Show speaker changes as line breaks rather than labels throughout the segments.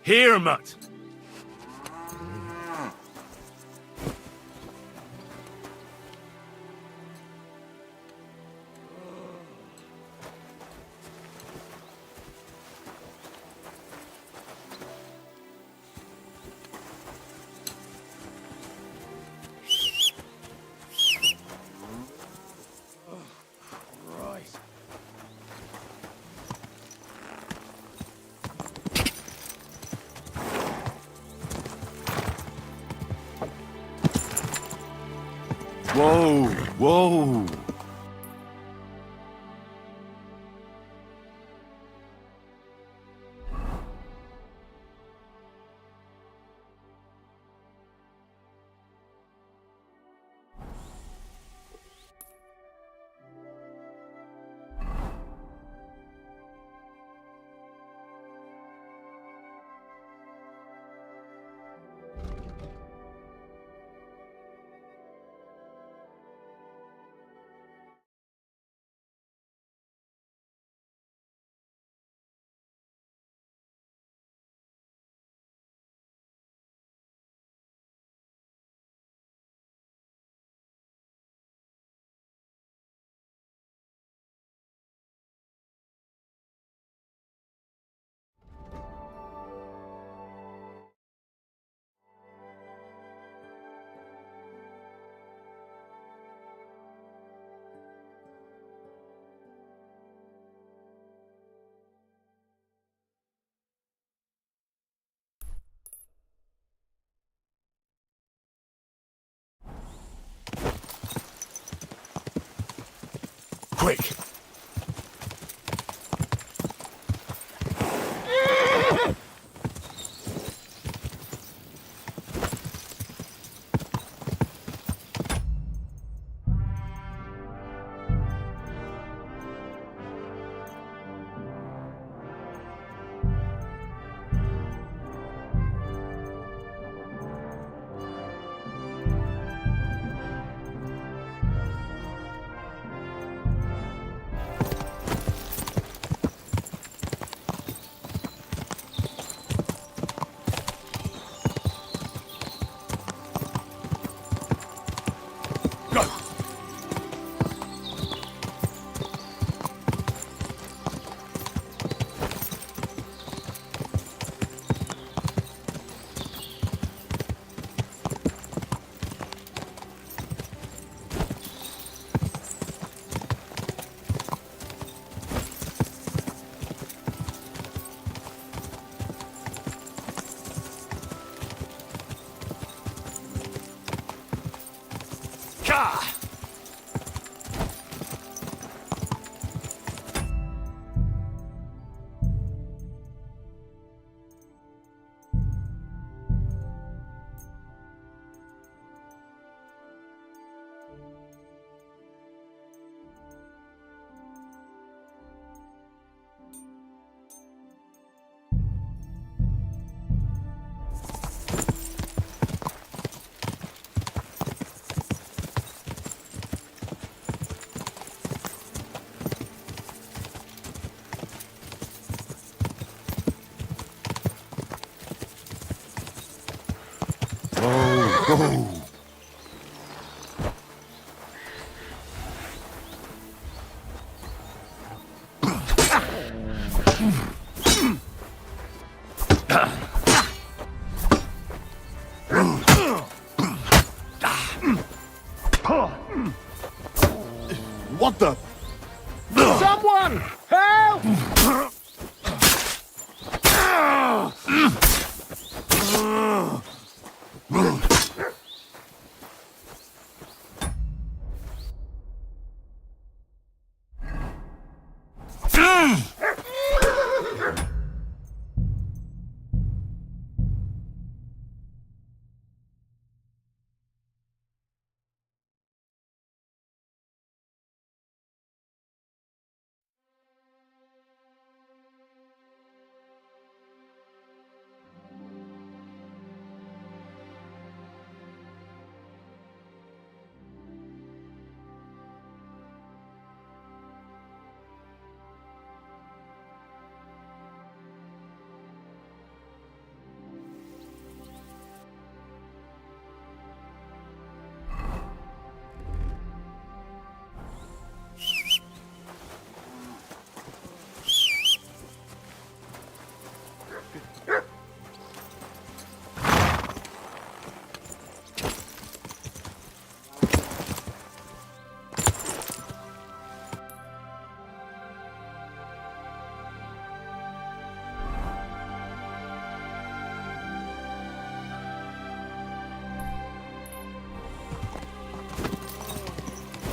Here, Mutt. Whoa, whoa. Quick! Whoa! What the?
Someone! Help!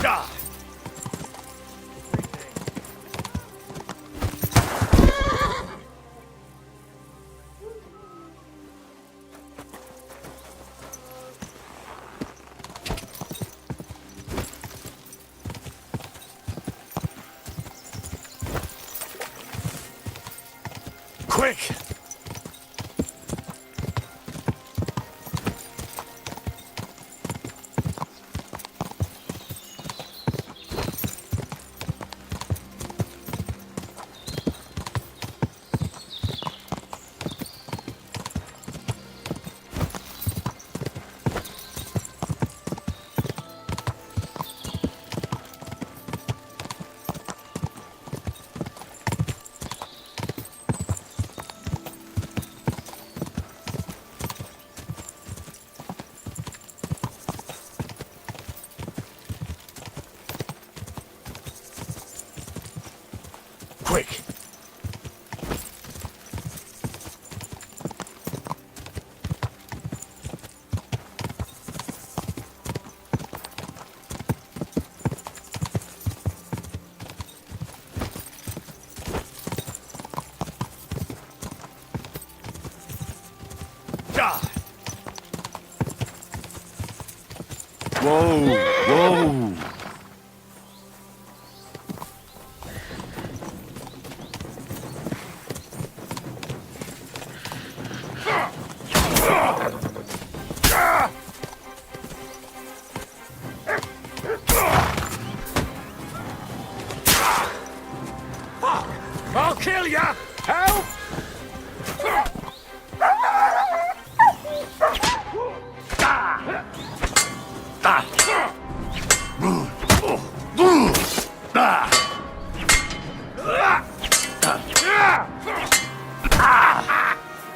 Die! Quick! Quick! Die! Whoa! Whoa!
I'll kill ya! Help!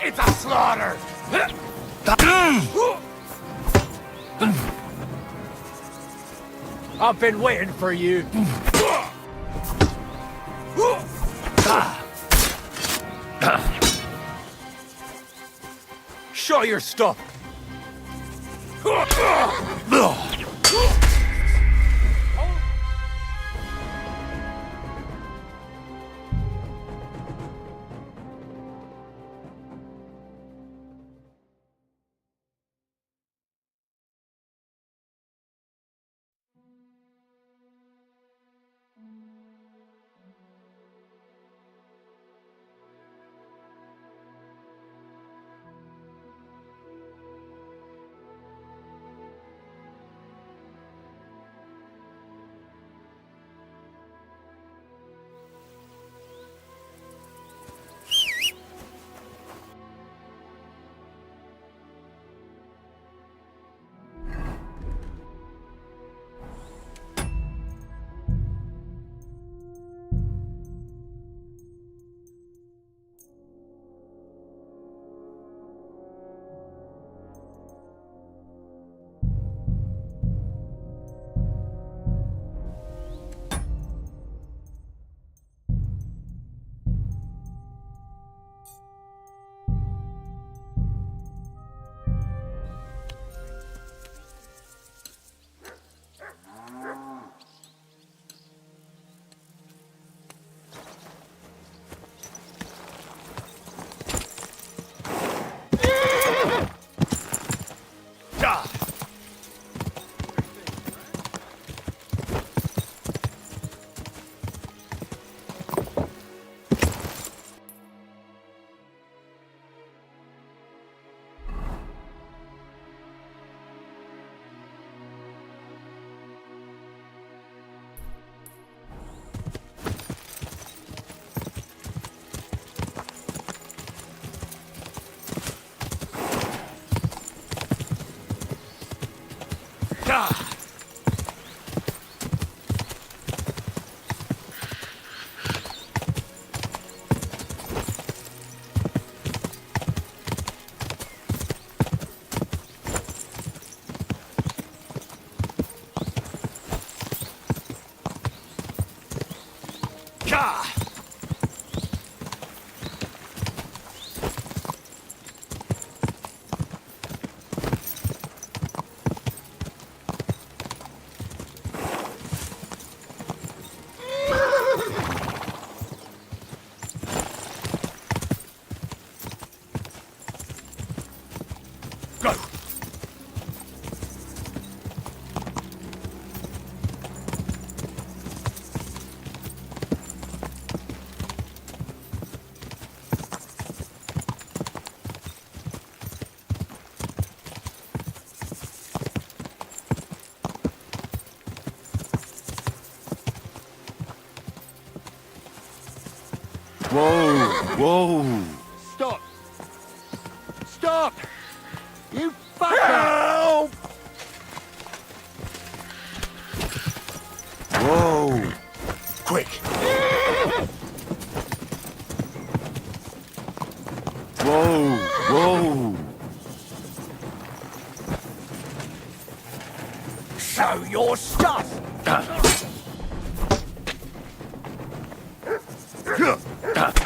It's a slaughter!
I've been waiting for you. Show your stuff.
Whoa! Whoa!
Stop! Stop! You fucker!
Help! Whoa! Quick! Whoa! Whoa!
Show your stuff!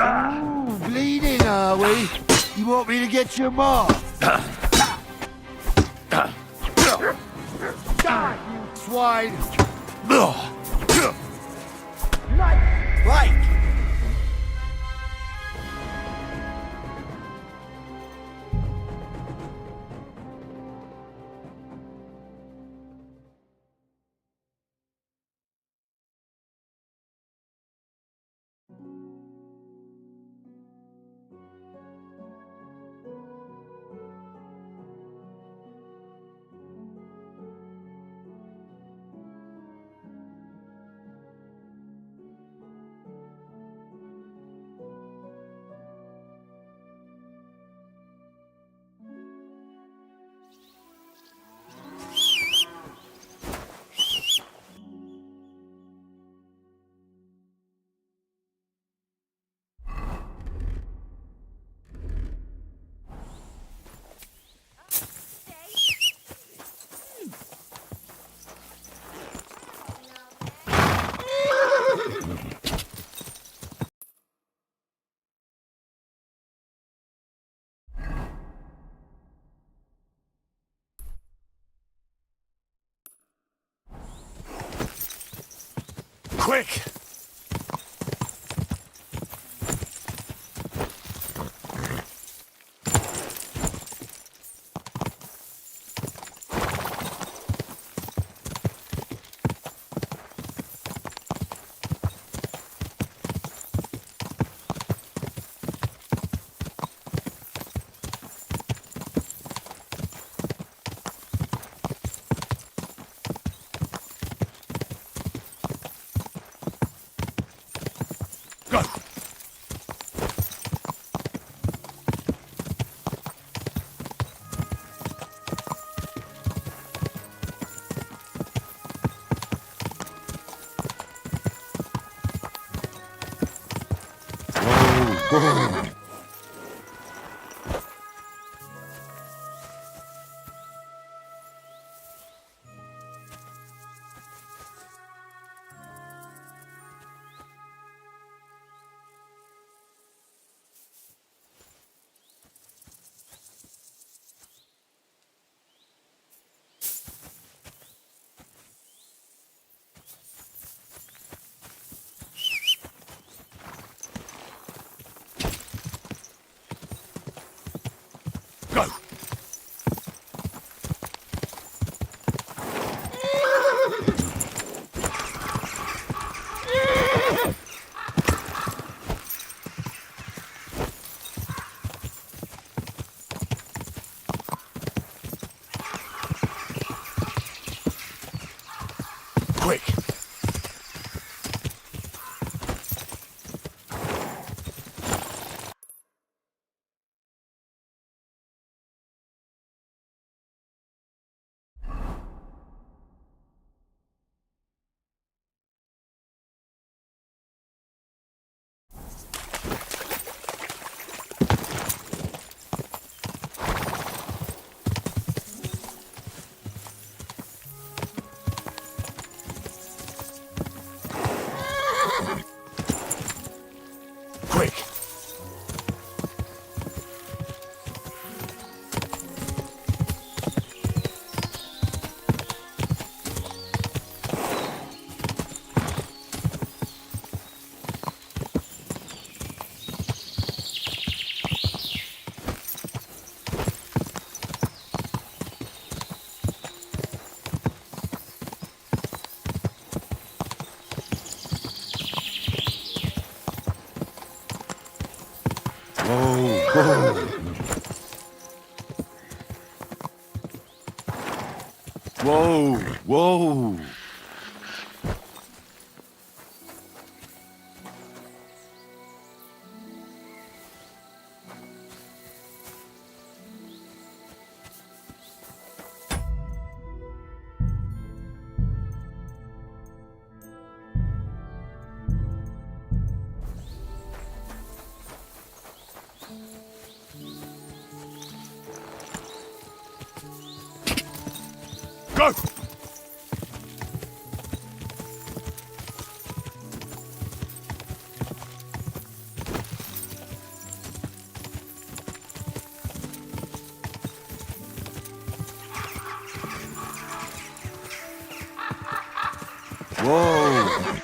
Ooh, bleeding, are we? You want me to get your mark? Die, you swine!
Right!
Quick! Go! Whoa! Go! Quick! Quick! Whoa! Whoa! Whoa! Whoa!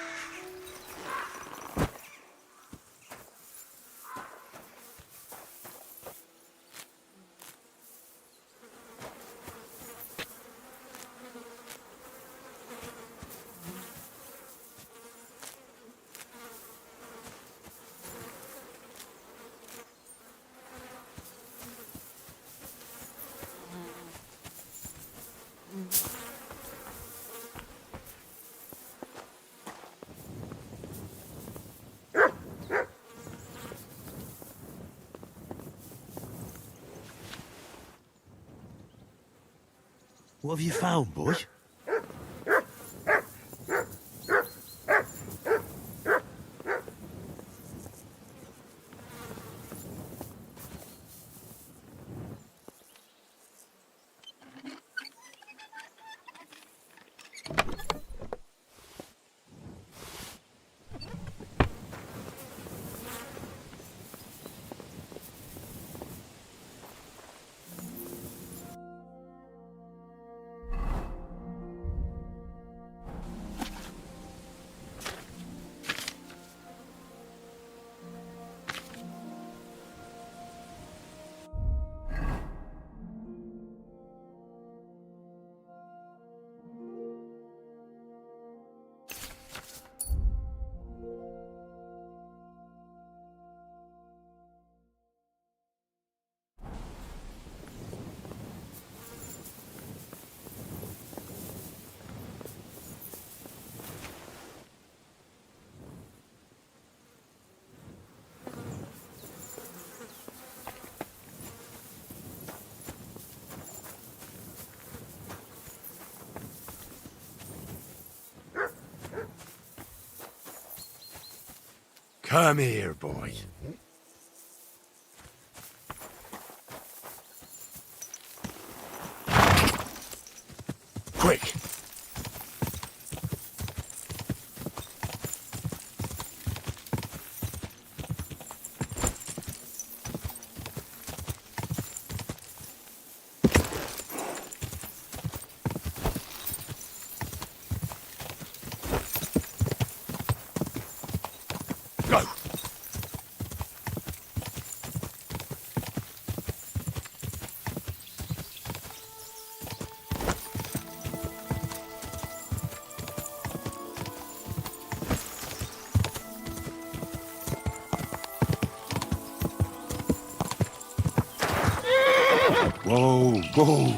What have you found, boy?
Come here, boy. Quick! Go! Whoa, whoa!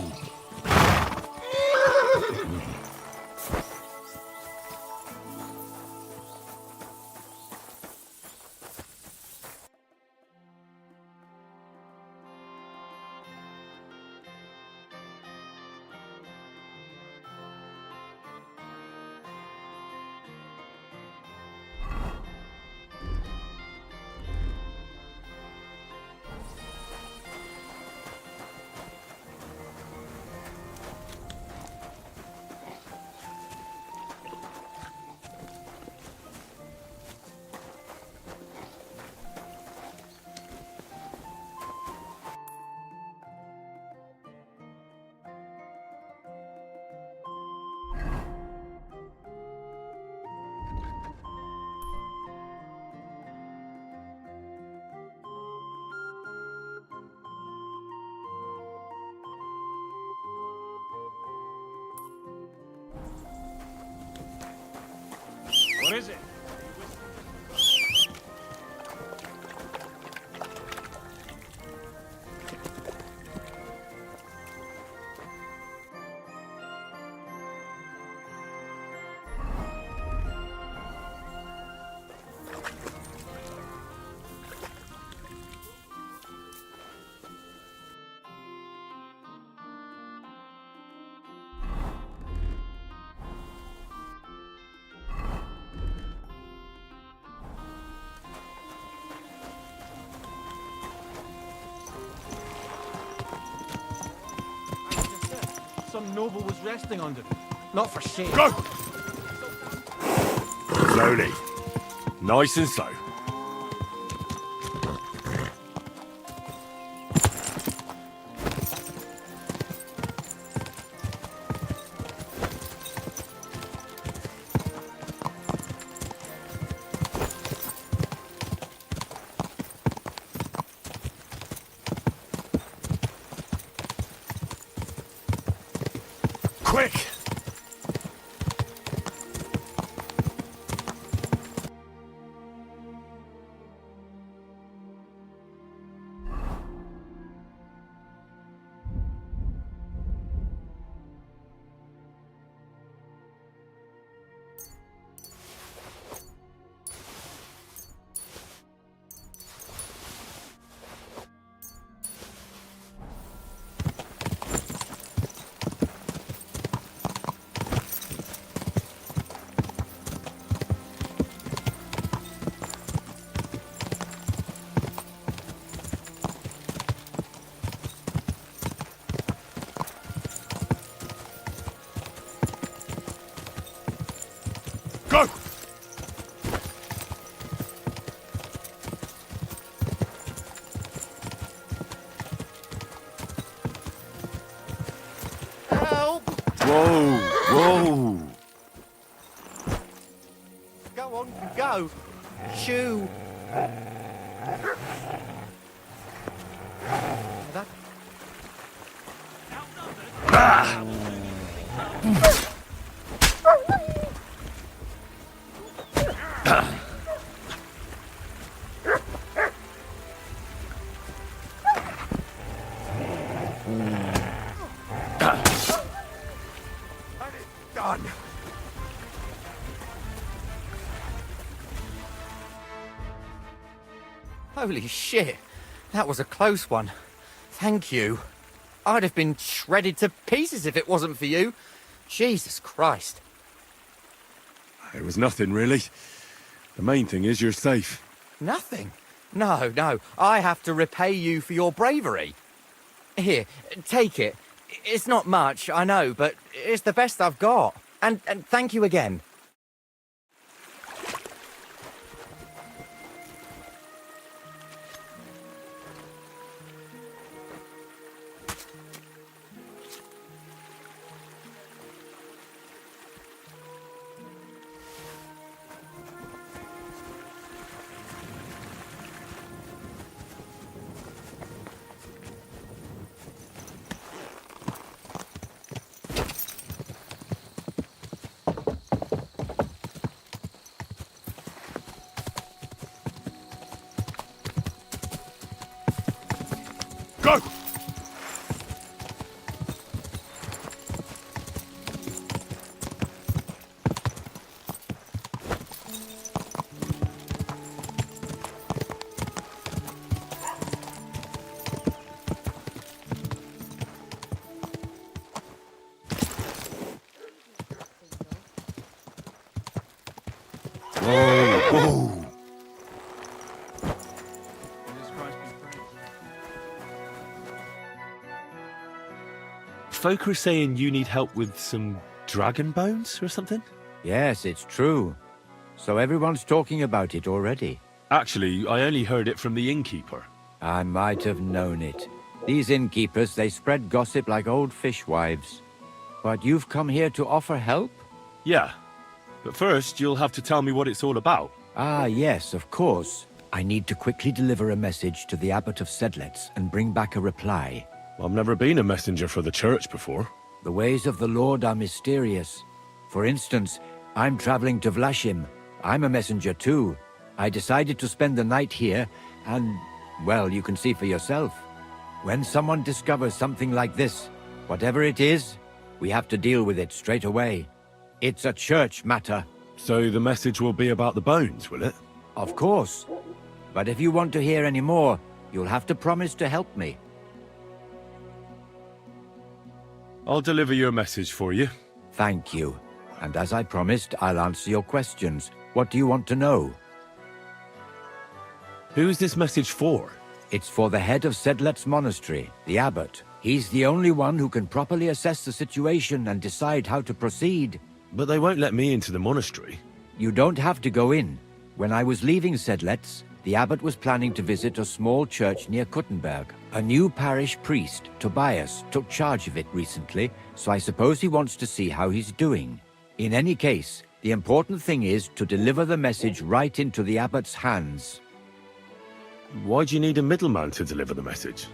What is it? Some noble was resting under it. Not for shame.
Go! Slowly. Nice and slow. quick! Go!
Help!
Whoa, whoa!
Go on, go. Shoo. That...
Done!
Holy shit. That was a close one. Thank you. I'd have been shredded to pieces if it wasn't for you. Jesus Christ.
It was nothing, really. The main thing is you're safe.
Nothing? No, no. I have to repay you for your bravery. Here, take it. It's not much, I know, but it's the best I've got. And thank you again.
Go! Whoa, whoa!
Jesus Christ be praised.
Folk are saying you need help with some dragon bones or something?
Yes, it's true. So everyone's talking about it already.
Actually, I only heard it from the innkeeper.
I might have known it. These innkeepers, they spread gossip like old fishwives. But you've come here to offer help?
Yeah. But first, you'll have to tell me what it's all about.
Ah, yes, of course. I need to quickly deliver a message to the Abbot of Sedlets and bring back a reply.
I've never been a messenger for the church before.
The ways of the Lord are mysterious. For instance, I'm traveling to Vlashim. I'm a messenger too. I decided to spend the night here, and, well, you can see for yourself. When someone discovers something like this, whatever it is, we have to deal with it straight away. It's a church matter.
So the message will be about the bones, will it?
Of course. But if you want to hear any more, you'll have to promise to help me.
I'll deliver your message for you.
Thank you. And as I promised, I'll answer your questions. What do you want to know?
Who's this message for?
It's for the head of Sedlet's monastery, the abbot. He's the only one who can properly assess the situation and decide how to proceed.
But they won't let me into the monastery.
You don't have to go in. When I was leaving Sedlet's, the abbot was planning to visit a small church near Kuttenberg. A new parish priest, Tobias, took charge of it recently, so I suppose he wants to see how he's doing. In any case, the important thing is to deliver the message right into the abbot's hands.
Why do you need a middleman to deliver the message?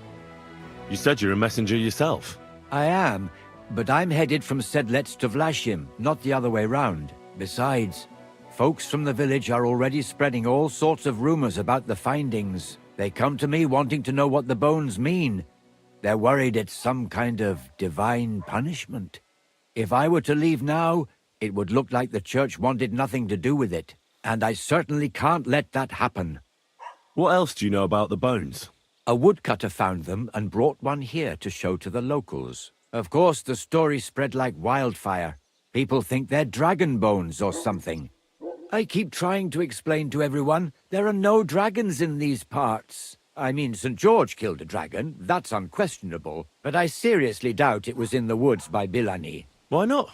You said you're a messenger yourself.
I am, but I'm headed from Sedlets to Vlashim, not the other way round. Besides, folks from the village are already spreading all sorts of rumors about the findings. They come to me wanting to know what the bones mean. They're worried it's some kind of divine punishment. If I were to leave now, it would look like the church wanted nothing to do with it, and I certainly can't let that happen.
What else do you know about the bones?
A woodcutter found them and brought one here to show to the locals. Of course, the story spread like wildfire. People think they're dragon bones or something. I keep trying to explain to everyone there are no dragons in these parts. I mean, St. George killed a dragon, that's unquestionable, but I seriously doubt it was in the woods by Bilani.
Why not?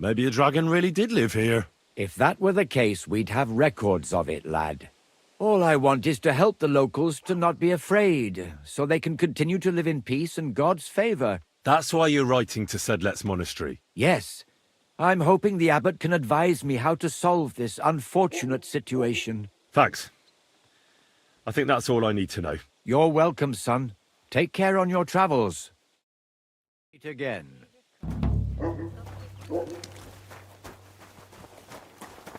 Maybe a dragon really did live here.
If that were the case, we'd have records of it, lad. All I want is to help the locals to not be afraid, so they can continue to live in peace and God's favor.
That's why you're writing to Sedlet's monastery.
Yes. I'm hoping the abbot can advise me how to solve this unfortunate situation.
Thanks. I think that's all I need to know.
You're welcome, son. Take care on your travels. Meet again.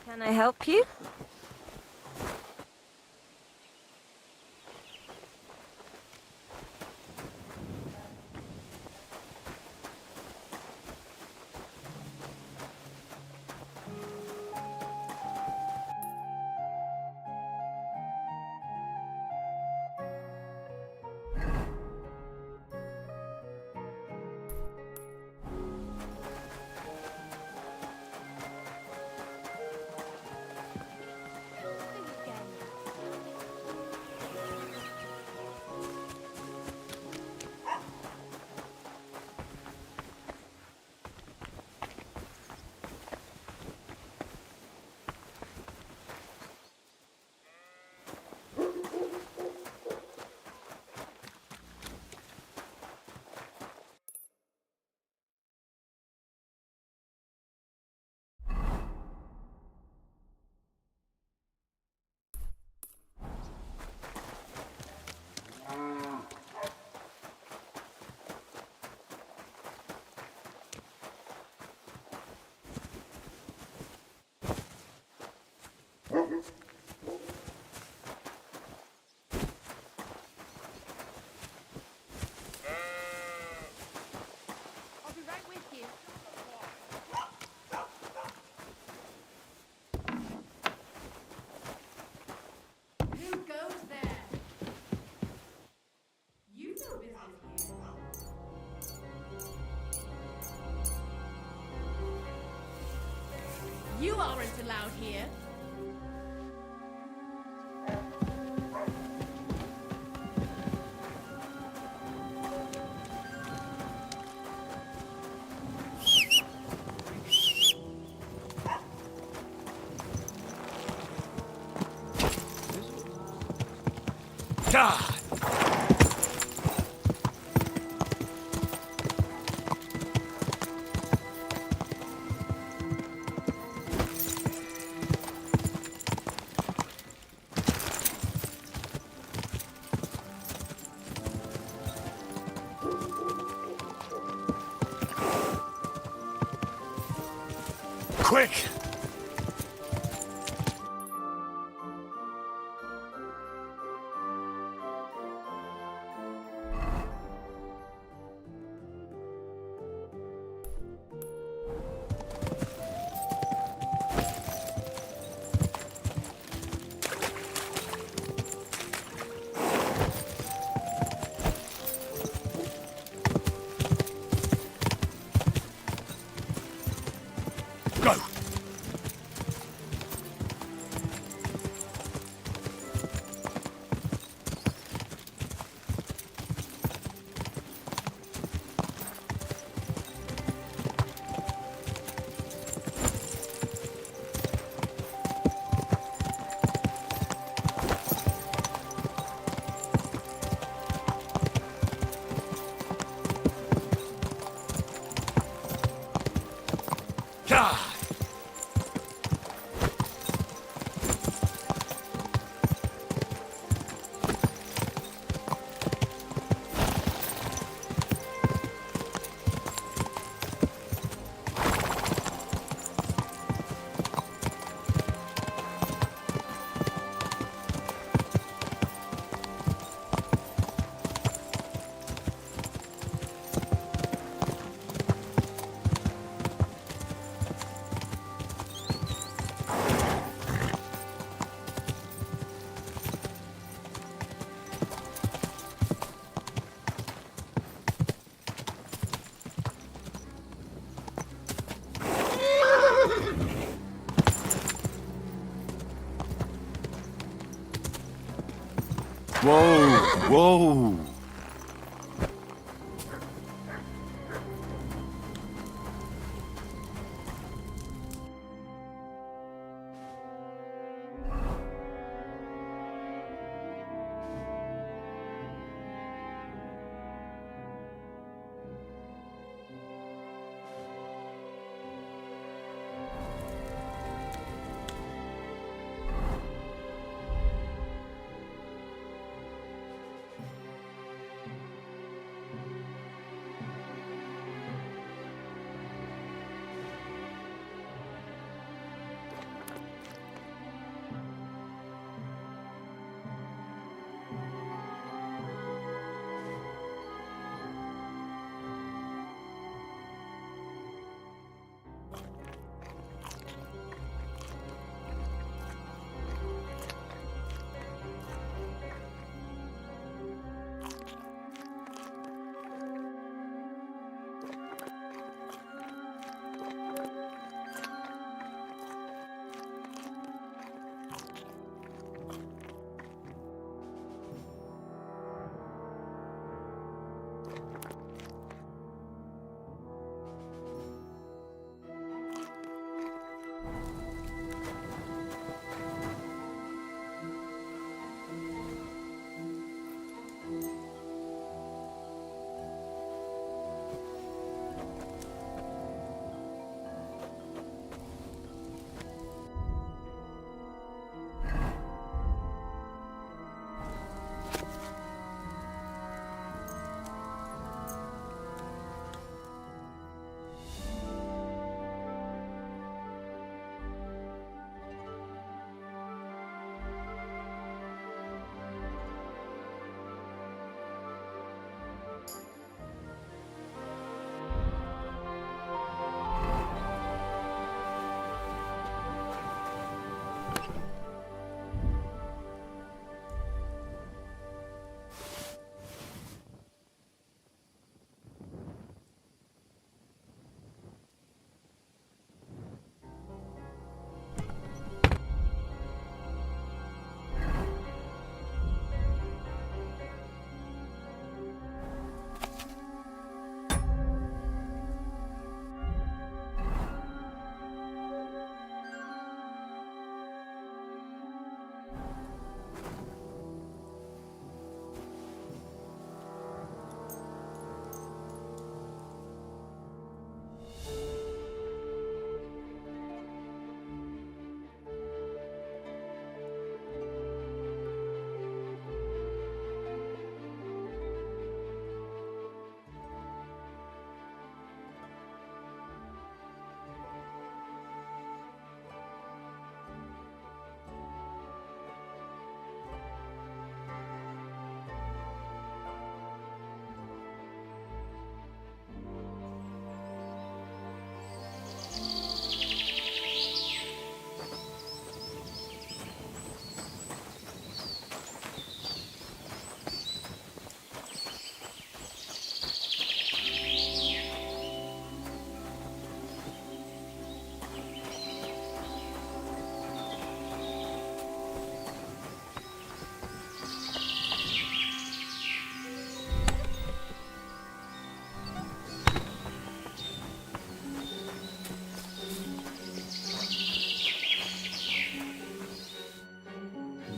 Can I help you?
You aren't allowed here.
Quick! Go!
Whoa, whoa.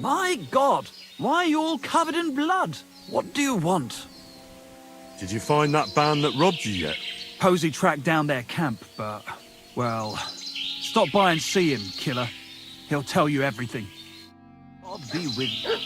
My God! Why are you all covered in blood? What do you want?
Did you find that band that robbed you yet?
Posey tracked down their camp, but, well, stop by and see him, killer. He'll tell you everything. God be with you.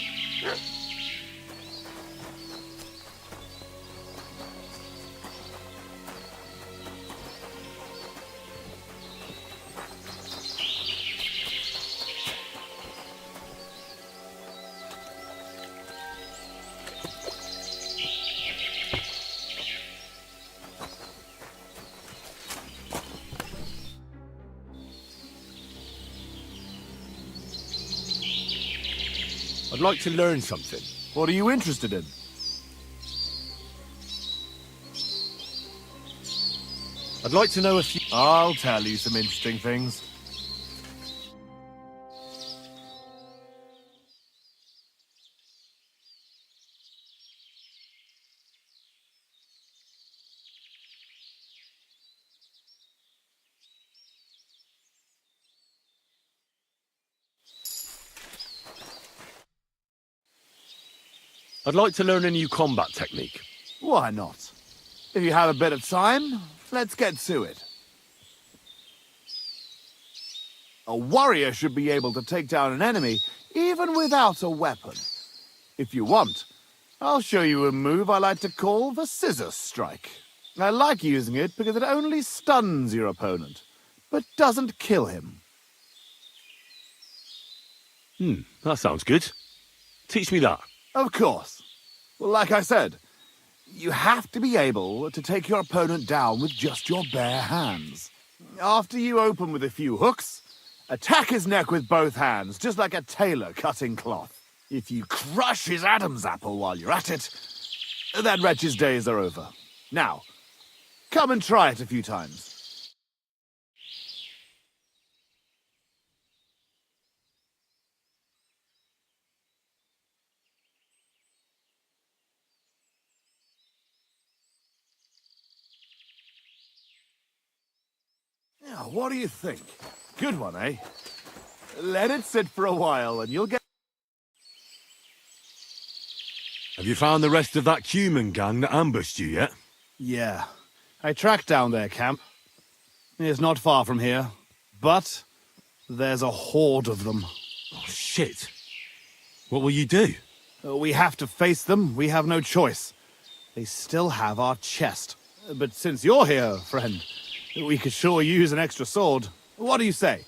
I'd like to learn something.
What are you interested in?
I'd like to know a few...
I'll tell you some interesting things.
I'd like to learn a new combat technique.
Why not? If you have a bit of time, let's get to it. A warrior should be able to take down an enemy even without a weapon. If you want, I'll show you a move I like to call the scissors strike. I like using it because it only stuns your opponent, but doesn't kill him.
That sounds good. Teach me that.
Of course. Well, like I said, you have to be able to take your opponent down with just your bare hands. After you open with a few hooks, attack his neck with both hands, just like a tailor cutting cloth. If you crush his Adam's apple while you're at it, that wretch's days are over. Now, come and try it a few times. Now, what do you think? Good one, eh? Let it sit for a while and you'll get...
Have you found the rest of that human gang that ambushed you yet?
Yeah, I tracked down their camp. It's not far from here, but there's a horde of them.
Oh, shit. What will you do?
We have to face them. We have no choice. They still have our chest. But since you're here, friend, we could sure use an extra sword. What do you say?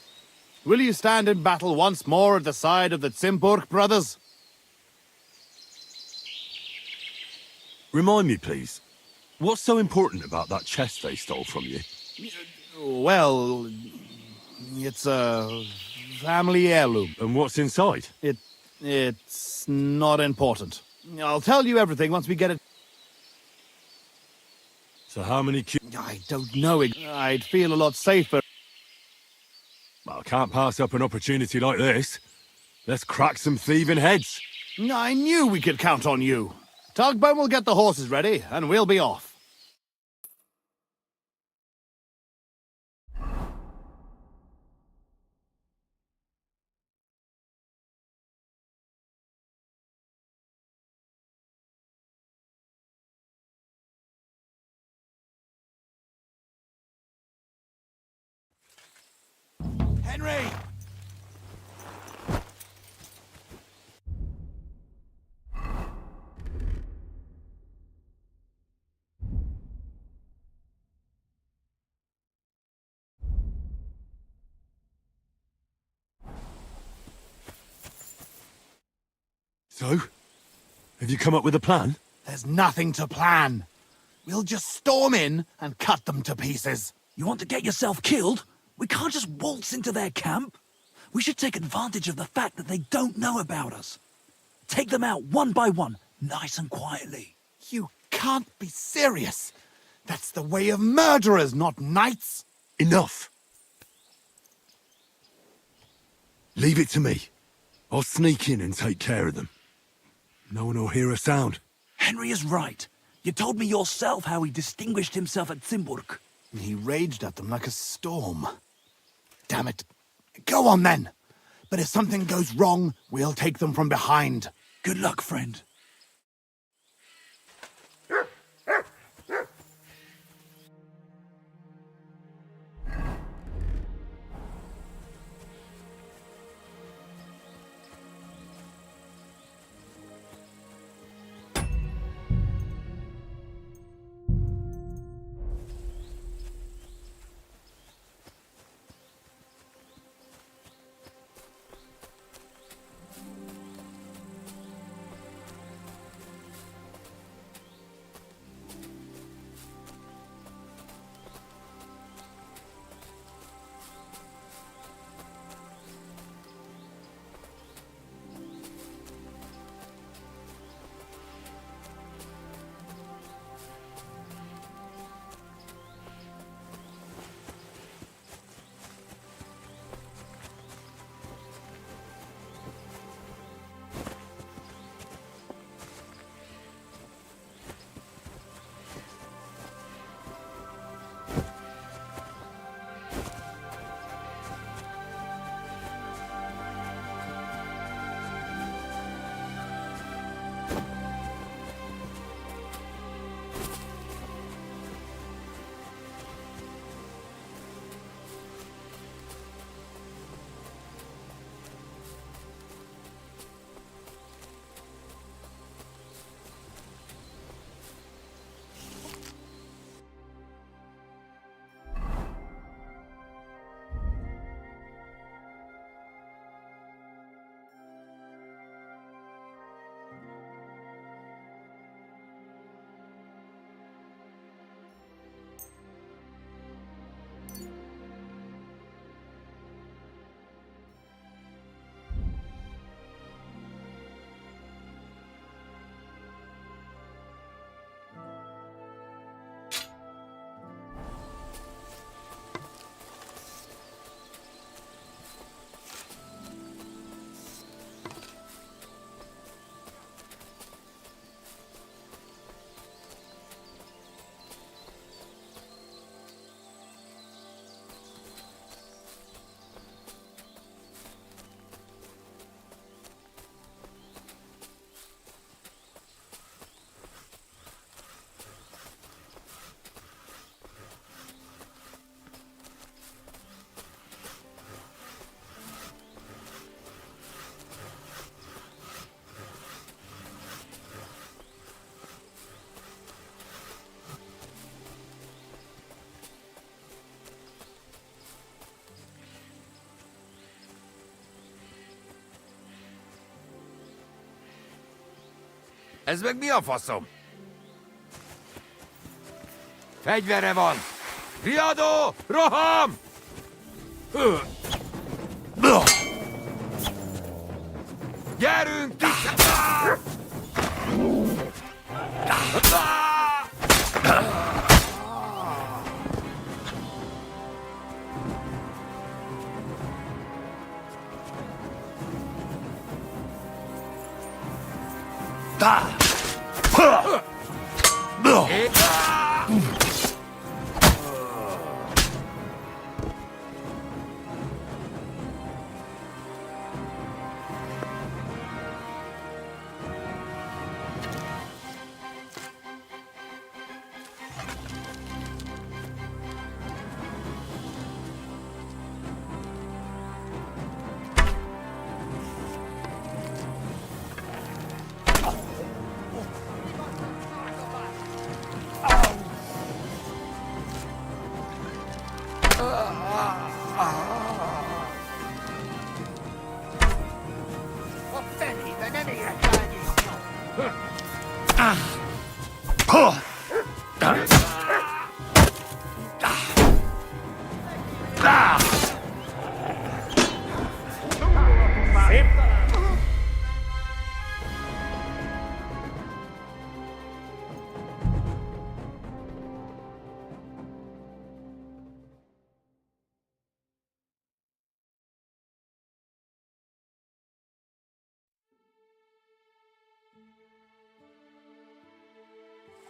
Will you stand in battle once more at the side of the Zimburg brothers?
Remind me, please. What's so important about that chest they stole from you?
Well, it's a family heirloom.
And what's inside?
It's not important. I'll tell you everything once we get it.
So how many
I don't know. I'd feel a lot safer.
Well, I can't pass up an opportunity like this. Let's crack some thieving heads.
I knew we could count on you. Tugbone will get the horses ready, and we'll be off. Henry!
So? Have you come up with a plan?
There's nothing to plan. We'll just storm in and cut them to pieces.
You want to get yourself killed? We can't just waltz into their camp. We should take advantage of the fact that they don't know about us. Take them out one by one, nice and quietly.
You can't be serious. That's the way of murderers, not knights.
Enough! Leave it to me. I'll sneak in and take care of them. No one will hear a sound.
Henry is right. You told me yourself how he distinguished himself at Zimburg.
He raged at them like a storm. Damn it. Go on then. But if something goes wrong, we'll take them from behind.
Good luck, friend.
Ez meg mi a faszom? Fegyvere van! Riadó! Roham! Gyerünk, vissza!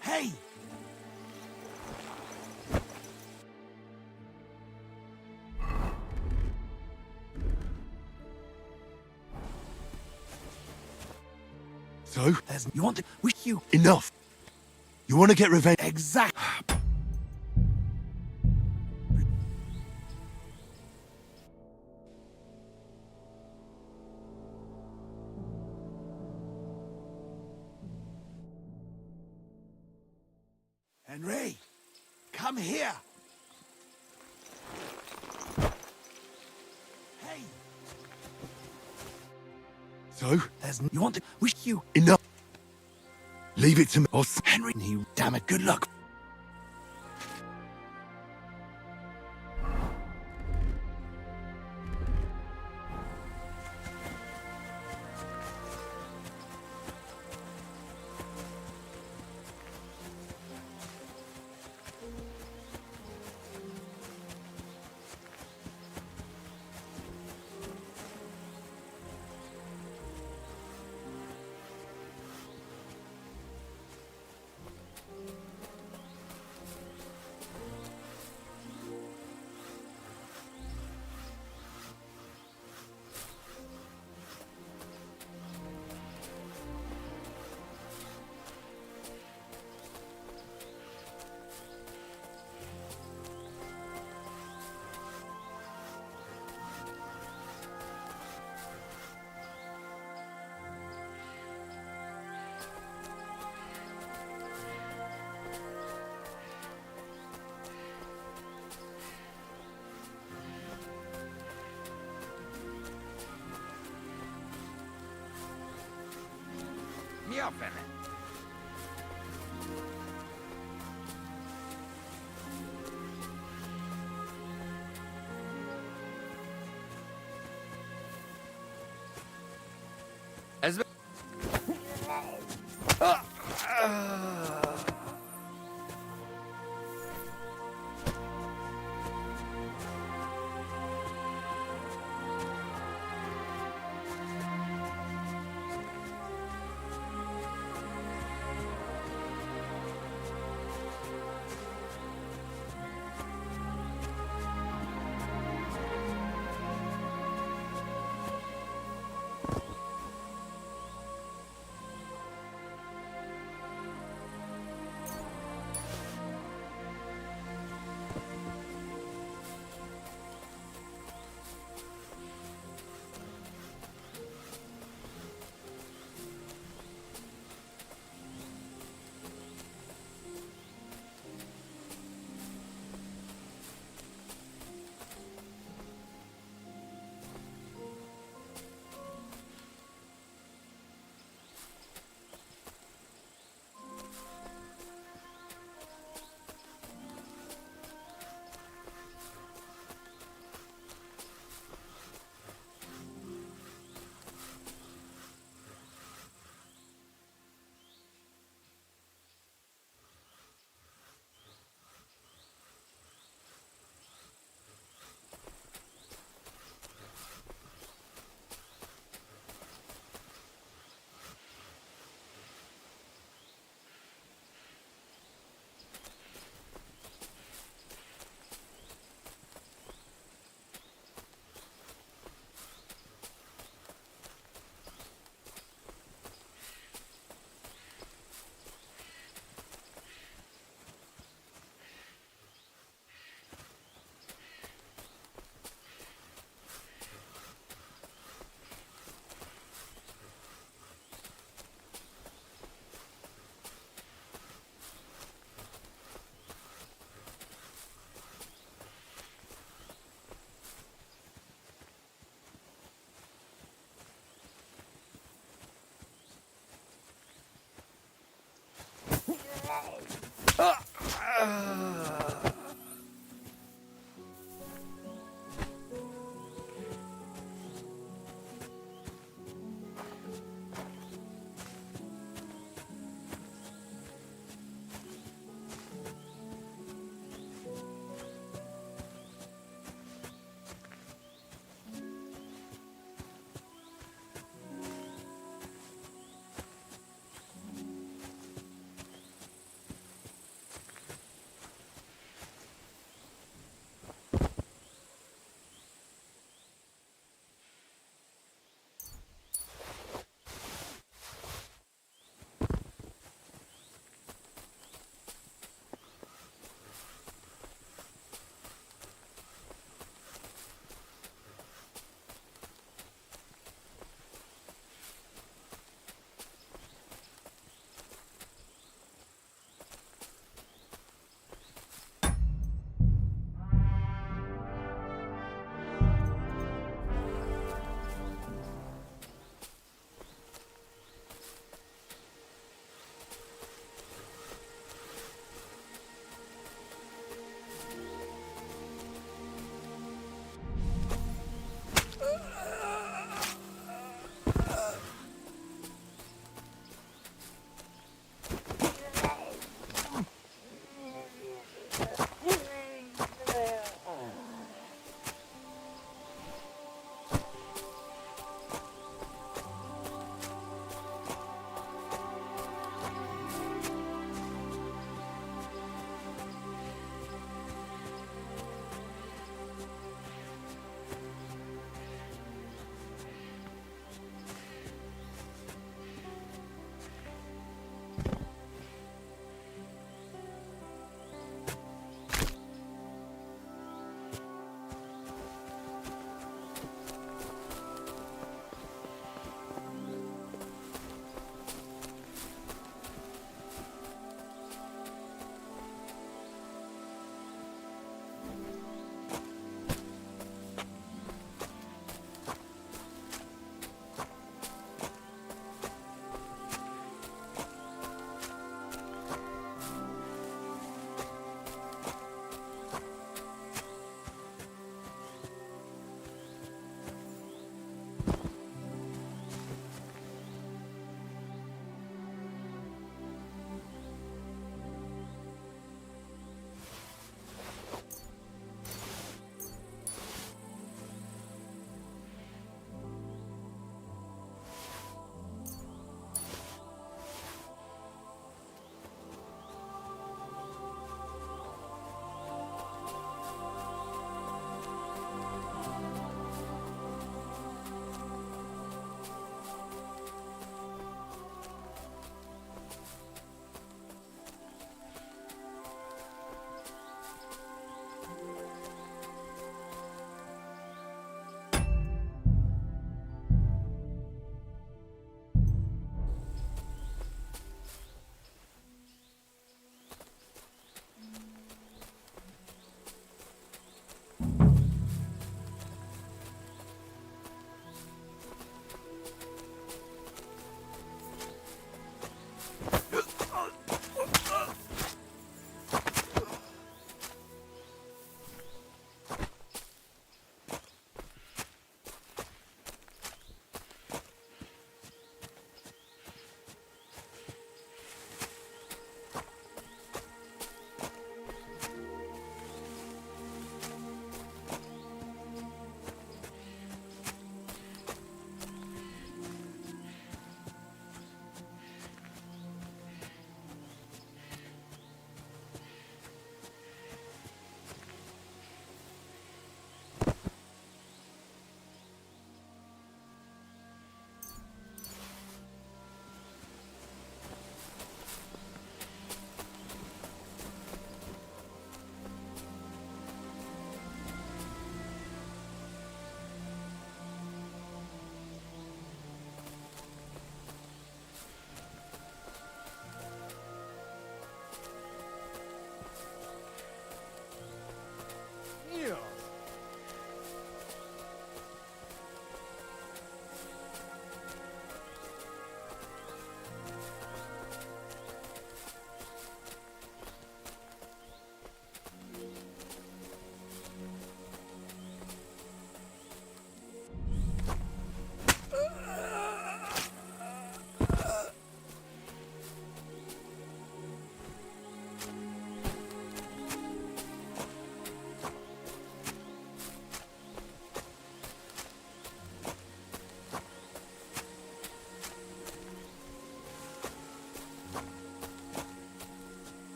Hey!
So?
You want to... you...
Enough. You want to get revenge?
Exact... Henry! Come here! Hey!
So?
You want to... you...
Enough. Leave it to me.
Henry, you... Damn it, good luck.
Mi a fene? Ez...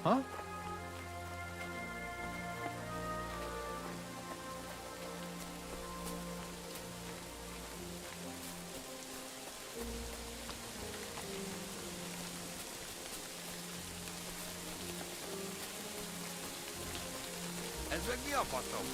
Huh?
Ez meg mi a faszom?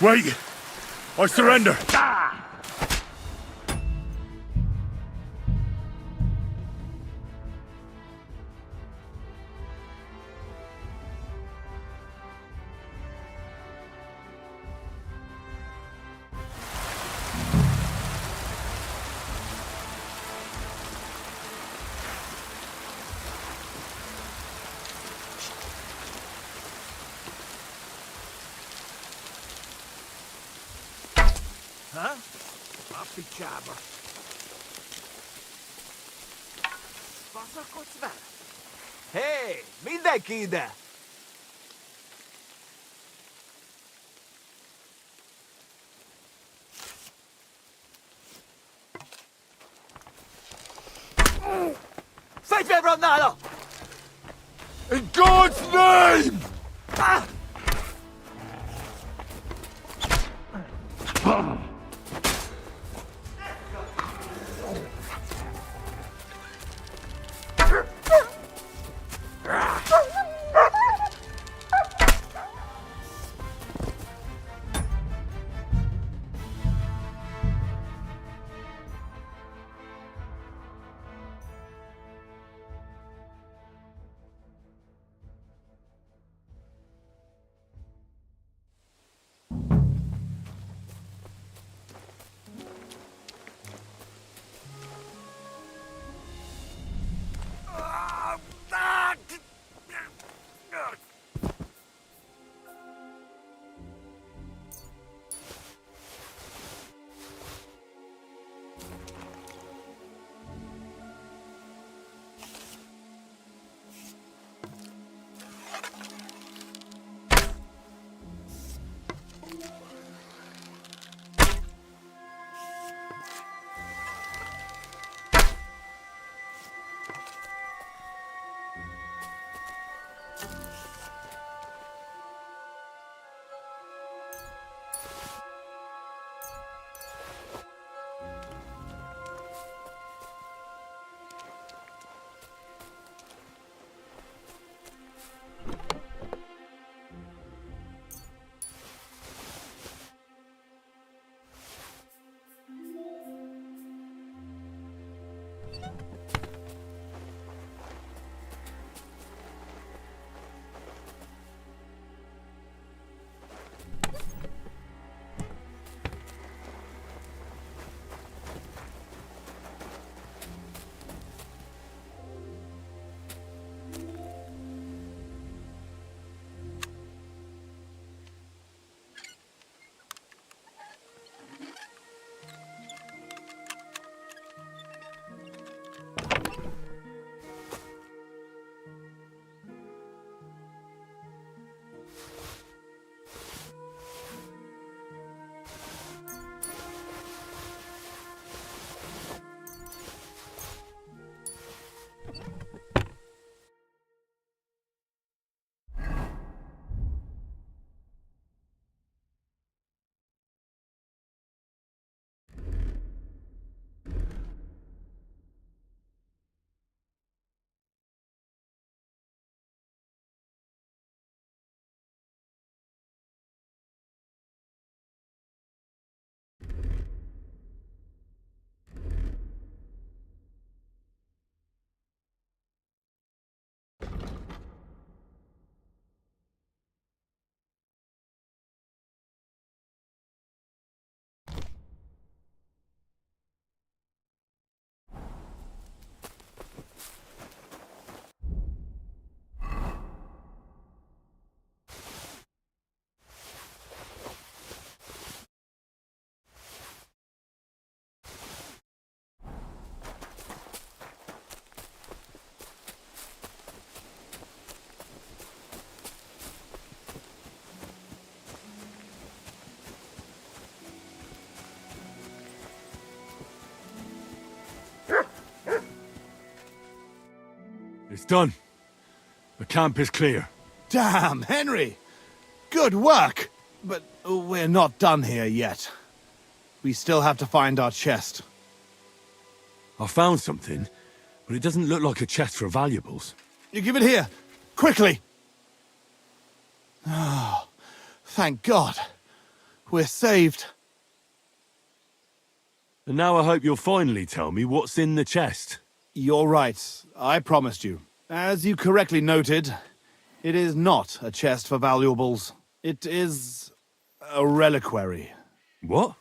Wait! I surrender!
Huh? Papi Chaba. Pasa kocva. Hey, mida kida. Sejdźmy Ronaldo!
In God's name! It's done. The camp is clear.
Damn, Henry! Good work! But we're not done here yet. We still have to find our chest.
I found something, but it doesn't look like a chest for valuables.
You give it here! Quickly! Oh, thank God. We're saved.
And now I hope you'll finally tell me what's in the chest.
You're right. I promised you. As you correctly noted, it is not a chest for valuables. It is a reliquary.
What?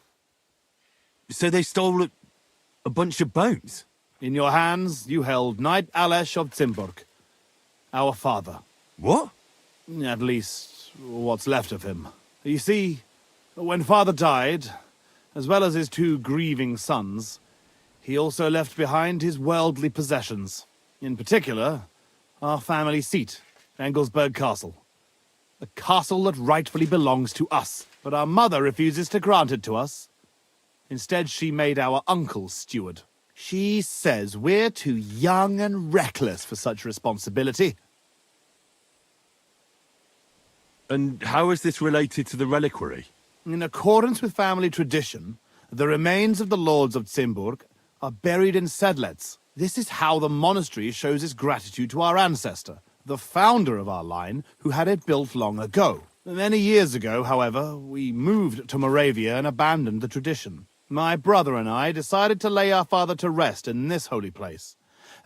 So they stole a bunch of bones?
In your hands, you held Knight Alesh of Zimburg, our father.
What?
At least, what's left of him. You see, when father died, As well as his 2 grieving sons, he also left behind his worldly possessions. In particular, our family seat, Engelsberg Castle. The castle that rightfully belongs to us. But our mother refuses to grant it to us. Instead, she made our uncle steward. She says we're too young and reckless for such responsibility.
And how is this related to the reliquary?
In accordance with family tradition, the remains of the lords of Zimburg are buried in Sedlets. This is how the monastery shows its gratitude to our ancestor, the founder of our line, who had it built long ago. Many years ago, however, we moved to Moravia and abandoned the tradition. My brother and I decided to lay our father to rest in this holy place,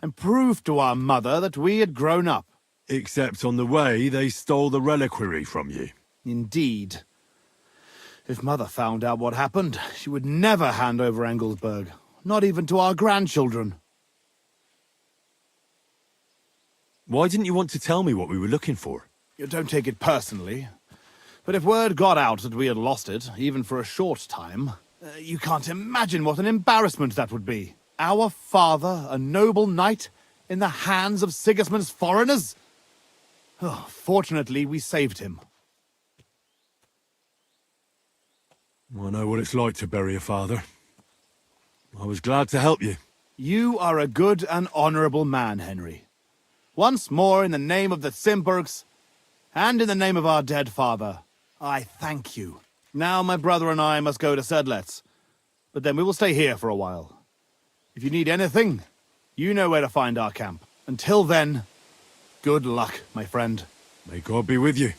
and prove to our mother that we had grown up.
Except on the way, they stole the reliquary from you.
Indeed. If Mother found out what happened, she would never hand over Engelsberg, not even to our grandchildren.
Why didn't you want to tell me what we were looking for?
You don't take it personally, but if word got out that we had lost it, even for a short time, you can't imagine what an embarrassment that would be. Our father, a noble knight, in the hands of Sigismund's foreigners? Oh, fortunately, we saved him.
I know what it's like to bury a father. I was glad to help you.
You are a good and honorable man, Henry. Once more, in the name of the Zimburgs, and in the name of our dead father, I thank you. Now my brother and I must go to Sedlets, but then we will stay here for a while. If you need anything, you know where to find our camp. Until then, good luck, my friend.
May God be with you.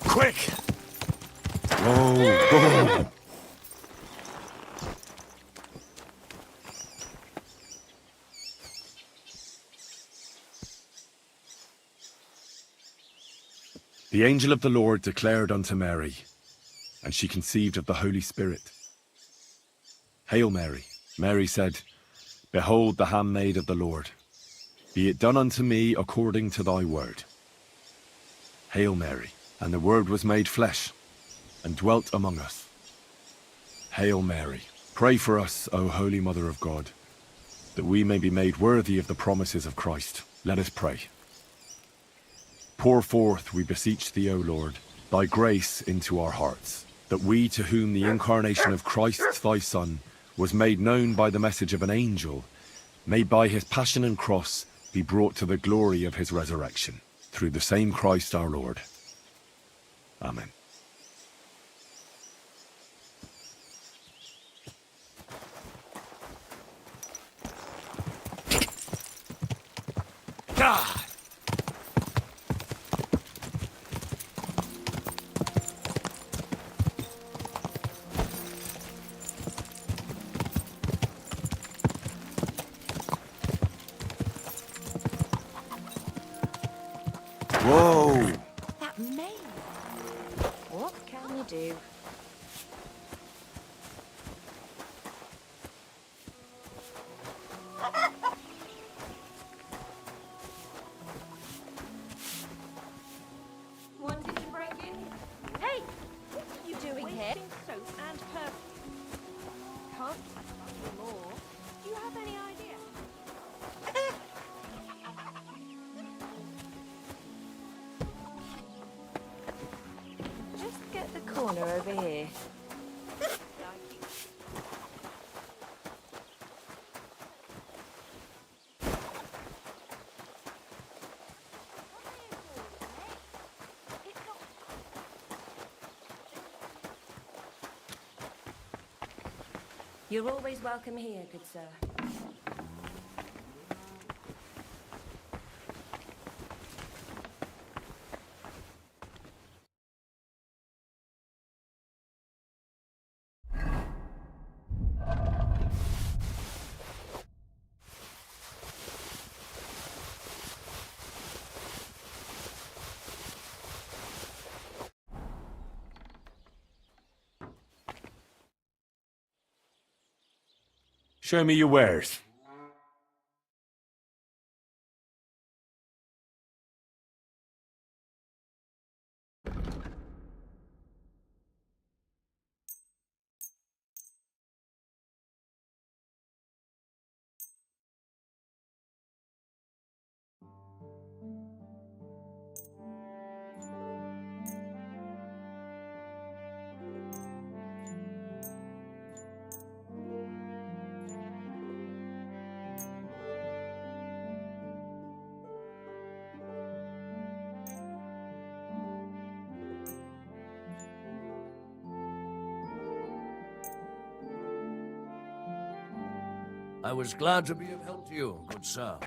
Quick!
Whoa! The angel of the Lord declared unto Mary, and she conceived of the Holy Spirit. Hail Mary. Mary said, Behold the handmaid of the Lord. Be it done unto me according to thy word. Hail Mary. And the Word was made flesh, and dwelt among us. Hail Mary. Pray for us, O Holy Mother of God, that we may be made worthy of the promises of Christ. Let us pray. Pour forth, we beseech thee, O Lord, thy grace into our hearts, that we, to whom the incarnation of Christ thy Son was made known by the message of an angel, may by his passion and cross be brought to the glory of his resurrection, through the same Christ our Lord. Amen.
God!
Whoa!
That maze.
What can you do? Wanted to break in? Hey! What are you doing here?
Soap and perfume.
Can't touch much more.
Do you have any idea?
Just get the corner over here. You're always welcome here, good sir.
Show me your wares.
I was glad to be of help to you, good sir.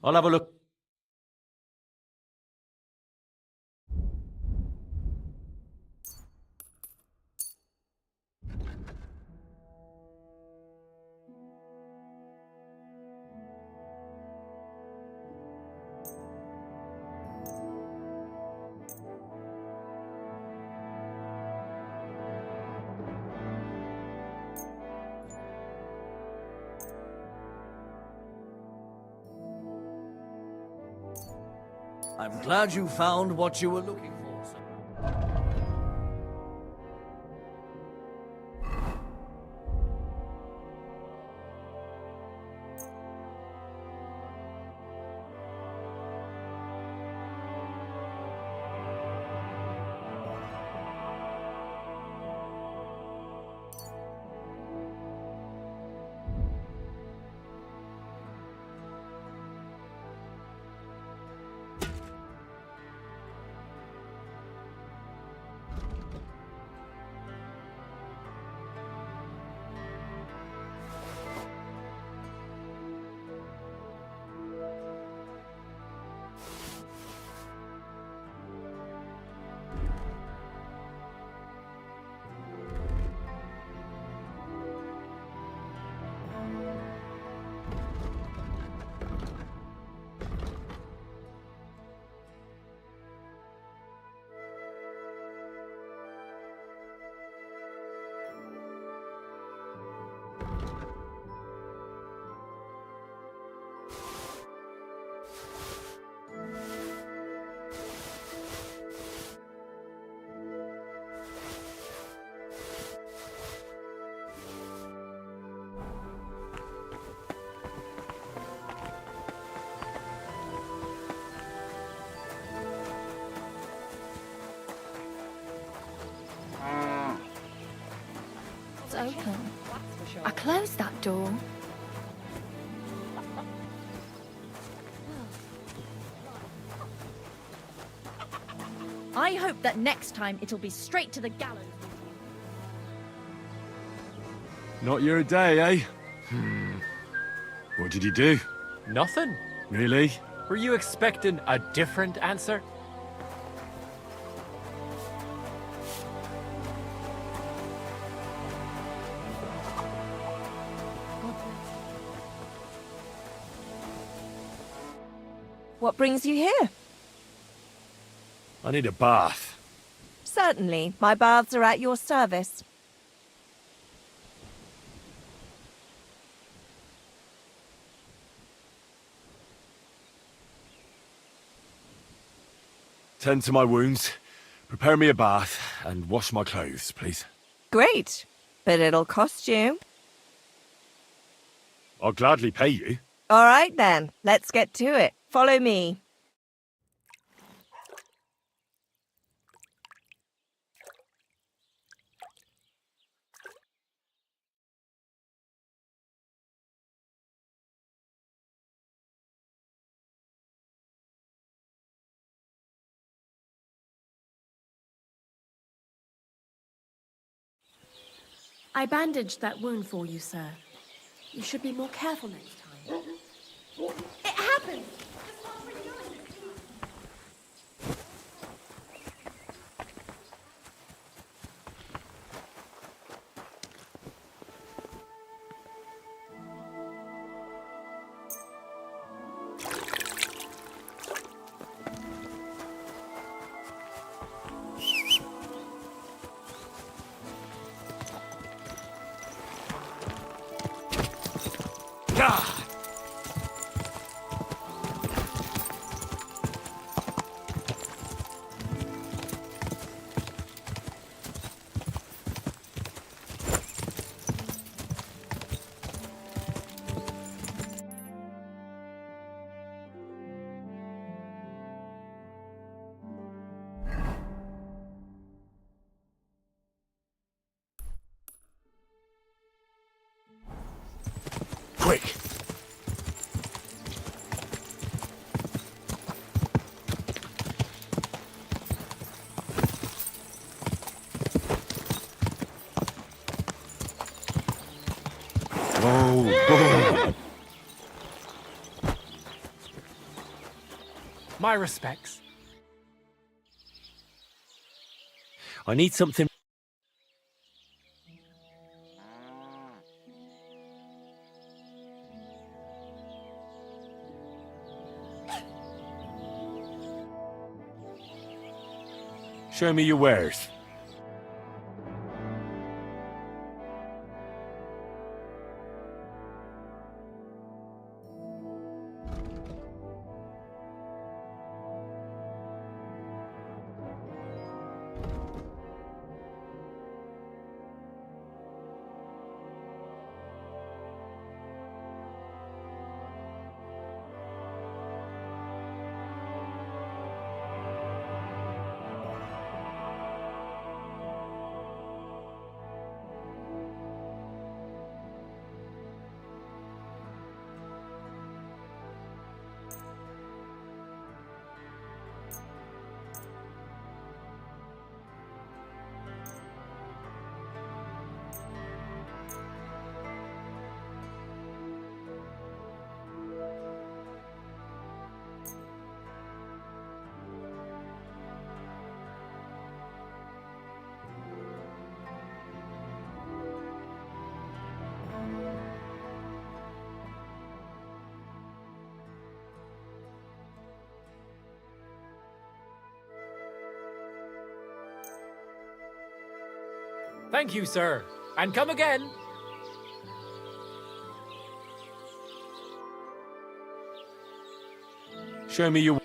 I'll have a look.
I'm glad you found what you were looking for, sir.
It's open. I closed that door.
I hope that next time it'll be straight to the gallows.
Not your day, eh? What did you do?
Nothing.
Really?
Were you expecting a different answer?
What brings you here?
I need a bath.
Certainly. My baths are at your service.
Tend to my wounds, prepare me a bath, and wash my clothes, please.
Great. But it'll cost you.
I'll gladly pay you.
All right then, let's get to it. Follow me.
I bandaged that wound for you, sir. You should be more careful next time.
It happened!
Quick! Oh,
My respects.
I need something. Show me your wares.
Thank you, sir. And come again.
Show me your.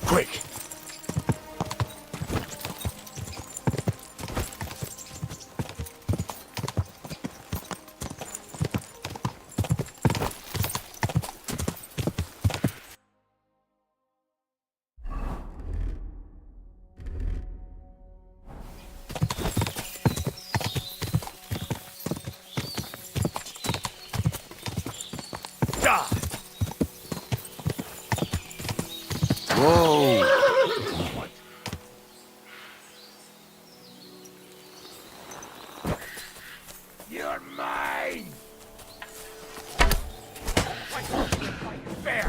Quick!
Whoa!
You're mine! Bear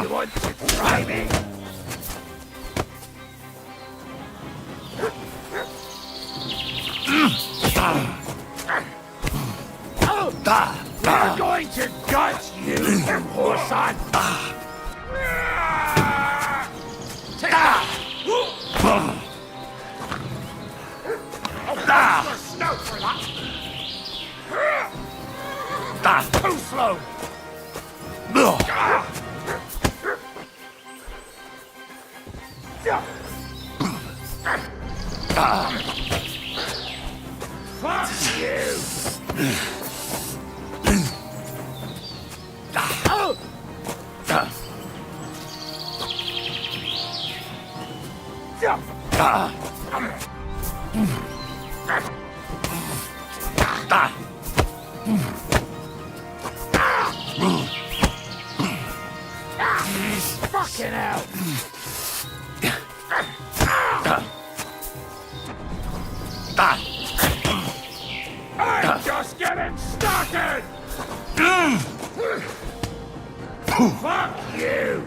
You want to try me? We're going to gut you, Horson! Take that! Your snout for that! Too slow! Fuck you! Fucking hell! I'm just getting started! Fuck you!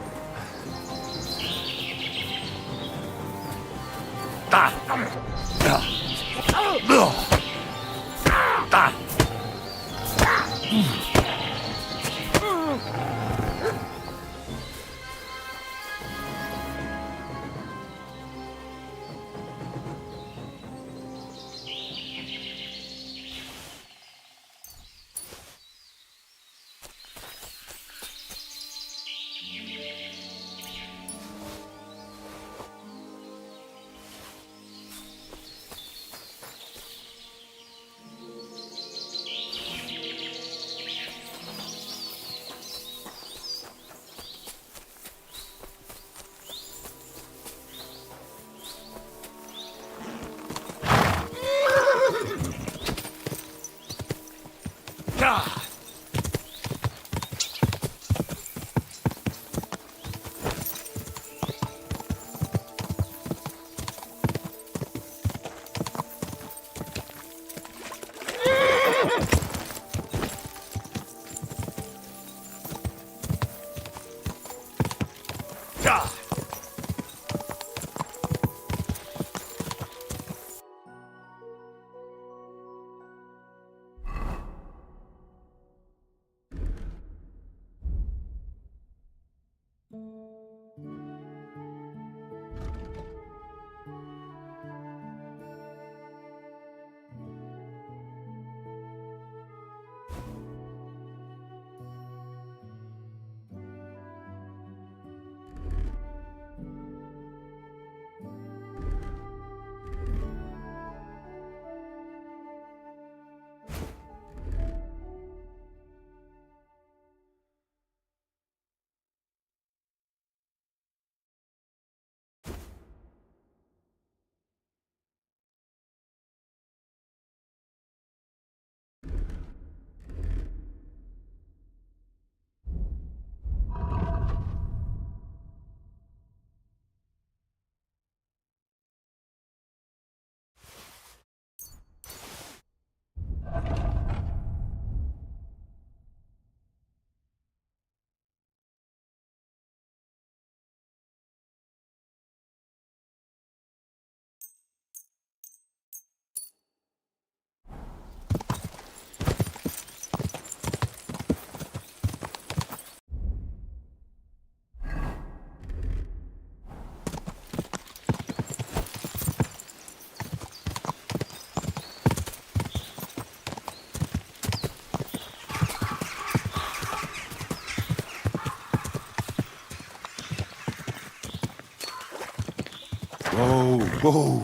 Whoa, whoa.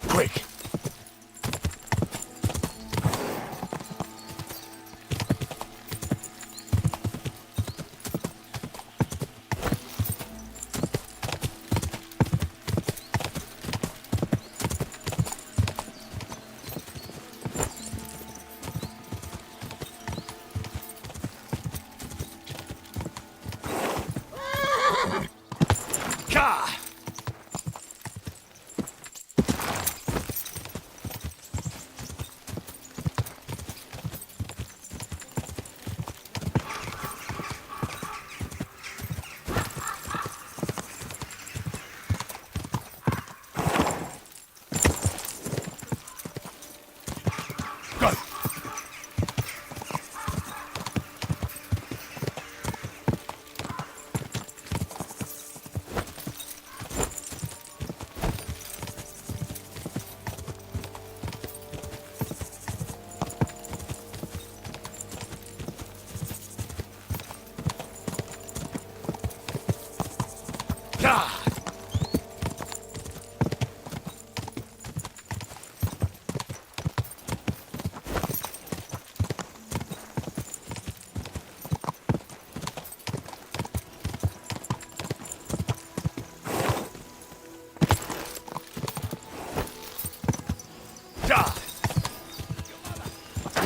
Quick!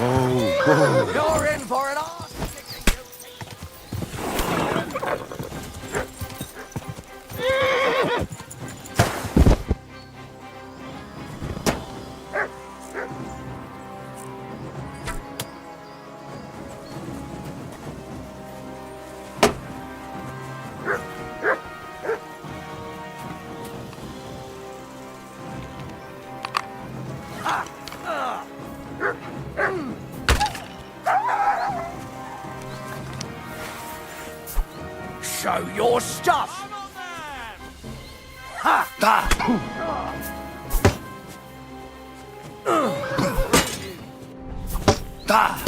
You're in for it all. Show your stuff! Ha! Da! Da!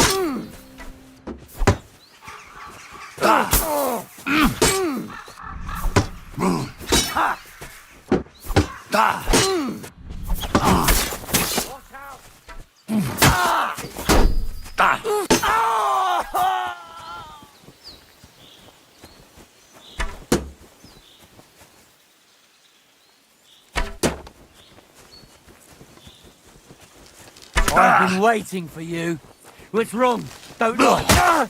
Da! Ha! Da! Da!
I've been waiting for you. What's wrong? Don't lie.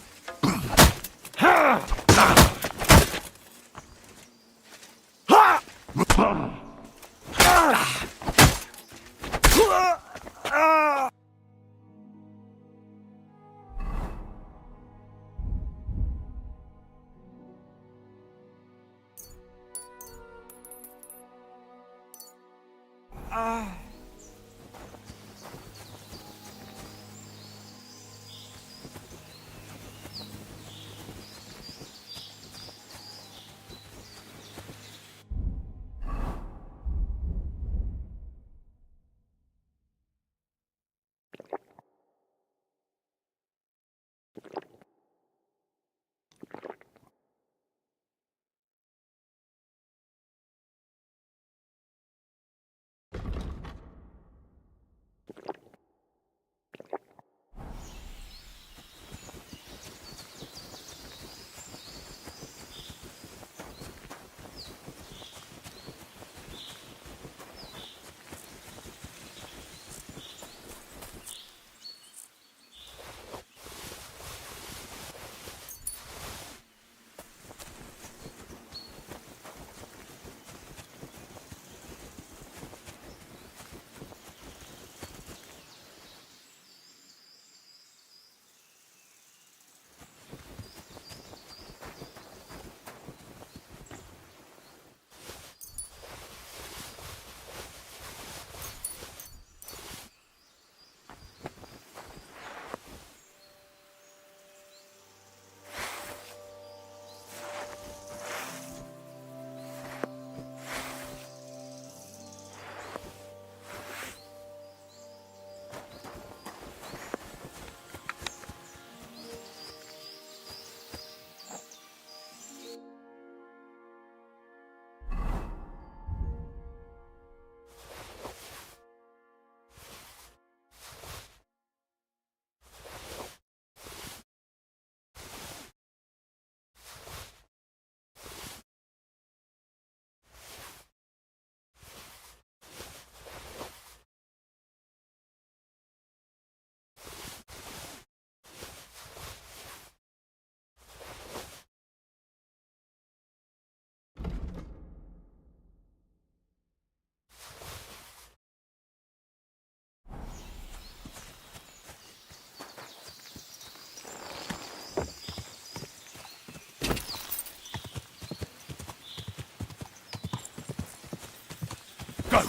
Go!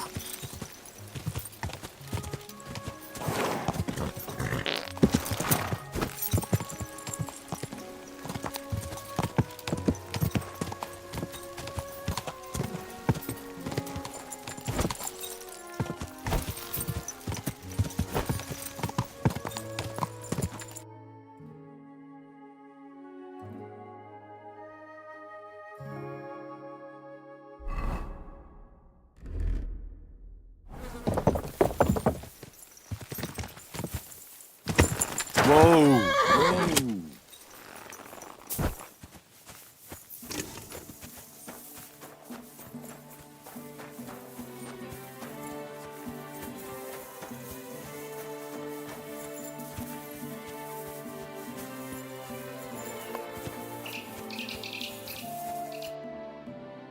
Whoa!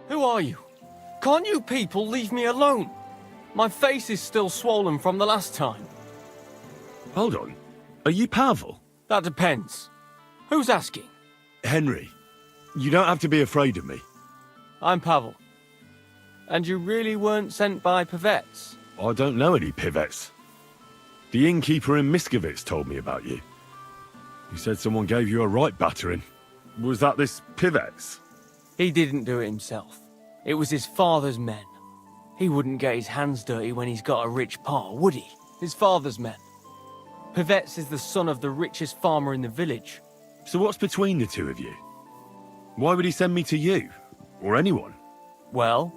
Who are you? Can't you people leave me alone? My face is still swollen from the last time.
Hold on. Are you Pavel?
That depends. Who's asking?
Henry, you don't have to be afraid of me.
I'm Pavel. And you really weren't sent by Pivets?
I don't know any Pivets. The innkeeper in Miskovitz told me about you. He said someone gave you a right battering. Was that this Pivets?
He didn't do it himself. It was his father's men. He wouldn't get his hands dirty when he's got a rich pa, would he? His father's men. Pivets is the son of the richest farmer in the village.
So what's between the two of you? Why would he send me to you? Or anyone?
Well,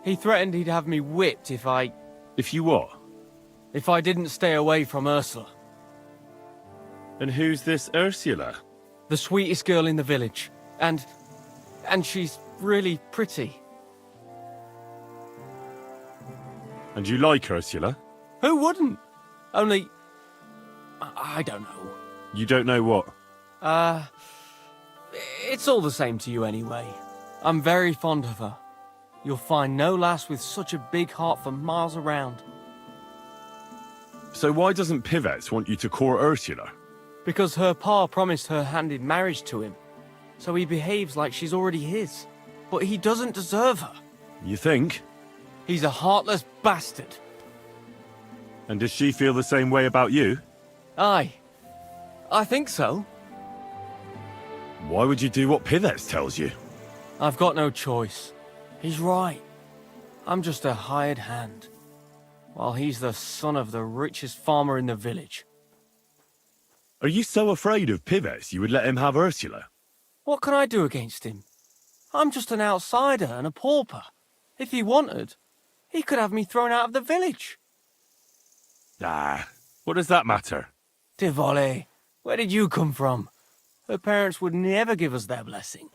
he threatened he'd have me whipped if I...
If you what?
If I didn't stay away from Ursula.
And who's this Ursula?
The sweetest girl in the village. And she's really pretty.
And you like Ursula?
Who wouldn't? Only... I don't know.
You don't know what?
It's all the same to you anyway. I'm very fond of her. You'll find no lass with such a big heart for miles around.
So why doesn't Pivets want you to court Ursula?
Because her pa promised her hand in marriage to him. So he behaves like she's already his. But he doesn't deserve her.
You think?
He's a heartless bastard.
And does she feel the same way about you?
Aye. I think so.
Why would you do what Pivets tells you?
I've got no choice. He's right. I'm just a hired hand. While he's the son of the richest farmer in the village.
Are you so afraid of Pivets you would let him have Ursula?
What can I do against him? I'm just an outsider and a pauper. If he wanted, he could have me thrown out of the village.
Ah, what does that matter?
Tivoli, where did you come from? Her parents would never give us their blessing.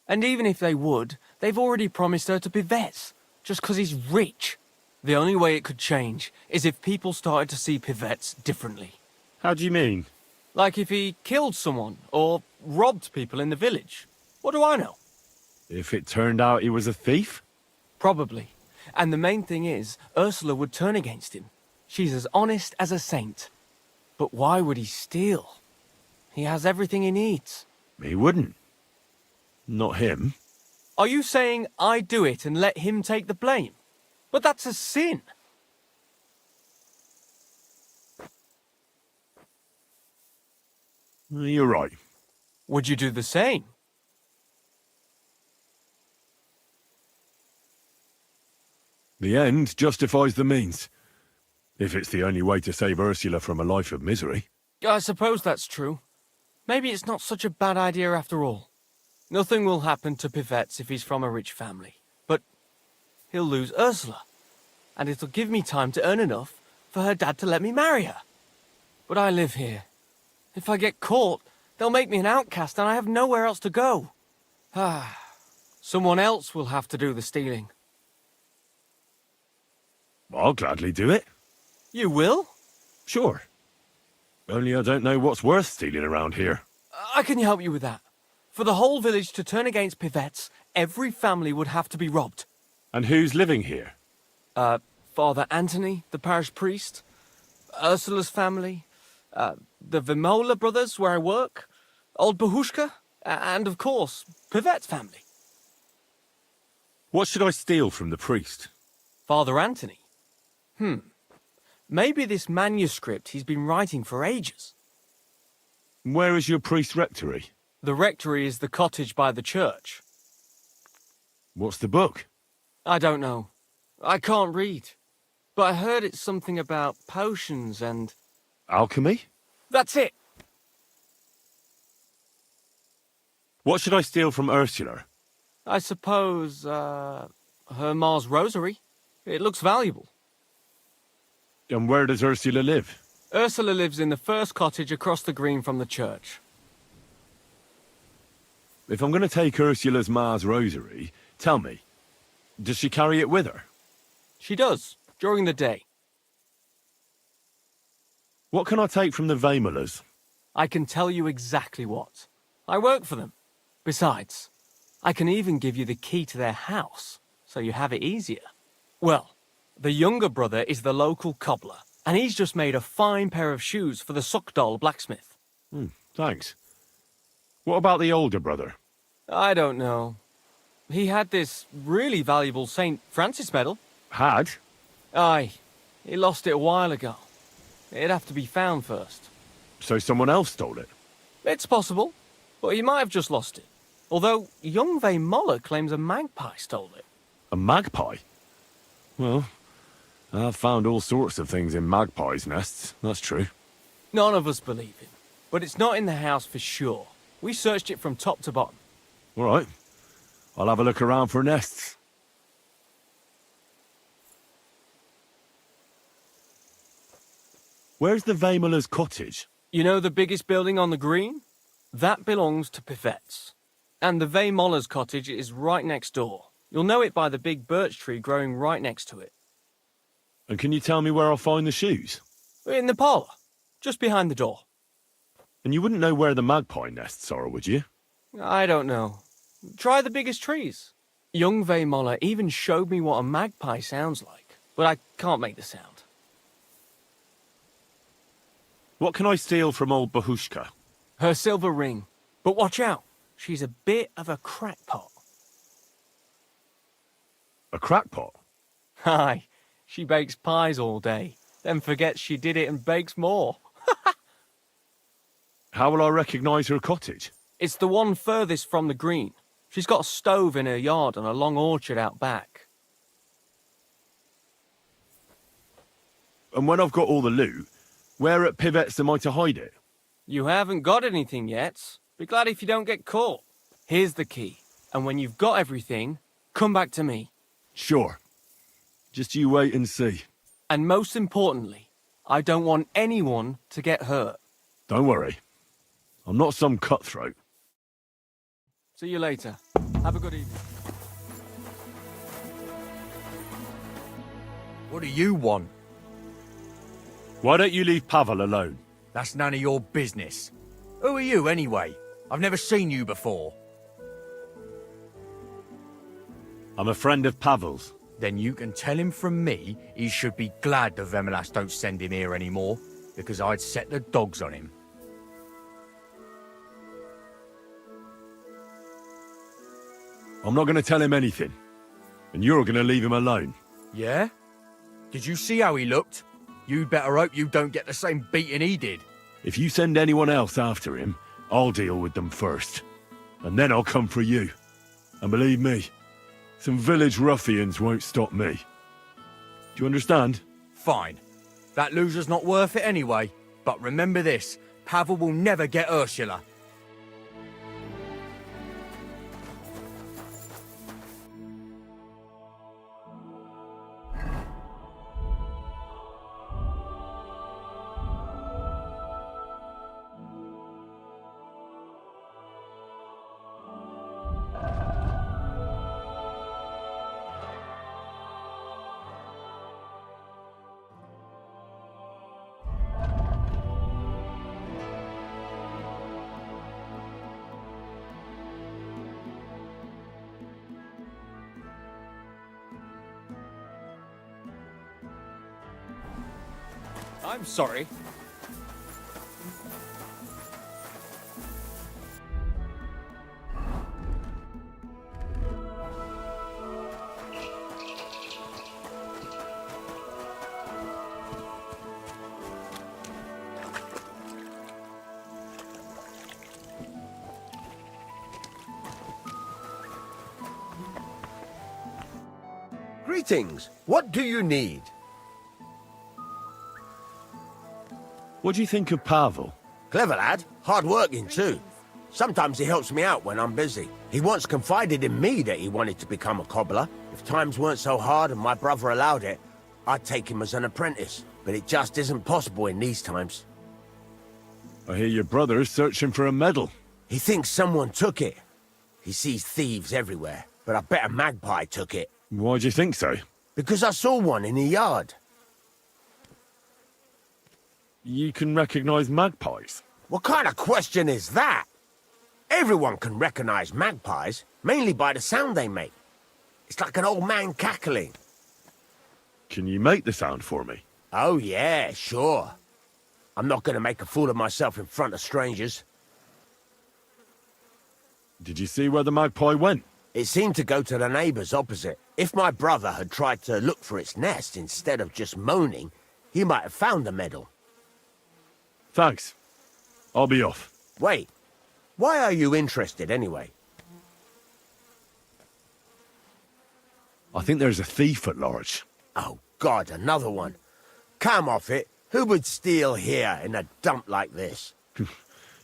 And even if they would, they've already promised her to Pivets, just 'cause he's rich. The only way it could change is if people started to see Pivets differently.
How do you mean?
Like if he killed someone, or robbed people in the village. What do I know?
If it turned out he was a thief?
Probably. And the main thing is, Ursula would turn against him. She's as honest as a saint. But why would he steal? He has everything he needs.
He wouldn't. Not him.
Are you saying I do it and let him take the blame? But that's a sin.
You're right.
Would you do the same?
The end justifies the means. If it's the only way to save Ursula from a life of misery.
I suppose that's true. Maybe it's not such a bad idea after all. Nothing will happen to Pivets if he's from a rich family. But he'll lose Ursula. And it'll give me time to earn enough for her dad to let me marry her. But I live here. If I get caught, they'll make me an outcast and I have nowhere else to go. Someone else will have to do the stealing.
I'll gladly do it.
You will?
Sure. Only I don't know what's worth stealing around here.
I can help you with that. For the whole village to turn against Pivets, every family would have to be robbed.
And who's living here?
Father Anthony, the parish priest, Ursula's family, the Vimola brothers where I work, old Bahushka, and of course, Pivet's family.
What should I steal from the priest?
Father Anthony? Maybe this manuscript he's been writing for ages.
Where is your priest rectory?
The rectory is the cottage by the church.
What's the book?
I don't know. I can't read. But I heard it's something about potions and...
Alchemy?
That's it!
What should I steal from Ursula?
I suppose, her Ma's rosary. It looks valuable.
And where does Ursula live?
Ursula lives in the first cottage across the green from the church.
If I'm going to take Ursula's Ma's rosary, tell me, does she carry it with her?
She does, during the day.
What can I take from the Vaemolers?
I can tell you exactly what. I work for them. Besides, I can even give you the key to their house, so you have it easier. Well, the younger brother is the local cobbler, and he's just made a fine pair of shoes for the Suckdoll blacksmith.
Thanks. What about the older brother?
I don't know. He had this really valuable St. Francis medal.
Had?
Aye. He lost it a while ago. It'd have to be found first.
So someone else stole it?
It's possible, but he might have just lost it. Although young Moller claims a magpie stole it.
A magpie? Well, I've found all sorts of things in magpies' nests, that's true.
None of us believe him, but it's not in the house for sure. We searched it from top to bottom.
All right. I'll have a look around for nests. Where's the Vaemolers' cottage?
You know the biggest building on the green? That belongs to Pivette's. And the Vaemolers' cottage is right next door. You'll know it by the big birch tree growing right next to it.
And can you tell me where I'll find the shoes?
In the parlour, just behind the door.
And you wouldn't know where the magpie nests are, would you?
I don't know. Try the biggest trees. Young Vaemoller even showed me what a magpie sounds like, but I can't make the sound.
What can I steal from old Bahushka?
Her silver ring. But watch out, she's a bit of a crackpot.
A crackpot?
Aye, she bakes pies all day, then forgets she did it and bakes more.
How will I recognise her cottage?
It's the one furthest from the green. She's got a stove in her yard and a long orchard out back.
And when I've got all the loot, where at Pivette's am I to hide it?
You haven't got anything yet. Be glad if you don't get caught. Here's the key, and when you've got everything, come back to me.
Sure. Just you wait and see.
And most importantly, I don't want anyone to get hurt.
Don't worry. I'm not some cutthroat.
See you later. Have a good evening.
What do you want?
Why don't you leave Pavel alone?
That's none of your business. Who are you, anyway? I've never seen you before.
I'm a friend of Pavel's.
Then you can tell him from me he should be glad the Vemelas don't send him here anymore, because I'd set the dogs on him.
I'm not going to tell him anything. And you're going to leave him alone.
Yeah? Did you see how he looked? You'd better hope you don't get the same beating he did.
If you send anyone else after him, I'll deal with them first. And then I'll come for you. And believe me, some village ruffians won't stop me. Do you understand?
Fine. That loser's not worth it anyway. But remember this, Pavel will never get Ursula.
I'm sorry.
Greetings. What do you need?
What do you think of Pavel?
Clever lad. Hard working too. Sometimes he helps me out when I'm busy. He once confided in me that he wanted to become a cobbler. If times weren't so hard and my brother allowed it, I'd take him as an apprentice. But it just isn't possible in these times.
I hear your brother's searching for a medal.
He thinks someone took it. He sees thieves everywhere, but I bet a magpie took it.
Why do you think so?
Because I saw one in the yard.
You can recognize magpies?
What kind of question is that? Everyone can recognize magpies, mainly by the sound they make. It's like an old man cackling.
Can you make the sound for me?
Oh yeah, sure. I'm not going to make a fool of myself in front of strangers.
Did you see where the magpie went?
It seemed to go to the neighbours opposite. If my brother had tried to look for its nest instead of just moaning, he might have found the medal.
Thanks. I'll be off.
Wait, why are you interested anyway?
I think there's a thief at large.
Oh God, another one. Come off it. Who would steal here in a dump like this?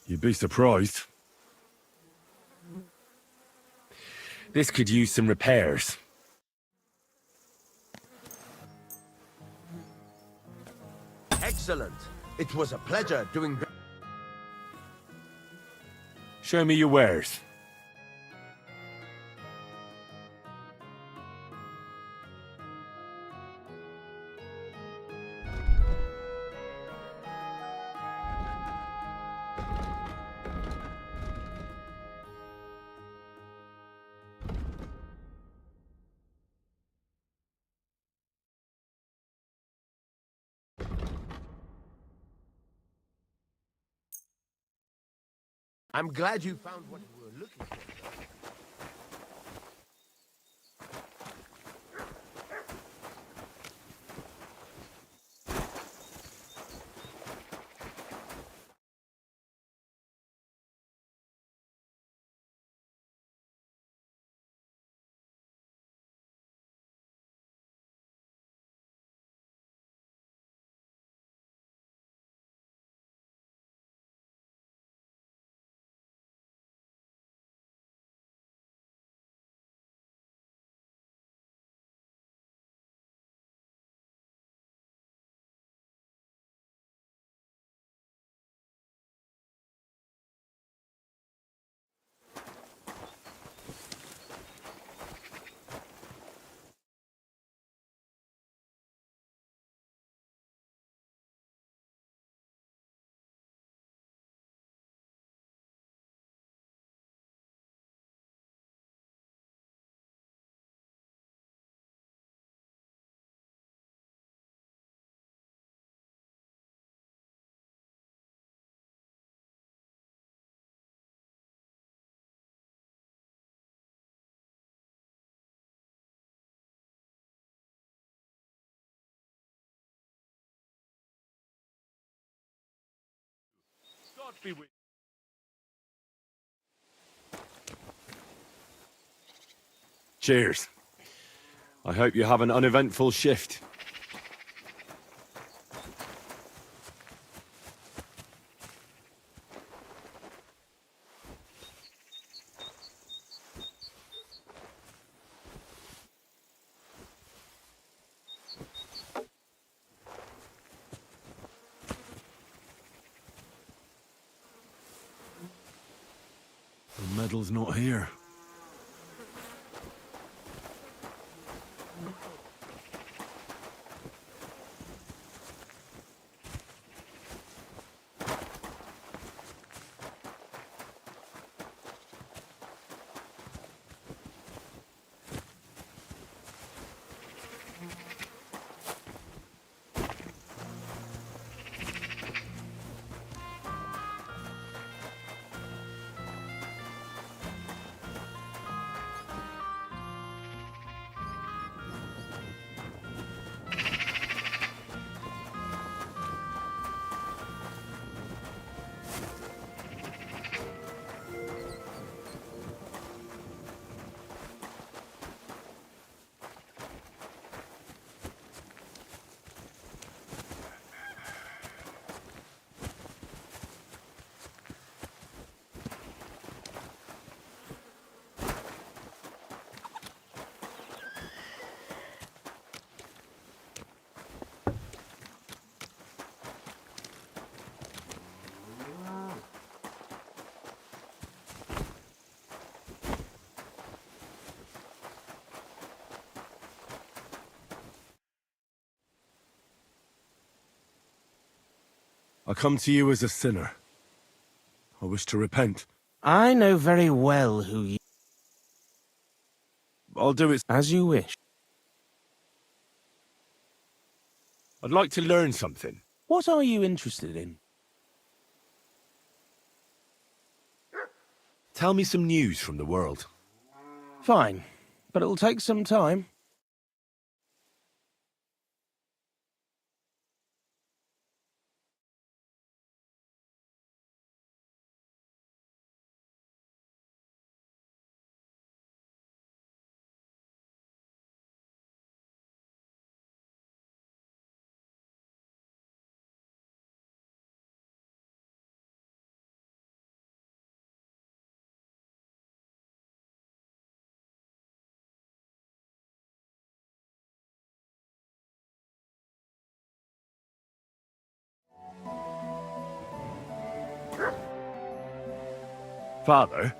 You'd be surprised. This could use some repairs.
Excellent. It was a pleasure doing...
Show me your wares.
I'm glad you found what you were looking for.
God be with you. Cheers. I hope you have an uneventful shift. The medal's not here.
I come to you as a sinner. I wish to repent.
I know very well who you...
I'll do it
as you wish.
I'd like to learn something.
What are you interested in?
Tell me some news from the world.
Fine, but it'll take some time.
Father,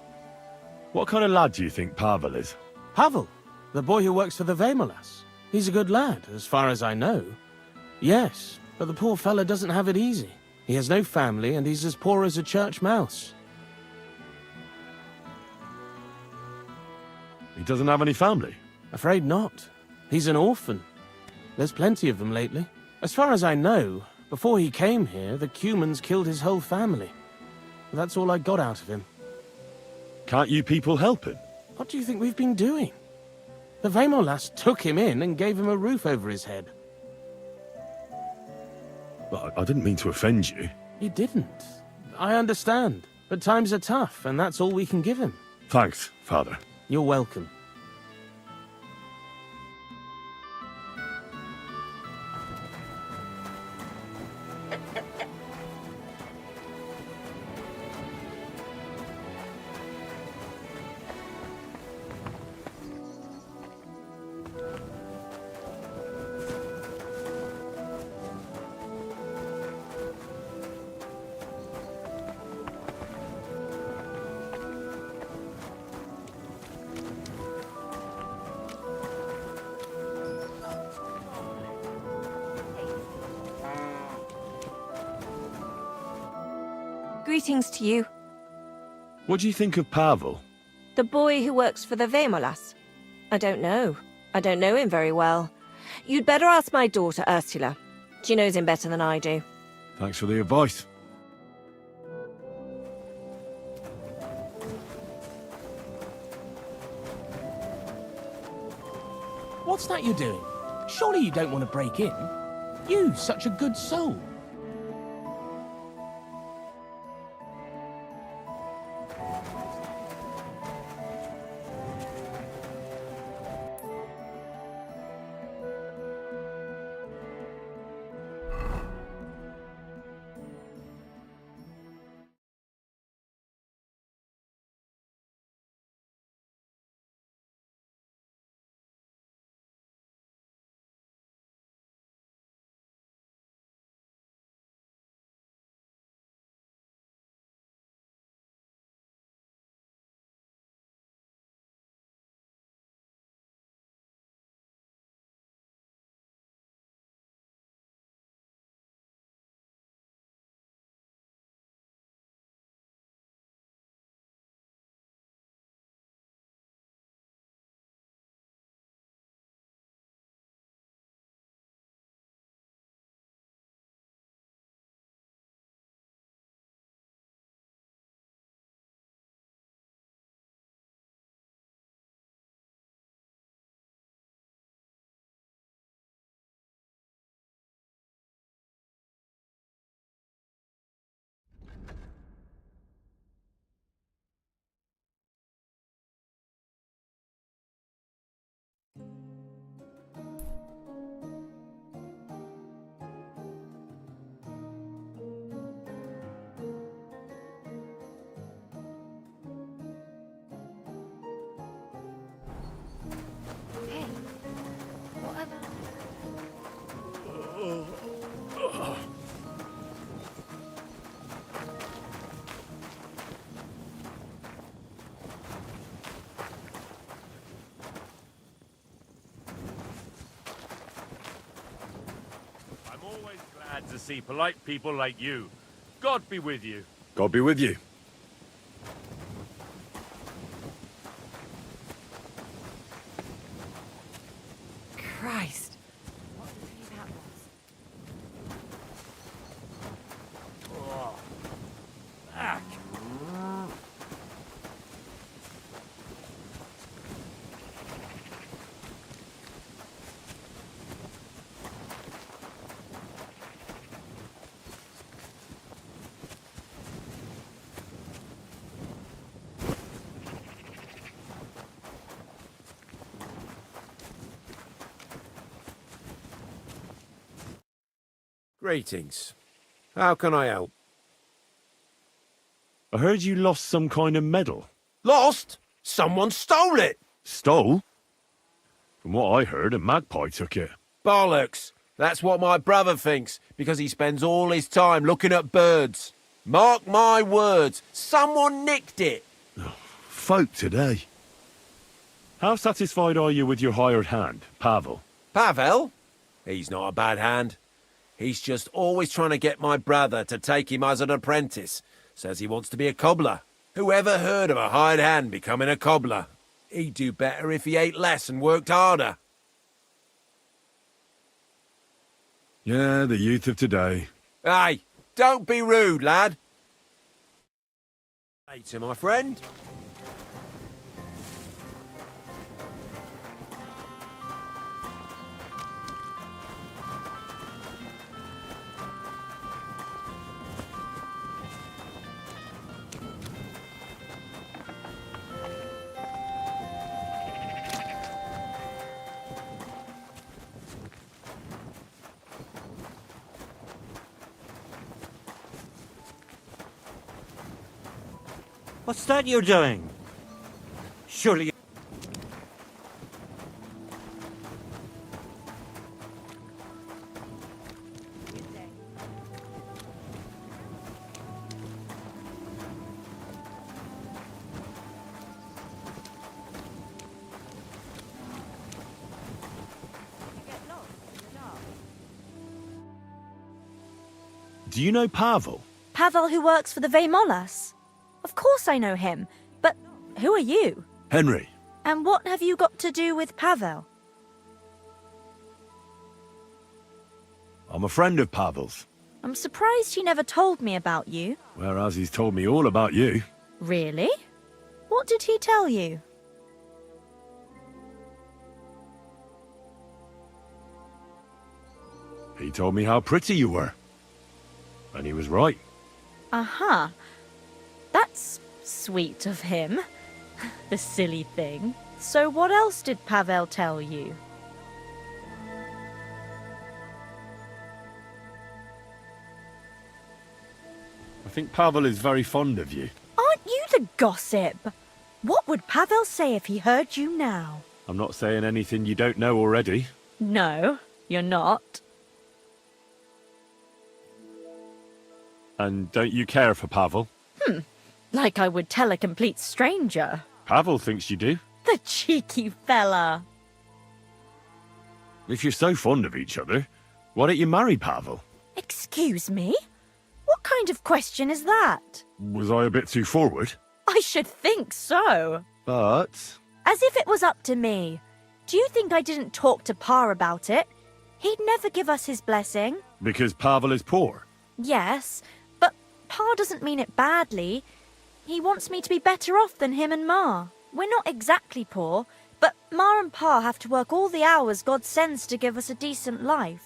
what kind of lad do you think Pavel is?
Pavel, the boy who works for the Vemolas. He's a good lad, as far as I know. Yes, but the poor fella doesn't have it easy. He has no family, and he's as poor as a church mouse.
He doesn't have any family?
Afraid not. He's an orphan. There's plenty of them lately. As far as I know, before he came here, the Cumans killed his whole family. That's all I got out of him.
Can't you people help him?
What do you think we've been doing? The Vemolas took him in and gave him a roof over his head.
Well, I didn't mean to offend you.
You didn't. I understand. But times are tough, and that's all we can give him.
Thanks, Father.
You're welcome.
Greetings to you.
What do you think of Pavel?
The boy who works for the Vemolas. I don't know. I don't know him very well. You'd better ask my daughter, Ursula. She knows him better than I do.
Thanks for the advice.
What's that you're doing? Surely you don't want to break in? You, such a good soul.
I'm always glad to see polite people like you.
God be with you. God be with you.
Christ.
Greetings. How can I help?
I heard you lost some kind of medal.
Lost? Someone stole it!
Stole? From what I heard, a magpie took it.
Bollocks. That's what my brother thinks, because he spends all his time looking at birds. Mark my words, someone nicked it.
Folk today. How satisfied are you with your hired hand, Pavel?
Pavel? He's not a bad hand. He's just always trying to get my brother to take him as an apprentice. Says he wants to be a cobbler. Who ever heard of a hired hand becoming a cobbler? He'd do better if he ate less and worked harder.
Yeah, the youth of today.
Hey, don't be rude, lad. Later, my friend.
What's that you're doing? Surely...
Do you know Pavel?
Pavel, who works for the Vemolas? Of course I know him, but who are you?
Henry.
And what have you got to do with Pavel?
I'm a friend of Pavel's.
I'm surprised he never told me about you.
Whereas he's told me all about you.
Really? What did he tell you?
He told me how pretty you were. And he was right.
Uh-huh. That's sweet of him. The silly thing. So what else did Pavel tell you?
I think Pavel is very fond of you.
Aren't you the gossip? What would Pavel say if he heard you now?
I'm not saying anything you don't know already.
No, you're not.
And don't you care for Pavel?
Like I would tell a complete stranger.
Pavel thinks you do.
The cheeky fella.
If you're so fond of each other, why don't you marry Pavel?
Excuse me? What kind of question is that?
Was I a bit too forward?
I should think so.
But...
As if it was up to me. Do you think I didn't talk to Pa about it? He'd never give us his blessing.
Because Pavel is poor?
Yes, but Pa doesn't mean it badly. He wants me to be better off than him and Ma. We're not exactly poor, but Ma and Pa have to work all the hours God sends to give us a decent life.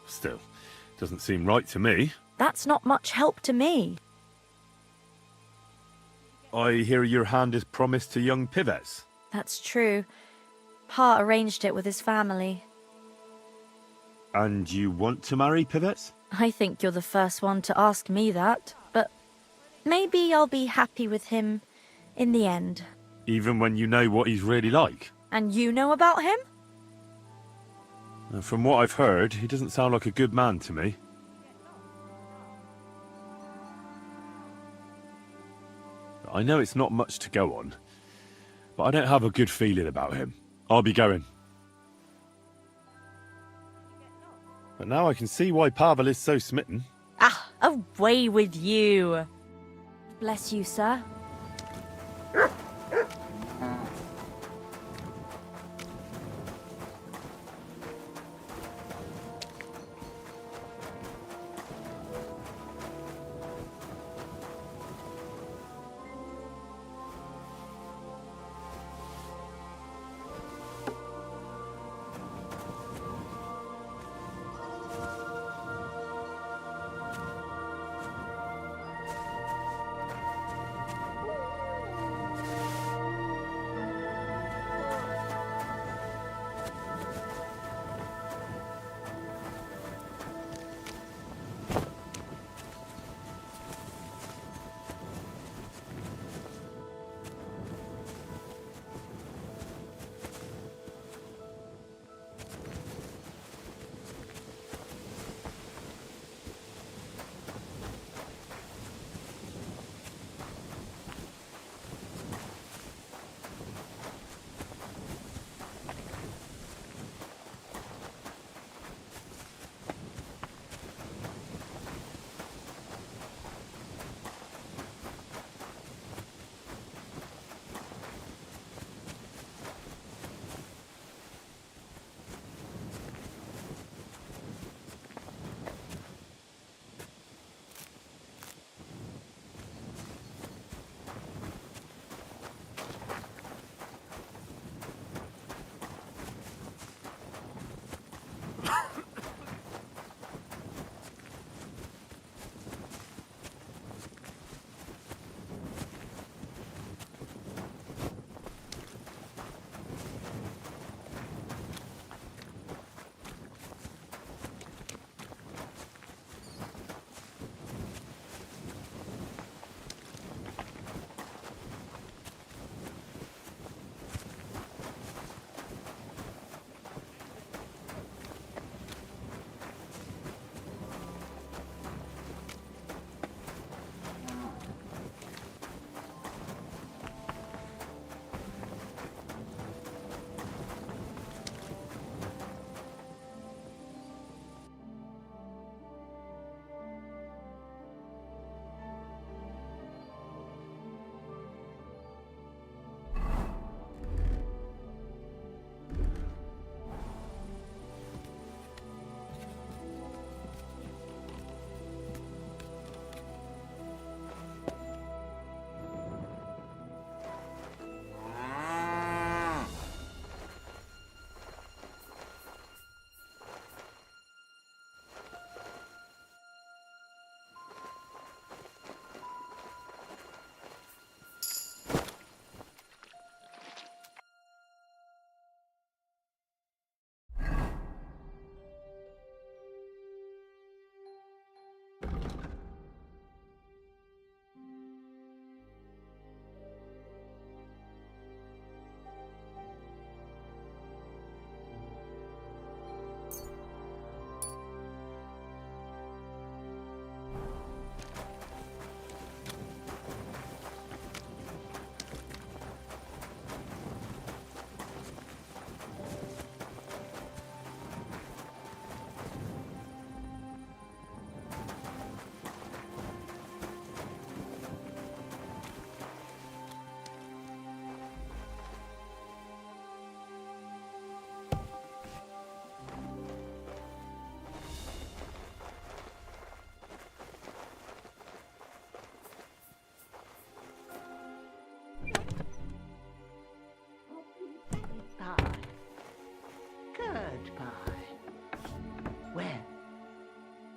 Still, doesn't seem right to me.
That's not much help to me.
I hear your hand is promised to young Pivets.
That's true. Pa arranged it with his family.
And you want to marry Pivets?
I think you're the first one to ask me that, but maybe I'll be happy with him in the end.
Even when you know what he's really like?
And you know about him?
From what I've heard, he doesn't sound like a good man to me. I know it's not much to go on, but I don't have a good feeling about him. I'll be going. But now I can see why Pavel is so smitten.
Ah, away with you. Bless you, sir.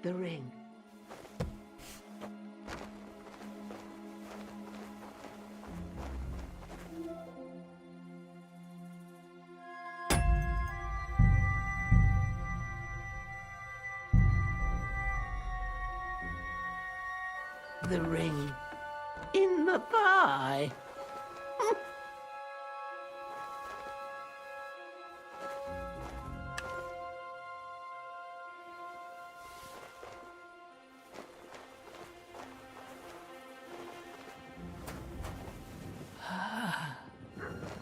The ring. The ring. In the pie.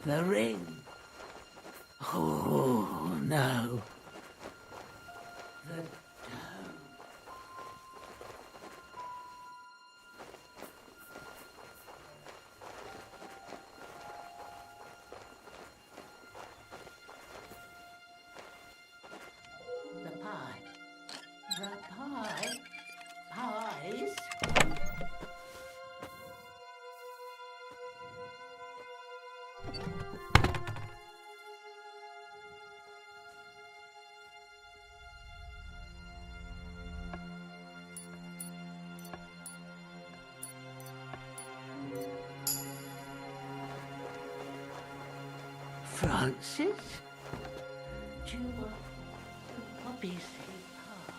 The ring. Oh, no. Francis? Do you want some poppy seed pie?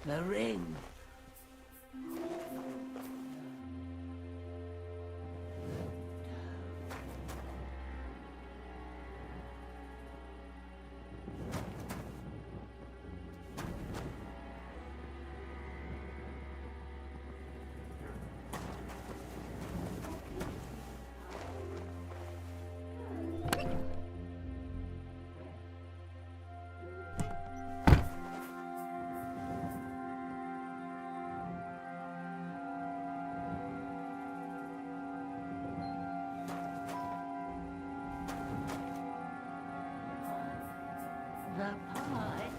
The ring. The pie.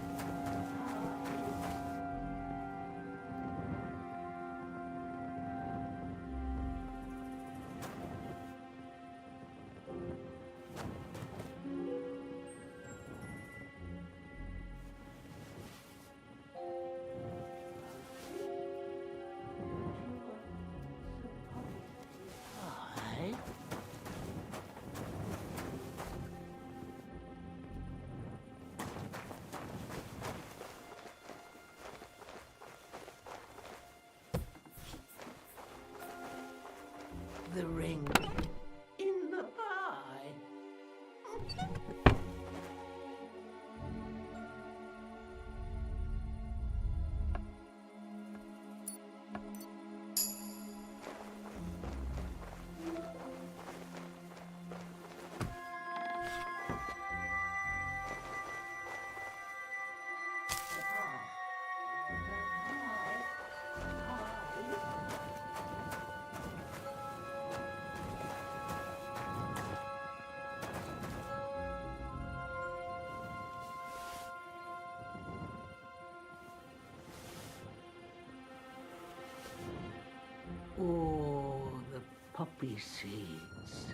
Pie. The ring in the pie. Oh, the poppy seeds.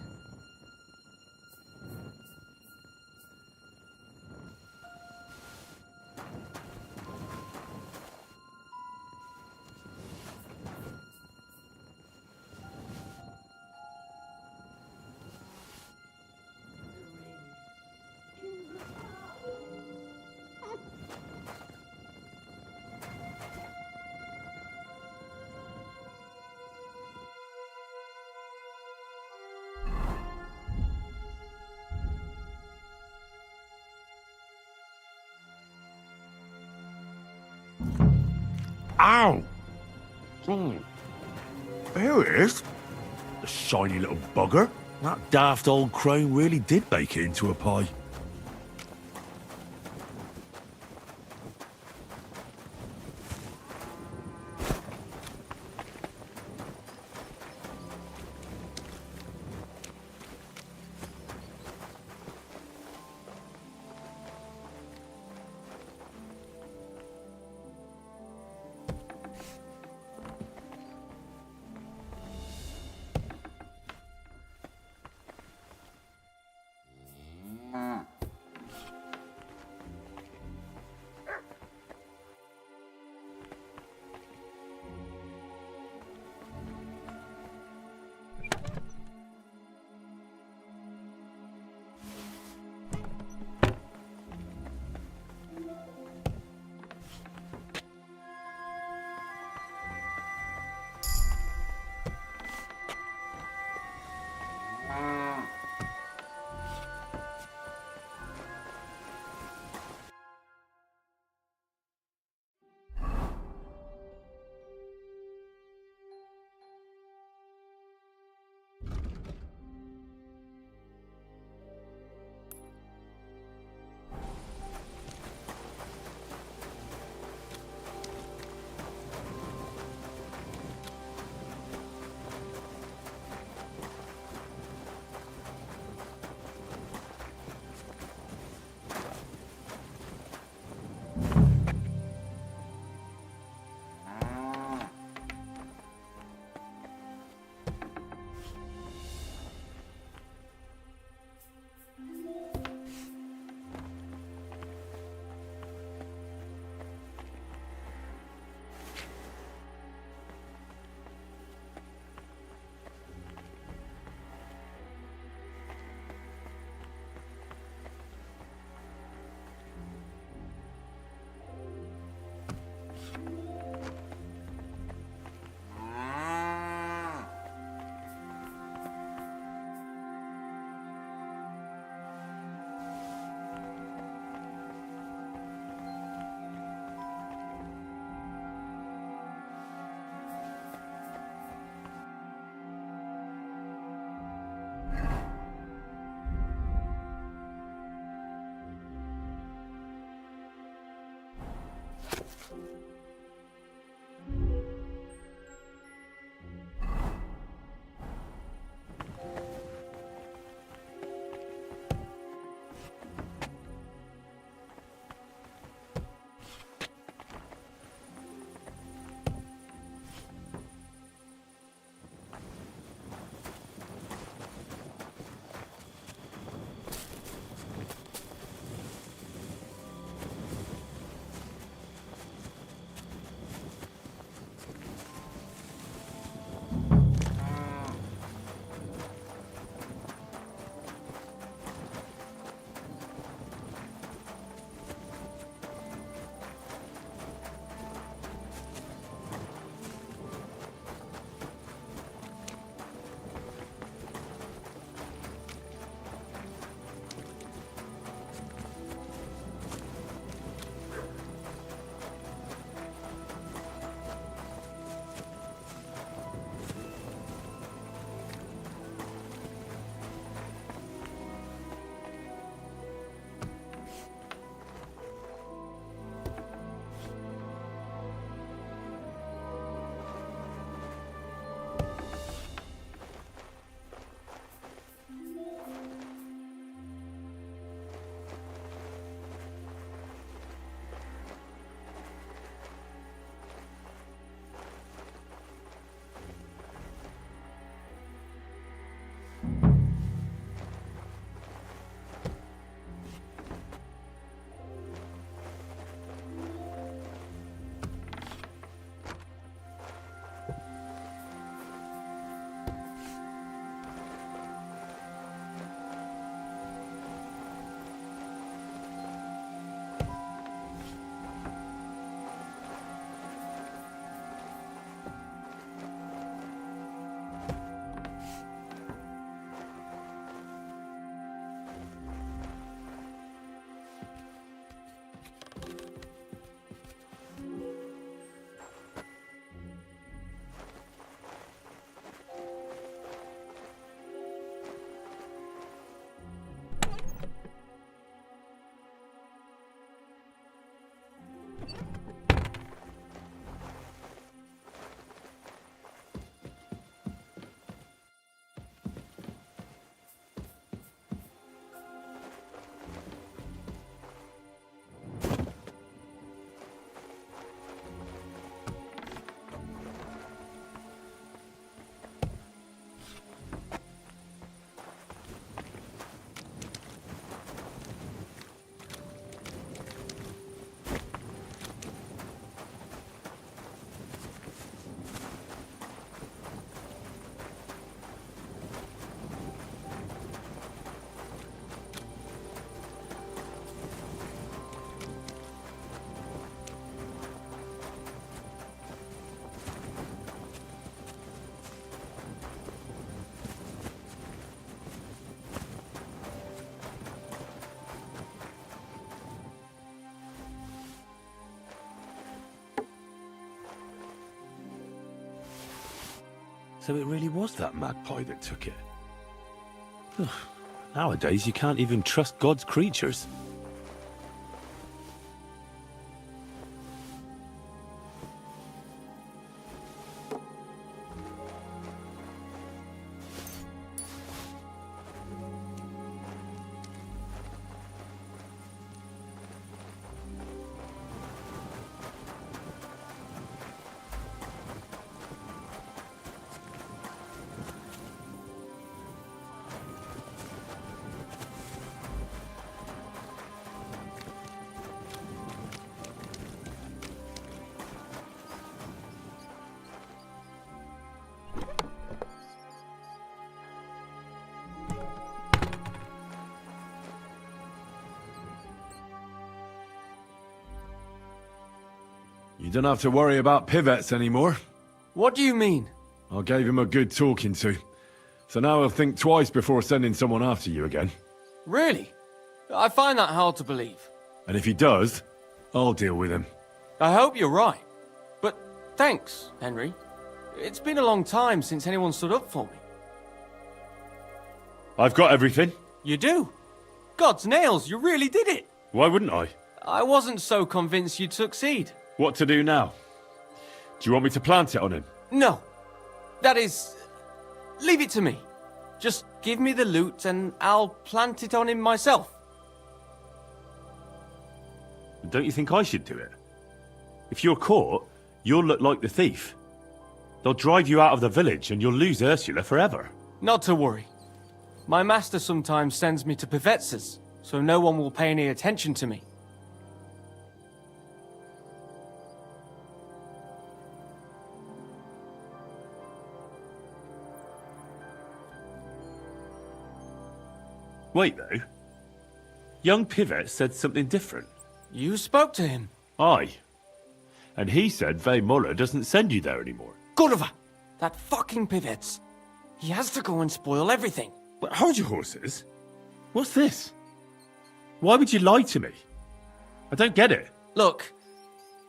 Ow! Mm.
Here it is. The shiny little bugger. That daft old crone really did bake it into a pie.
So it really was that magpie that took it. Ugh. Nowadays, you can't even trust God's creatures. You don't have to worry about pivettes anymore.
What do you mean?
I gave him a good talking to. So now he'll think twice before sending someone after you again.
Really? I find that hard to believe.
And if he does, I'll deal with him.
I hope you're right. But thanks, Henry. It's been a long time since anyone stood up for me.
I've got everything.
You do? God's nails, you really did it!
Why wouldn't I?
I wasn't so convinced you'd succeed.
What to do now? Do you want me to plant it on him?
No. That is... leave it to me. Just give me the loot and I'll plant it on him myself.
Don't you think I should do it? If you're caught, you'll look like the thief. They'll drive you out of the village and you'll lose Ursula forever.
Not to worry. My master sometimes sends me to Pivetz's, so no one will pay any attention to me.
Wait, though. Young Pivet said something different.
You spoke to him?
Aye. And he said Vey Muller doesn't send you there anymore.
Gulliver! That fucking Pivetz. He has to go and spoil everything.
But hold your horses. What's this? Why would you lie to me? I don't get it.
Look,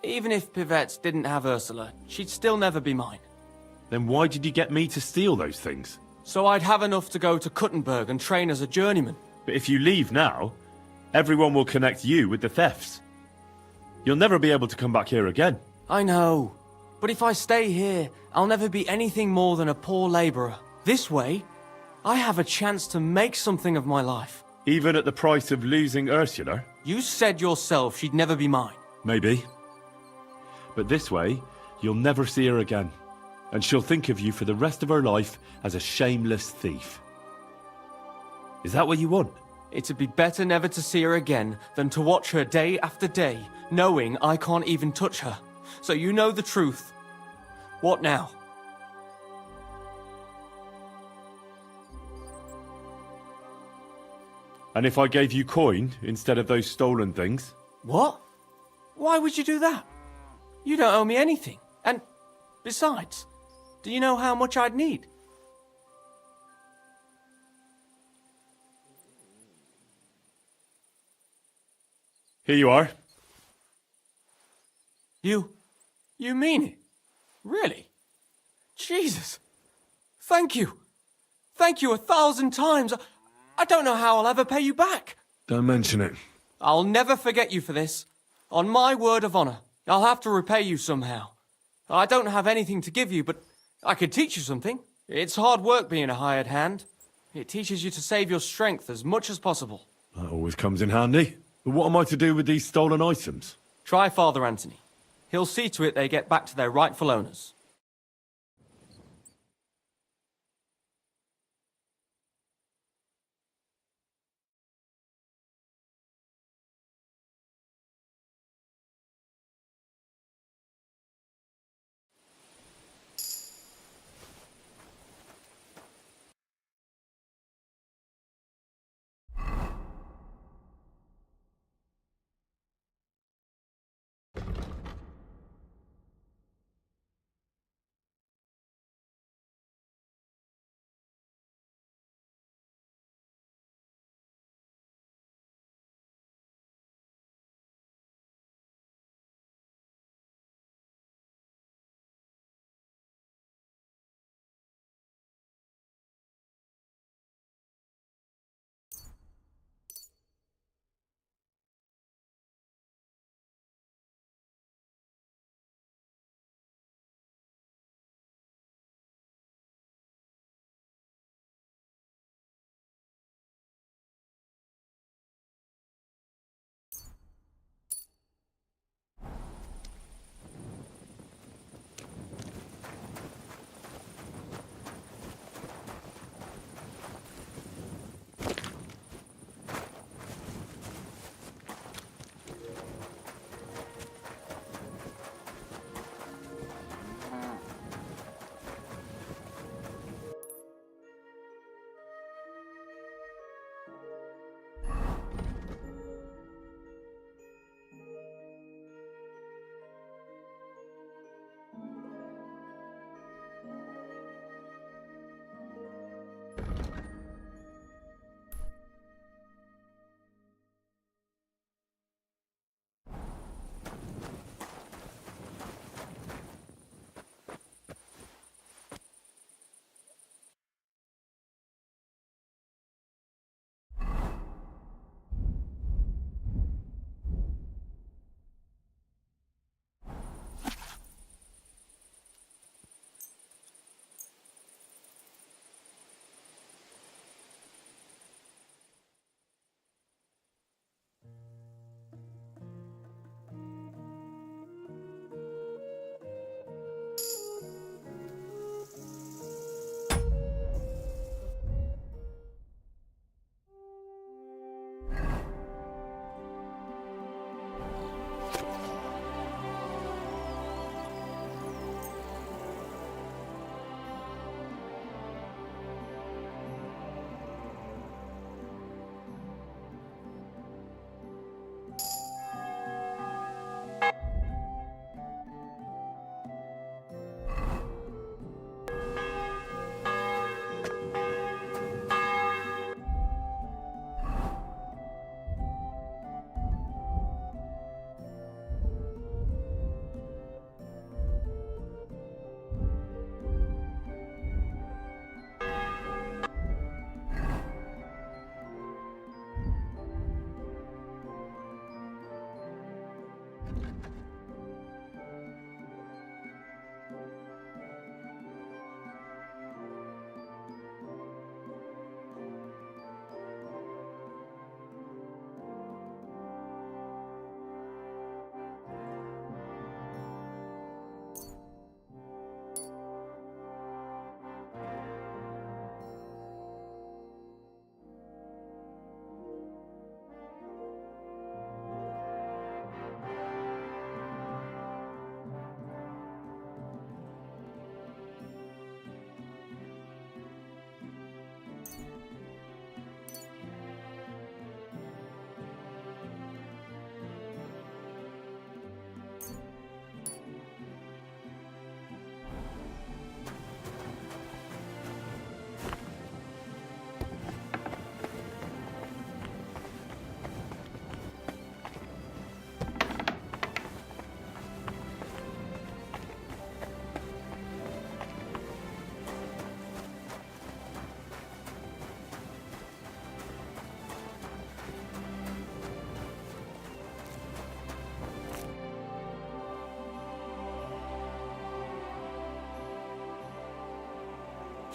even if Pivetz didn't have Ursula, she'd still never be mine.
Then why did you get me to steal those things?
So I'd have enough to go to Kuttenberg and train as a journeyman.
But if you leave now, everyone will connect you with the thefts. You'll never be able to come back here again.
I know. But if I stay here, I'll never be anything more than a poor labourer. This way, I have a chance to make something of my life.
Even at the price of losing Ursula?
You said yourself she'd never be mine.
Maybe. But this way, you'll never see her again. And she'll think of you for the rest of her life as a shameless thief. Is that what you want?
It'd be better never to see her again than to watch her day after day, knowing I can't even touch her. So you know the truth. What now?
And if I gave you coin instead of those stolen things?
What? Why would you do that? You don't owe me anything. And besides, do you know how much I'd need?
Here you are.
You mean it? Really? Jesus. Thank you. Thank you 1,000 times. I don't know how I'll ever pay you back.
Don't mention it.
I'll never forget you for this. On my word of honor. I'll have to repay you somehow. I don't have anything to give you, but I could teach you something. It's hard work being a hired hand. It teaches you to save your strength as much as possible.
That always comes in handy. But what am I to do with these stolen items?
Try Father Anthony. He'll see to it they get back to their rightful owners.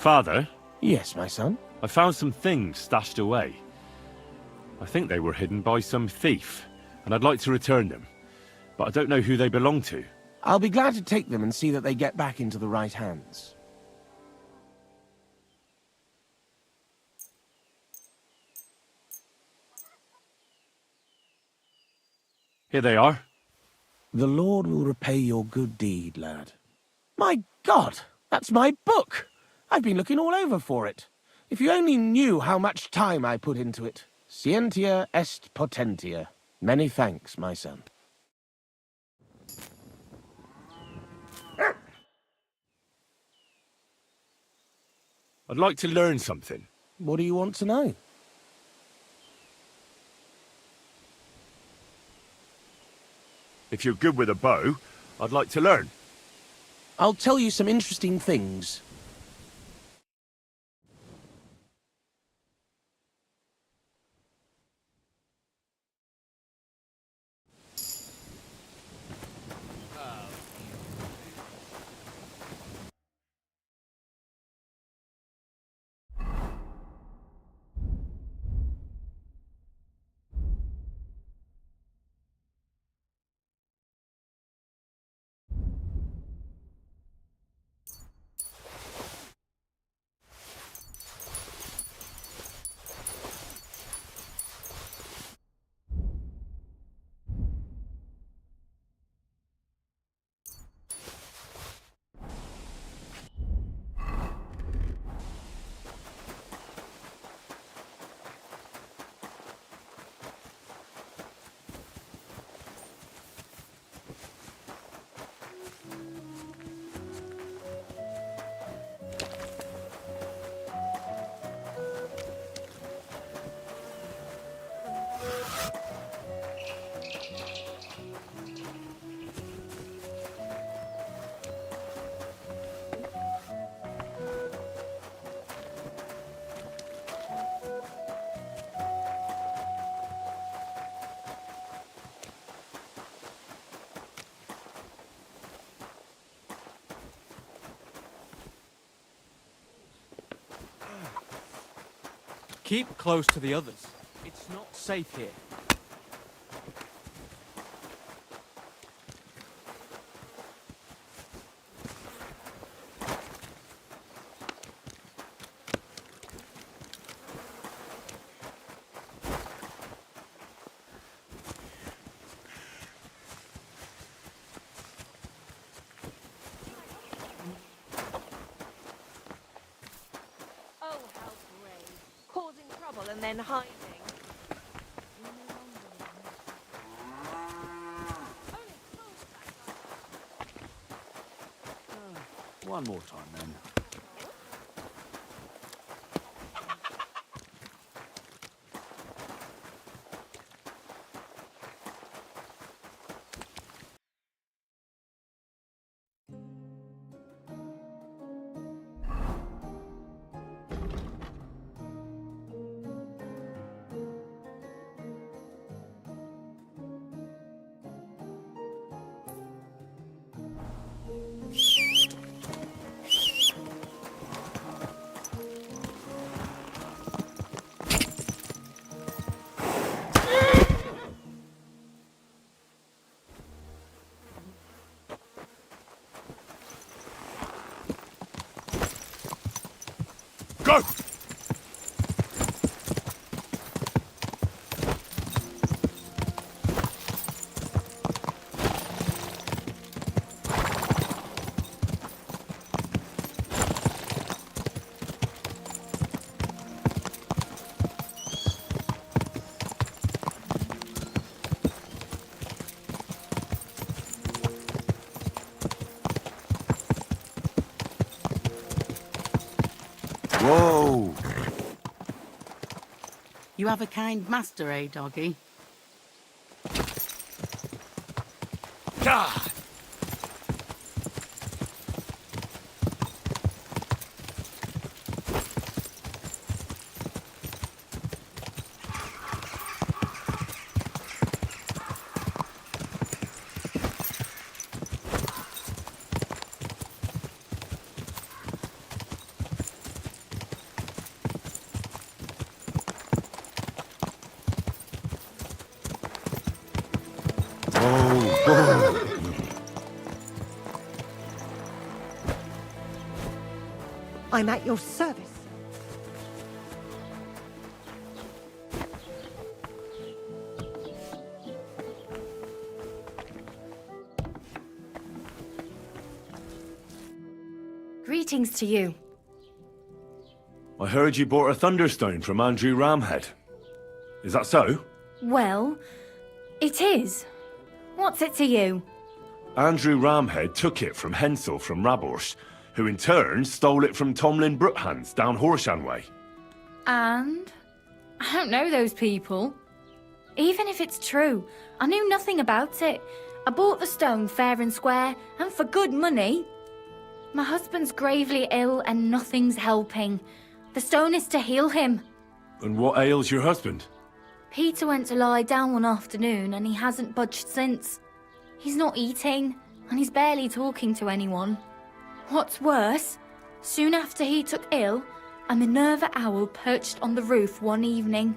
Father?
Yes, my son?
I found some things stashed away. I think they were hidden by some thief, and I'd like to return them. But I don't know who they belong to.
I'll be glad to take them and see that they get back into the right hands.
Here they are.
The Lord will repay your good deed, lad. My God, that's my book! I've been looking all over for it. If you only knew how much time I put into it. Scientia est potentia. Many thanks, my son.
I'd like to learn something.
What do you want to know?
If you're good with a bow, I'd like to learn.
I'll tell you some interesting things.
Keep close to the others. It's not safe here.
And then hiding.
One more time, then.
Go!
Whoa!
You have a kind master, eh, doggy?
God!
I'm at your service.
Greetings to you.
I heard you bought a Thunderstone from Andrew Ramhead. Is that so?
Well, it is. What's it to you?
Andrew Ramhead took it from Hensel from Raborsh, who in turn stole it from Tomlin Brookhans down Horshan way.
And? I don't know those people. Even if it's true, I knew nothing about it. I bought the stone fair and square, and for good money. My husband's gravely ill and nothing's helping. The stone is to heal him.
And what ails your husband?
Peter went to lie down one afternoon and he hasn't budged since. He's not eating, and he's barely talking to anyone. What's worse, soon after he took ill, a Minerva owl perched on the roof one evening.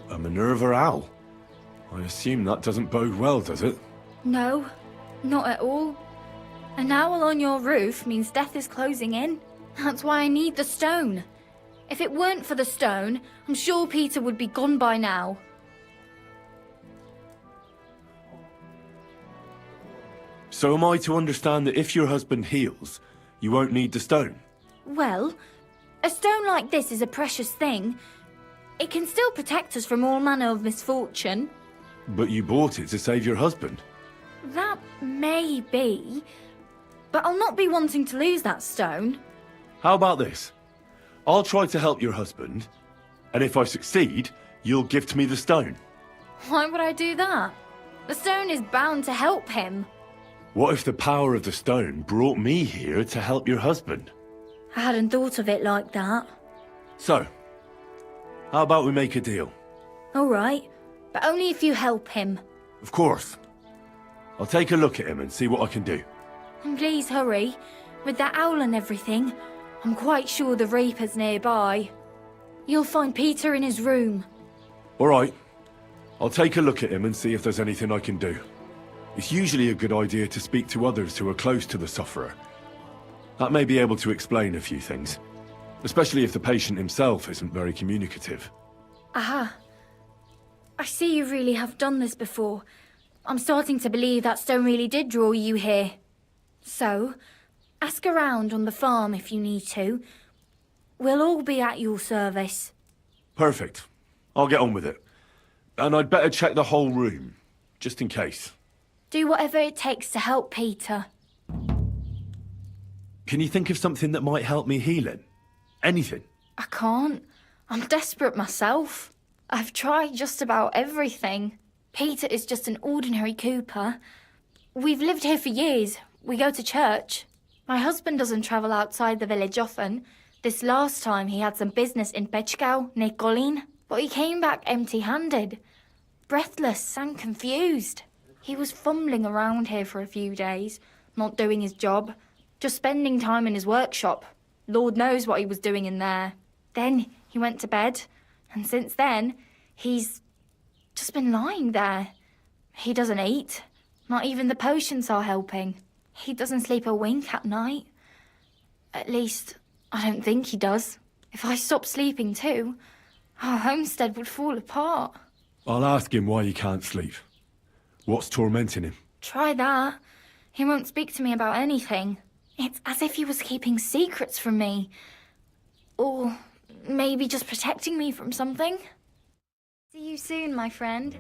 A Minerva owl? I assume that doesn't bode well, does it?
No, not at all. An owl on your roof means death is closing in. That's why I need the stone. If it weren't for the stone, I'm sure Peter would be gone by now.
So am I to understand that if your husband heals, you won't need the stone?
Well, a stone like this is a precious thing. It can still protect us from all manner of misfortune.
But you bought it to save your husband.
That may be, but I'll not be wanting to lose that stone.
How about this? I'll try to help your husband, and if I succeed, you'll gift me the stone.
Why would I do that? The stone is bound to help him.
What if the power of the stone brought me here to help your husband?
I hadn't thought of it like that.
So, how about we make a deal?
All right, but only if you help him.
Of course. I'll take a look at him and see what I can do.
And please hurry. With that owl and everything, I'm quite sure the Reaper's nearby. You'll find Peter in his room.
All right. I'll take a look at him and see if there's anything I can do. It's usually a good idea to speak to others who are close to the sufferer. That may be able to explain a few things, especially if the patient himself isn't very communicative.
Aha. I see you really have done this before. I'm starting to believe that stone really did draw you here. So, ask around on the farm if you need to. We'll all be at your service.
Perfect. I'll get on with it. And I'd better check the whole room, just in case.
Do whatever it takes to help Peter.
Can you think of something that might help me heal him? Anything?
I can't. I'm desperate myself. I've tried just about everything. Peter is just an ordinary cooper. We've lived here for years. We go to church. My husband doesn't travel outside the village often. This last time he had some business in Bechgau, near Golin, but he came back empty-handed, breathless and confused. He was fumbling around here for a few days, not doing his job, just spending time in his workshop. Lord knows what he was doing in there. Then he went to bed, and since then, he's just been lying there. He doesn't eat. Not even the potions are helping. He doesn't sleep a wink at night. At least, I don't think he does. If I stopped sleeping too, our homestead would fall apart.
I'll ask him why he can't sleep. What's tormenting him?
Try that. He won't speak to me about anything. It's as if he was keeping secrets from me. Or maybe just protecting me from something. See you soon, my friend.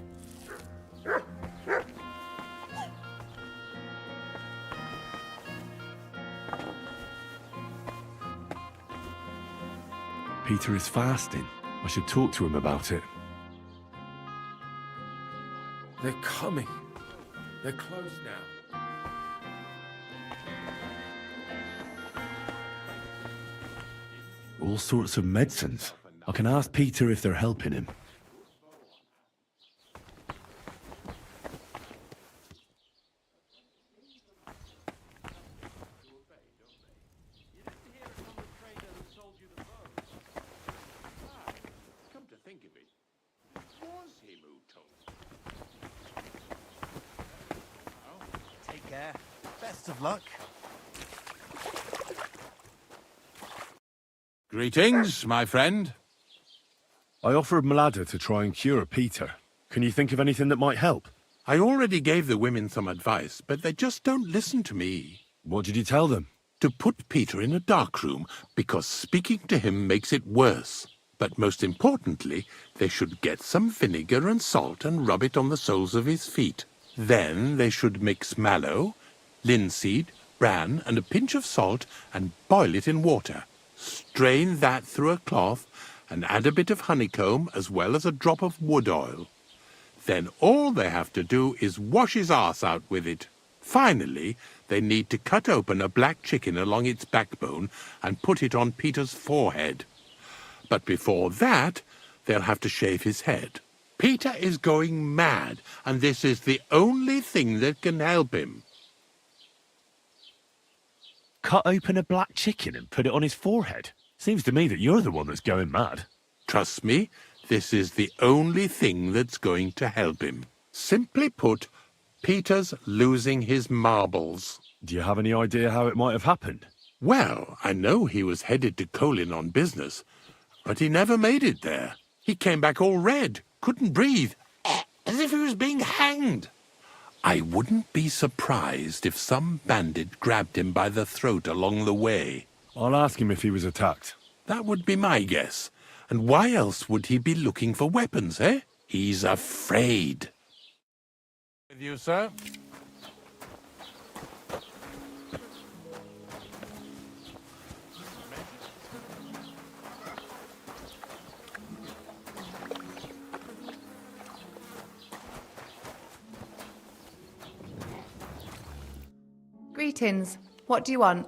Peter is fasting. I should talk to him about it.
They're coming. They're close now.
All sorts of medicines. I can ask Peter if they're helping him.
Best of luck.
Greetings, my friend.
I offered Malada to try and cure Peter. Can you think of anything that might help?
I already gave the women some advice, but they just don't listen to me.
What did you tell them?
To put Peter in a dark room, because speaking to him makes it worse. But most importantly, they should get some vinegar and salt and rub it on the soles of his feet. Then they should mix mallow, linseed, bran, and a pinch of salt and boil it in water. Strain that through a cloth and add a bit of honeycomb as well as a drop of wood oil. Then all they have to do is wash his arse out with it. Finally, they need to cut open a black chicken along its backbone and put it on Peter's forehead. But before that, they'll have to shave his head. Peter is going mad, and this is the only thing that can help him.
Cut open a black chicken and put it on his forehead? Seems to me that you're the one that's going mad.
Trust me, this is the only thing that's going to help him. Simply put, Peter's losing his marbles.
Do you have any idea how it might have happened?
Well, I know he was headed to Colin on business, but he never made it there. He came back all red, couldn't breathe, as if he was being hanged. I wouldn't be surprised if some bandit grabbed him by the throat along the way.
I'll ask him if he was attacked.
That would be my guess. And why else would he be looking for weapons, eh? He's afraid. With you, sir?
Greetings. What do you want?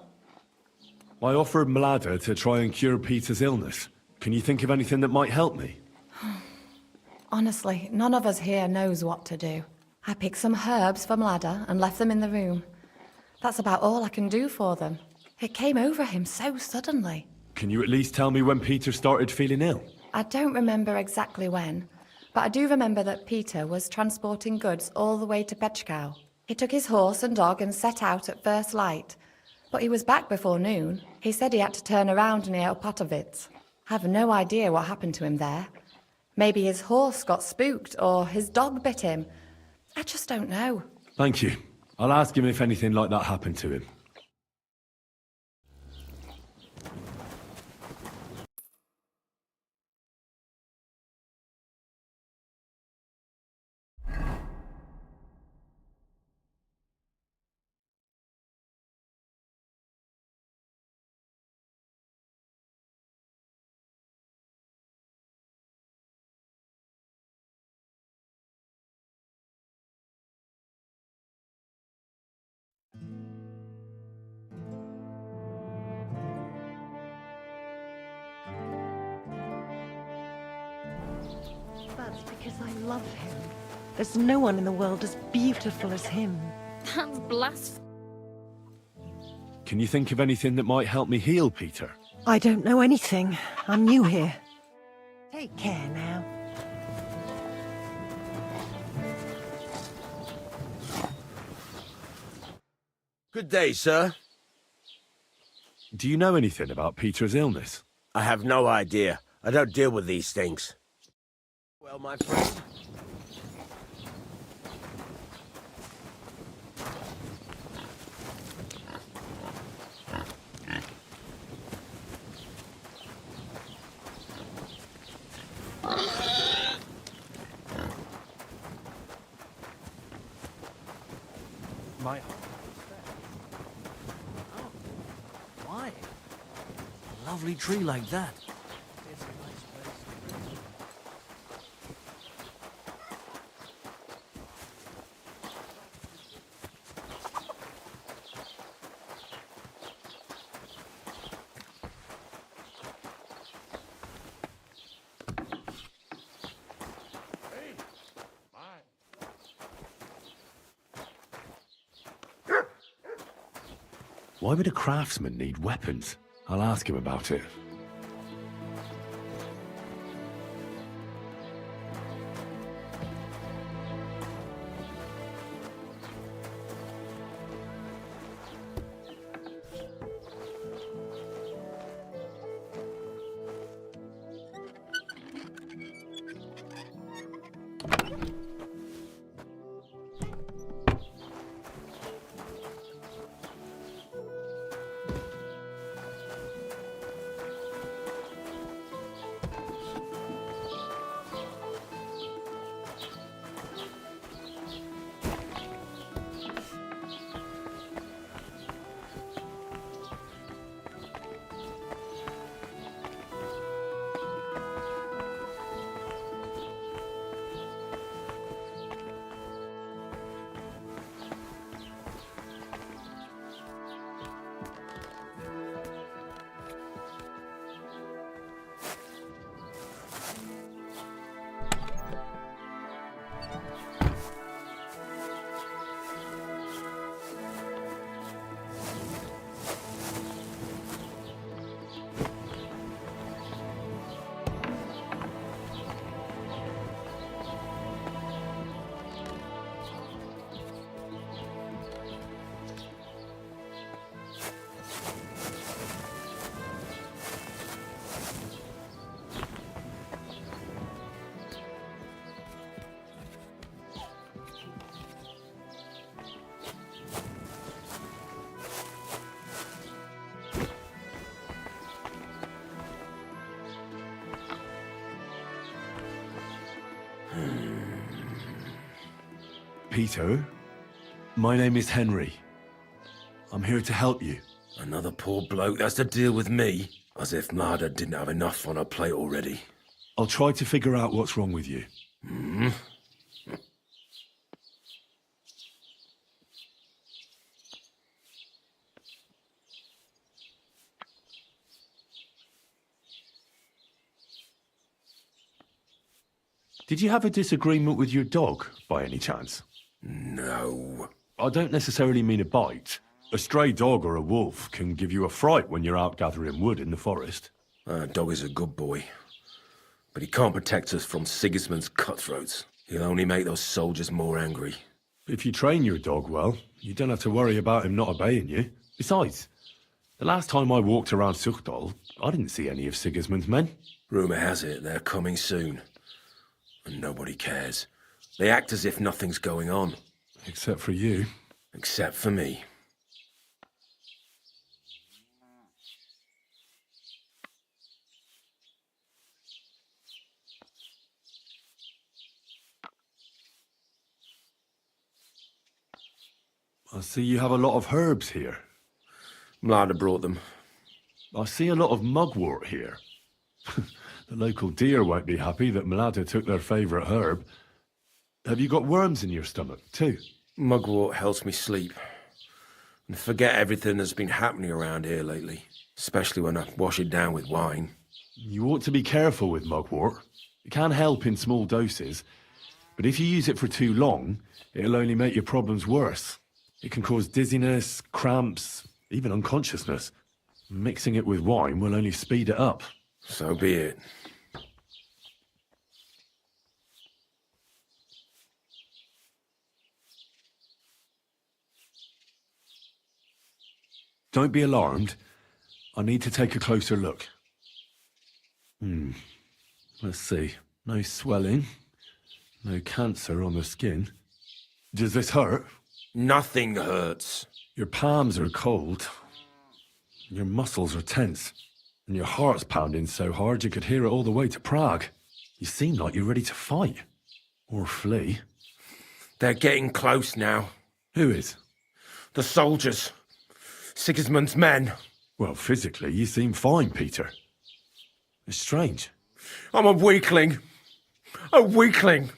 I offered Malada to try and cure Peter's illness. Can you think of anything that might help me?
Honestly, none of us here knows what to do. I picked some herbs from Ladder and left them in the room. That's about all I can do for them. It came over him so suddenly.
Can you at least tell me when Peter started feeling ill?
I don't remember exactly when, but I do remember that Peter was transporting goods all the way to Pechkow. He took his horse and dog and set out at first light, but he was back before noon. He said he had to turn around near Opatovitz. I have no idea what happened to him there. Maybe his horse got spooked or his dog bit him. I just don't know.
Thank you. I'll ask him if anything like that happened to him.
That's because I love him. There's no one in the world as beautiful as him.
That's blasphemy.
Can you think of anything that might help me heal Peter?
I don't know anything. I'm new here. Take care now.
Good day, sir.
Do you know anything about Peter's illness?
I have no idea. I don't deal with these things. Well, my friend.
My... Oh, why? A lovely tree like that. It's a nice place.
Why would a craftsman need weapons? I'll ask him about it.
Peter, my name is Henry. I'm here to help you.
Another poor bloke that's to deal with me? As if Marder didn't have enough on her plate already.
I'll try to figure out what's wrong with you.
Hmm?
Did you have a disagreement with your dog, by any chance?
No.
I don't necessarily mean a bite. A stray dog or a wolf can give you a fright when you're out gathering wood in the forest.
Our dog is a good boy. But he can't protect us from Sigismund's cutthroats. He'll only make those soldiers more angry.
If you train your dog well, you don't have to worry about him not obeying you. Besides, the last time I walked around Suchdal, I didn't see any of Sigismund's men.
Rumour has it they're coming soon. And nobody cares. They act as if nothing's going on.
Except for you.
Except for me.
I see you have a lot of herbs here.
Mlada brought them.
I see a lot of mugwort here. The local deer won't be happy that Mlada took their favourite herb. Have you got worms in your stomach, too?
Mugwort helps me sleep. And forget everything that's been happening around here lately. Especially when I wash it down with wine.
You ought to be careful with mugwort. It can help in small doses, but if you use it for too long, it'll only make your problems worse. It can cause dizziness, cramps, even unconsciousness. Mixing it with wine will only speed it up.
So be it.
Don't be alarmed. I need to take a closer look. Let's see. No swelling. No cancer on the skin. Does this hurt?
Nothing hurts.
Your palms are cold. Your muscles are tense. And your heart's pounding so hard you could hear it all the way to Prague. You seem like you're ready to fight. Or flee.
They're getting close now.
Who is?
The soldiers. Sigismund's men.
Well, physically, you seem fine, Peter. It's strange.
I'm a weakling. A weakling.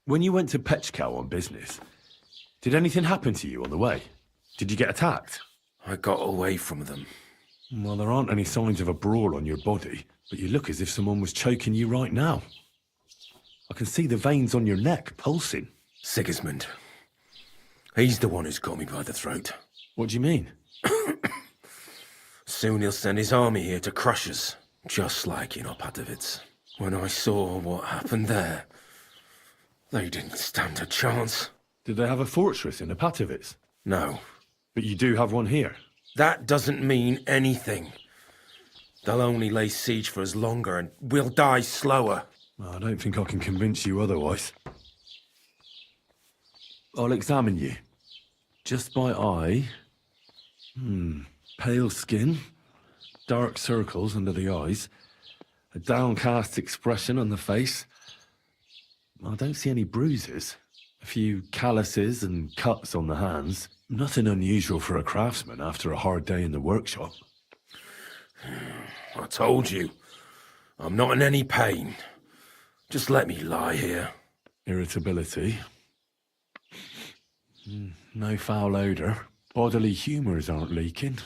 When you went to Pechkow on business, did anything happen to you on the way? Did you get attacked?
I got away from them.
Well, there aren't any signs of a brawl on your body, but you look as if someone was choking you right now. I can see the veins on your neck pulsing.
Sigismund. He's the one who's got me by the throat.
What do you mean?
Soon he'll send his army here to crush us, just like in Opatovitz. When I saw what happened there, they didn't stand a chance.
Did they have a fortress in Opatovitz?
No.
But you do have one here.
That doesn't mean anything. They'll only lay siege for us longer, and we'll die slower.
I don't think I can convince you otherwise. I'll examine you. Just by eye. Pale skin. Dark circles under the eyes. A downcast expression on the face. I don't see any bruises. A few calluses and cuts on the hands. Nothing unusual for a craftsman after a hard day in the workshop.
I told you. I'm not in any pain. Just let me lie here.
Irritability. No foul odour. Bodily humours aren't leaking.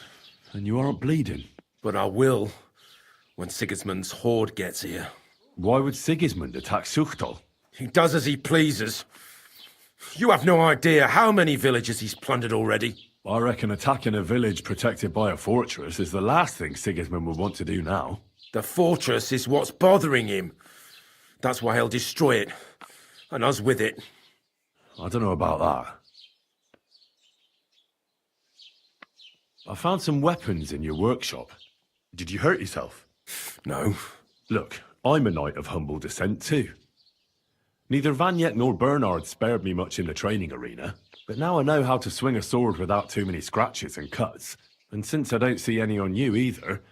And you aren't bleeding.
But I will, when Sigismund's horde gets here.
Why would Sigismund attack Suchtal?
He does as he pleases. You have no idea how many villages he's plundered already.
I reckon attacking a village protected by a fortress is the last thing Sigismund would want to do now.
The fortress is what's bothering him. That's why he'll destroy it. And us with it.
I don't know about that. I found some weapons in your workshop. Did you hurt yourself?
No.
Look, I'm a knight of humble descent too. Neither Vanyet nor Bernard spared me much in the training arena, but now I know how to swing a sword without too many scratches and cuts. And since I don't see any on you either,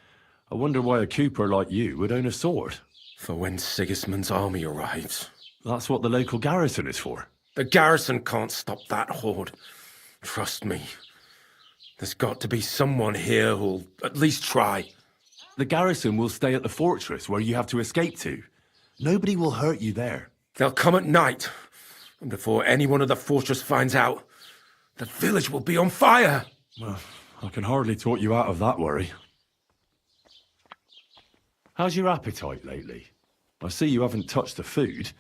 I wonder why a cooper like you would own a sword.
For when Sigismund's army arrives.
That's what the local garrison is for.
The garrison can't stop that horde. Trust me. There's got to be someone here who'll at least try.
The garrison will stay at the fortress where you have to escape to. Nobody will hurt you there.
They'll come at night. And before anyone of the fortress finds out, the village will be on fire.
Well, I can hardly talk you out of that worry. How's your appetite lately? I see you haven't touched the food,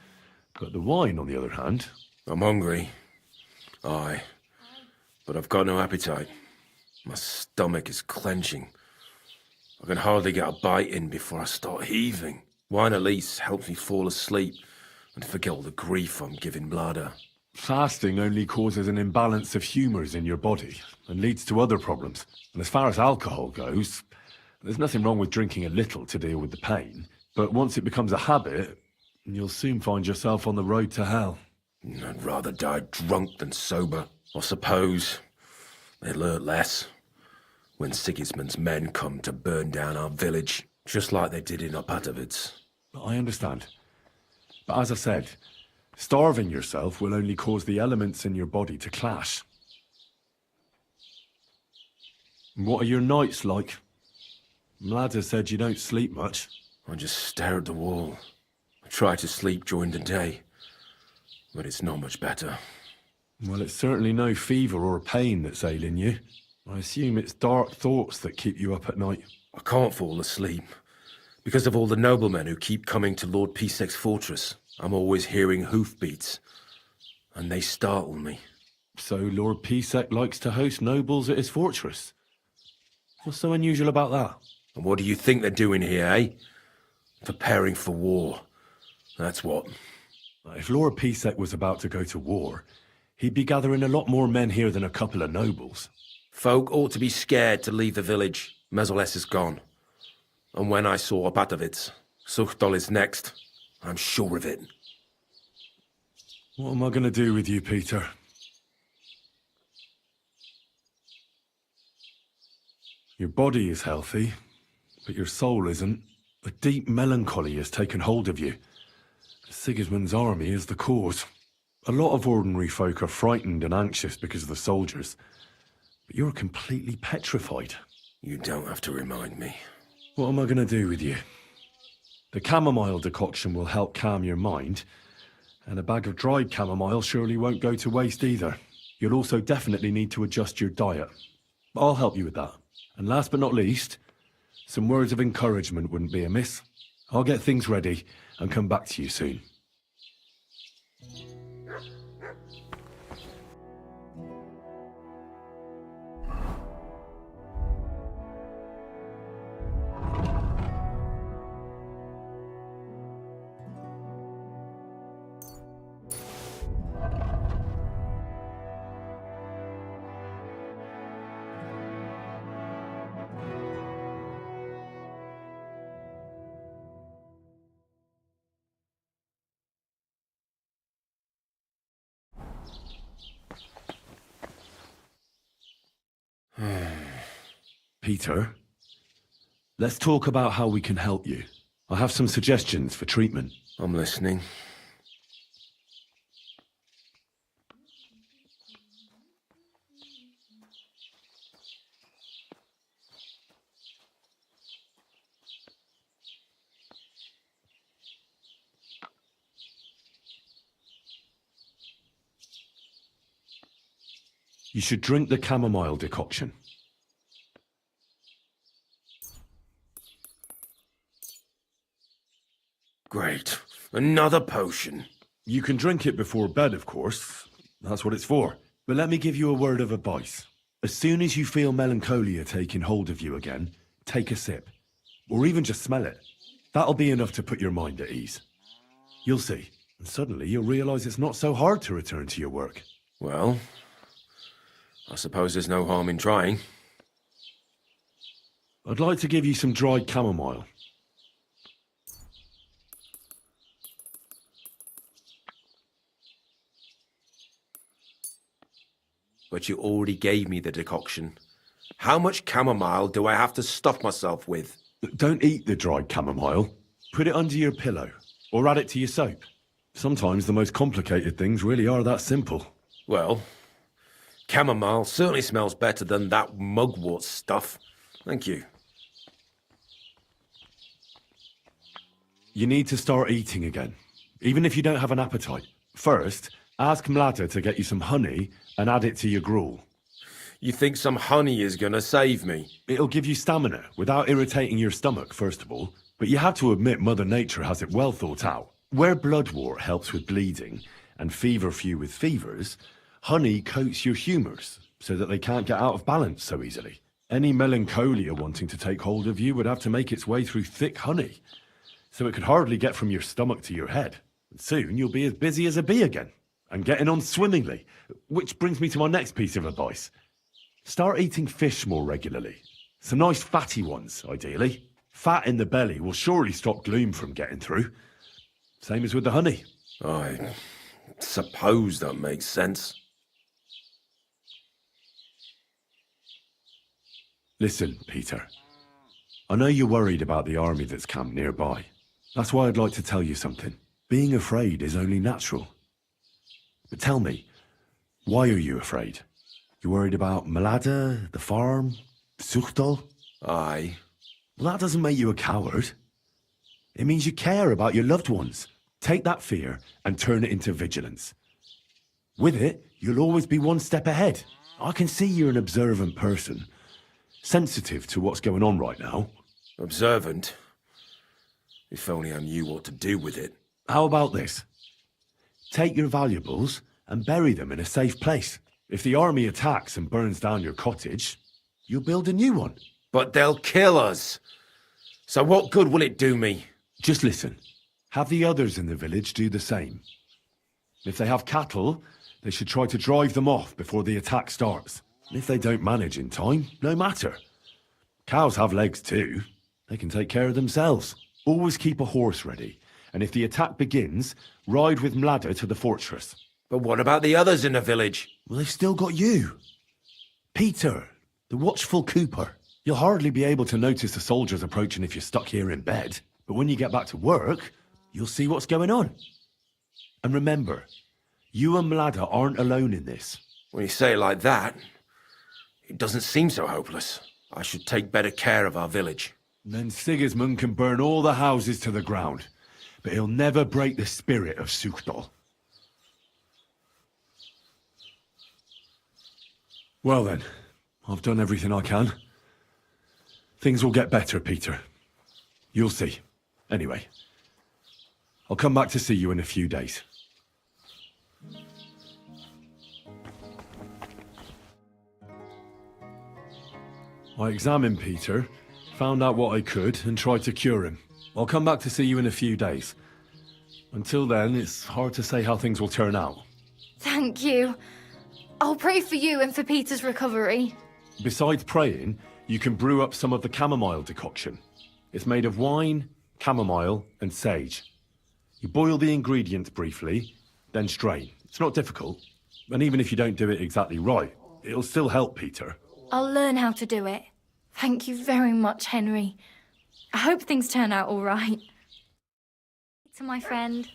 but the wine, on the other hand...
I'm hungry. Aye. But I've got no appetite. My stomach is clenching. I can hardly get a bite in before I start heaving. Wine at least helps me fall asleep and forget all the grief I'm giving Blada.
Fasting only causes an imbalance of humours in your body and leads to other problems. And as far as alcohol goes, there's nothing wrong with drinking a little to deal with the pain. But once it becomes a habit, you'll soon find yourself on the road to hell.
I'd rather die drunk than sober. I suppose they'll hurt less when Sigismund's men come to burn down our village, just like they did in Opatovice.
I understand. But as I said, starving yourself will only cause the elements in your body to clash. What are your nights like? Mlada said you don't sleep much.
I just stare at the wall. I try to sleep during the day, but it's not much better.
Well, it's certainly no fever or pain that's ailing you. I assume it's dark thoughts that keep you up at night.
I can't fall asleep, because of all the noblemen who keep coming to Lord Pisek's fortress. I'm always hearing hoofbeats, and they startle me.
So Lord Pisek likes to host nobles at his fortress? What's so unusual about that?
And what do you think they're doing here, eh? Preparing for war. That's what.
If Lord Pisek was about to go to war, he'd be gathering a lot more men here than a couple of nobles.
Folk ought to be scared to leave the village. Mezoles is gone. And when I saw Opatovice, Suchtol is next. I'm sure of it.
What am I going to do with you, Peter? Your body is healthy, but your soul isn't. A deep melancholy has taken hold of you. Sigismund's army is the cause. A lot of ordinary folk are frightened and anxious because of the soldiers. But you're completely petrified.
You don't have to remind me.
What am I going to do with you? The chamomile decoction will help calm your mind, and a bag of dried chamomile surely won't go to waste either. You'll also definitely need to adjust your diet. I'll help you with that. And last but not least, some words of encouragement wouldn't be amiss. I'll get things ready and come back to you soon. Peter, let's talk about how we can help you. I have some suggestions for treatment.
I'm listening.
You should drink the chamomile decoction.
Great. Another potion.
You can drink it before bed, of course. That's what it's for. But let me give you a word of advice. As soon as you feel melancholia taking hold of you again, take a sip. Or even just smell it. That'll be enough to put your mind at ease. You'll see. And suddenly you'll realise it's not so hard to return to your work.
Well, I suppose there's no harm in trying.
I'd like to give you some dried chamomile.
But you already gave me the decoction. How much chamomile do I have to stuff myself with?
Don't eat the dried chamomile. Put it under your pillow, or add it to your soap. Sometimes the most complicated things really are that simple.
Well, chamomile certainly smells better than that mugwort stuff. Thank you.
You need to start eating again, even if you don't have an appetite. First, ask Mlada to get you some honey and add it to your gruel.
You think some honey is gonna save me?
It'll give you stamina without irritating your stomach, first of all. But you have to admit Mother Nature has it well thought out. Where bloodwort helps with bleeding and feverfew with fevers, honey coats your humours so that they can't get out of balance so easily. Any melancholia wanting to take hold of you would have to make its way through thick honey, so it could hardly get from your stomach to your head. And soon you'll be as busy as a bee again, and getting on swimmingly. Which brings me to my next piece of advice. Start eating fish more regularly. Some nice fatty ones, ideally. Fat in the belly will surely stop gloom from getting through. Same as with the honey.
I suppose that makes sense.
Listen, Peter. I know you're worried about the army that's camped nearby. That's why I'd like to tell you something. Being afraid is only natural. But tell me, why are you afraid? You're worried about Mlada, the farm, Zuchtal?
Aye.
Well, that doesn't make you a coward. It means you care about your loved ones. Take that fear and turn it into vigilance. With it, you'll always be one step ahead. I can see you're an observant person, sensitive to what's going on right now.
Observant? If only I knew what to do with it.
How about this? Take your valuables and bury them in a safe place. If the army attacks and burns down your cottage, you'll build a new one.
But they'll kill us. So what good will it do me?
Just listen. Have the others in the village do the same. If they have cattle, they should try to drive them off before the attack starts. And if they don't manage in time, no matter. Cows have legs too. They can take care of themselves. Always keep a horse ready. And if the attack begins, ride with Mlada to the fortress.
But what about the others in the village?
Well, they've still got you. Peter, the watchful Cooper. You'll hardly be able to notice the soldiers approaching if you're stuck here in bed. But when you get back to work, you'll see what's going on. And remember, you and Mlada aren't alone in this.
When you say it like that, it doesn't seem so hopeless. I should take better care of our village.
Then Sigismund can burn all the houses to the ground, but he'll never break the spirit of Zuchtal. Well then, I've done everything I can. Things will get better, Peter. You'll see. Anyway, I'll come back to see you in a few days. I examined Peter, found out what I could, and tried to cure him. I'll come back to see you in a few days. Until then, it's hard to say how things will turn out.
Thank you. I'll pray for you and for Peter's recovery.
Besides praying, you can brew up some of the chamomile decoction. It's made of wine, chamomile, and sage. You boil the ingredients briefly, then strain. It's not difficult. And even if you don't do it exactly right, it'll still help Peter.
I'll learn how to do it. Thank you very much, Henry. I hope things turn out all right. To my friend.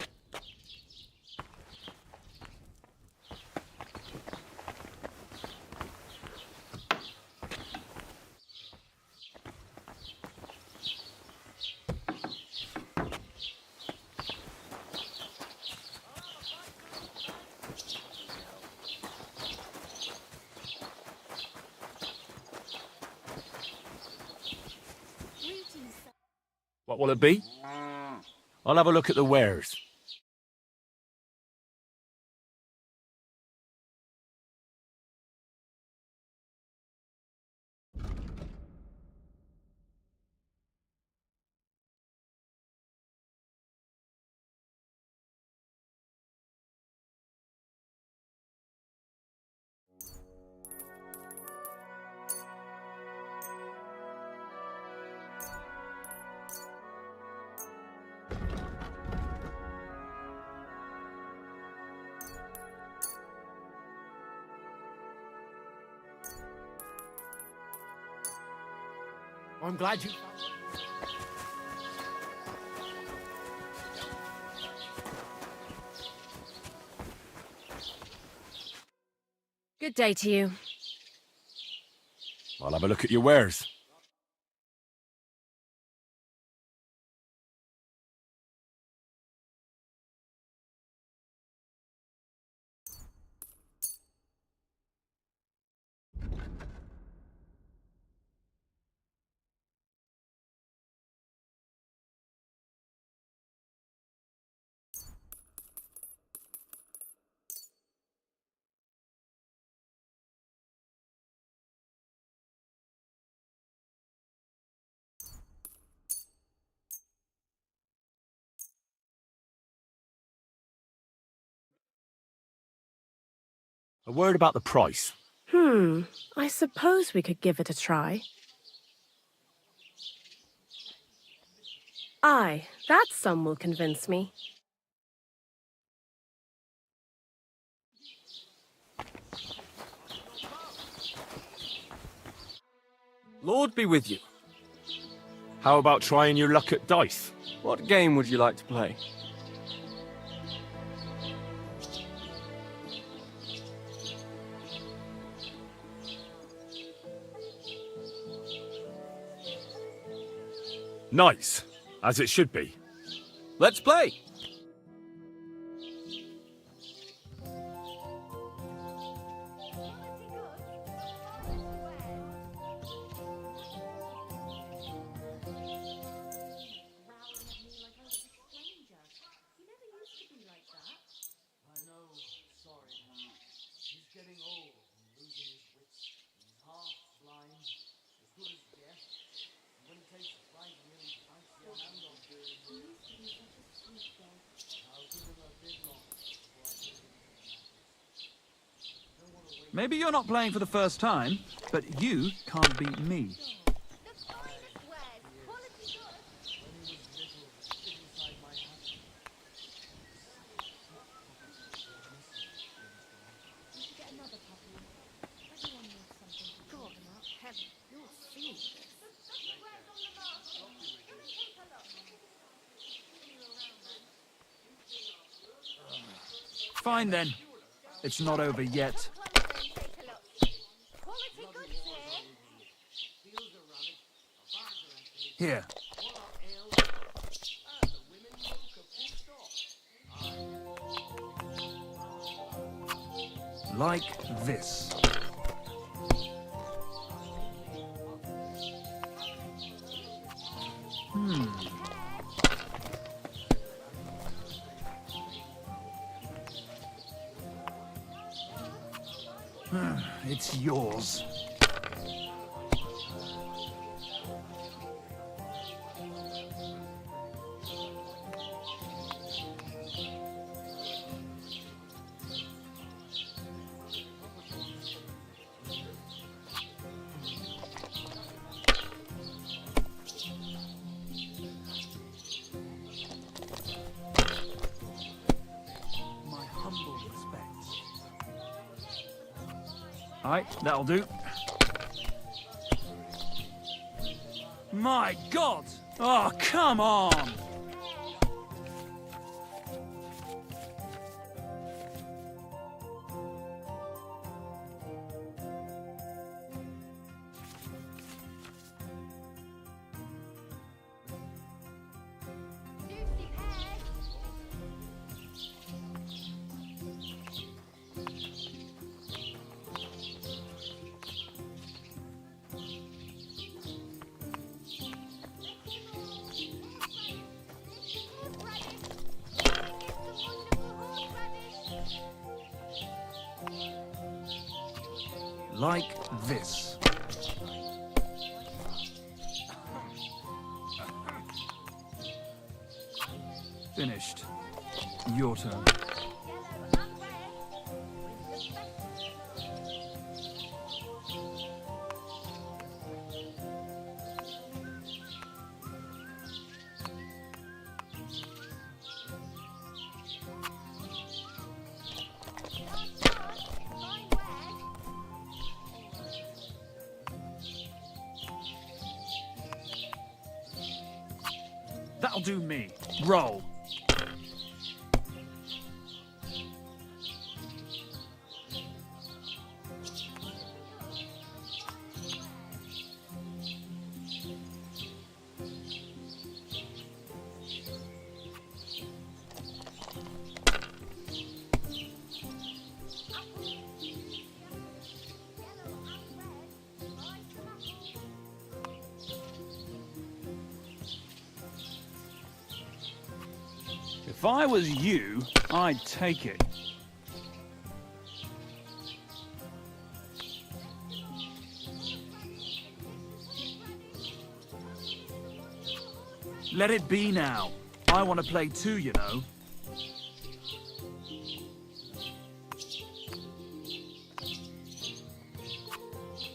What will it be? I'll have a look at the wares.
I'm glad you...
Good day to you.
I'll have a look at your wares. A word about the price.
I suppose we could give it a try. Aye, that sum will convince me.
Lord be with you.
How about trying your luck at dice?
What game would you like to play?
Nice, as it should be.
Let's play!
Maybe you're not playing for the first time, but you can't beat me. Fine then. It's not over yet. Here. Like this. It's yours. Alright, that'll do. My God! Oh, come on! Like this. Finished. Your turn. That'll do me. Roll. If I was you, I'd take it. Let it be now. I want to play too, you know.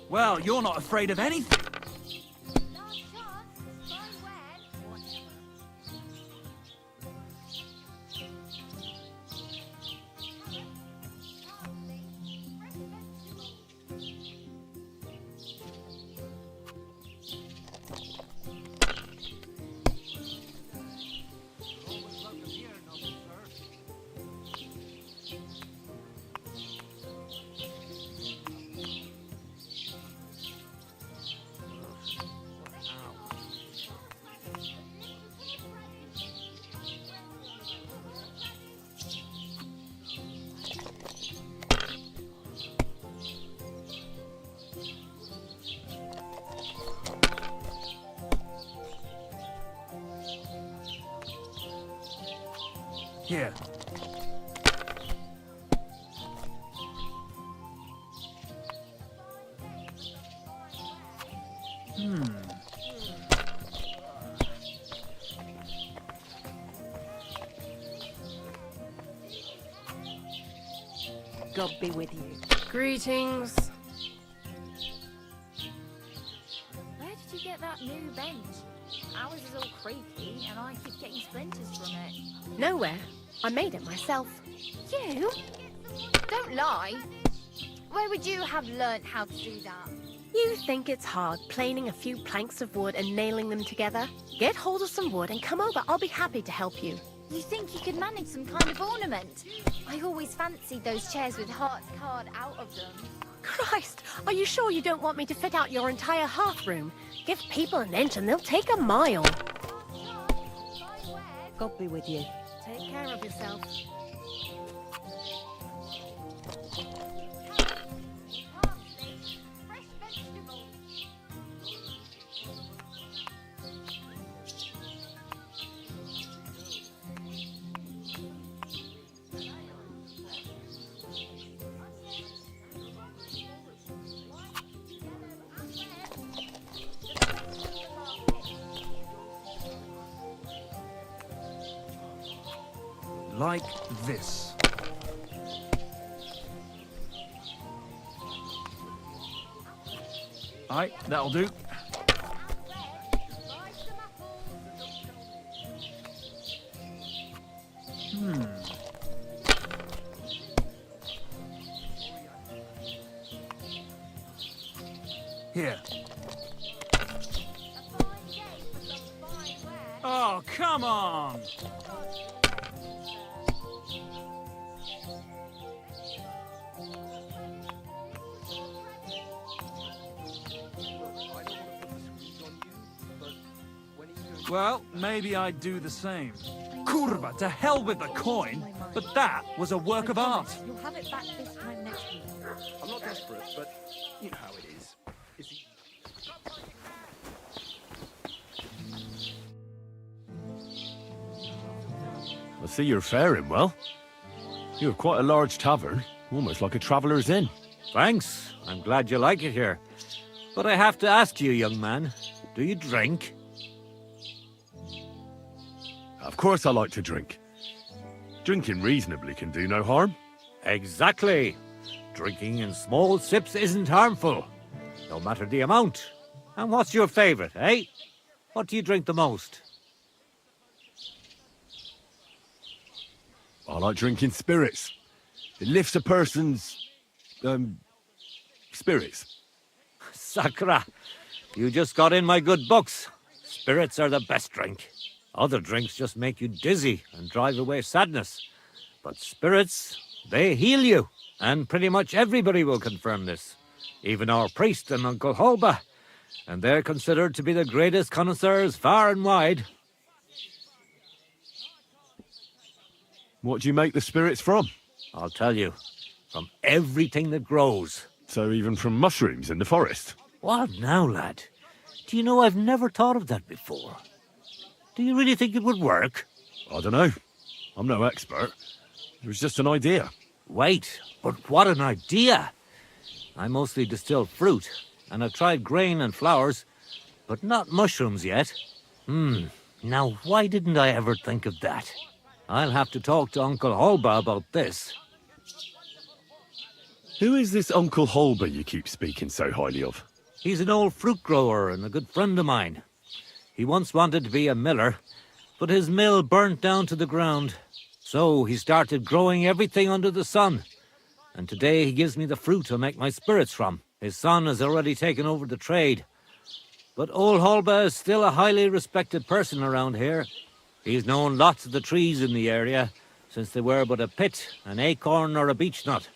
Well, you're not afraid of anything. Here.
God be with you.
Greetings. Where did you get that new bench? Ours is all creaky and I keep getting splinters from it.
Nowhere. I made it myself.
You? Don't lie. Where would you have learnt how to do that?
You think it's hard planing a few planks of wood and nailing them together? Get hold of some wood and come over. I'll be happy to help you.
You think you could manage some kind of ornament? I always fancied those chairs with hearts carved out of them.
Christ, are you sure you don't want me to fit out your entire hearth room? Give people an inch and they'll take a mile.
God be with you.
Take care of yourself.
Like this. Aye, that'll do. Here. Oh, come on! Well, maybe I'd do the same. Kurva, to hell with the coin! But that was a work of art.
You'll have it back this time next week.
I'm not desperate, but you know how it is.
I see you're faring well. You have quite a large tavern, almost like a traveller's inn.
Thanks. I'm glad you like it here. But I have to ask you, young man, do you drink?
Of course I like to drink. Drinking reasonably can do no harm.
Exactly. Drinking in small sips isn't harmful, no matter the amount. And what's your favourite, eh? What do you drink the most?
I like drinking spirits. It lifts a person's, spirits.
Sakra, you just got in my good books. Spirits are the best drink. Other drinks just make you dizzy and drive away sadness. But spirits, they heal you. And pretty much everybody will confirm this. Even our priest and Uncle Holba. And they're considered to be the greatest connoisseurs far and wide.
What do you make the spirits from?
I'll tell you. From everything that grows.
So even from mushrooms in the forest?
What now, lad? Do you know I've never thought of that before? Do you really think it would work?
I don't know. I'm no expert. It was just an idea.
Wait, but what an idea! I mostly distill fruit, and I've tried grain and flowers, but not mushrooms yet. Now why didn't I ever think of that? I'll have to talk to Uncle Holba about this.
Who is this Uncle Holba you keep speaking so highly of?
He's an old fruit grower and a good friend of mine. He once wanted to be a miller, but his mill burnt down to the ground. So he started growing everything under the sun. And today he gives me the fruit to make my spirits from. His son has already taken over the trade. But old Holba is still a highly respected person around here. He's known lots of the trees in the area, since they were but a pit, an acorn or a beech nut.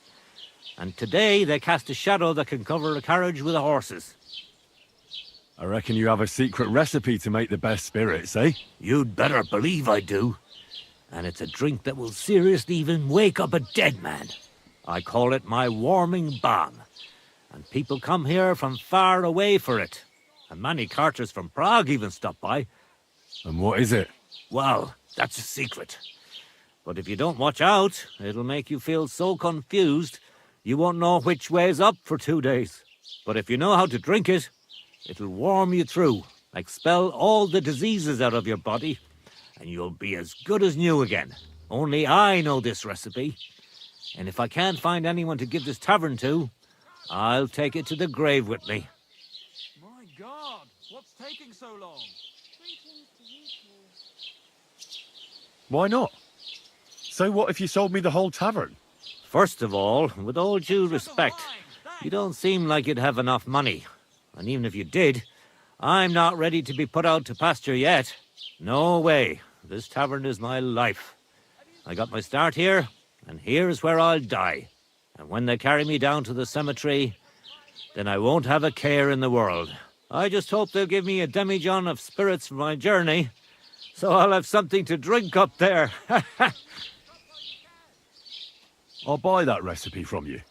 And today they cast a shadow that can cover a carriage with the horses.
I reckon you have a secret recipe to make the best spirits, eh?
You'd better believe I do. And it's a drink that will seriously even wake up a dead man. I call it my warming balm. And people come here from far away for it. And many carters from Prague even stop by.
And what is it?
Well, that's a secret. But if you don't watch out, it'll make you feel so confused, you won't know which way's up for 2 days. But if you know how to drink it, it'll warm you through, expel all the diseases out of your body, and you'll be as good as new again. Only I know this recipe. And if I can't find anyone to give this tavern to, I'll take it to the grave with me.
My God, what's taking so long?
Why not? So what if you sold me the whole tavern?
First of all, with all due respect, you don't seem like you'd have enough money. And even if you did, I'm not ready to be put out to pasture yet. No way. This tavern is my life. I got my start here, and here's where I'll die. And when they carry me down to the cemetery, then I won't have a care in the world. I just hope they'll give me a demijohn of spirits for my journey, so I'll have something to drink up there.
I'll buy that recipe from you.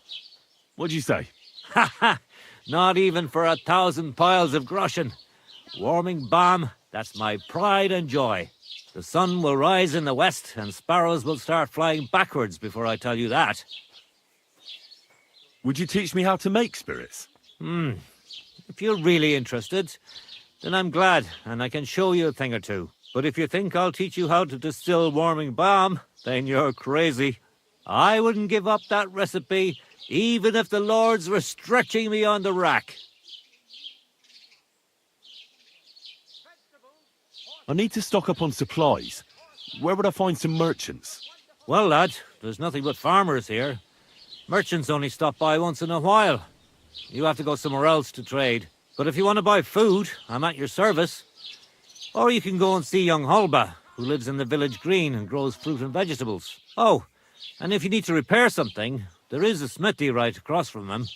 What'd you say?
Ha ha! Not even for 1,000 piles of groschen. Warming balm, that's my pride and joy. The sun will rise in the west and sparrows will start flying backwards before I tell you that.
Would you teach me how to make spirits?
If you're really interested, then I'm glad and I can show you a thing or two. But if you think I'll teach you how to distill warming balm, then you're crazy. I wouldn't give up that recipe even if the lords were stretching me on the rack.
I need to stock up on supplies. Where would I find some merchants?
Well, lad, there's nothing but farmers here. Merchants only stop by once in a while. You have to go somewhere else to trade. But if you want to buy food, I'm at your service.
Or you can go and see young Hulba, who lives in the village green and grows fruit and vegetables. Oh, and if you need to repair something, there is a smithy right across from them.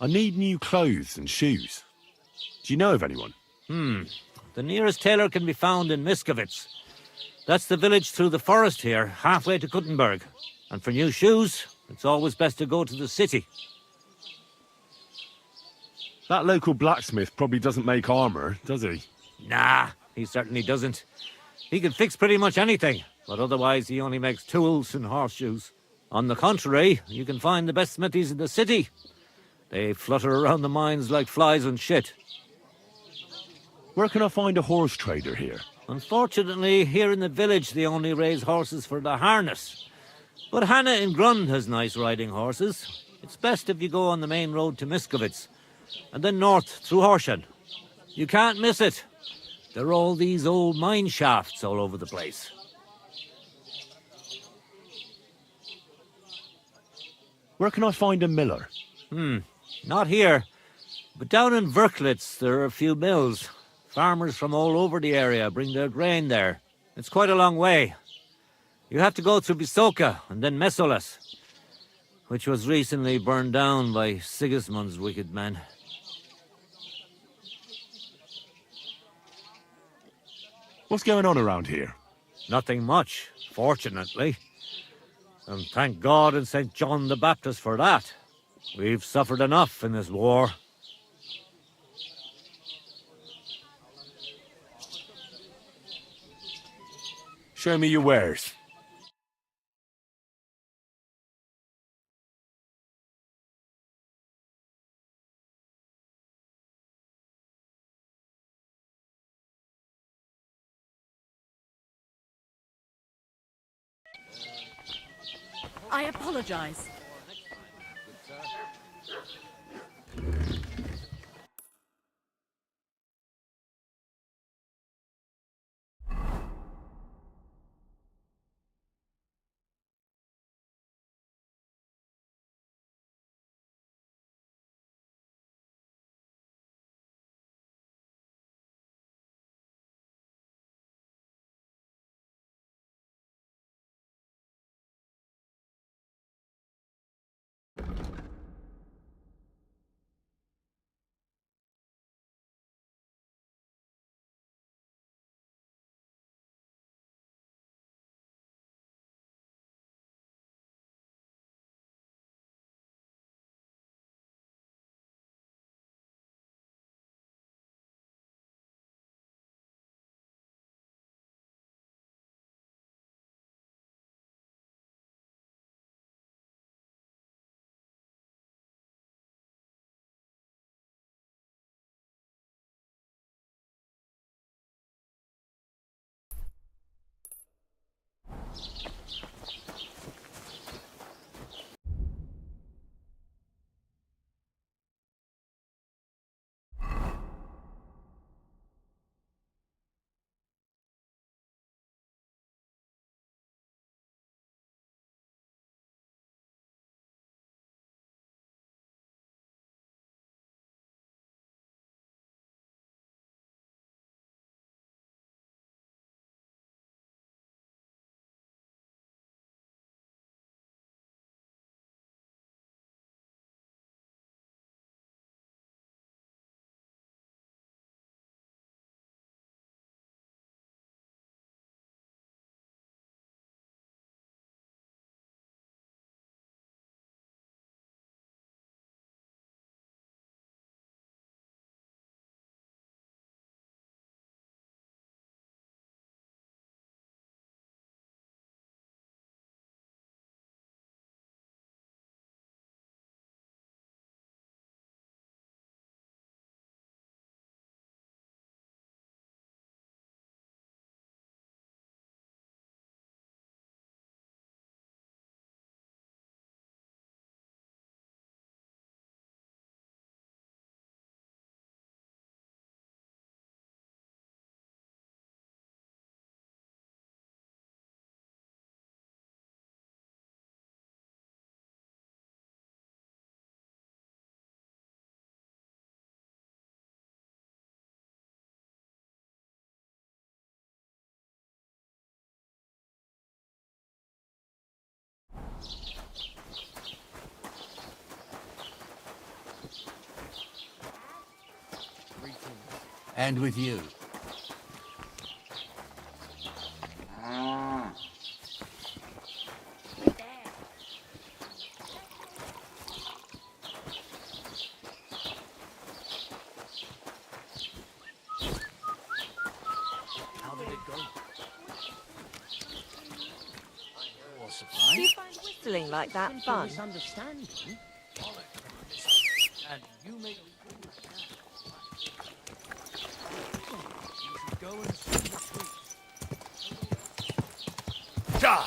I need new clothes and shoes. Do you know of anyone?
The nearest tailor can be found in Miskovitz. That's the village through the forest here, halfway to Kuttenberg. And for new shoes, it's always best to go to the city.
That local blacksmith probably doesn't make armor, does he?
Nah, he certainly doesn't. He can fix pretty much anything, but otherwise he only makes tools and horseshoes. On the contrary, you can find the best smithies in the city. They flutter around the mines like flies on shit.
Where can I find a horse trader here?
Unfortunately, here in the village they only raise horses for the harness. But Hannah in Grund has nice riding horses. It's best if you go on the main road to Miskovitz, and then north through Horsham. You can't miss it. There are all these old mine shafts all over the place.
Where can I find a miller?
Not here. But down in Verklitz there are a few mills. Farmers from all over the area bring their grain there. It's quite a long way. You have to go through Bisoka and then Mesolas, which was recently burned down by Sigismund's wicked men.
What's going on around here?
Nothing much, fortunately. And thank God and St. John the Baptist for that. We've suffered enough in this war.
Show me your wares.
I apologize.
And with you.
How did it go?
Do you find whistling like that fun?
Misunderstanding?
And you may...
Go and see the street.
Ja!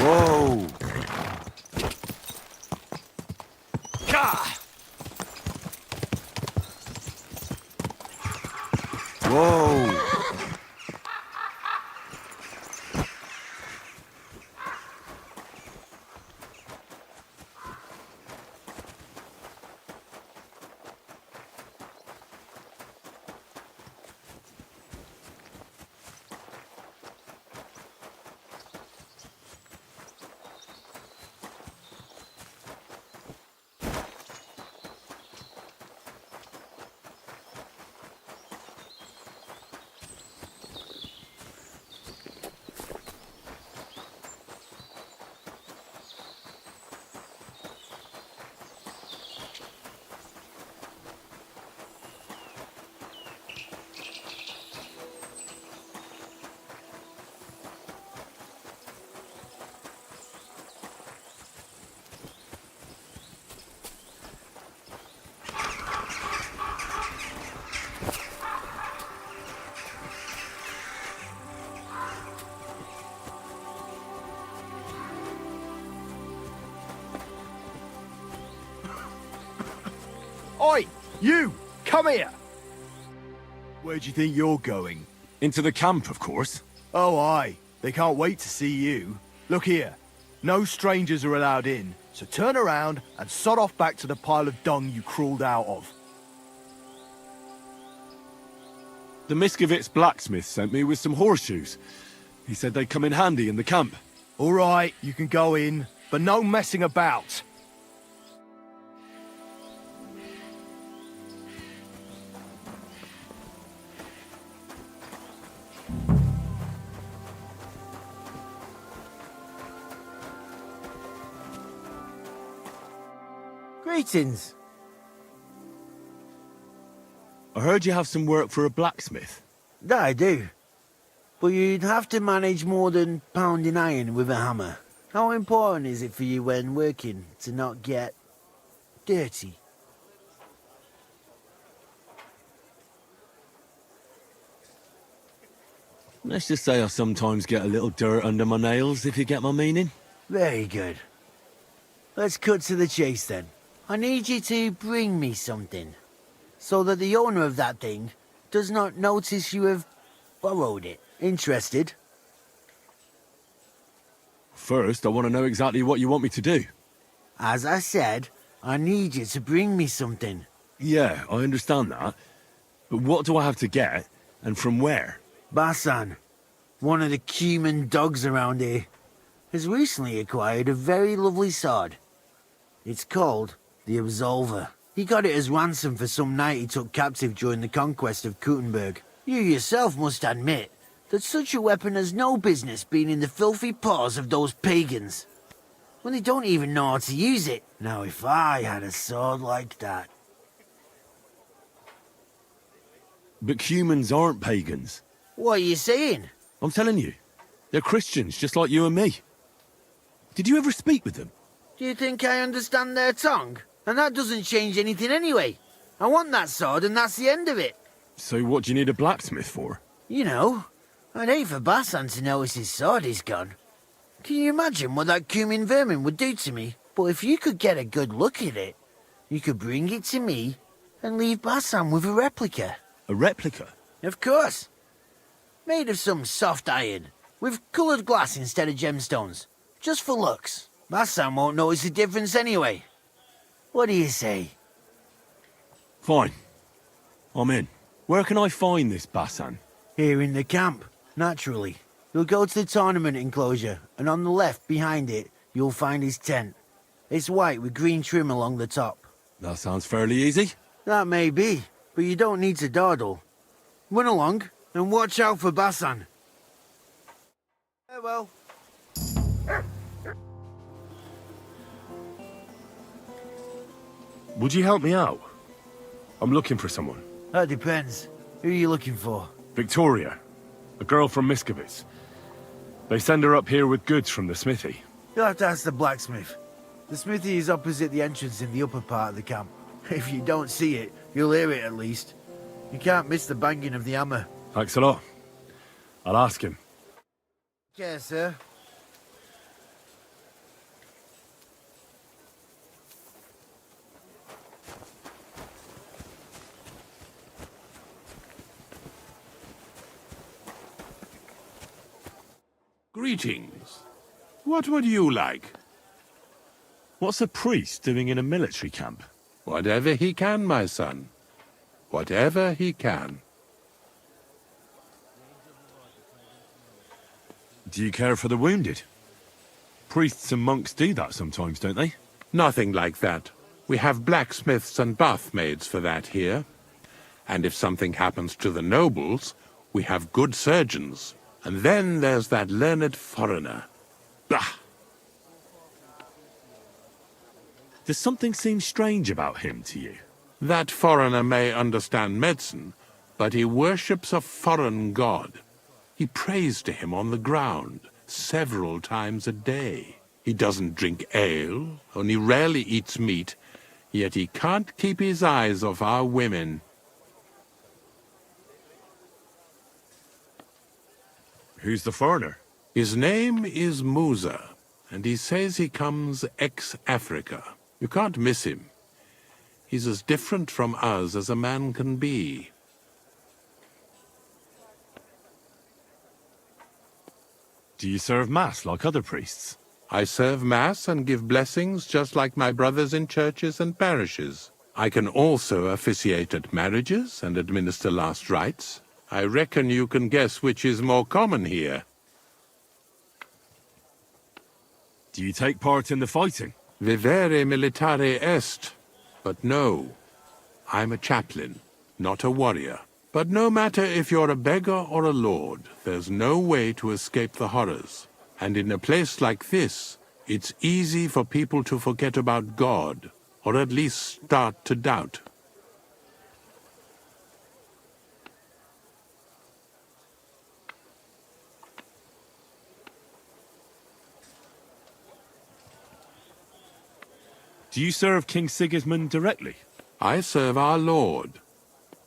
Whoa! Whoa!
Oi! You! Come here! Where do you think you're going?
Into the camp, of course.
Oh, aye. They can't wait to see you. Look here. No strangers are allowed in, so turn around and sod off back to the pile of dung you crawled out of.
The Miskovitz blacksmith sent me with some horseshoes. He said they'd come in handy in the camp.
All right, you can go in, but no messing about.
Greetings.
I heard you have some work for a blacksmith.
That I do. But you'd have to manage more than pounding iron with a hammer. How important is it for you when working to not get dirty?
Let's just say I sometimes get a little dirt under my nails, if you get my meaning.
Very good. Let's cut to the chase then. I need you to bring me something, so that the owner of that thing does not notice you have borrowed it. Interested?
First, I want to know exactly what you want me to do.
As I said, I need you to bring me something.
Yeah, I understand that. But what do I have to get, and from where?
Basan, one of the cumin dogs around here, has recently acquired a very lovely sword. It's called the Absolver. He got it as ransom for some knight he took captive during the conquest of Kuttenberg. You yourself must admit
that such a weapon has no business being in the filthy paws of those pagans, when they don't even know how to use it. Now, if I had a sword like that...
But humans aren't pagans.
What are you saying?
I'm telling you. They're Christians, just like you and me. Did you ever speak with them?
Do you think I understand their tongue? And that doesn't change anything anyway. I want that sword and that's the end of it.
So what do you need a blacksmith for?
You know, I'd hate for Bassan to notice his sword is gone. Can you imagine what that cumin vermin would do to me? But if you could get a good look at it, you could bring it to me and leave Bassan with a replica.
A replica?
Of course. Made of some soft iron, with coloured glass instead of gemstones. Just for looks. Bassan won't notice the difference anyway. What do you say?
Fine. I'm in. Where can I find this Bassan?
Here in the camp, naturally. You'll go to the tournament enclosure, and on the left, behind it, you'll find his tent. It's white with green trim along the top.
That sounds fairly easy.
That may be, but you don't need to dawdle. Run along, and watch out for Bassan. Farewell.
Would you help me out? I'm looking for someone.
That depends. Who are you looking for?
Victoria. A girl from Miskovitz. They send her up here with goods from the smithy.
You'll have to ask the blacksmith. The smithy is opposite the entrance in the upper part of the camp. If you don't see it, you'll hear it at least. You can't miss the banging of the hammer.
Thanks a lot. I'll ask him.
Yes, sir.
Greetings. What would you like?
What's a priest doing in a military camp?
Whatever he can, my son. Whatever he can.
Do you care for the wounded? Priests and monks do that sometimes, don't they?
Nothing like that. We have blacksmiths and bathmaids for that here. And if something happens to the nobles, we have good surgeons. And then there's that learned foreigner. Bah!
Does something seem strange about him to you?
That foreigner may understand medicine, but he worships a foreign god. He prays to him on the ground several times a day. He doesn't drink ale, only rarely eats meat, yet he can't keep his eyes off our women.
Who's the foreigner?
His name is Musa, and he says he comes ex-Africa. You can't miss him. He's as different from us as a man can be.
Do you serve Mass like other priests?
I serve Mass and give blessings just like my brothers in churches and parishes. I can also officiate at marriages and administer last rites. I reckon you can guess which is more common here.
Do you take part in the fighting?
Vivere militare est. But no, I'm a chaplain, not a warrior. But no matter if you're a beggar or a lord, there's no way to escape the horrors. And in a place like this, it's easy for people to forget about God, or at least start to doubt.
Do you serve King Sigismund directly?
I serve our Lord,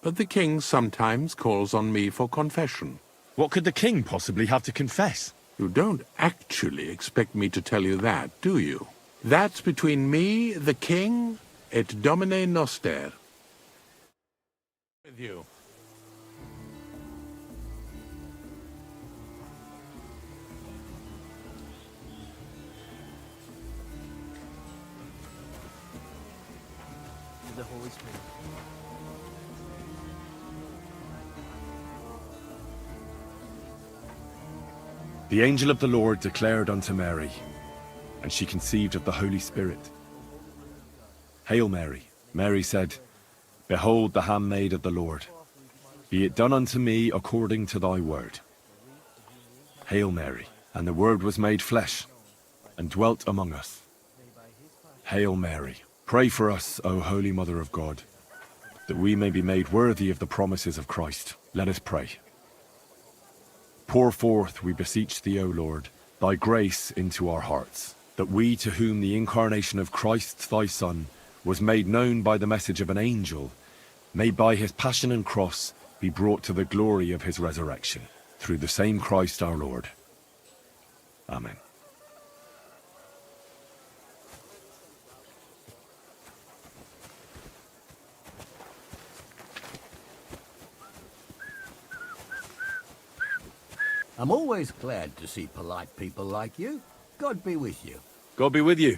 but the king sometimes calls on me for confession.
What could the king possibly have to confess?
You don't actually expect me to tell you that, do you? That's between me, the king, et Domine Noster. With you.
The Holy Spirit.
The angel of the Lord declared unto Mary, and she conceived of the Holy Spirit. Hail Mary, Mary said, Behold the handmaid of the Lord. Be it done unto me according to thy word. Hail Mary, and the Word was made flesh, and dwelt among us. Hail Mary, pray for us, O Holy Mother of God, that we may be made worthy of the promises of Christ. Let us pray. Pour forth, we beseech thee, O Lord, thy grace into our hearts, that we, to whom the incarnation of Christ thy Son was made known by the message of an angel, may by his passion and cross be brought to the glory of his resurrection, through the same Christ our Lord. Amen.
I'm always glad to see polite people like you. God be with you.
God be with you.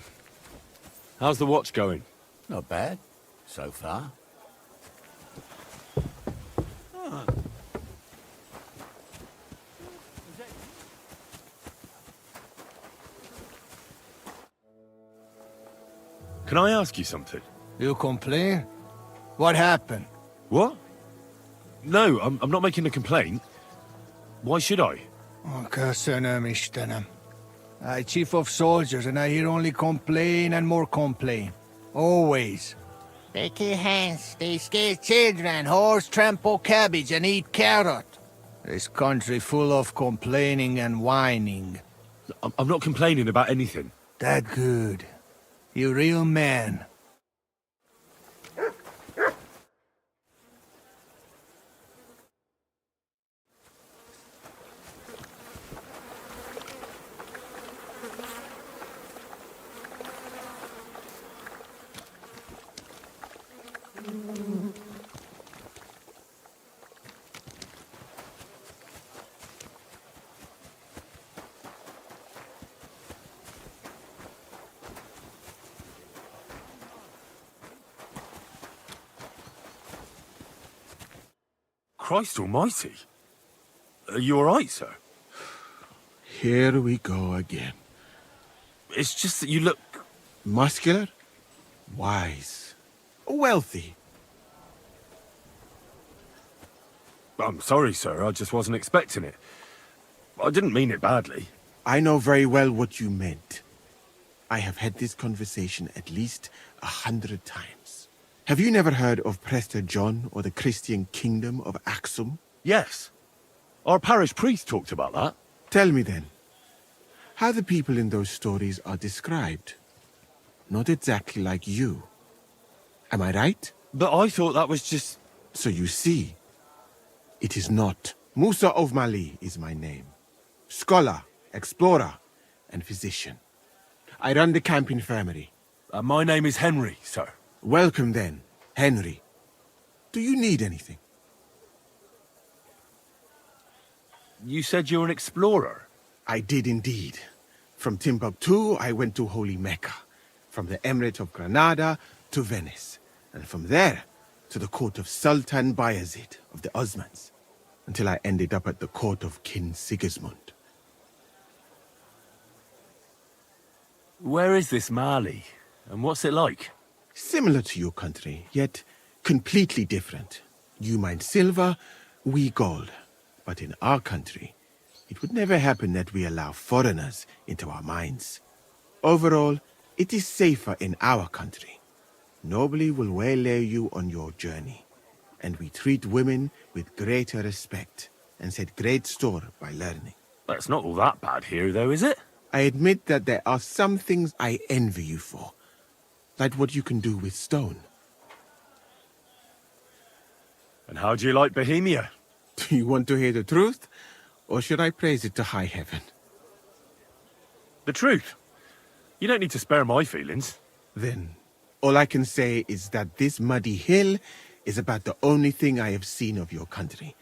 How's the watch going?
Not bad, so far.
Can I ask you something?
You complain? What happened?
What? No, I'm not making a complaint. Why should I?
Köszönöm, Istenem. I chief of soldiers and I hear only complain and more complain. Always. Take your hands, they scare children, horse trample cabbage and eat carrot. This country full of complaining and whining.
I'm not complaining about anything.
That good. You real man.
Christ almighty. Are you alright, sir?
Here we go again.
It's just that you look...
muscular, wise, wealthy.
I'm sorry, sir. I just wasn't expecting it. I didn't mean it badly.
I know very well what you meant. I have had this conversation at least 100 times. Have you never heard of Prester John or the Christian kingdom of Axum?
Yes. Our parish priest talked about that.
Tell me then, how the people in those stories are described. Not exactly like you. Am I right?
But I thought that was just...
So you see, it is not. Musa of Mali is my name. Scholar, explorer, and physician. I run the camp infirmary.
My name is Henry, sir.
Welcome then, Henry. Do you need anything?
You said you're an explorer?
I did indeed. From Timbuktu, I went to Holy Mecca. From the Emirate of Granada to Venice. And from there to the court of Sultan Bayezid of the Osmans. Until I ended up at the court of King Sigismund.
Where is this Mali? And what's it like?
Similar to your country, yet completely different. You mine silver, we gold. But in our country, it would never happen that we allow foreigners into our mines. Overall, it is safer in our country. Nobody will waylay you on your journey. And we treat women with greater respect and set great store by learning.
That's not all that bad here, though, is it?
I admit that there are some things I envy you for. Like what you can do with stone.
And how do you like Bohemia?
Do you want to hear the truth? Or should I praise it to high heaven?
The truth. You don't need to spare my feelings.
Then, all I can say is that this muddy hill is about the only thing I have seen of your country.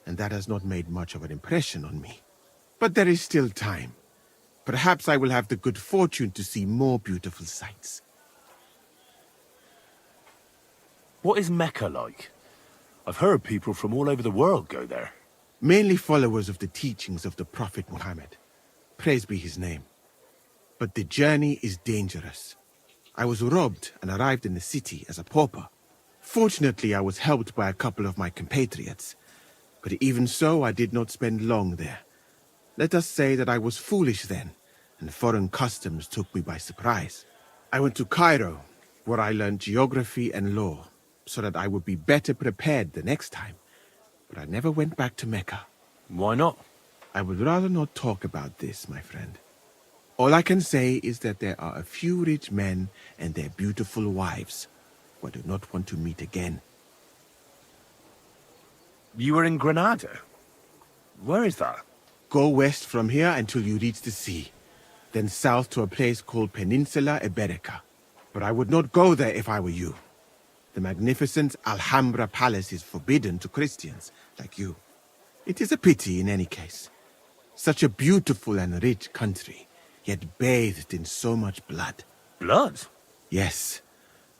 And that has not made much of an impression on me. But there is still time. Perhaps I will have the good fortune to see more beautiful sights.
What is Mecca like? I've heard people from all over the world go there.
Mainly followers of the teachings of the Prophet Muhammad. Praise be his name. But the journey is dangerous. I was robbed and arrived in the city as a pauper. Fortunately, I was helped by a couple of my compatriots. But even so, I did not spend long there. Let us say that I was foolish then, and foreign customs took me by surprise. I went to Cairo, where I learned geography and law, so that I would be better prepared the next time. But I never went back to Mecca.
Why not?
I would rather not talk about this, my friend. All I can say is that there are a few rich men and their beautiful wives who I do not want to meet again.
You were in Granada? Where is that?
Go west from here until you reach the sea, then south to a place called Peninsula Iberica. But I would not go there if I were you. The magnificent Alhambra Palace is forbidden to Christians like you. It is a pity in any case. Such a beautiful and rich country, yet bathed in so much blood.
Blood?
Yes.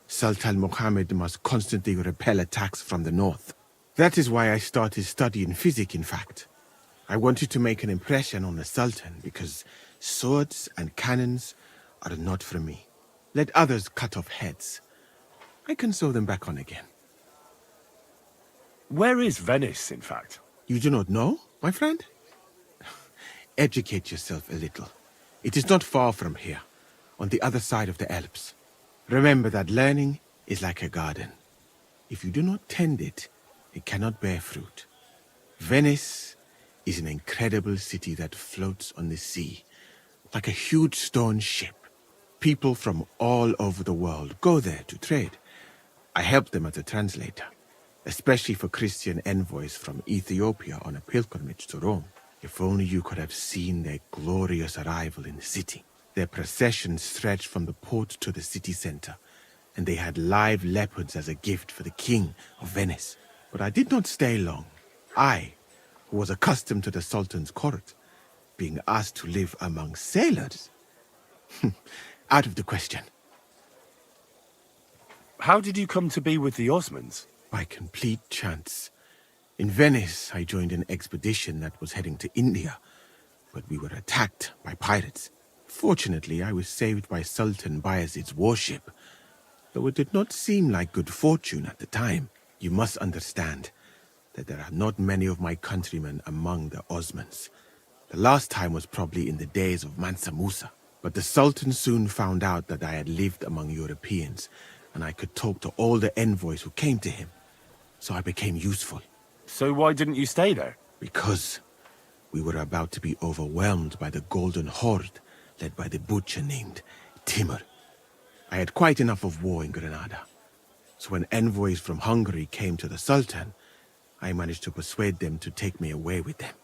Sultan Mohammed must constantly repel attacks from the north. That is why I started studying physics, in fact. I wanted to make an impression on the Sultan because swords and cannons are not for me. Let others cut off heads. I can sew them back on again.
Where is Venice, in fact?
You do not know, my friend? Educate yourself a little. It is not far from here, on the other side of the Alps. Remember that learning is like a garden. If you do not tend it, it cannot bear fruit. Venice is an incredible city that floats on the sea, like a huge stone ship. People from all over the world go there to trade. I help them as a translator, especially for Christian envoys from Ethiopia on a pilgrimage to Rome. If only you could have seen their glorious arrival in the city. Their procession stretched from the port to the city center, and they had live leopards as a gift for the king of Venice. But I did not stay long. I, who was accustomed to the Sultan's court, being asked to live among sailors? Out of the question.
How did you come to be with the Osmans?
By complete chance. In Venice, I joined an expedition that was heading to India, but we were attacked by pirates. Fortunately, I was saved by Sultan Bayezid's warship, though it did not seem like good fortune at the time. You must understand that there are not many of my countrymen among the Osmans. The last time was probably in the days of Mansa Musa. But the Sultan soon found out that I had lived among Europeans, and I could talk to all the envoys who came to him. So I became useful.
So why didn't you stay there?
Because we were about to be overwhelmed by the Golden Horde, led by the butcher named Timur. I had quite enough of war in Granada. So when envoys from Hungary came to the Sultan, I managed to persuade them to take me away with them.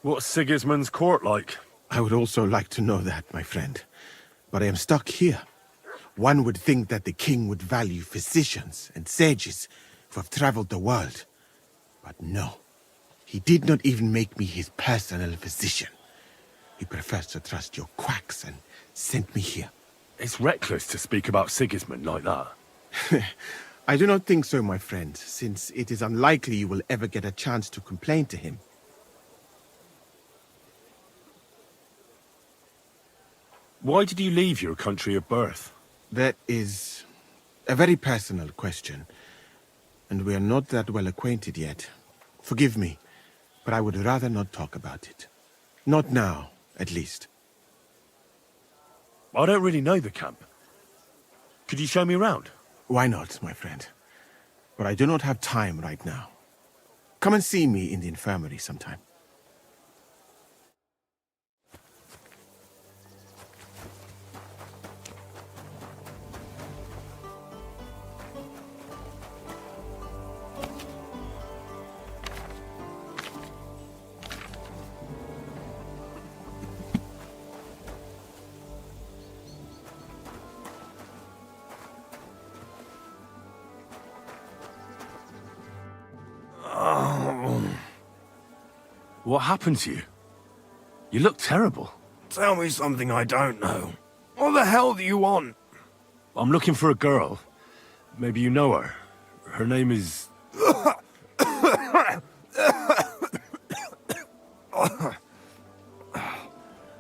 What's Sigismund's court like?
I would also like to know that, my friend. But I am stuck here. One would think that the king would value physicians and sages who have traveled the world. But no. He did not even make me his personal physician. He prefers to trust your quacks and sent me here.
It's reckless to speak about Sigismund like that.
I do not think so, my friend, since it is unlikely you will ever get a chance to complain to him.
Why did you leave your country of birth?
That is a very personal question, and we are not that well acquainted yet. Forgive me, but I would rather not talk about it. Not now, at least.
I don't really know the camp. Could you show me around?
Why not, my friend? But I do not have time right now. Come and see me in the infirmary sometime.
What happened to you? You look terrible.
Tell me something I don't know. What the hell do you want?
I'm looking for a girl. Maybe you know her. Her name is...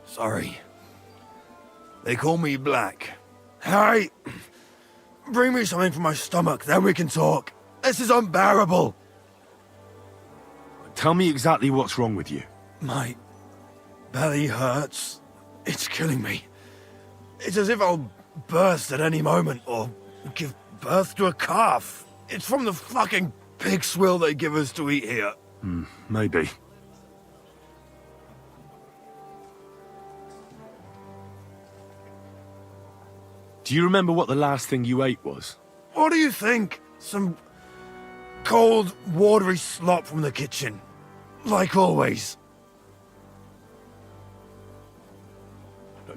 Sorry. They call me Black. Hey! Bring me something for my stomach, then we can talk. This is unbearable.
I Tell me exactly what's wrong with you.
My belly hurts. It's killing me. It's as if I'll burst at any moment or give birth to a calf. It's from the fucking pig swill they give us to eat here.
Maybe. Do you remember what the last thing you ate was?
What do you think? Some cold, watery slop from the kitchen. Like always.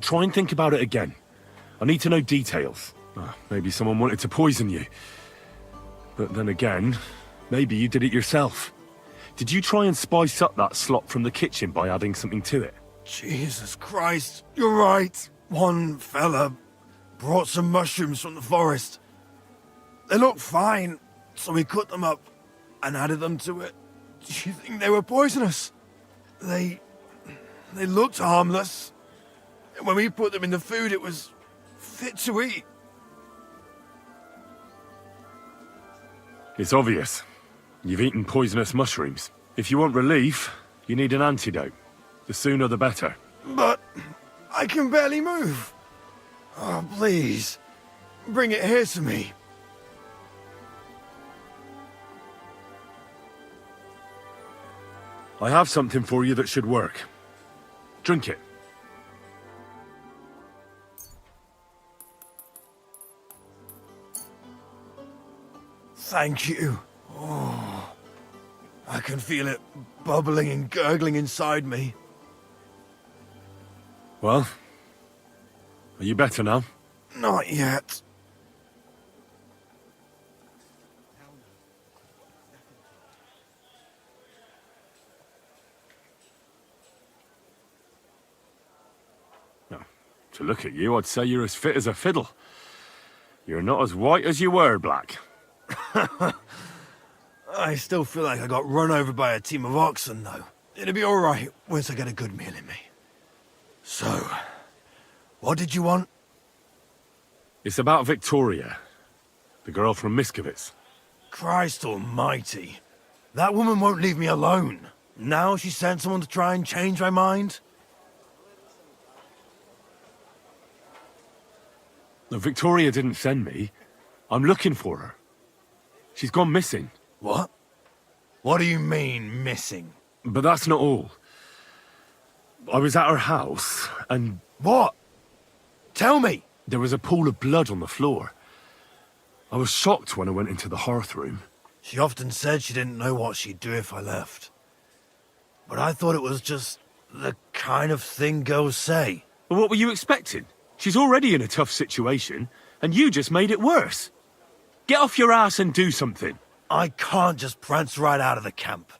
Try and think about it again. I need to know details. Maybe someone wanted to poison you. But then again, maybe you did it yourself. Did you try and spice up that slop from the kitchen by adding something to it?
Jesus Christ, you're right. One fella brought some mushrooms from the forest. They looked fine, so we cut them up and added them to it. Do you think they were poisonous? They looked harmless. And when we put them in the food, it was fit to eat.
It's obvious. You've eaten poisonous mushrooms. If you want relief, you need an antidote. The sooner the better.
But I can barely move. Oh, please. Bring it here to me.
I have something for you that should work. Drink it.
Thank you. Oh, I can feel it bubbling and gurgling inside me.
Well, are you better now?
Not yet.
To look at you, I'd say you're as fit as a fiddle. You're not as white as you were, Black.
I still feel like I got run over by a team of oxen, though. It'll be all right once I get a good meal in me. So, what did you want?
It's about Victoria, the girl from Miskovitz.
Christ almighty. That woman won't leave me alone. Now she sent someone to try and change my mind?
No, Victoria didn't send me. I'm looking for her. She's gone missing.
What? What do you mean, missing?
But that's not all. I was at her house, and...
What? Tell me!
There was a pool of blood on the floor. I was shocked when I went into the hearth room.
She often said she didn't know what she'd do if I left. But I thought it was just the kind of thing girls say.
Well, what were you expecting? She's already in a tough situation, and you just made it worse. Get off your ass and do something.
I can't just prance right out of the camp.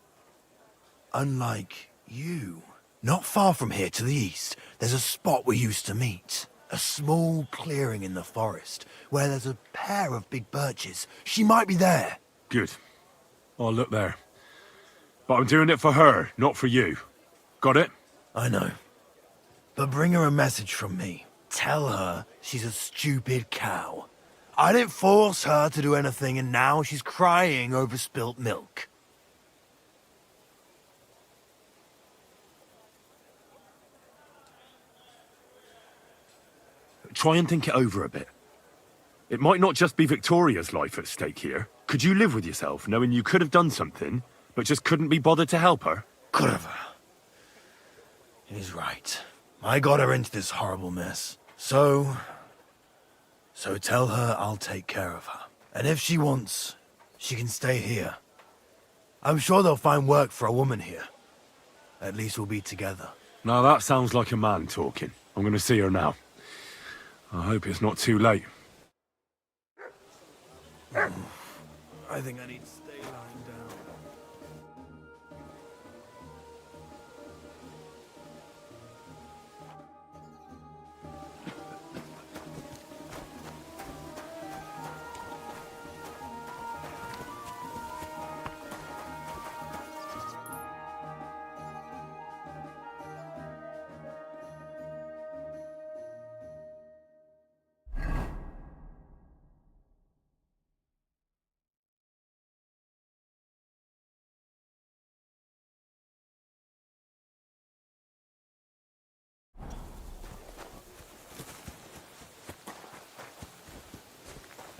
Unlike you. Not far from here to the east, there's a spot we used to meet. A small clearing in the forest, where there's a pair of big birches. She might be there.
Good. I'll look there. But I'm doing it for her, not for you. Got it?
I know. But bring her a message from me. Tell her she's a stupid cow. I didn't force her to do anything, and now she's crying over spilt milk.
Try and think it over a bit. It might not just be Victoria's life at stake here. Could you live with yourself, knowing you could have done something, but just couldn't be bothered to help her?
Could have. He's right. I got her into this horrible mess. So tell her I'll take care of her. And if she wants, she can stay here. I'm sure they'll find work for a woman here. At least we'll be together.
Now that sounds like a man talking. I'm going to see her now. I hope it's not too late.
I think I need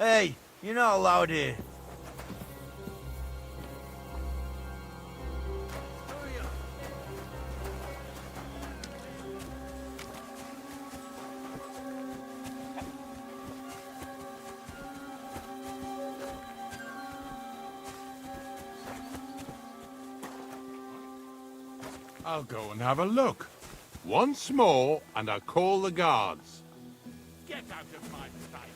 Hey, you're not allowed here.
I'll go and have a look. Once more, and I'll call the guards. Get out of my sight.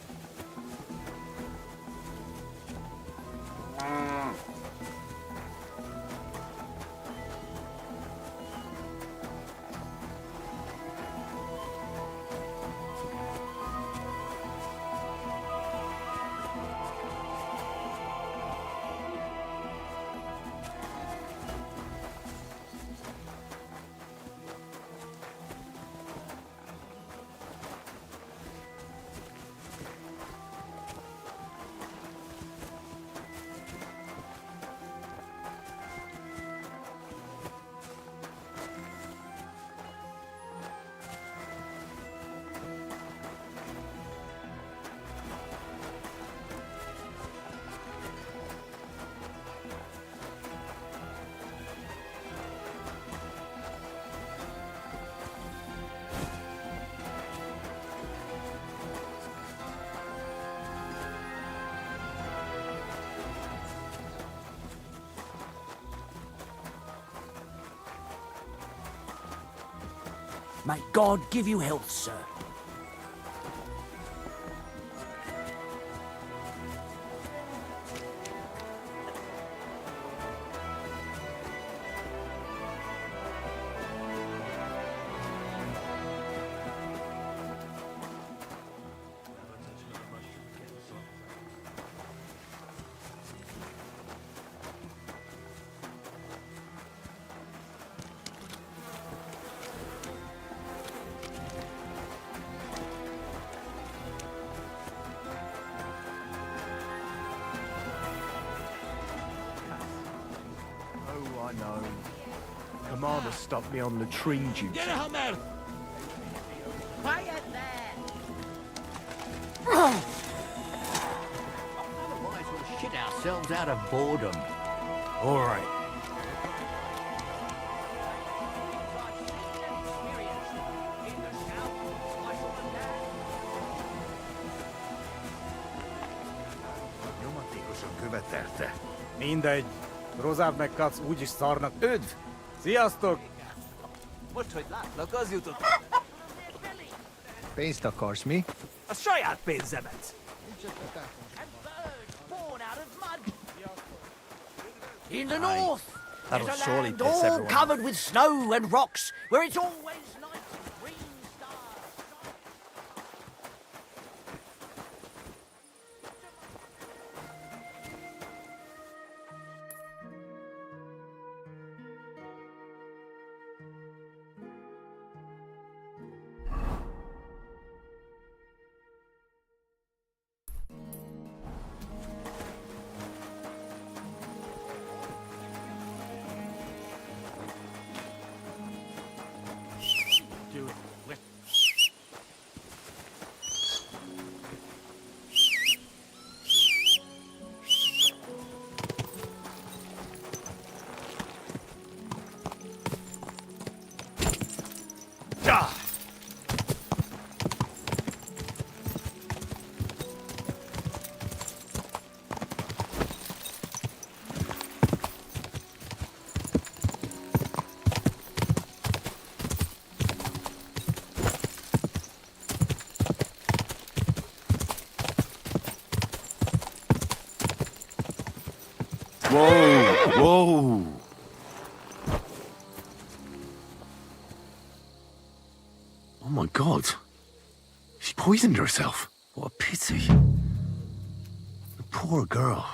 May God give you health, sir.
Oh, I know. Commander stopped me on latrine duty.
Get out there!
Quiet there!
Otherwise, we'll shit ourselves out of boredom.
All right.
Nyomatékosan követelte.
Mindegy. Rozáv meg Kac úgyis szarnak. Üdv! Sziasztok!
Most, hogy látlak, az jutott.
Pénzt akarsz, mi?
A saját pénzemet. In the north,
That'll
there's a
surely
land
piss
all
everyone off.
covered with snow and rocks, where it's always nice and green stars.
Whoa! Whoa! Oh my god. She poisoned herself. What a pity. The poor girl.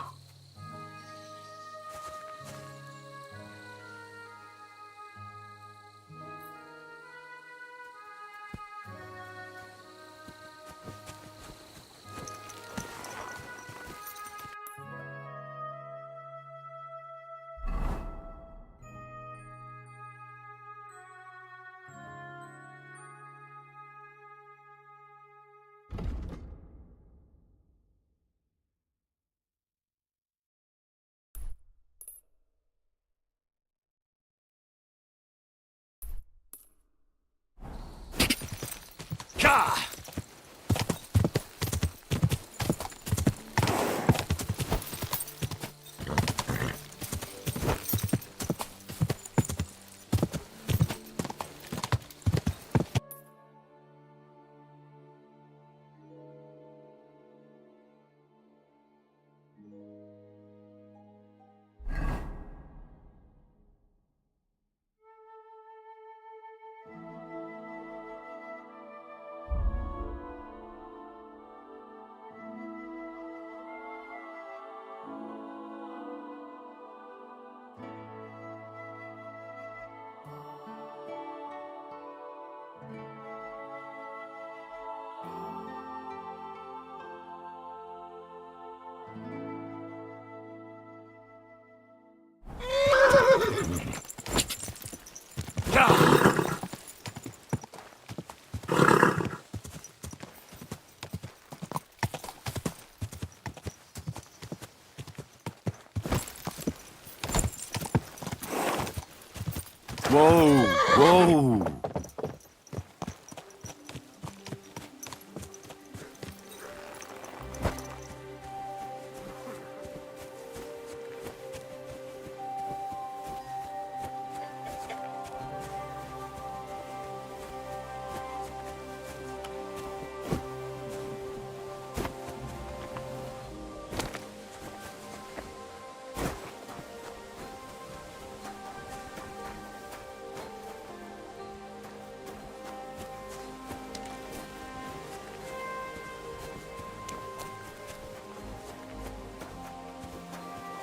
Ka!
Whoa, whoa.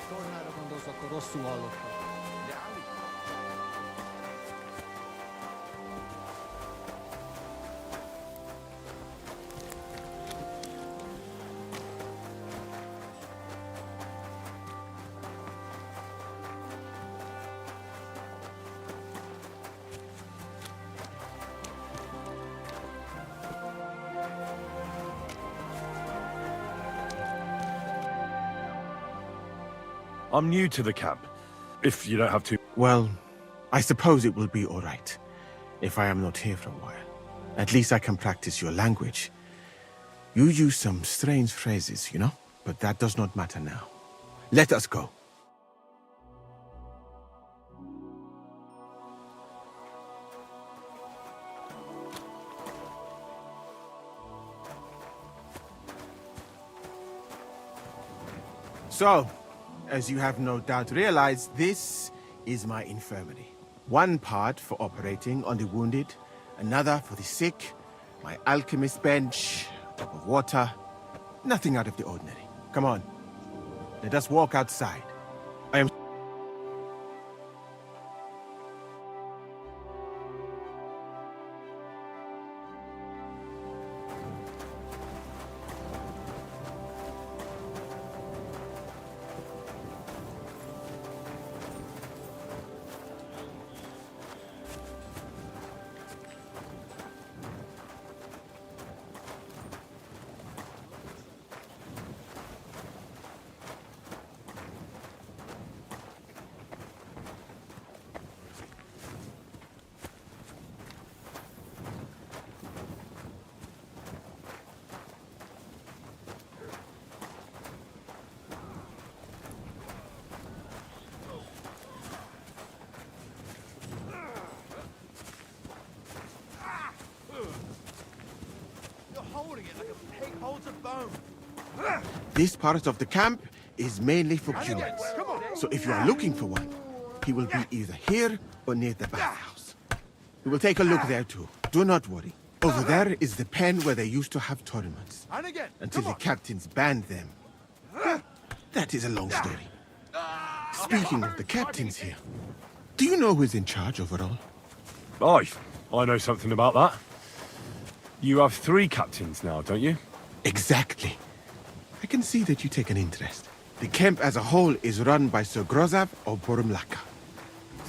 Tornára gondolsz, akkor rosszul hallottam.
I'm new to the camp, if you don't have to.
Well, I suppose it will be all right if I am not here for a while. At least I can practice your language. You use some strange phrases, you know? But that does not matter now. Let us go. So, as you have no doubt realized, this is my infirmary. One part for operating on the wounded, another for the sick, my alchemist bench, a cup of water, nothing out of the ordinary. Come on, let us walk outside. I am... This part of the camp is mainly for humans. So if you are looking for one, he will be either here or near the bathhouse. We will take a look there too. Do not worry. Over there is the pen where they used to have tournaments. Until the captains banned them. Well, that is a long story. Speaking of the captains here, do you know who is in charge overall?
I know something about that. You have 3 captains now, don't you?
Exactly. I can see that you take an interest. The camp as a whole is run by Sir Grozav or Borumlaka.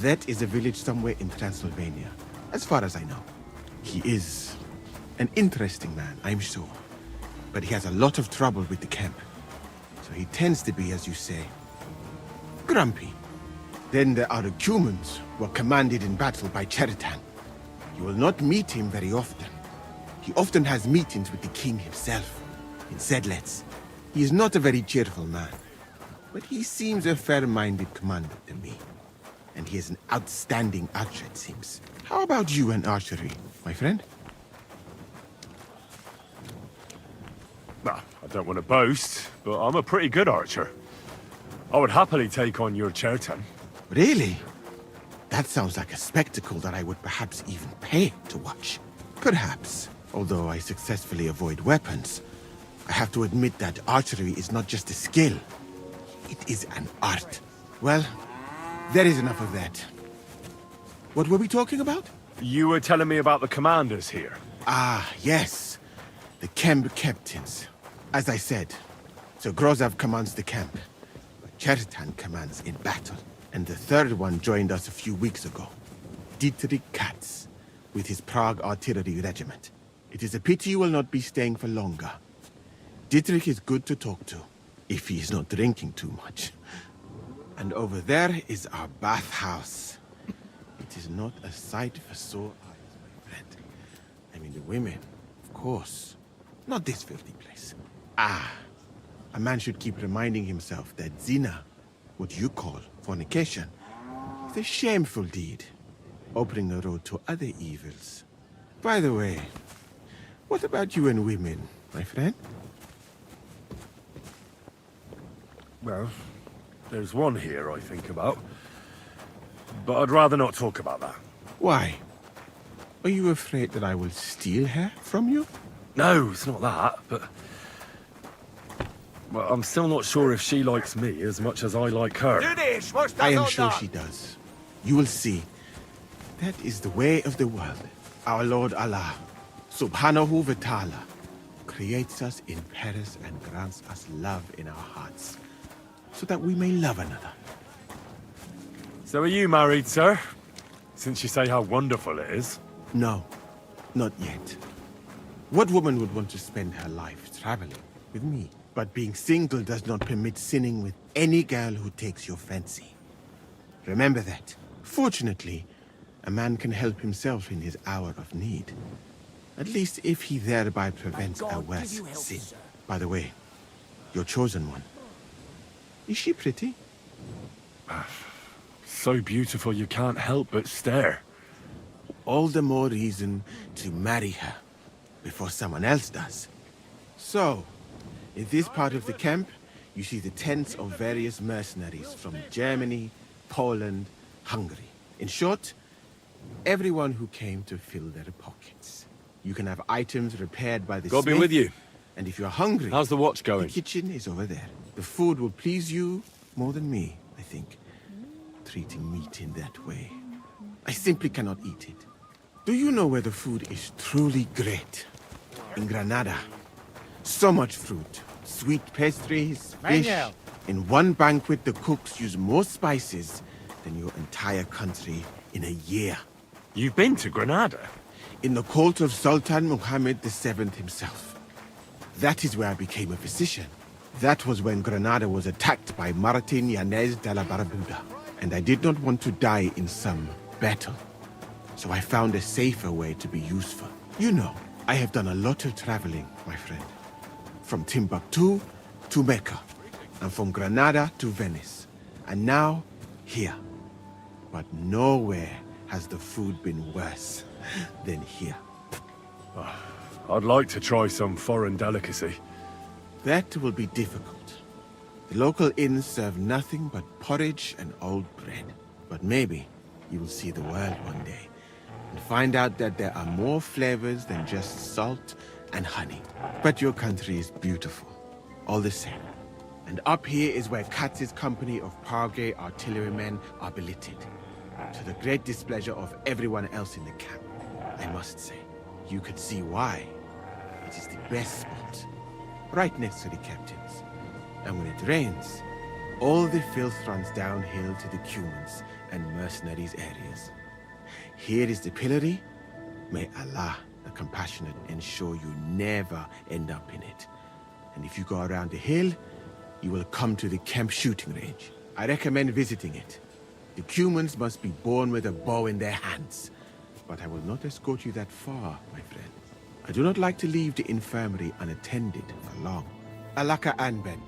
That is a village somewhere in Transylvania, as far as I know. He is an interesting man, I'm sure. But he has a lot of trouble with the camp. So he tends to be, as you say, grumpy. Then there are the Cumans, who are commanded in battle by Cheritan. You will not meet him very often. He often has meetings with the king himself, in Sedlets. He is not a very cheerful man, but he seems a fair-minded commander to me. And he is an outstanding archer, it seems. How about you and archery, my friend?
Well, I don't want to boast, but I'm a pretty good archer. I would happily take on your Chertan.
Really? That sounds like a spectacle that I would perhaps even pay to watch. Perhaps, although I successfully avoid weapons, I have to admit that archery is not just a skill. It is an art. Well, there is enough of that. What were we talking about?
You were telling me about the commanders here.
Ah, yes. The camp captains. As I said, Sir Grozav commands the camp, but Chertan commands in battle. And the third one joined us a few weeks ago. Dietrich Katz, with his Prague artillery regiment. It is a pity you will not be staying for longer. Dietrich is good to talk to, if he is not drinking too much. And over there is our bathhouse. It is not a sight for sore eyes, my friend. I mean the women, of course. Not this filthy place. Ah, a man should keep reminding himself that zina, what you call fornication, is a shameful deed, opening the road to other evils. By the way, what about you and women, my friend?
Well, there's one here I think about. But I'd rather not talk about that.
Why? Are you afraid that I will steal her from you?
No, it's not that, but... Well, I'm still not sure if she likes me as much as I like her.
I am sure she does. You will see. That is the way of the world. Our Lord Allah, Subhanahu wa Ta'ala, creates us in Paris and grants us love in our hearts, so that we may love another.
So are you married, sir? Since you say how wonderful it is.
No, not yet. What woman would want to spend her life traveling with me? But being single does not permit sinning with any girl who takes your fancy. Remember that. Fortunately, a man can help himself in his hour of need. At least if he thereby prevents a worse sin. By the way, your chosen one. Is she pretty?
So beautiful you can't help but stare.
All the more reason to marry her before someone else does. So, in this part of the camp, you see the tents of various mercenaries from Germany, Poland, Hungary. In short, everyone who came to fill their pockets. You can have items repaired by the
God
smith,
be with you.
And if you're hungry...
How's the watch going?
The kitchen is over there. The food will please you more than me, I think. Treating meat in that way. I simply cannot eat it. Do you know where the food is truly great? In Granada. So much fruit, sweet pastries, fish.
Manuel.
In one banquet, the cooks use more spices than your entire country in a year.
You've been to Granada?
In the court of Sultan Muhammad VII himself. That is where I became a physician. That was when Granada was attacked by Martin Yanez de la Barbuda. And I did not want to die in some battle. So I found a safer way to be useful. You know, I have done a lot of traveling, my friend. From Timbuktu to Mecca. And from Granada to Venice. And now, here. But nowhere has the food been worse than here.
I'd like to try some foreign delicacy.
That will be difficult. The local inns serve nothing but porridge and old bread. But maybe you will see the world one day and find out that there are more flavors than just salt and honey. But your country is beautiful, all the same. And up here is where Katz's company of Prague artillerymen are billeted. To the great displeasure of everyone else in the camp, I must say. You could see why. It is the best spot, right next to the captains. And when it rains, all the filth runs downhill to the Cumans and mercenaries areas. Here is the pillory. May Allah, the compassionate, ensure you never end up in it. And if you go around the hill, you will come to the camp shooting range. I recommend visiting it. The Cumans must be born with a bow in their hands. But I will not escort you that far, my friend. I do not like to leave the infirmary unattended for long. Alaka Anben.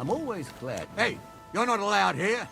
I'm always glad. Hey, you're not allowed here.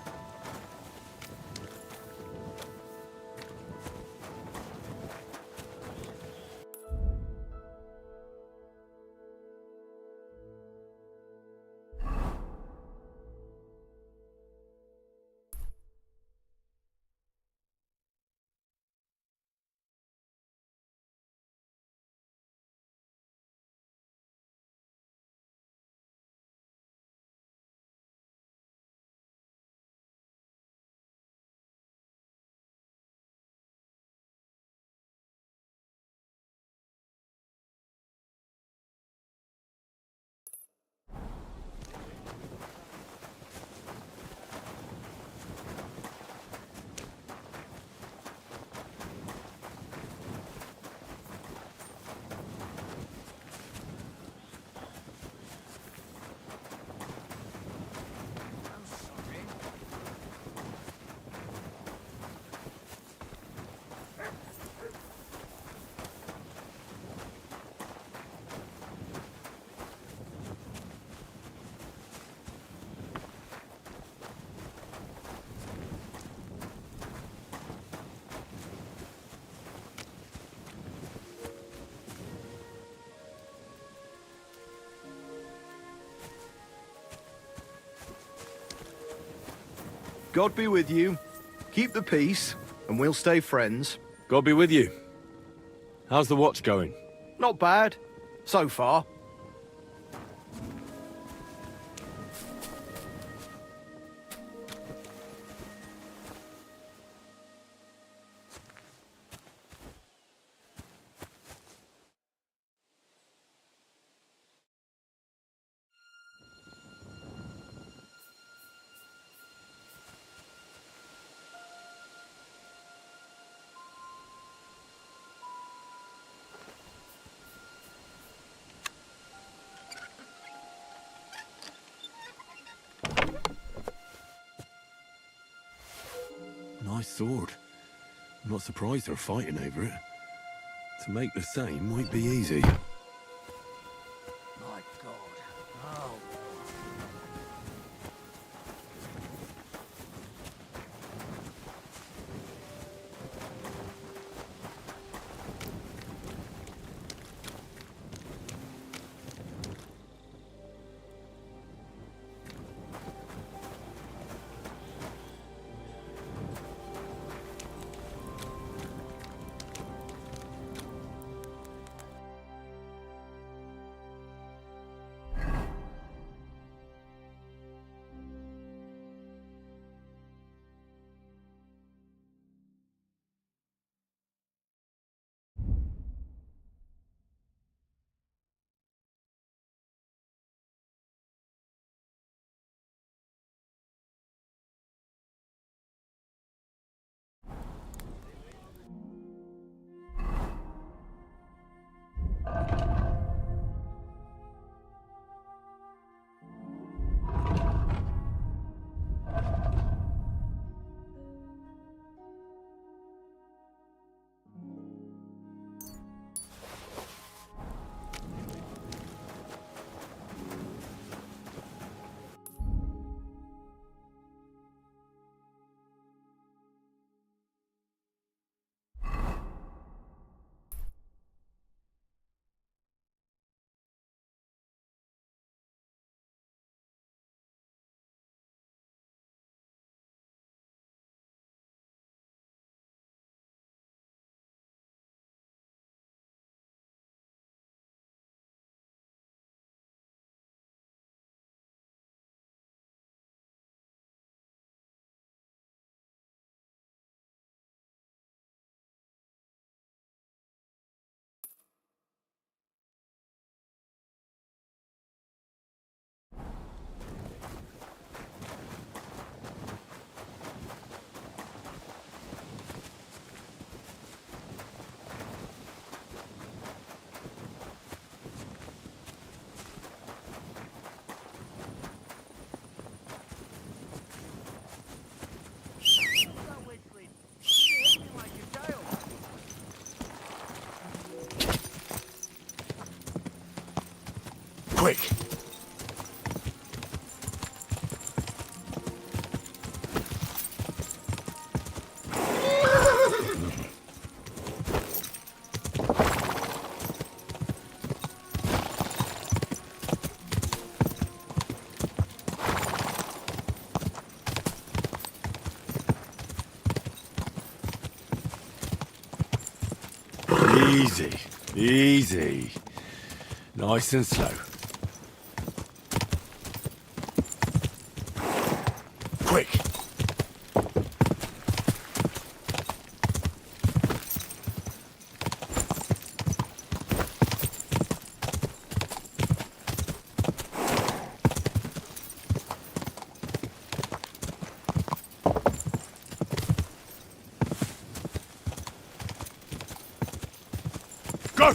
God be with you. Keep the peace, and we'll stay friends.
God be with you. How's the watch going?
Not bad. So far.
Nice sword. I'm not surprised they're fighting over it. To make the same might be easy.
My God. Oh.
Easy. Easy. Nice and slow.
Quick! Go!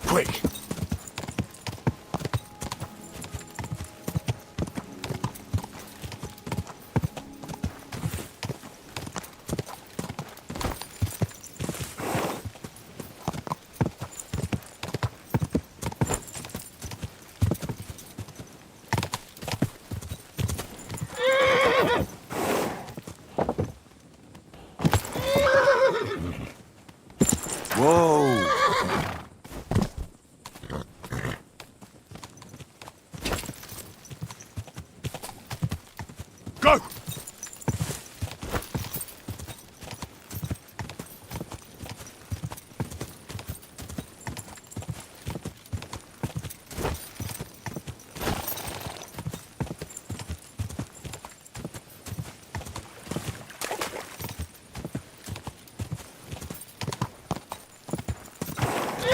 Quick!
Whoa!
Go!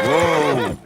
Whoa!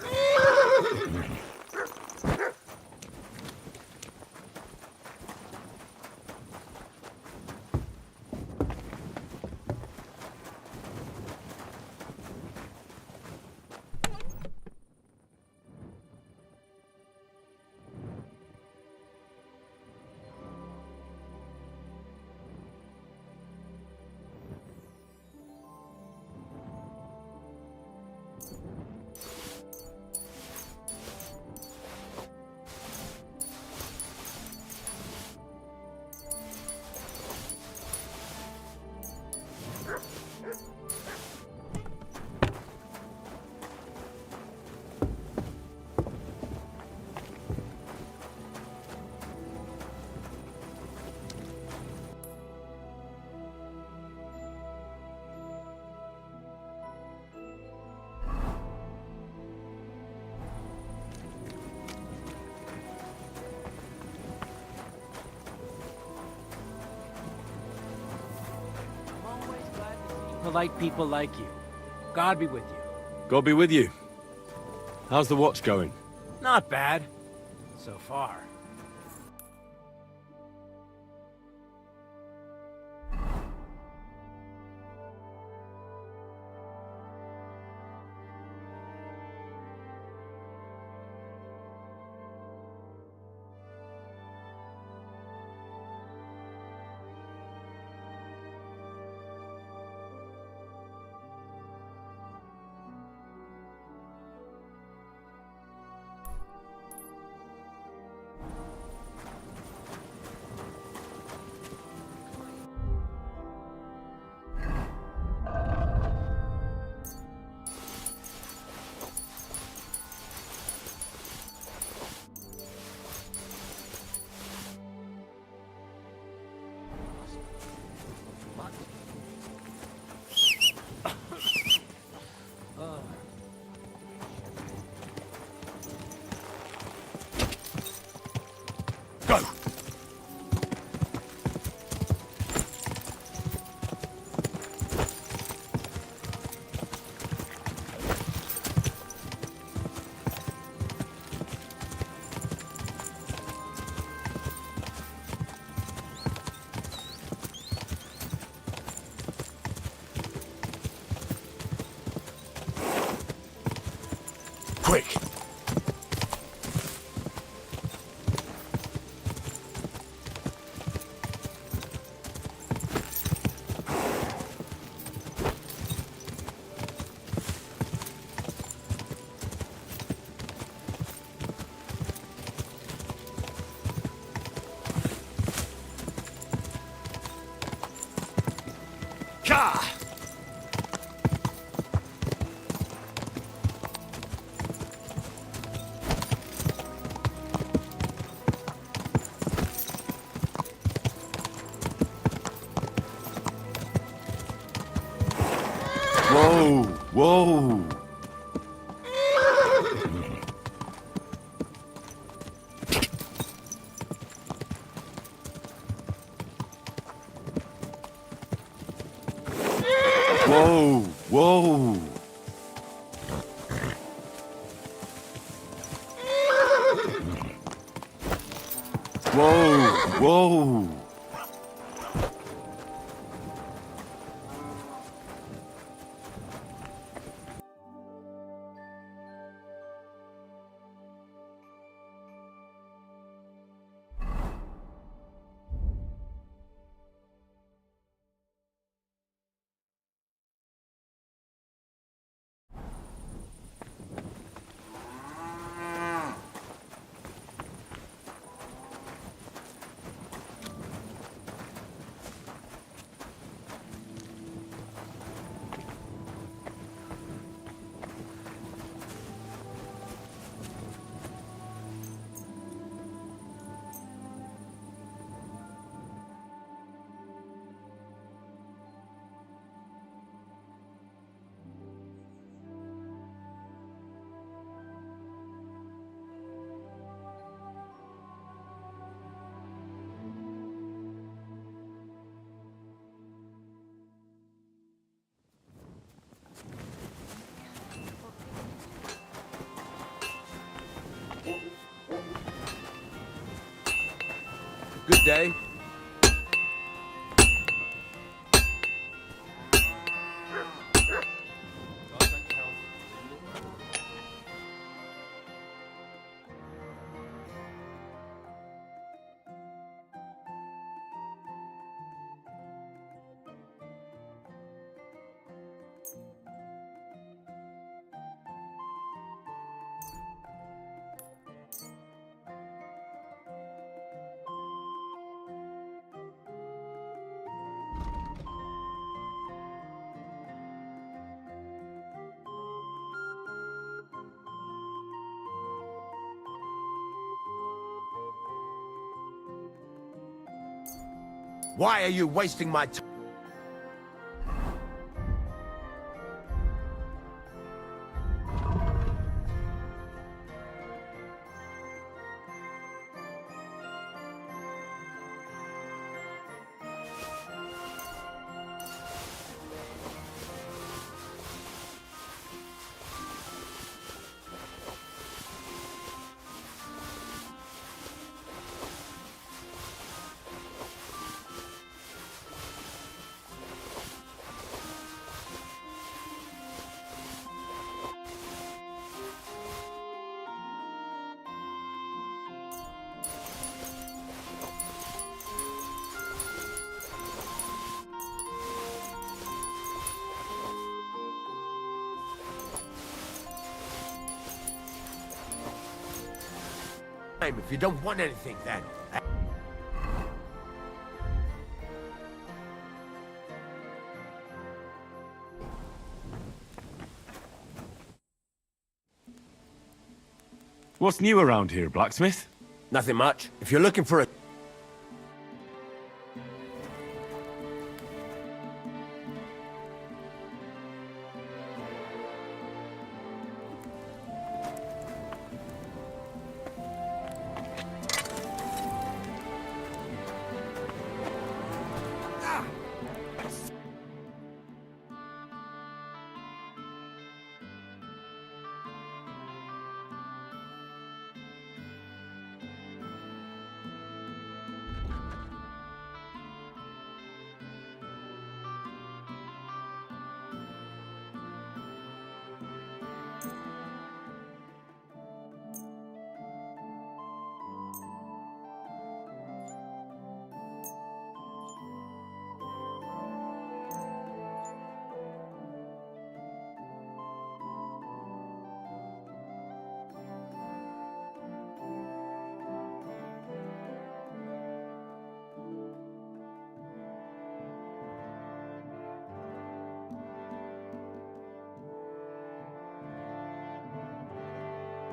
Polite people like you. God be with you.
God be with you. How's the watch going?
Not bad. So far.
Gah! Whoa! Whoa! Whoa! Whoa! Whoa! Whoa!
Good day. Why are you wasting my time? If you don't want anything, then.
What's new around here, blacksmith?
Nothing much. If you're looking for a...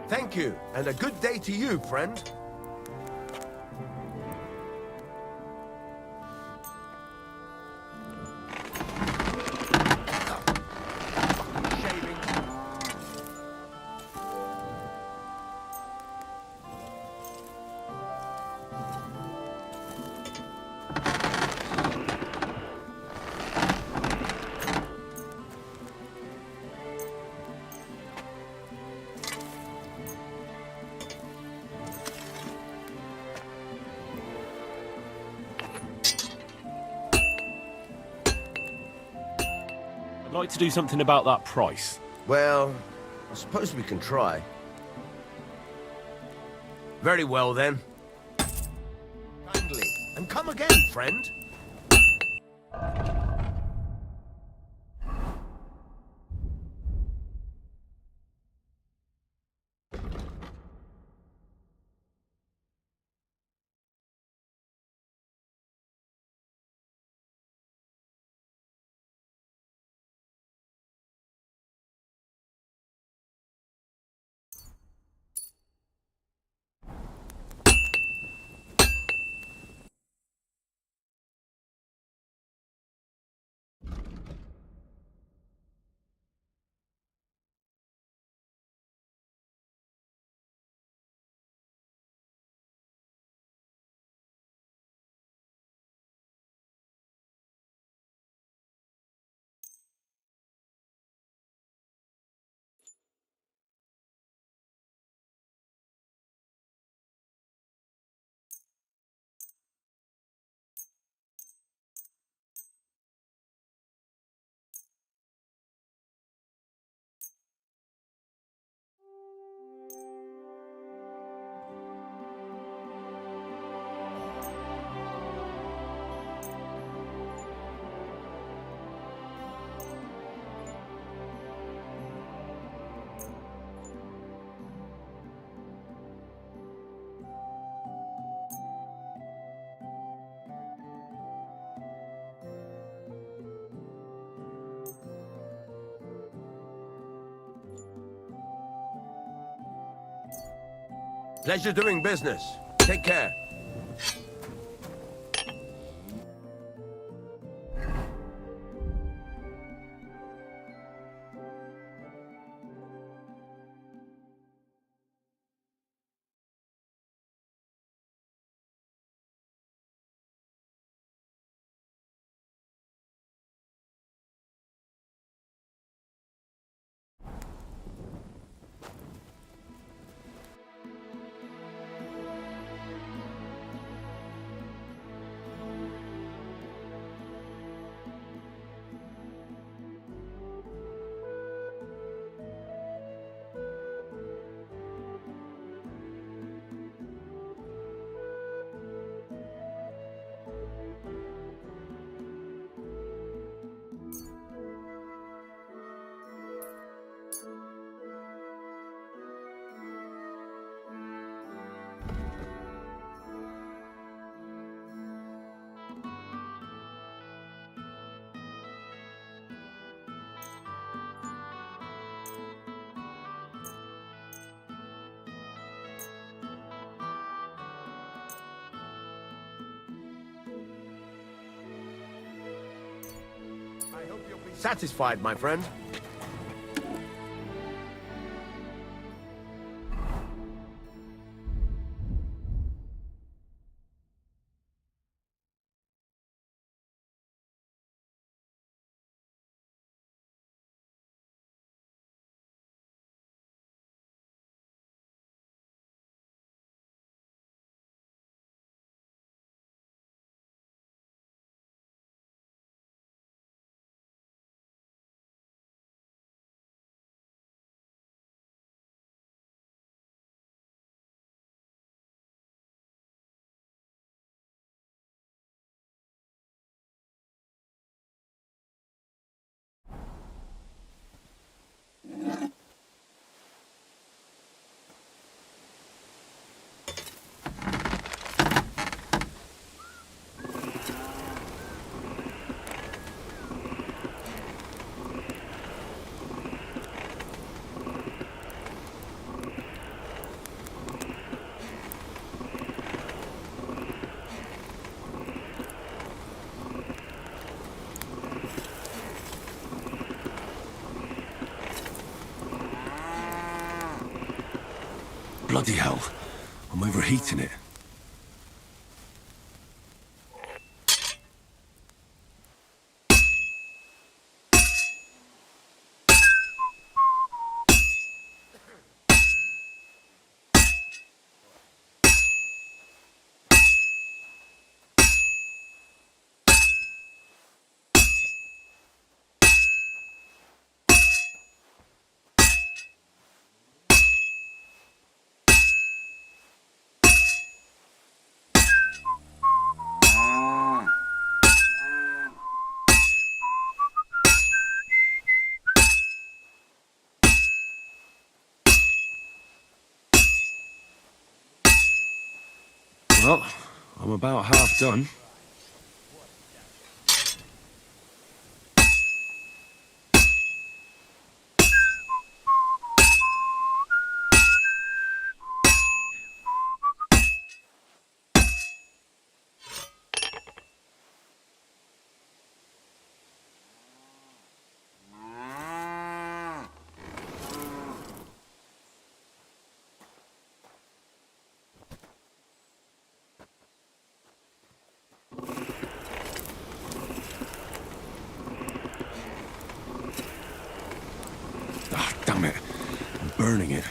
Thank you, and a good day to you, friend.
I'd like to do something about that price.
Well, I suppose we can try. Very well, then. Kindly, and come again, friend. Pleasure doing business. Take care. I hope you'll be satisfied, my friend.
Bloody hell. I'm overheating it. Well, I'm about half done. Ah, damn it. I'm burning it.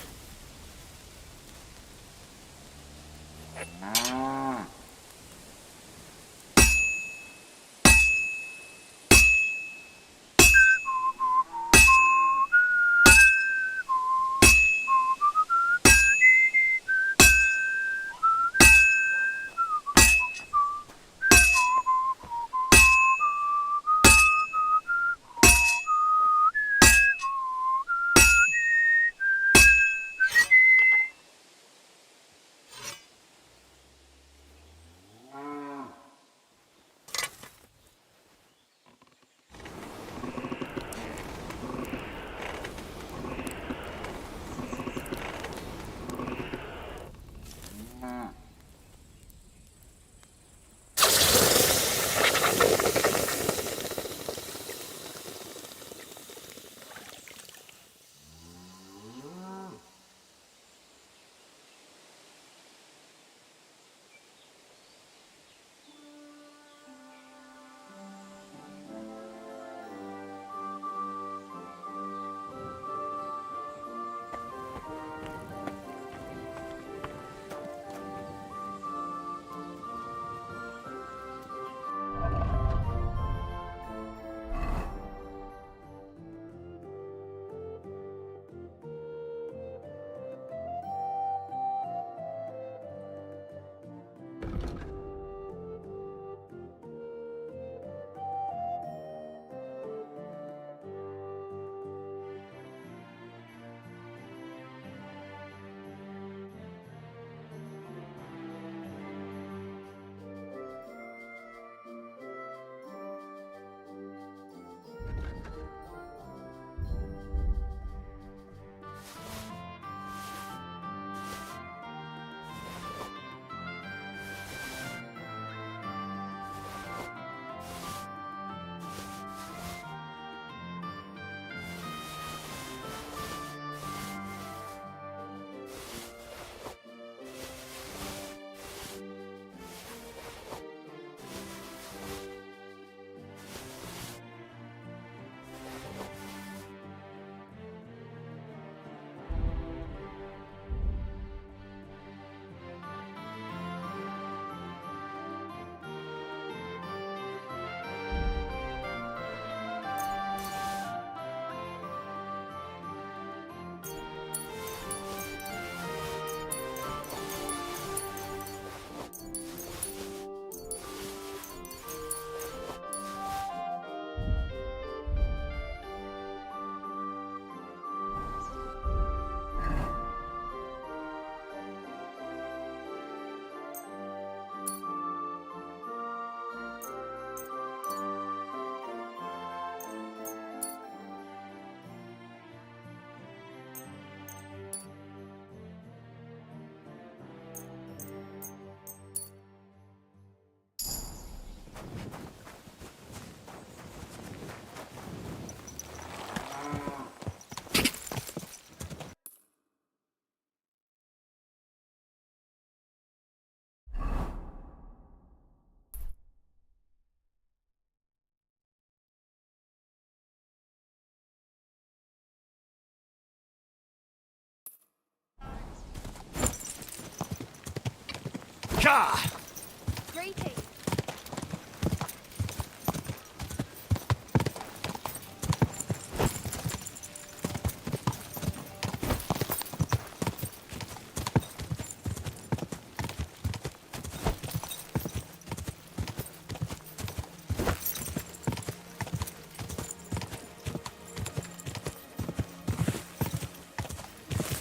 Greetings.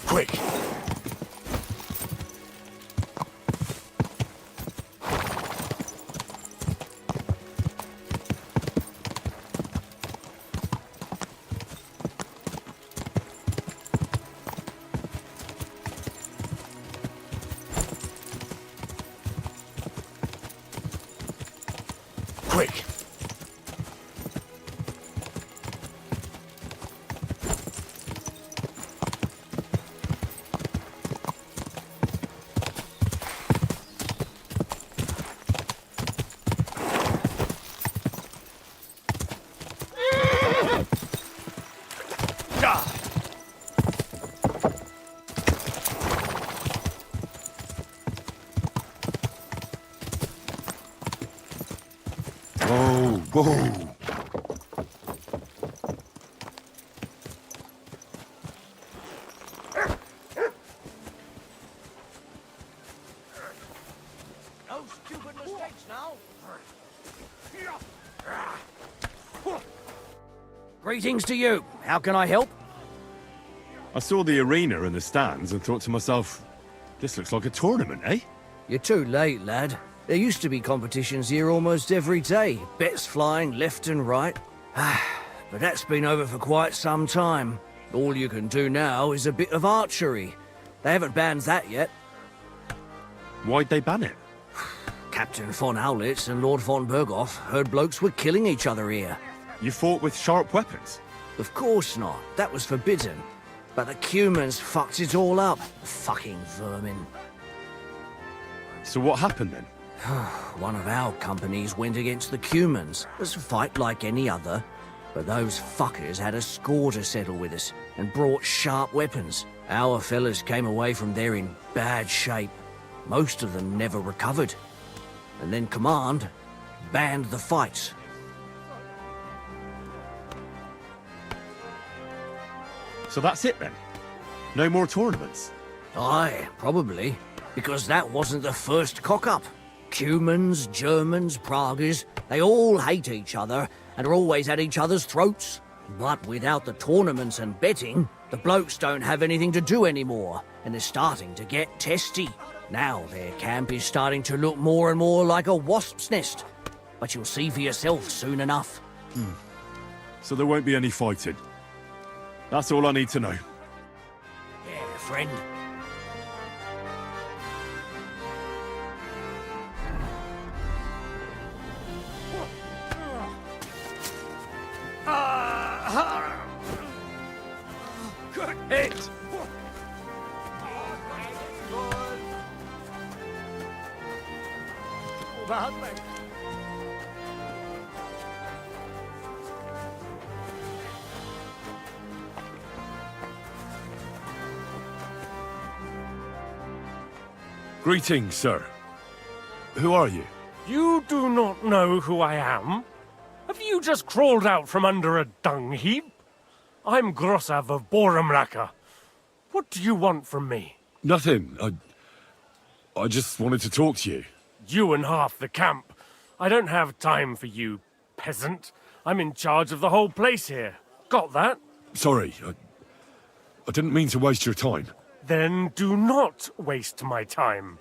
Quick! Quick!
Whoa, whoa.
No stupid mistakes now.
Greetings to you. How can I help?
I saw the arena and the stands and thought to myself, this looks like a tournament, eh?
You're too late, lad. There used to be competitions here almost every day. Bets flying left and right. But that's been over for quite some time. All you can do now is a bit of archery. They haven't banned that yet.
Why'd they ban it?
Captain von Howlitz and Lord von Berghoff heard blokes were killing each other here.
You fought with sharp weapons?
Of course not. That was forbidden. But the Cumans fucked it all up. Fucking vermin.
So what happened then?
One of our companies went against the Cumans. It was a fight like any other. But those fuckers had a score to settle with us and brought sharp weapons. Our fellas came away from there in bad shape. Most of them never recovered. And then Command banned the fights.
So that's it then? No more tournaments?
Aye, probably. Because that wasn't the first cock-up. Cumans, Germans, Praguers, they all hate each other and are always at each other's throats. But without the tournaments and betting, the blokes don't have anything to do anymore, and they're starting to get testy. Now their camp is starting to look more and more like a wasp's nest. But you'll see for yourself soon enough.
So there won't be any fighting? That's all I need to know.
Yeah, friend.
Good hit!
Greetings, sir. Who are you?
You do not know who I am? Have you just crawled out from under a dung heap? I'm Grossav of Borumlaka. What do you want from me?
Nothing. I just wanted to talk to you.
You and half the camp. I don't have time for you, peasant. I'm in charge of the whole place here. Got that?
Sorry, I didn't mean to waste your time.
Then do not waste my time.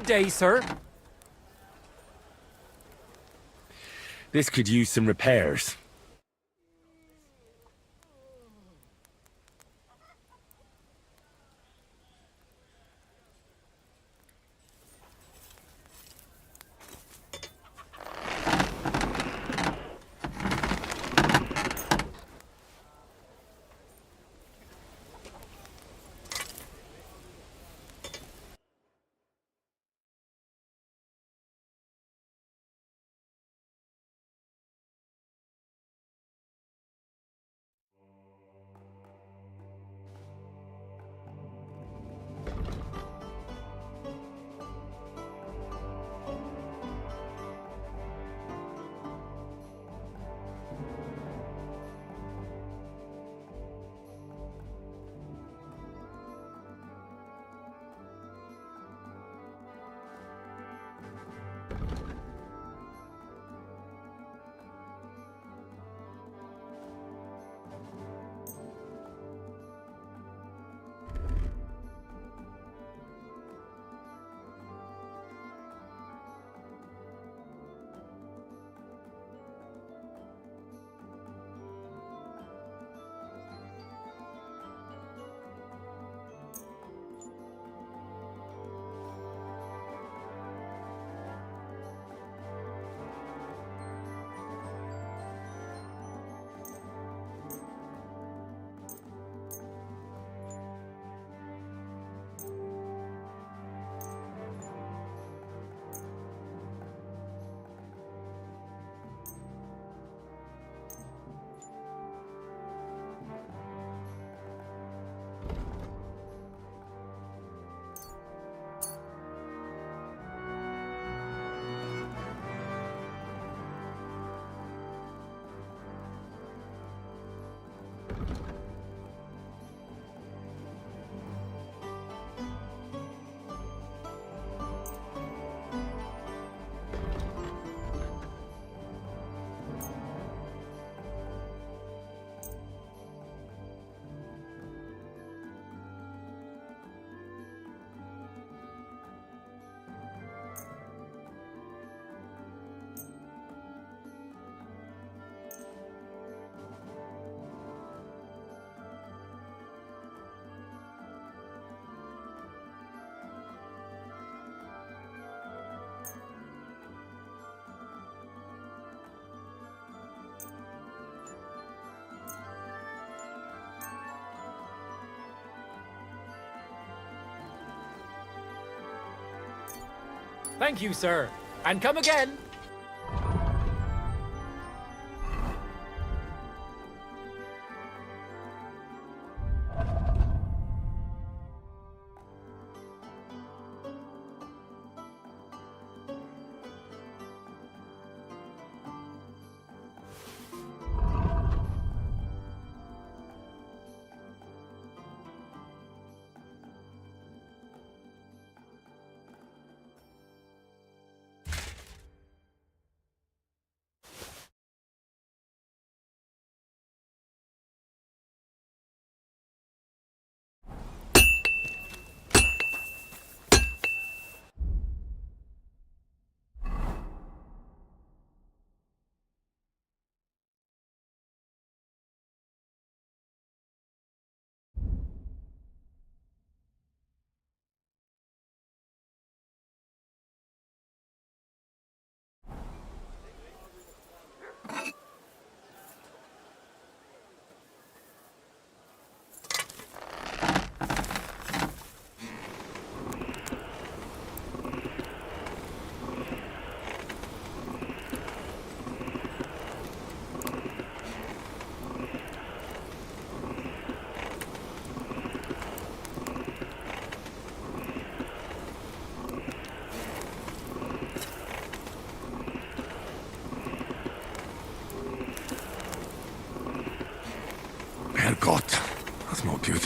day, sir.
This could use some repairs.
Thank you, sir. And come again.
Herrgott, that's not good.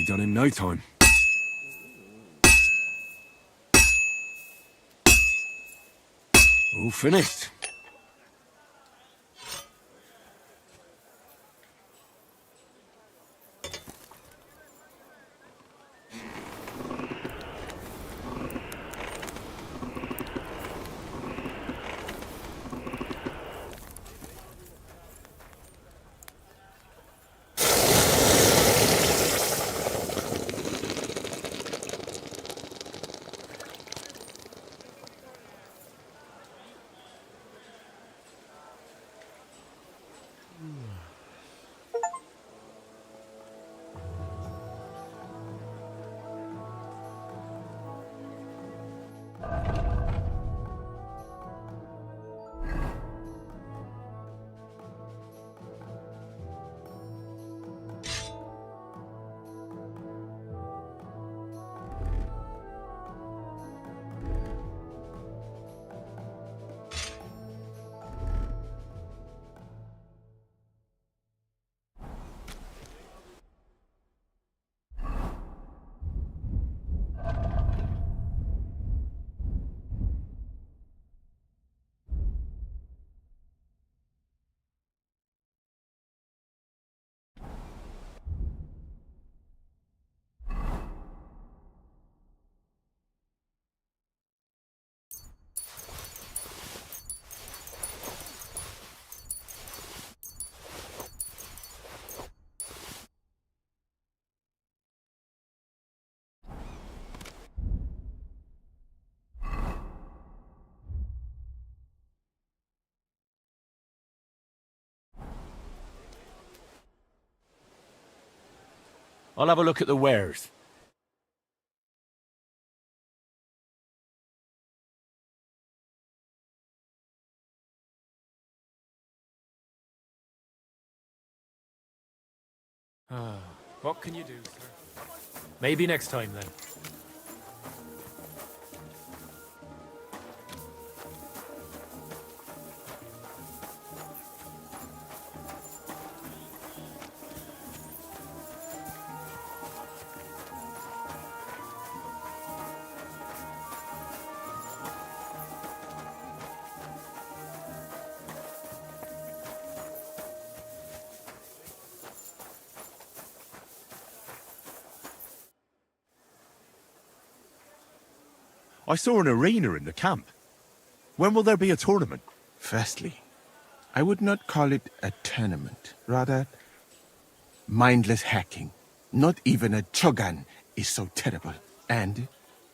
be done in no time. All finished. I'll have a look at the wares.
What can you do, sir? Maybe next time, then.
I saw an arena in the camp. When will there be a tournament?
Firstly, I would not call it a tournament. Rather, mindless hacking. Not even a chogan is so terrible. And,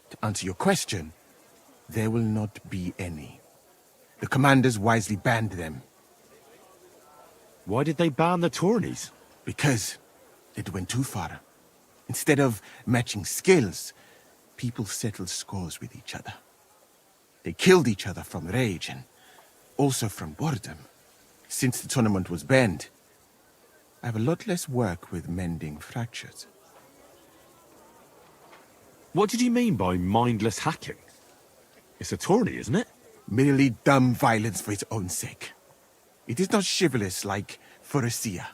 to answer your question, there will not be any. The commanders wisely banned them.
Why did they ban the tourneys?
Because it went too far. Instead of matching skills, people settled scores with each other. They killed each other from rage and also from boredom. Since the tournament was banned, I have a lot less work with mending fractures.
What did you mean by mindless hacking? It's a tourney, isn't it?
Merely dumb violence for its own sake. It is not chivalrous like Pharisea.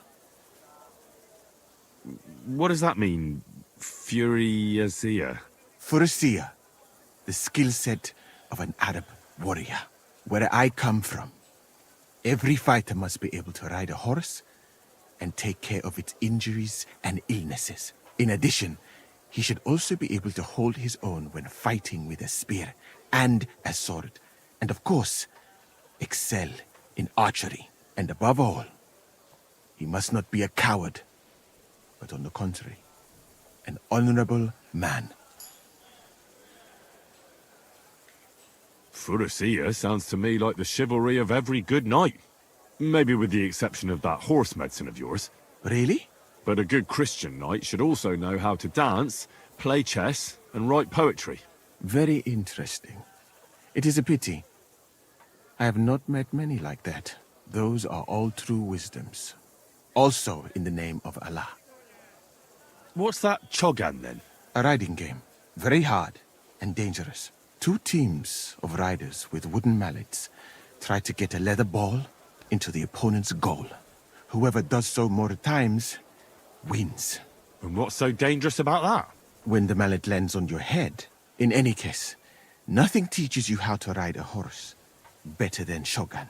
What does that mean? Furiazia?
Pharisea, the skill set of an Arab warrior. Where I come from, every fighter must be able to ride a horse and take care of its injuries and illnesses. In addition, he should also be able to hold his own when fighting with a spear and a sword. And of course, excel in archery. And above all, he must not be a coward, but on the contrary, an honorable man.
Furiazia sounds to me like the chivalry of every good knight. Maybe with the exception of that horse medicine of yours.
Really?
But a good Christian knight should also know how to dance, play chess, and write poetry.
Very interesting. It is a pity. I have not met many like that. Those are all true wisdoms. Also in the name of Allah.
What's that chogan, then?
A riding game. Very hard and dangerous. Two teams of riders with wooden mallets try to get a leather ball into the opponent's goal. Whoever does so more times wins.
And what's so dangerous about that?
When the mallet lands on your head. In any case, nothing teaches you how to ride a horse better than Shogun.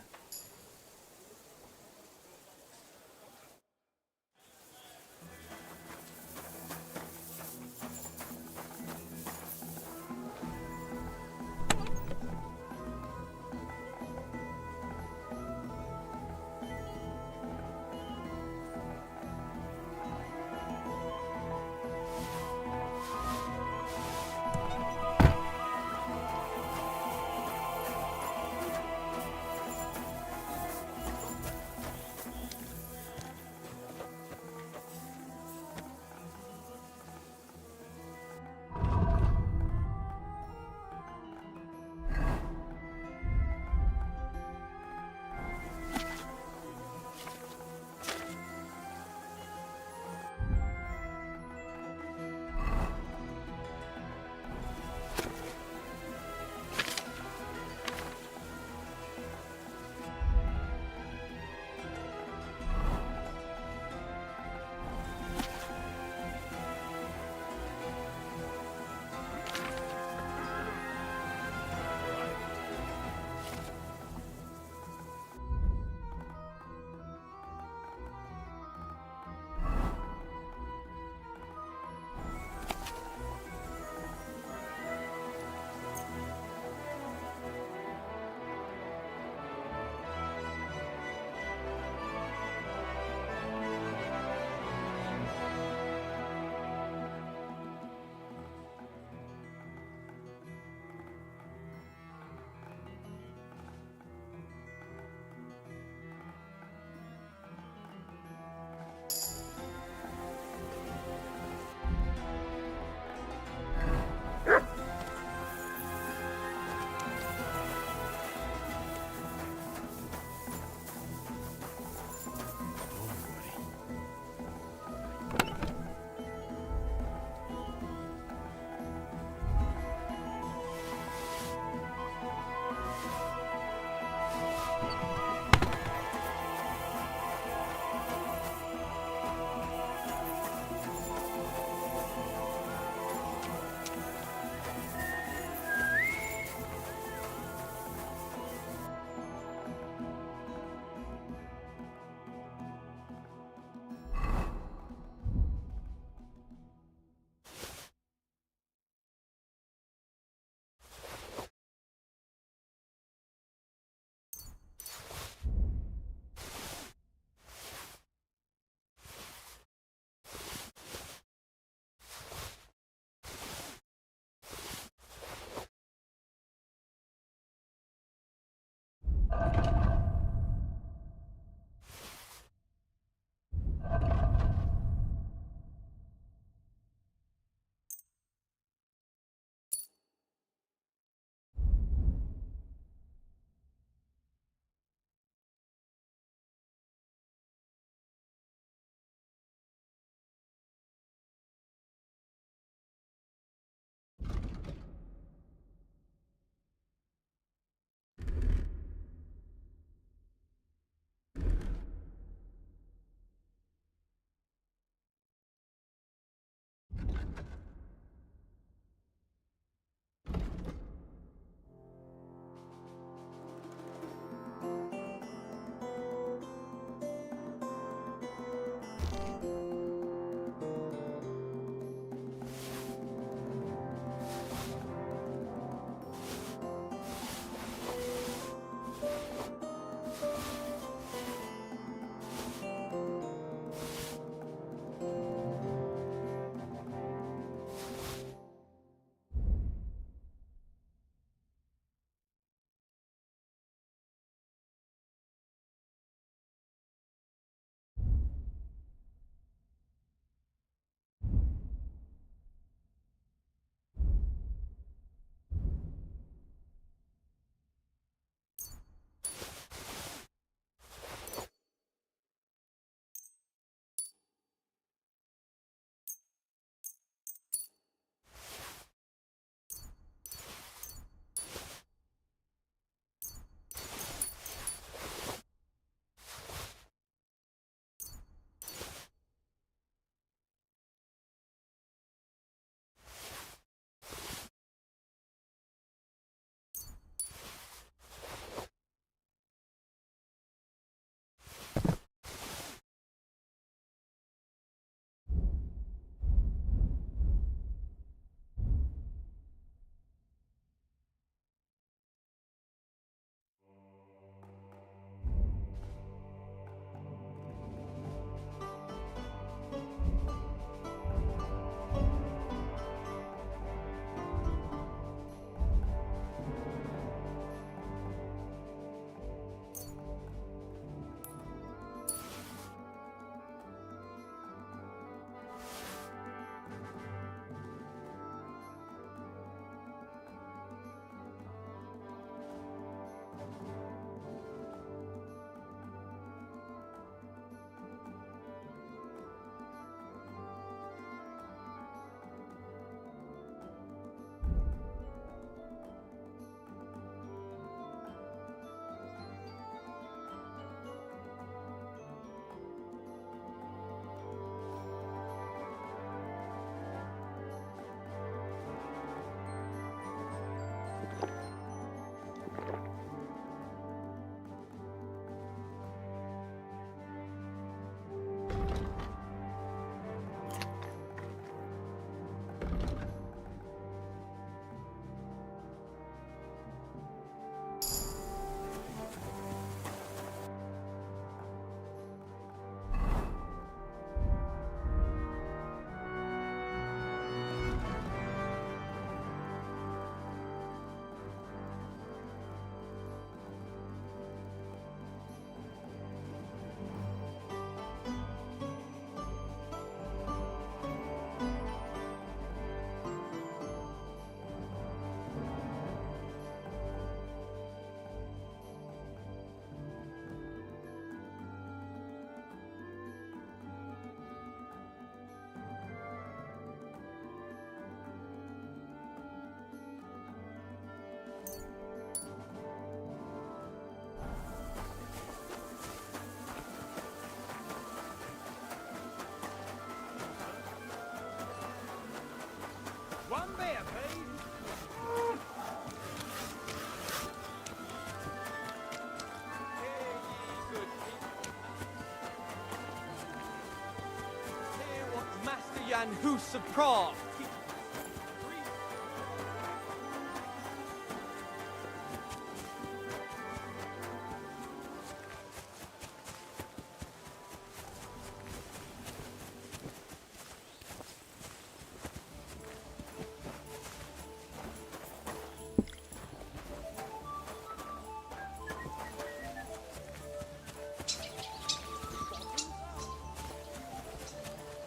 Jan Hus of Prague.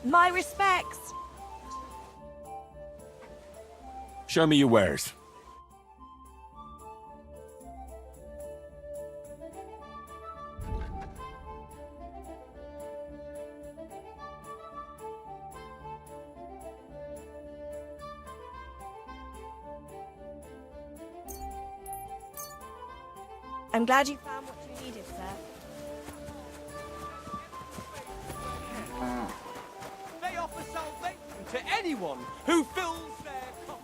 My respects.
Show me your wares.
I'm glad you found what you needed, sir.
They offer salvation to anyone who fills their cup.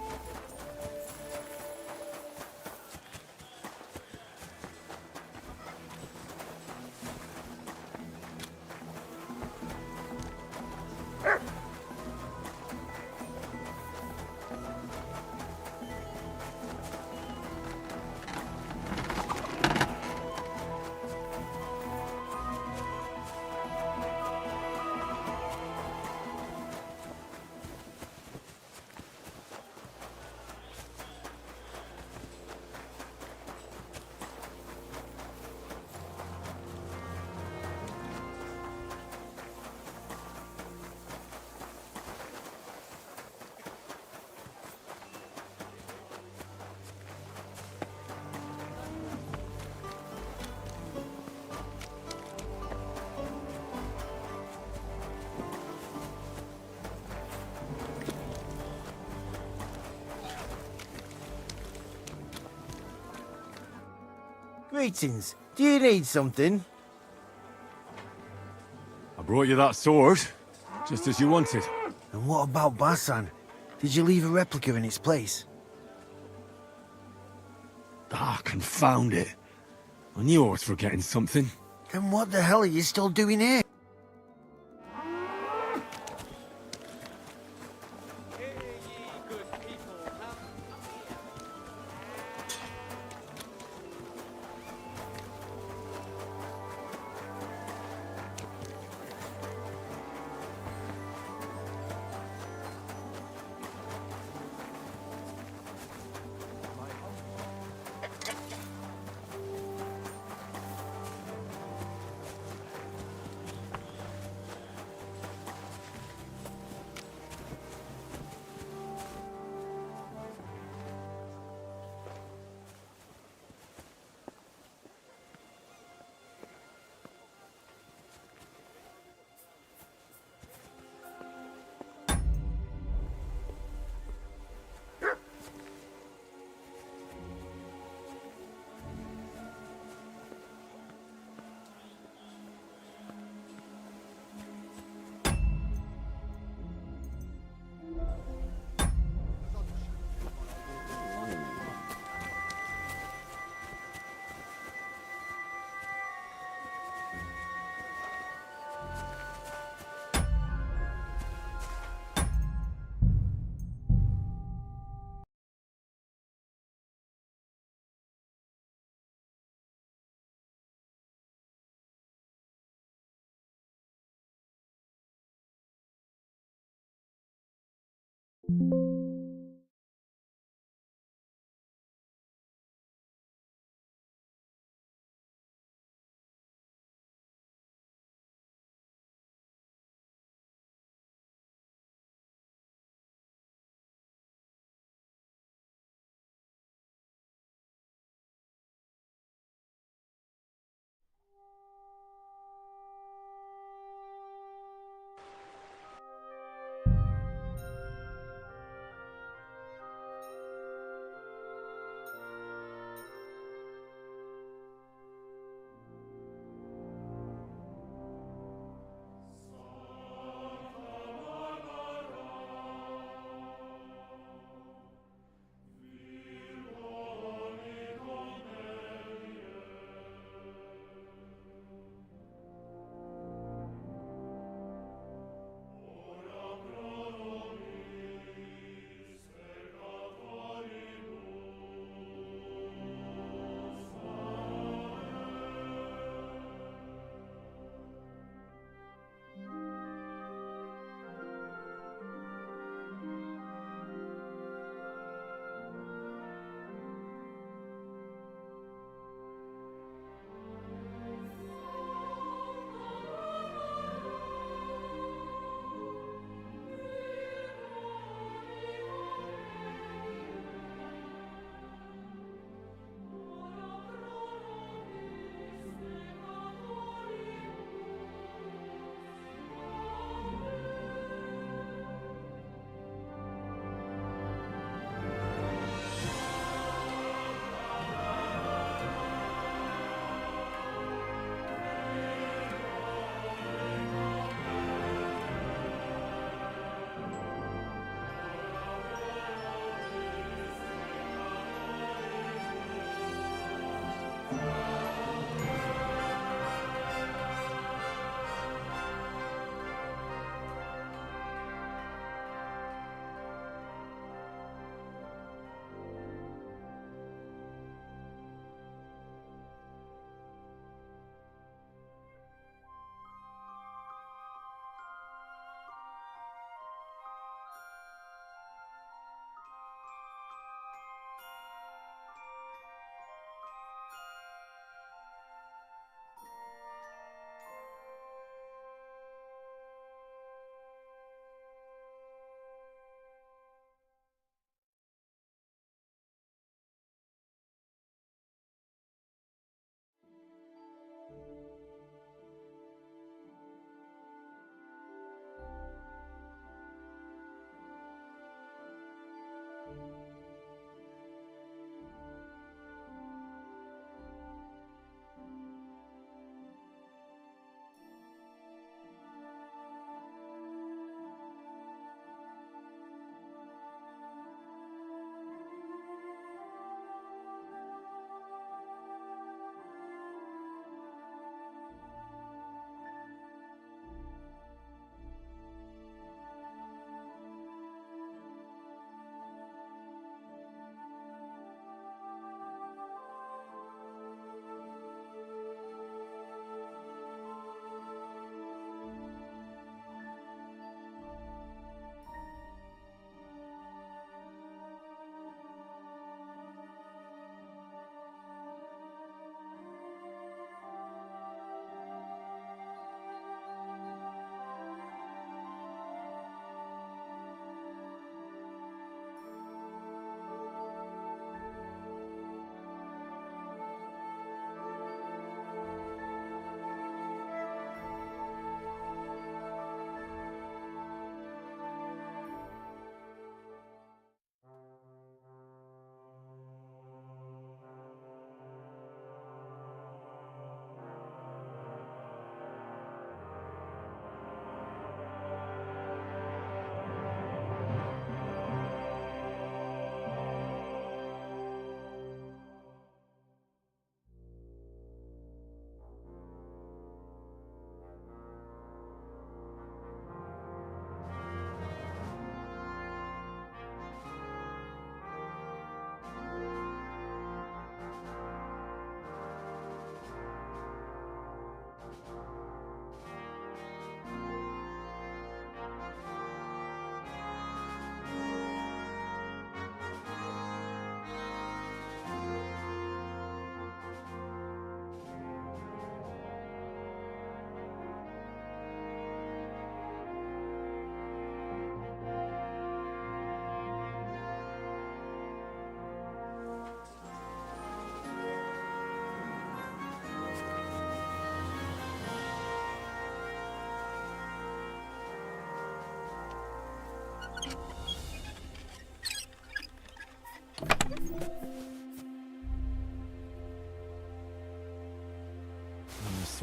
Greetings. Do you need something?
I brought you that sword, just as you wanted.
And what about Basan? Did you leave a replica in its place?
Ah, confound it. I knew I was forgetting something.
Then what the hell are you still doing here?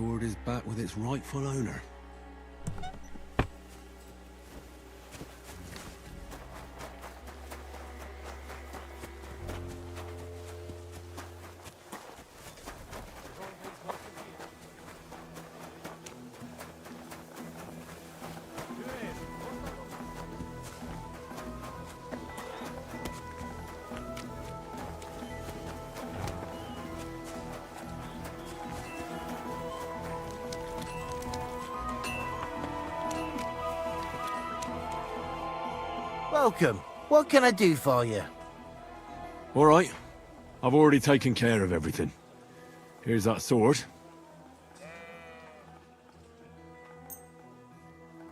sword is back with its rightful owner.
Welcome. What can I do for you?
All right. I've already taken care of everything. Here's that sword.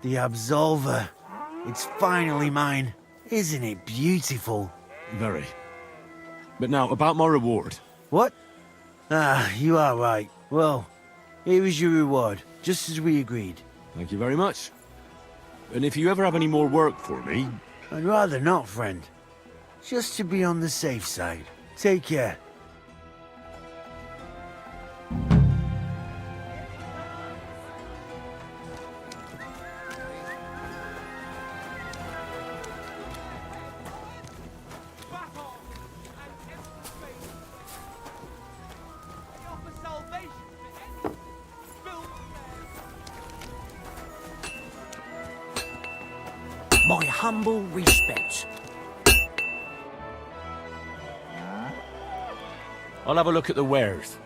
The Absolver. It's finally mine. Isn't it beautiful?
Very. But now, about my reward.
What? Ah, you are right. Well, here is your reward, just as we agreed.
Thank you very much. And if you ever have any more work for me...
I'd rather not, friend. Just to be on the safe side. Take care.
My humble respects.
I'll have a look at the wares.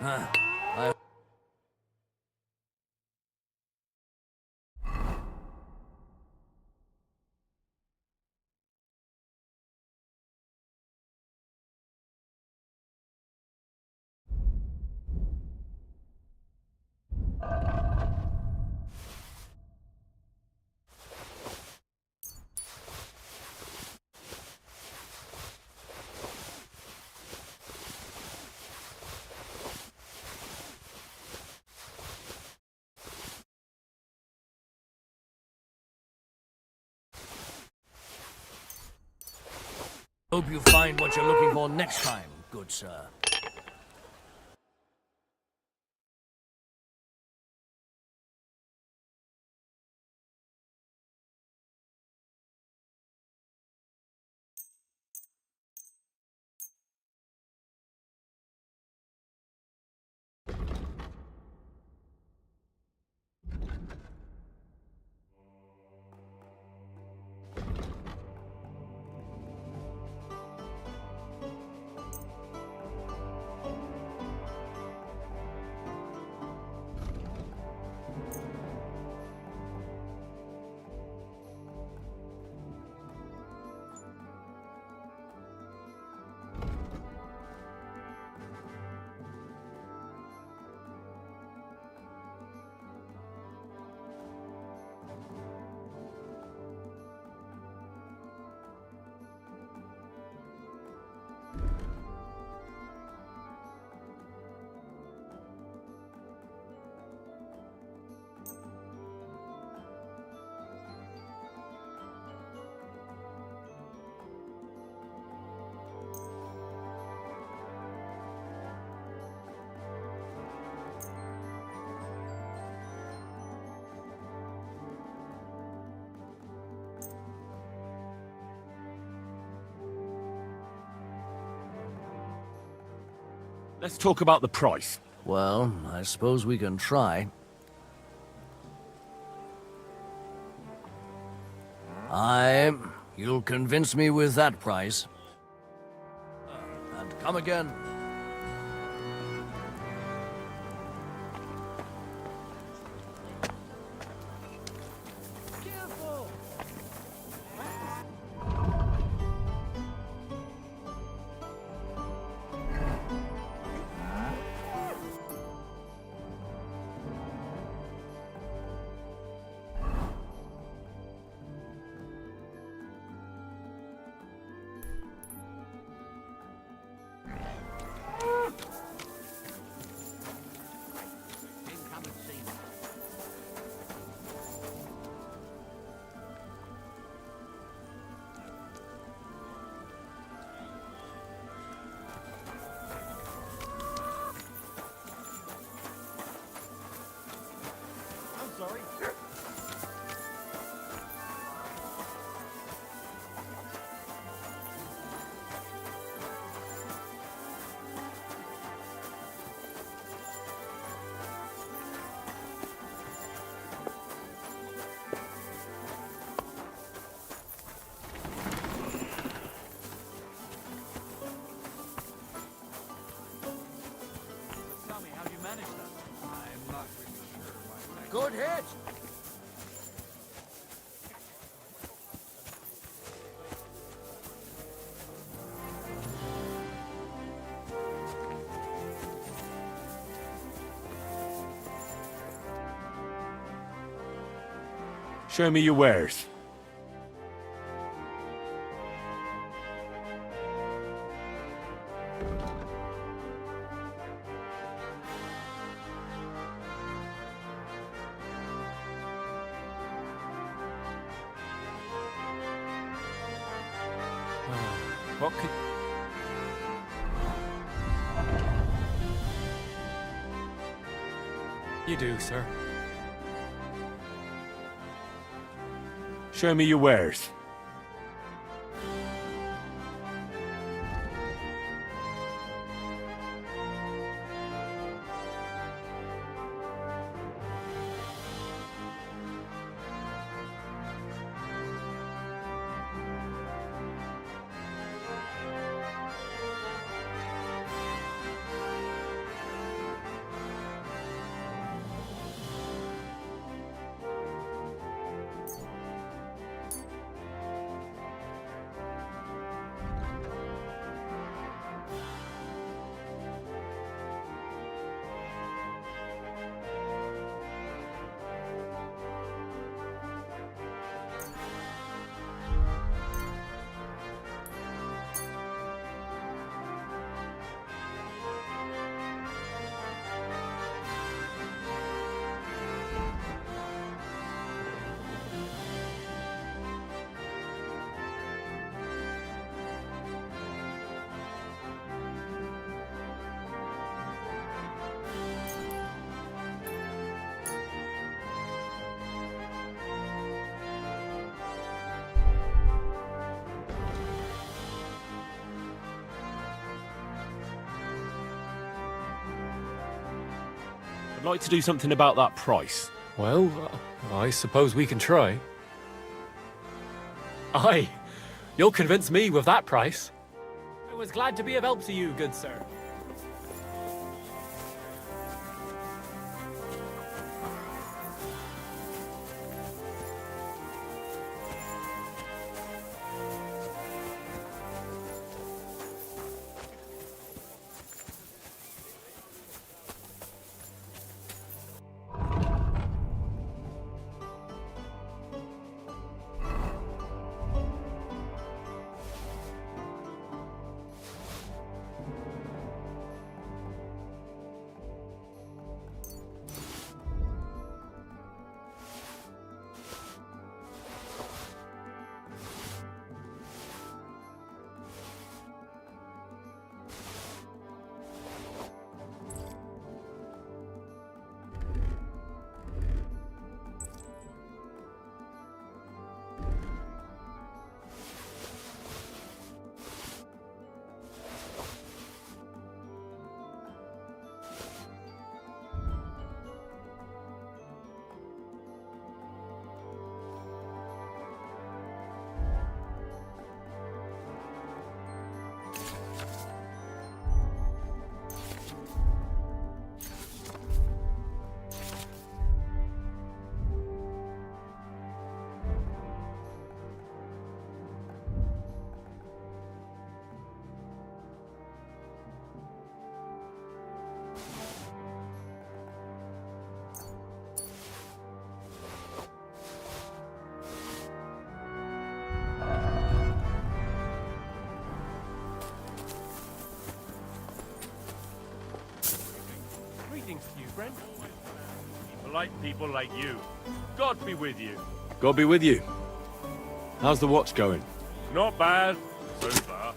I hope you find what you're looking for next time. good sir.
Let's talk about the price.
Well, I suppose we can try. You'll convince me with that price. And come again. Good hit!
Show me your wares.
What could... You do, sir.
Show me your wares.
I'd like to do something about that price. Well, I suppose we can try. Aye, you'll convince me with that price. I was glad to be of help to you, good sir.
Greetings to you, friend. Polite people like you. God be with you.
God be with you. How's the watch going?
Not bad, so far.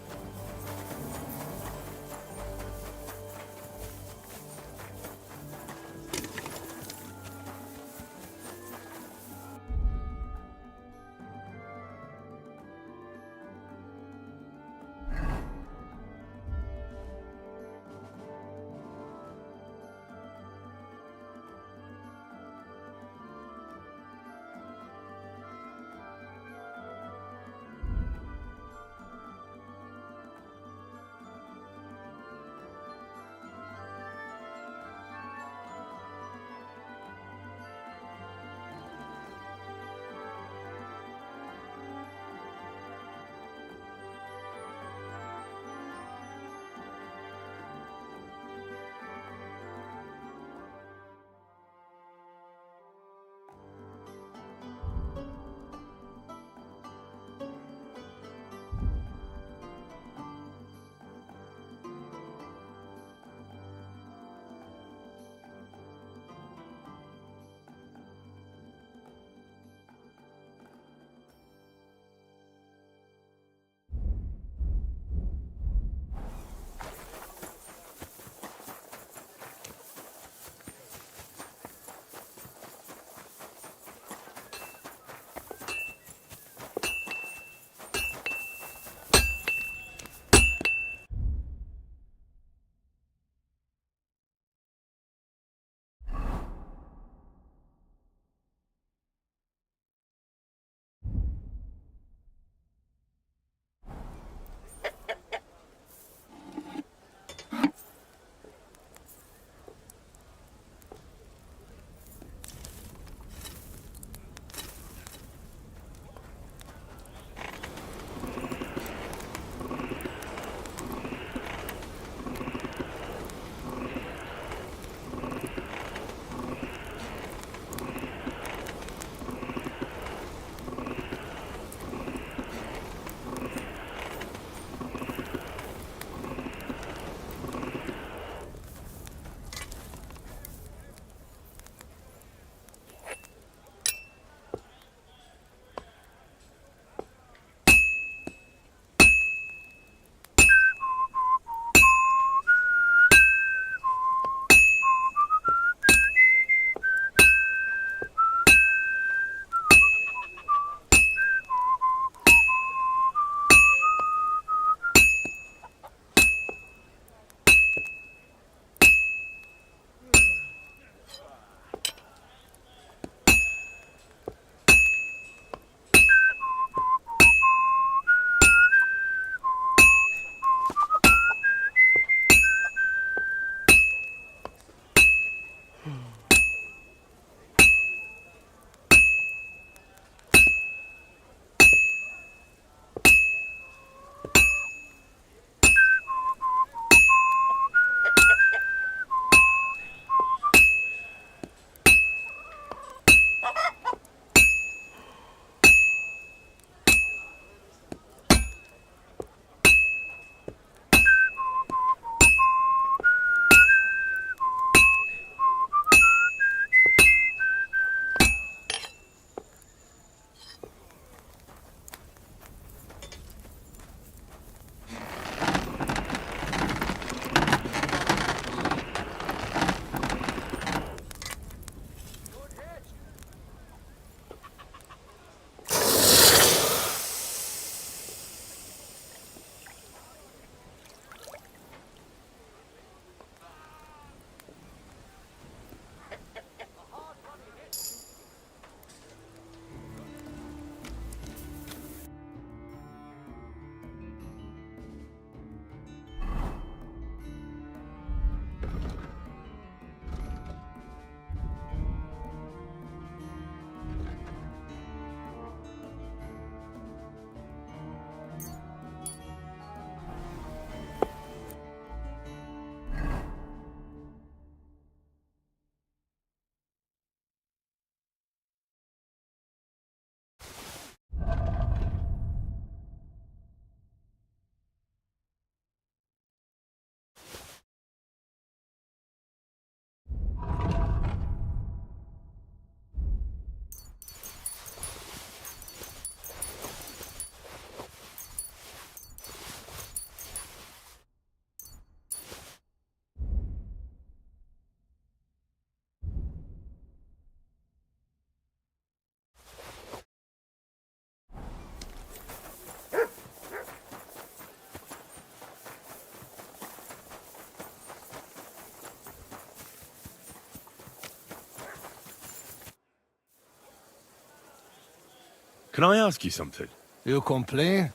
Can I ask you something?
You complain?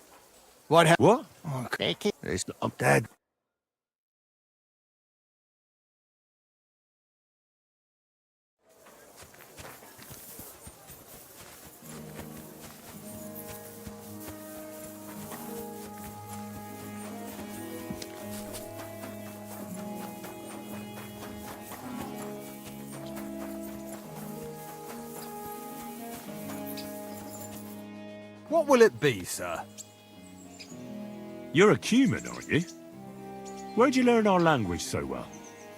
What?
Okay. I'm dead.
What will it be, sir?
You're a Cuman, aren't you? Where'd you learn our language so well?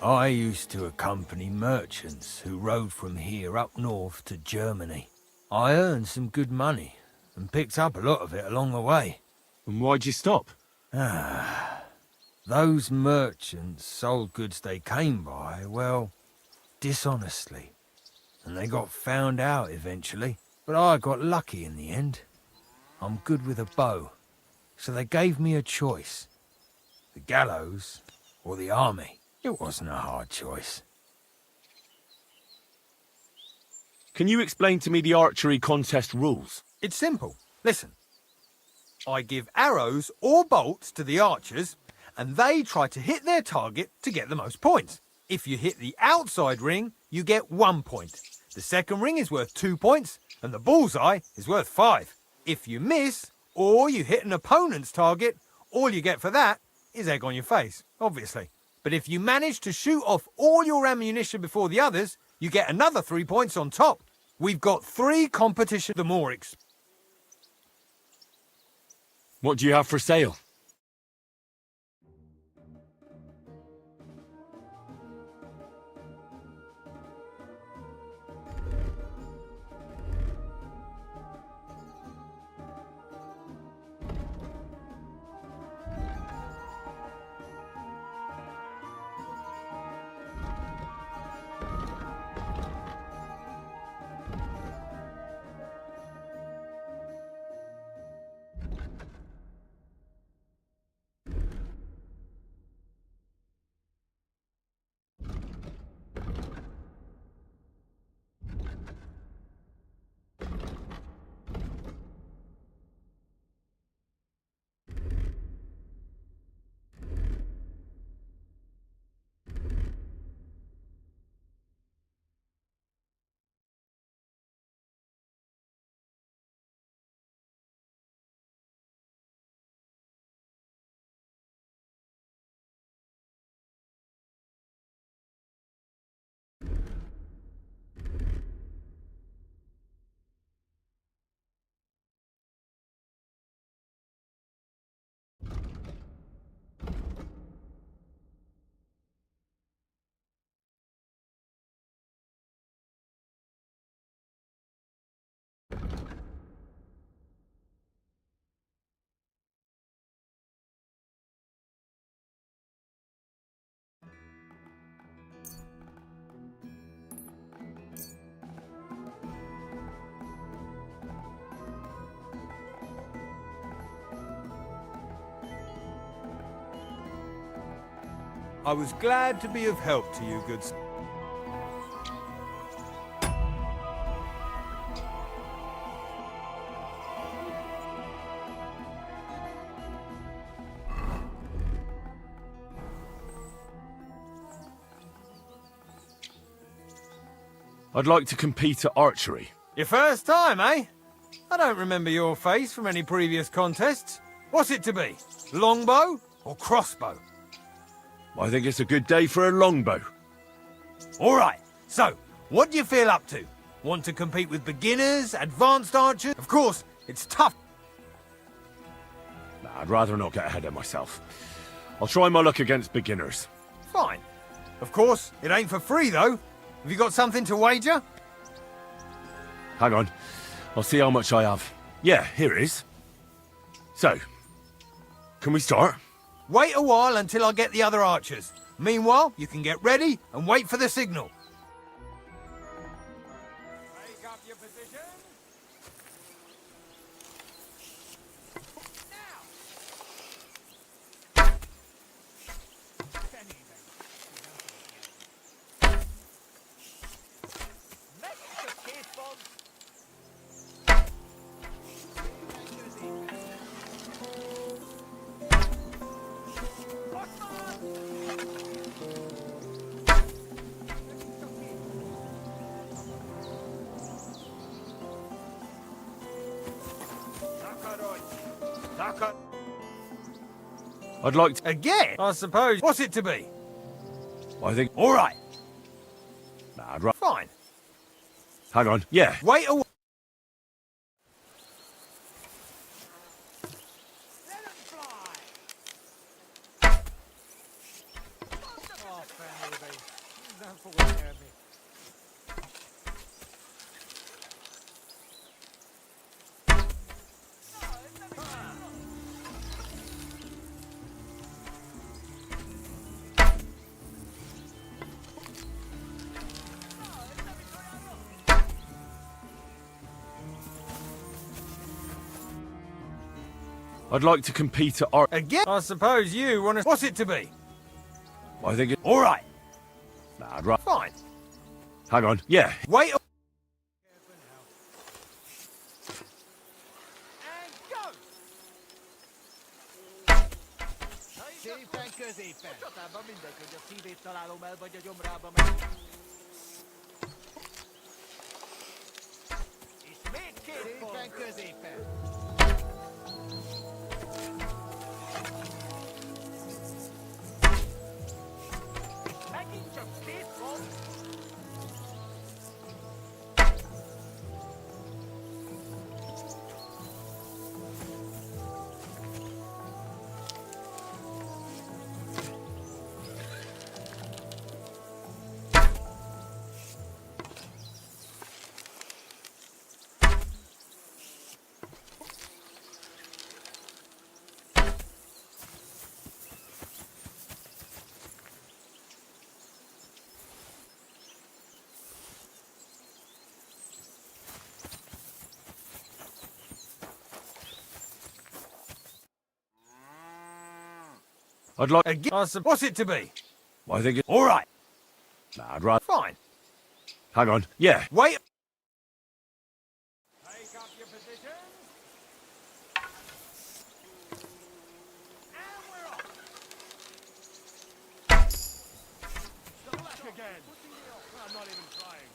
I used to accompany merchants who rode from here up north to Germany. I earned some good money and picked up a lot of it along the way.
And why'd you stop?
Those merchants sold goods they came by, well, dishonestly. And they got found out eventually. But I got lucky in the end. I'm good with a bow. So they gave me a choice. The gallows or the army. It wasn't a hard choice.
Can you explain to me the archery contest rules?
It's simple. Listen. I give arrows or bolts to the archers, and they try to hit their target to get the most points. If you hit the outside ring, you get 1 point. The second ring is worth 2 points, and the bullseye is worth 5. If you miss, or you hit an opponent's target, all you get for that is egg on your face, obviously. But if you manage to shoot off all your ammunition before the others, you get another 3 points on top. We've got 3 competitions, the more
What do you have for sale?
I was glad to be of help to you, good sir.
I'd like to compete at archery.
Your first time, eh? I don't remember your face from any previous contests. What's it to be? Longbow or crossbow?
I think it's a good day for a longbow.
All right, so, what do you feel up to? Want to compete with beginners, advanced archers? Of course, it's tough.
Nah, I'd rather not get ahead of myself. I'll try my luck against beginners.
Fine. Of course, it ain't for free, though. Have you got something to wager?
Hang on. I'll see how much I have. Yeah, here it is. So, can we start?
Wait a while until I get the other archers. Meanwhile, you can get ready and wait for the signal. Take up your position.
I'd like to...
Again? I suppose. What's it to be?
I think...
All right.
Nah, I'd rather...
Fine.
Hang on. Yeah.
Wait a while.
I'd like to compete at art...
Again? I suppose you want to... What's it to be?
I think it...
All right.
Nah, I'd rather...
Fine.
Hang on. Yeah.
Wait a...
Szépen középen! Csatában mindegy, hogy a szívét találom el, vagy a gyomrába megy. És még két pont! Szépen középen! Megint csak két pont!
I'd like...
Again? What's it to be?
I think it...
All right.
Nah, I'd rather...
Fine.
Hang on. Yeah.
Wait. Take up your positions. And we're off.
Back again. I'm not even trying.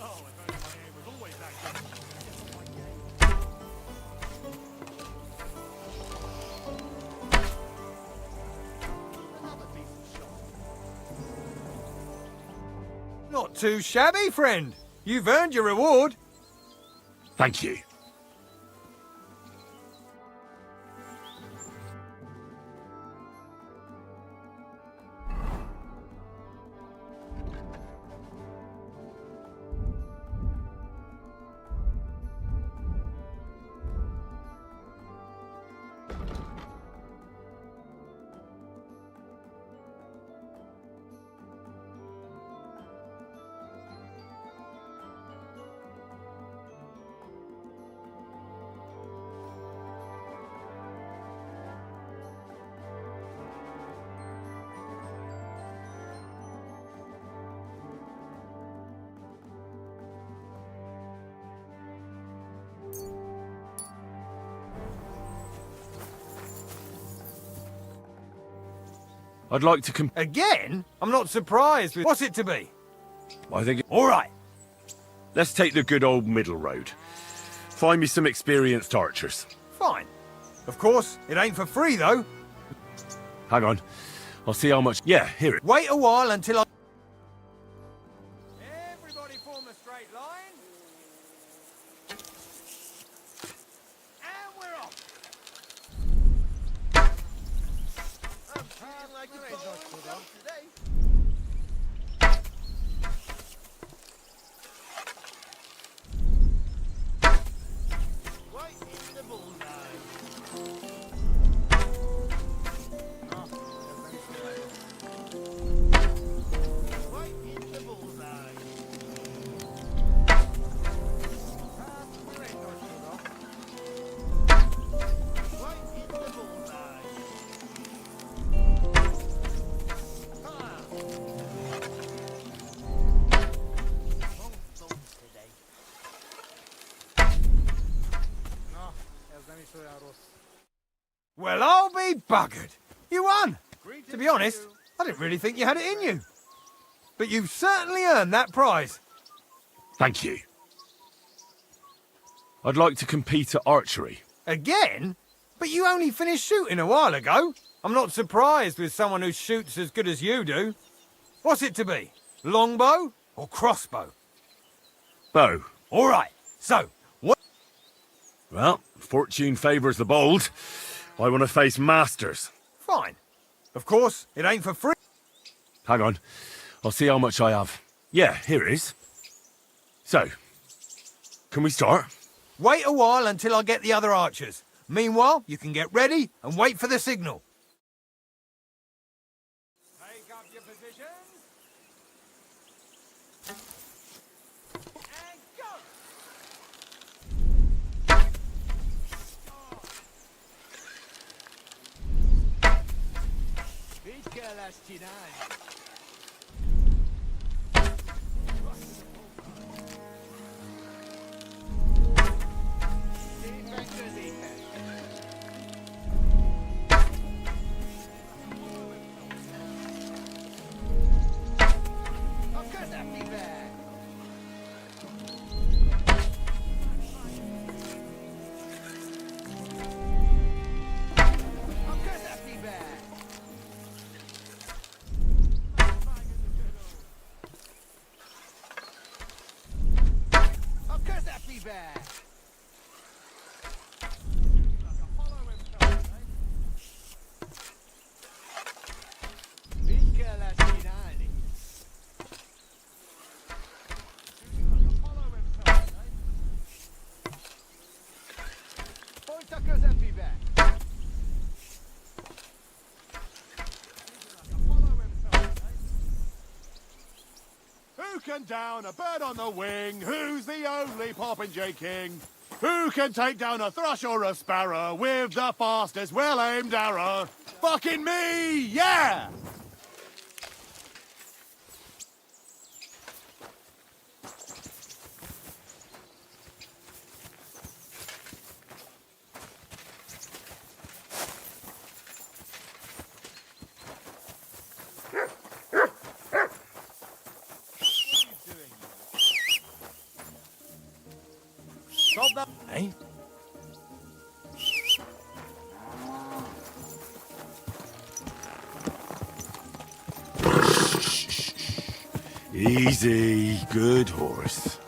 Oh, if only my aim was always that good.
Not too shabby, friend. You've earned your reward.
Thank you. I'd like to
Again? I'm not surprised. What's it to be?
I think...
All right.
Let's take the good old middle road. Find me some experienced archers.
Fine. Of course, it ain't for free, though.
Hang on. I'll see how much... Yeah, here it...
Wait a while until I... Everybody form a straight line. And we're off. Like you ain't not stood up today. Right in the bullseye. Right in the bullseye. You ain't not stood up. Right in the bullseye. Well, I'll be buggered. You won. To be honest, I didn't really think you had it in you. But you've certainly earned that prize.
Thank you. I'd like to compete at archery.
Again? But you only finished shooting a while ago. I'm not surprised with someone who shoots as good as you do. What's it to be? Longbow or crossbow?
Bow.
All right. So, what...
Well, fortune favours the bold. I want to face masters.
Fine. Of course, it ain't for free.
Hang on. I'll see how much I have. Yeah, here it is. So, can we start?
Wait a while until I get the other archers. Meanwhile, you can get ready and wait for the signal. Take up your positions. And go!
Who can down a bird on the wing? Who's the only Popinjay king? Who can take down a thrush or a sparrow with the fastest well-aimed arrow? Fucking me, yeah!
Eh?
Easy, good horse.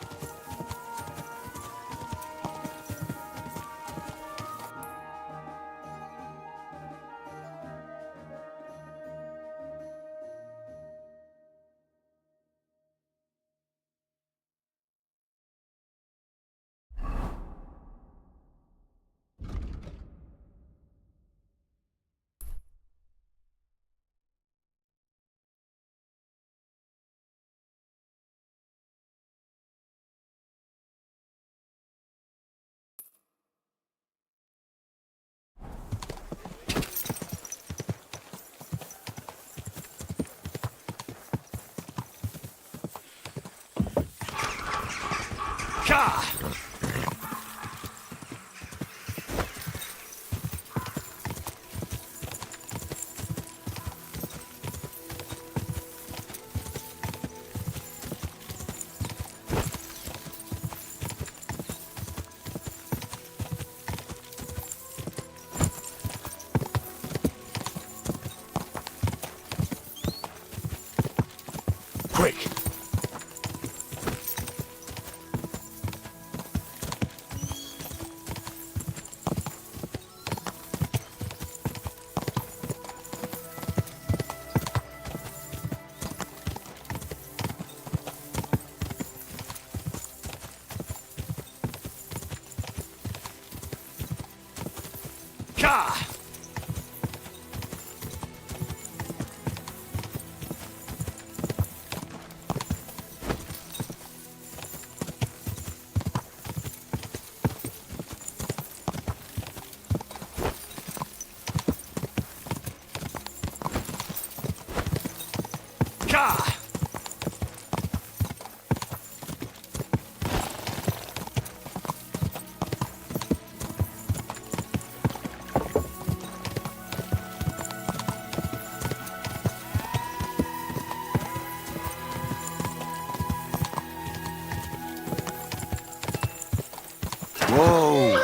Ka! Ka! Whoa!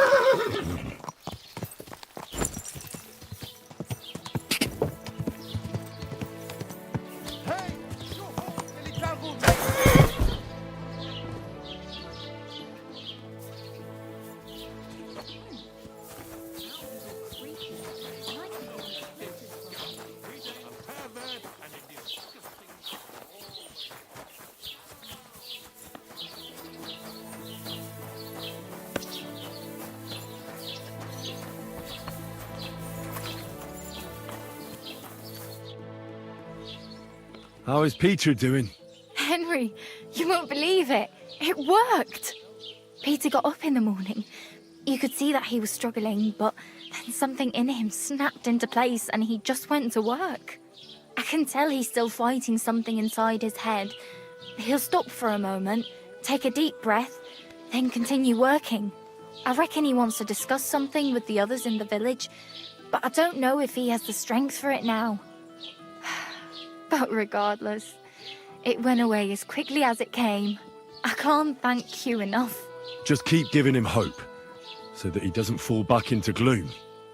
How is Peter doing?
Henry, you won't believe it. It worked. Peter got up in the morning. You could see that he was struggling, but then something in him snapped into place and he just went to work. I can tell he's still fighting something inside his head. He'll stop for a moment, take a deep breath, then continue working. I reckon he wants to discuss something with the others in the village, but I don't know if he has the strength for it now. But regardless, it went away as quickly as it came. I can't thank you enough.
Just keep giving him hope, so that he doesn't fall back into gloom.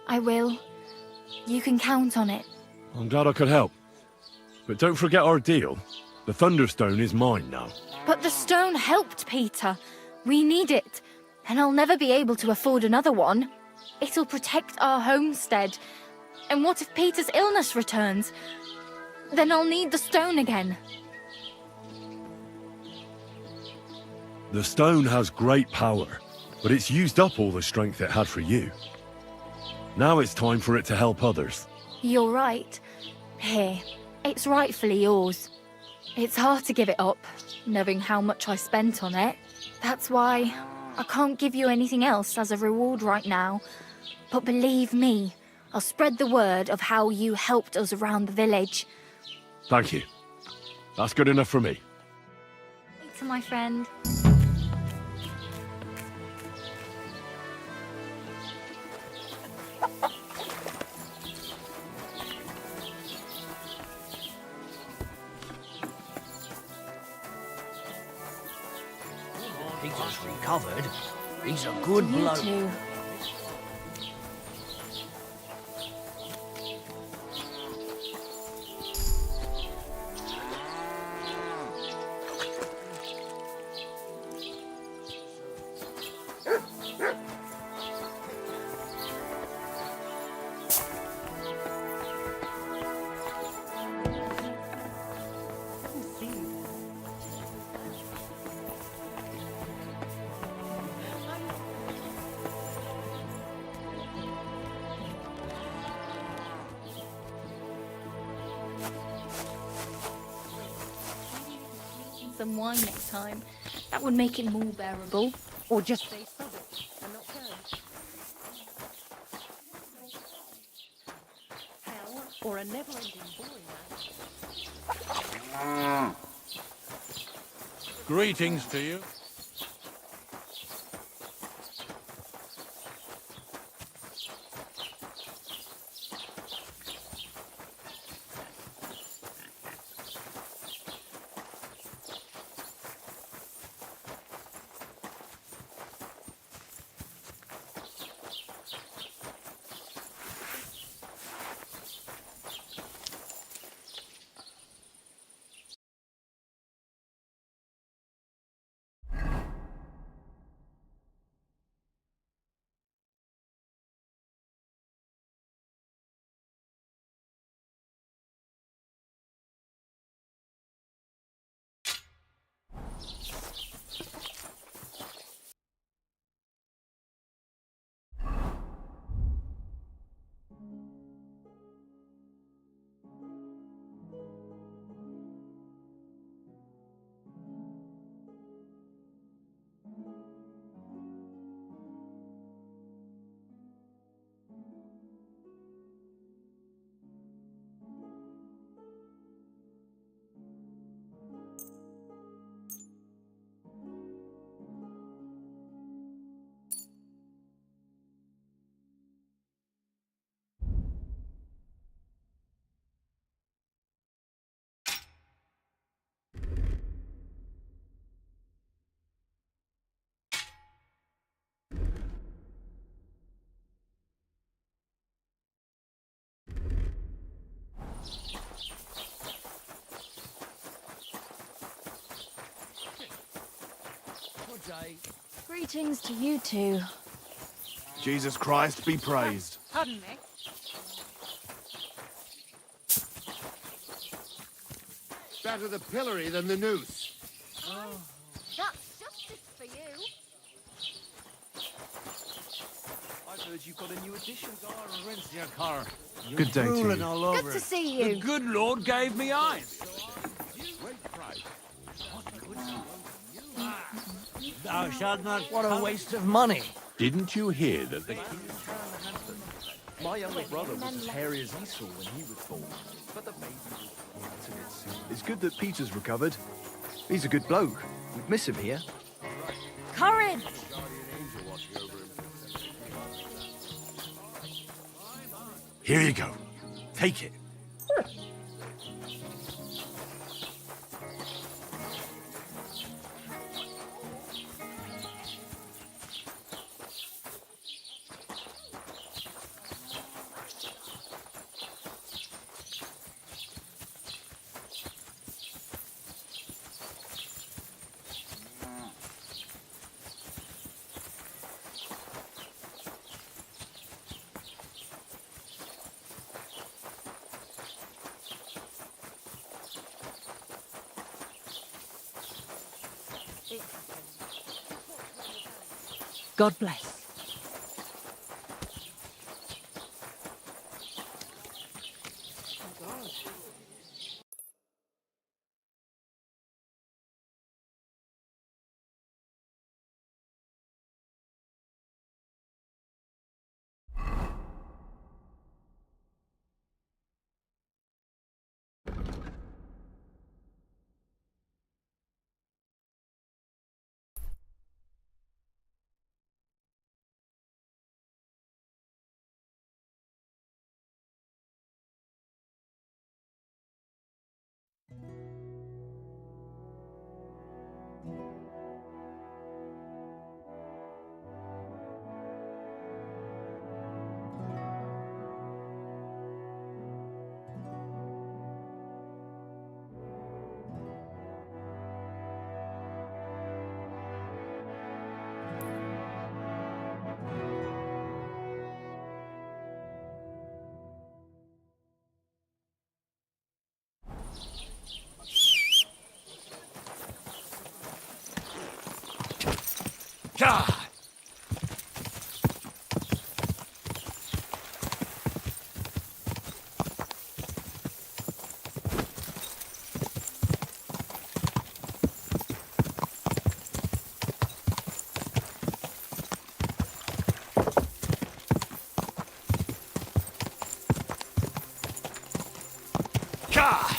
I will. You can count on it.
I'm glad I could help. But don't forget our deal. The Thunderstone is mine now.
But the stone helped, Peter. We need it. And I'll never be able to afford another one. It'll protect our homestead. And what if Peter's illness returns? Then I'll need the stone again.
The stone has great power, but it's used up all the strength it had for you. Now it's time for it to help others.
You're right. Here, it's rightfully yours. It's hard to give it up, knowing how much I spent on it. That's why I can't give you anything else as a reward right now. But believe me, I'll spread the word of how you helped us around the village.
Thank you. That's good enough for me.
To my friend.
Peter's recovered. He's a good
You
bloke.
too. Some wine next time. That would make it more bearable. Or just stay stubborn and not go.
Hell or a never-ending boring match.
Greetings to you.
Greetings to you two.
Jesus Christ be praised.
Pardon me.
Better the pillory than the noose.
That's justice for you.
I've heard you've got a new addition to our Rencia car.
Good day to you.
Drooling all over
Good to
it.
see you.
The good Lord gave me eyes.
Thou shalt not.
What a waste of money.
Didn't you hear that the
My younger brother was as hairy as Esau when he was born, but the baby was to it soon.
It's good that Peter's recovered. He's a good bloke. We'd miss him here.
Courage!
Here you go. Take it.
God bless.
God! God!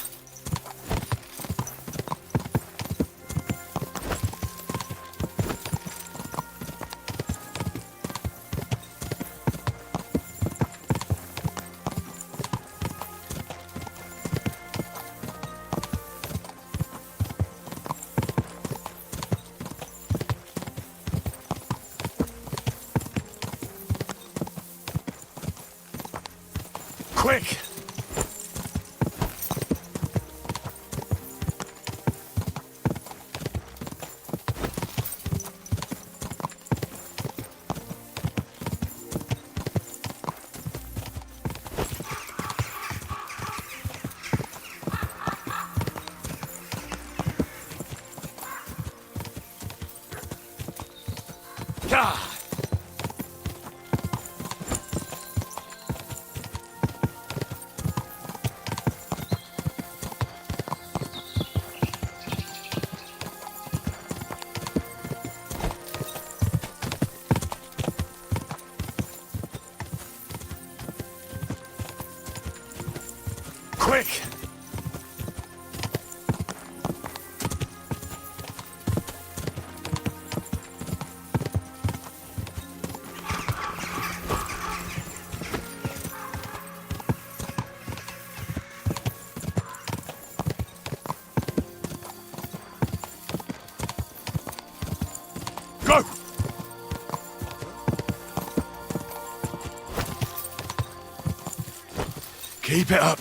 Quick! God! Quick! Go! Keep it up.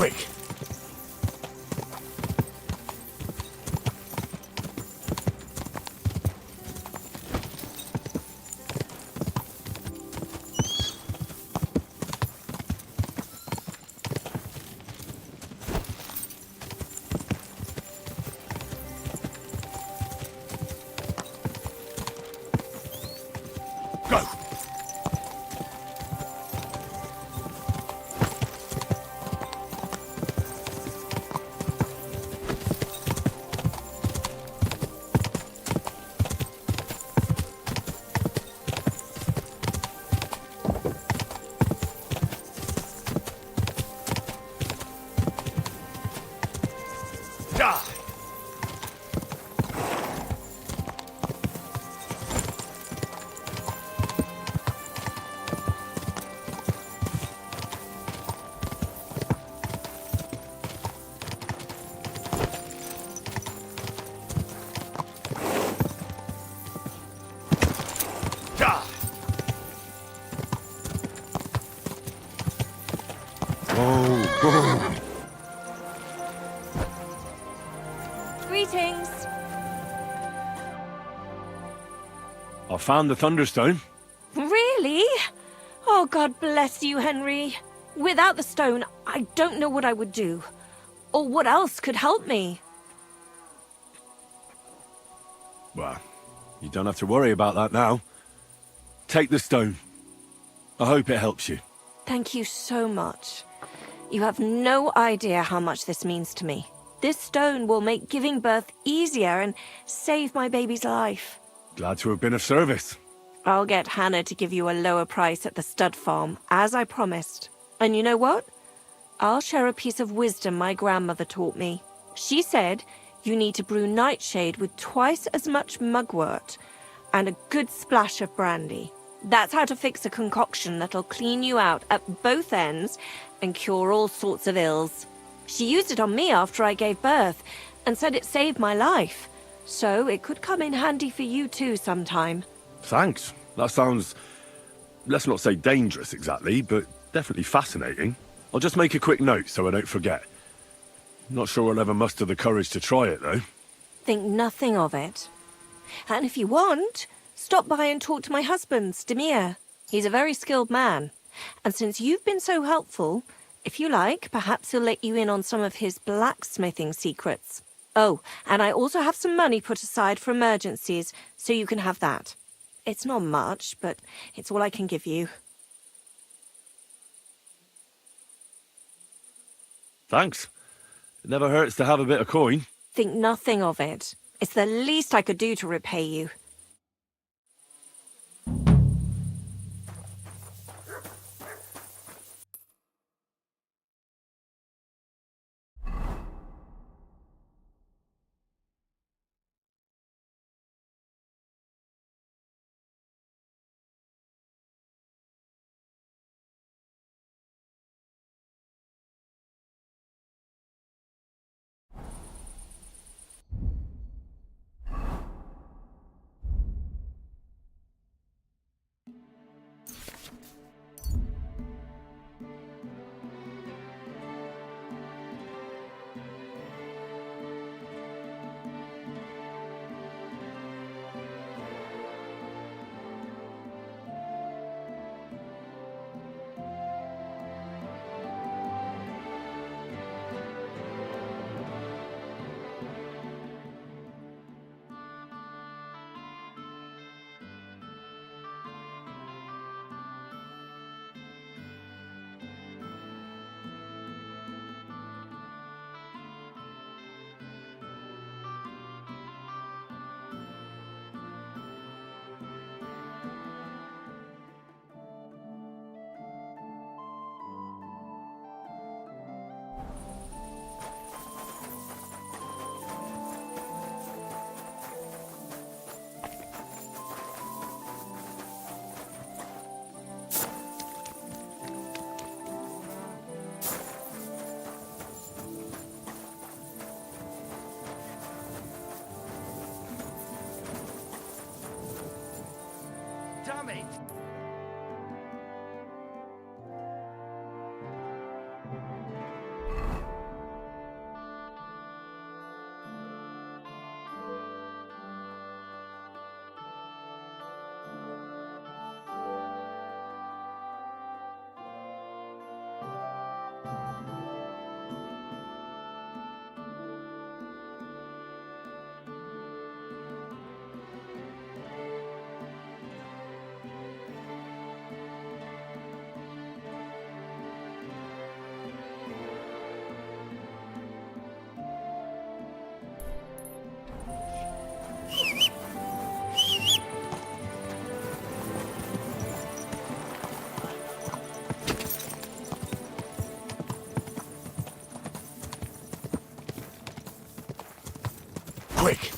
Quick! Go!
Greetings.
I found the Thunderstone.
Really? Oh, God bless you, Henry. Without the stone, I don't know what I would do. Or what else could help me.
Well, you don't have to worry about that now. Take the stone. I hope it helps you.
Thank you so much. You have no idea how much this means to me. This stone will make giving birth easier and save my baby's life.
Glad to have been of service.
I'll get Hannah to give you a lower price at the stud farm, as I promised. And you know what? I'll share a piece of wisdom my grandmother taught me. She said you need to brew nightshade with twice as much mugwort and a good splash of brandy. That's how to fix a concoction that'll clean you out at both ends and cure all sorts of ills. She used it on me after I gave birth and said it saved my life. So it could come in handy for you too sometime.
Thanks. That sounds, let's not say dangerous exactly, but definitely fascinating. I'll just make a quick note so I don't forget. Not sure I'll ever muster the courage to try it, though.
Think nothing of it. And if you want, stop by and talk to my husband, Stamir. He's a very skilled man. And since you've been so helpful, if you like, perhaps he'll let you in on some of his blacksmithing secrets. Oh, and I also have some money put aside for emergencies, so you can have that. It's not much, but it's all I can give you.
Thanks. It never hurts to have a bit of coin.
Think nothing of it. It's the least I could do to repay you.
Quick!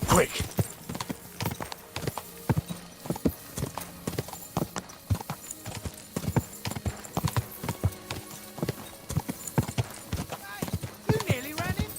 Quick!
You nearly ran him.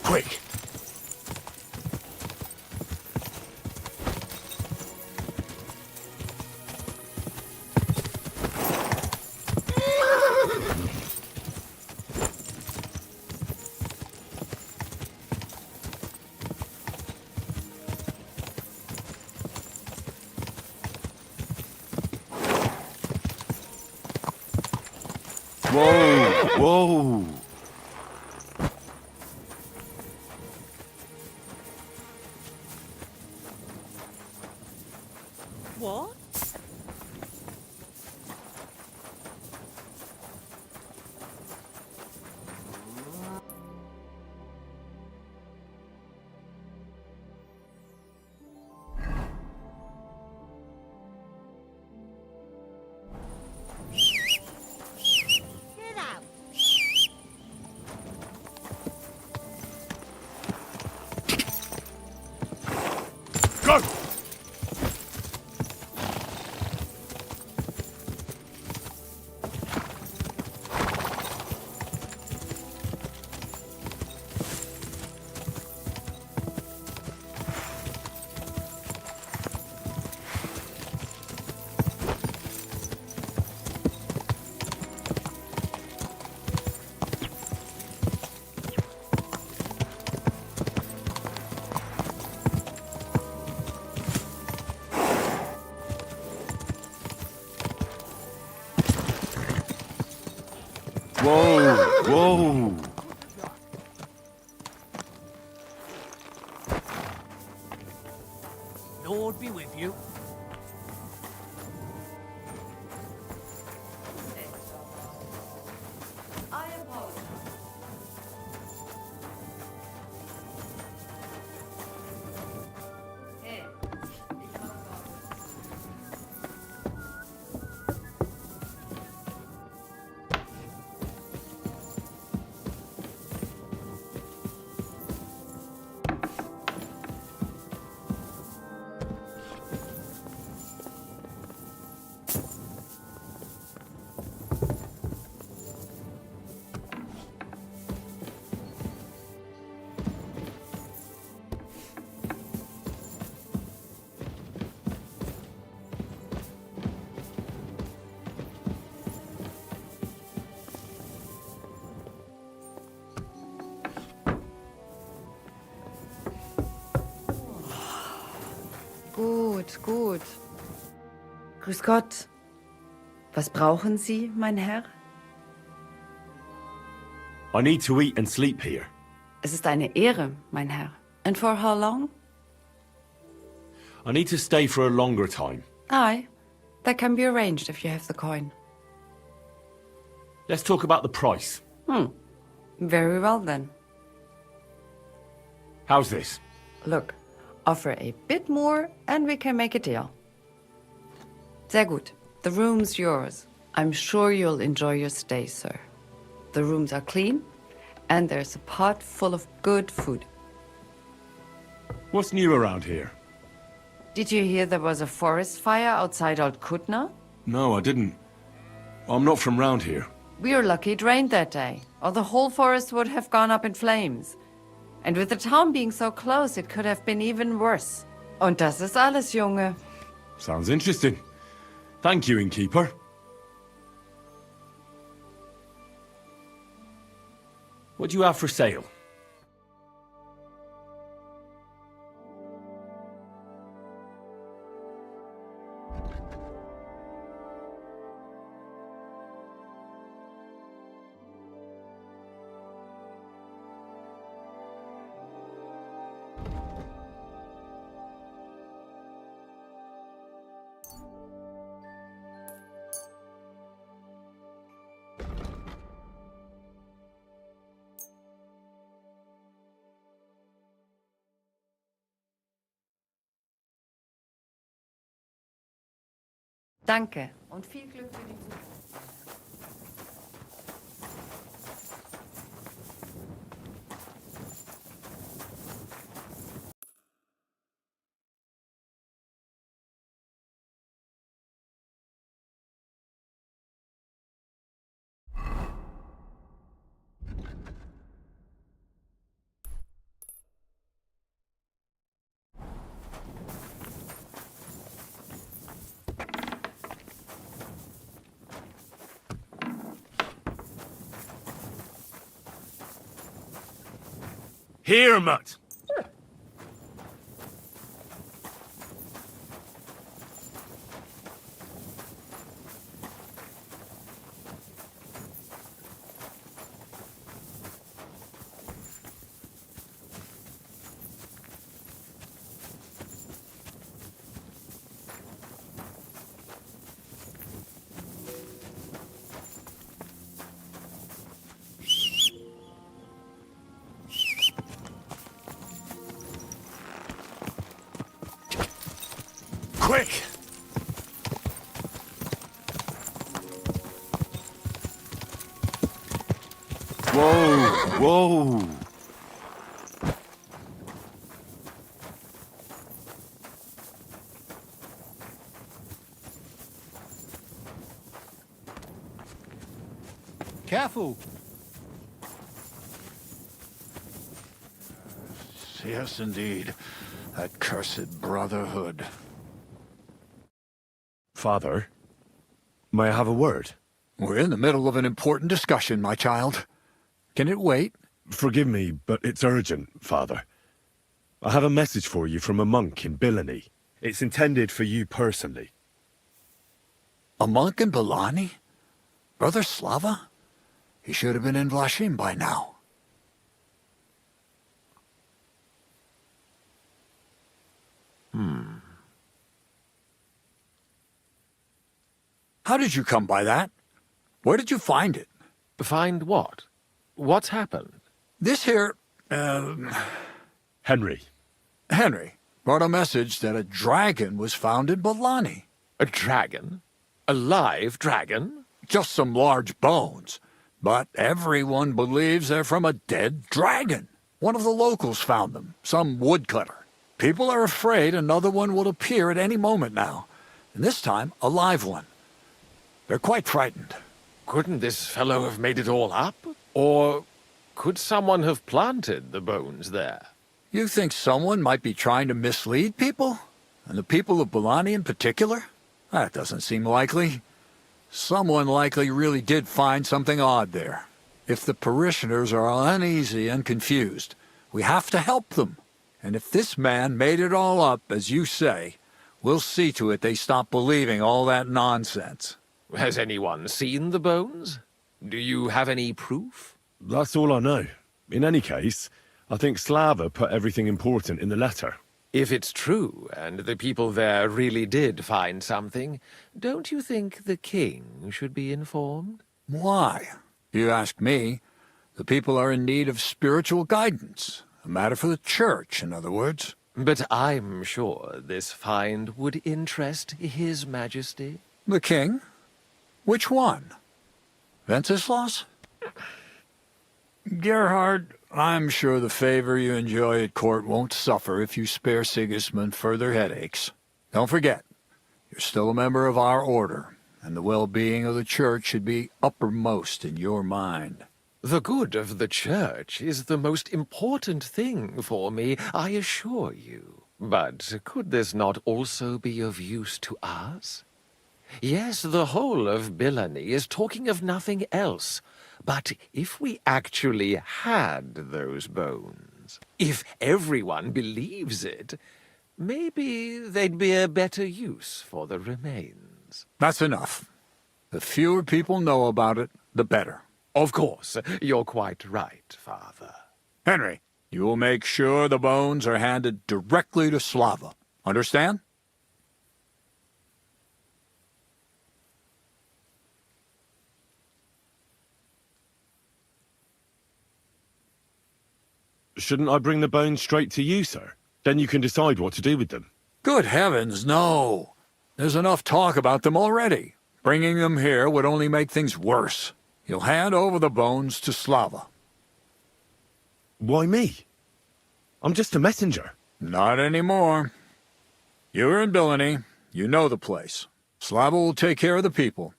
Quick! Whoa! Whoa!
What?
Get out.
Go! Whoa! Whoa!
Lord be with you.
Gut, gut. Grüß Gott. Was brauchen Sie, mein Herr?
I need to eat and sleep here.
Es ist eine Ehre, mein Herr. And for how long?
I need to stay for a longer time.
Aye, that can be arranged if you have the coin.
Let's talk about the price.
Very well then.
How's this?
Look, offer a bit more and we can make a deal. Sehr gut. The room's yours. I'm sure you'll enjoy your stay, sir. The rooms are clean and there's a pot full of good food.
What's new around here?
Did you hear there was a forest fire outside Old Kutna?
No, I didn't. I'm not from round here.
We are lucky it rained that day, or the whole forest would have gone up in flames. And with the town being so close, it could have been even worse. Und das ist alles, Junge.
Sounds interesting. Thank you, innkeeper. What do you have for sale?
Danke und viel Glück für die Zukunft.
Here, mutt! Quick!
Whoa, whoa.
Careful.
Yes, indeed. That cursed brotherhood.
Father, may I have a word?
We're in the middle of an important discussion, my child. Can it wait?
Forgive me, but it's urgent, Father. I have a message for you from a monk in Bilani. It's intended for you personally.
A monk in Bilani? Brother Slava? He should have been in Vlashim by now. How did you come by that? Where did you find it?
Find what? What's happened?
This here,
Henry.
Henry brought a message that a dragon was found in Bilani.
A dragon? A live dragon?
Just some large bones. But everyone believes they're from a dead dragon. One of the locals found them, some woodcutter. People are afraid another one will appear at any moment now, and this time a live one. They're quite frightened.
Couldn't this fellow have made it all up? Or could someone have planted the bones there?
You think someone might be trying to mislead people? And the people of Bilani in particular? That doesn't seem likely. Someone likely really did find something odd there. If the parishioners are uneasy and confused, we have to help them. And if this man made it all up, as you say, we'll see to it they stop believing all that nonsense.
Has anyone seen the bones? Do you have any proof?
That's all I know. In any case, I think Slava put everything important in the letter.
If it's true, and the people there really did find something, don't you think the king should be informed?
Why? You ask me. The people are in need of spiritual guidance. A matter for the church, in other words.
But I'm sure this find would interest His Majesty.
The king? Which one? Wenceslaus? Gerhard, I'm sure the favor you enjoy at court won't suffer if you spare Sigismund further headaches. Don't forget, you're still a member of our order, and the well-being of the church should be uppermost in your mind.
The good of the church is the most important thing for me, I assure you. But could this not also be of use to us? Yes, the whole of Bilani is talking of nothing else But if we actually had those bones, if everyone believes it, maybe they'd be a better use for the remains.
That's enough. The fewer people know about it, the better.
Of course, you're quite right, Father.
Henry, you will make sure the bones are handed directly to Slava. Understand?
Shouldn't I bring the bones straight to you, sir? Then you can decide what to do with them.
Good heavens, no. There's enough talk about them already. Bringing them here would only make things worse. You'll hand over the bones to Slava.
Why me? I'm just a messenger.
Not anymore. You're in Billany. You know the place. Slava will take care of the people.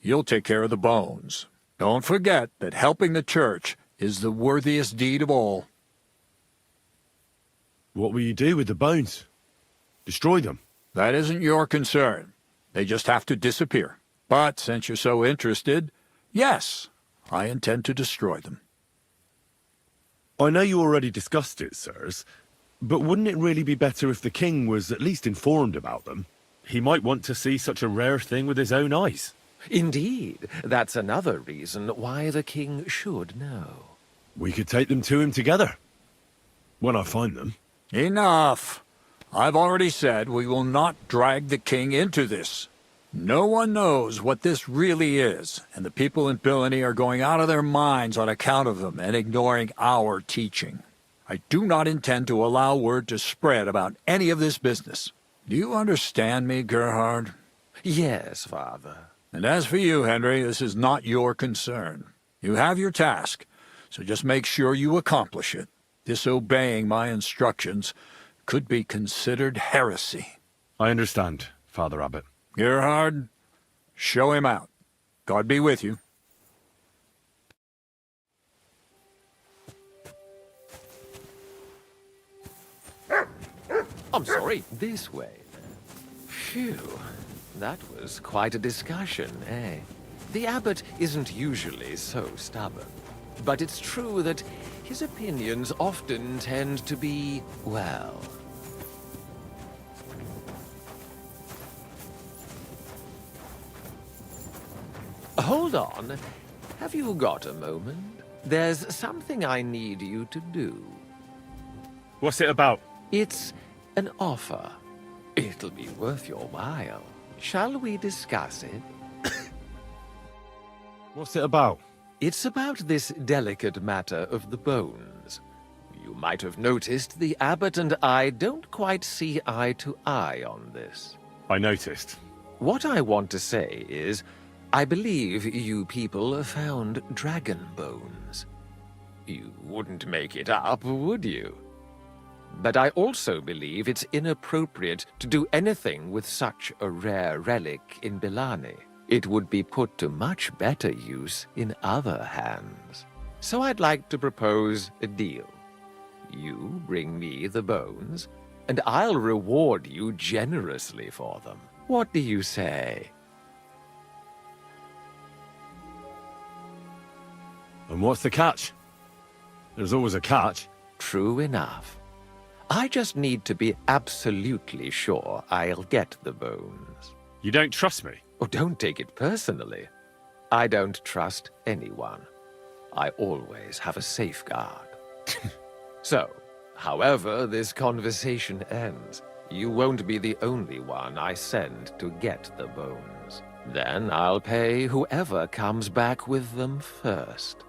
You'll take care of the bones. Don't forget that helping the church is the worthiest deed of all.
What will you do with the bones? Destroy them?
That isn't your concern. They just have to disappear. But since you're so interested, yes, I intend to destroy them.
I know you already discussed it, sirs, but wouldn't it really be better if the king was at least informed about them? He might want to see such a rare thing with his own eyes.
Indeed, that's another reason why the king should know.
We could take them to him together. When I find them.
Enough. I've already said we will not drag the king into this. No one knows what this really is, and the people in Billany are going out of their minds on account of them and ignoring our teaching. I do not intend to allow word to spread about any of this business. Do you understand me, Gerhard?
Yes, Father.
And as for you, Henry, this is not your concern. You have your task, so just make sure you accomplish it. Disobeying my instructions could be considered heresy.
I understand, Father Abbot.
Gerhard, show him out. God be with you.
I'm sorry, this way. Phew, that was quite a discussion, eh? The abbot isn't usually so stubborn, but it's true that his opinions often tend to be, well... Hold on. Have you got a moment? There's something I need you to do.
What's it about?
It's an offer. It'll be worth your while. Shall we discuss it?
What's it about?
It's about this delicate matter of the bones. You might have noticed the abbot and I don't quite see eye to eye on this.
I noticed.
What I want to say is, I believe you people found dragon bones. You wouldn't make it up, would you? But I also believe it's inappropriate to do anything with such a rare relic in Billany. It would be put to much better use in other hands. So I'd like to propose a deal. You bring me the bones, and I'll reward you generously for them. What do you say?
And what's the catch? There's always a catch.
True enough. I just need to be absolutely sure I'll get the bones.
You don't trust me?
Oh, don't take it personally. I don't trust anyone. I always have a safeguard. So, however this conversation ends, you won't be the only one I send to get the bones. Then I'll pay whoever comes back with them first.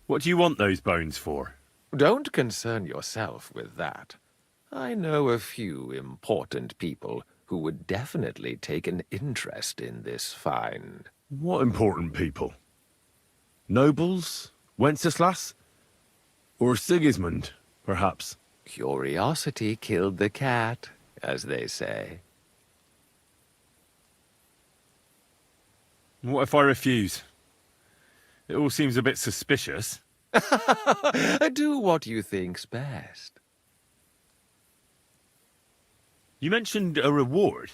What do you want those bones for?
Don't concern yourself with that. I know a few important people who would definitely take an interest in this find.
What important people? Nobles? Wenceslas? Or Sigismund, perhaps?
Curiosity killed the cat, as they say.
What if I refuse? It all seems a bit suspicious.
Do what you think's best.
You mentioned a reward.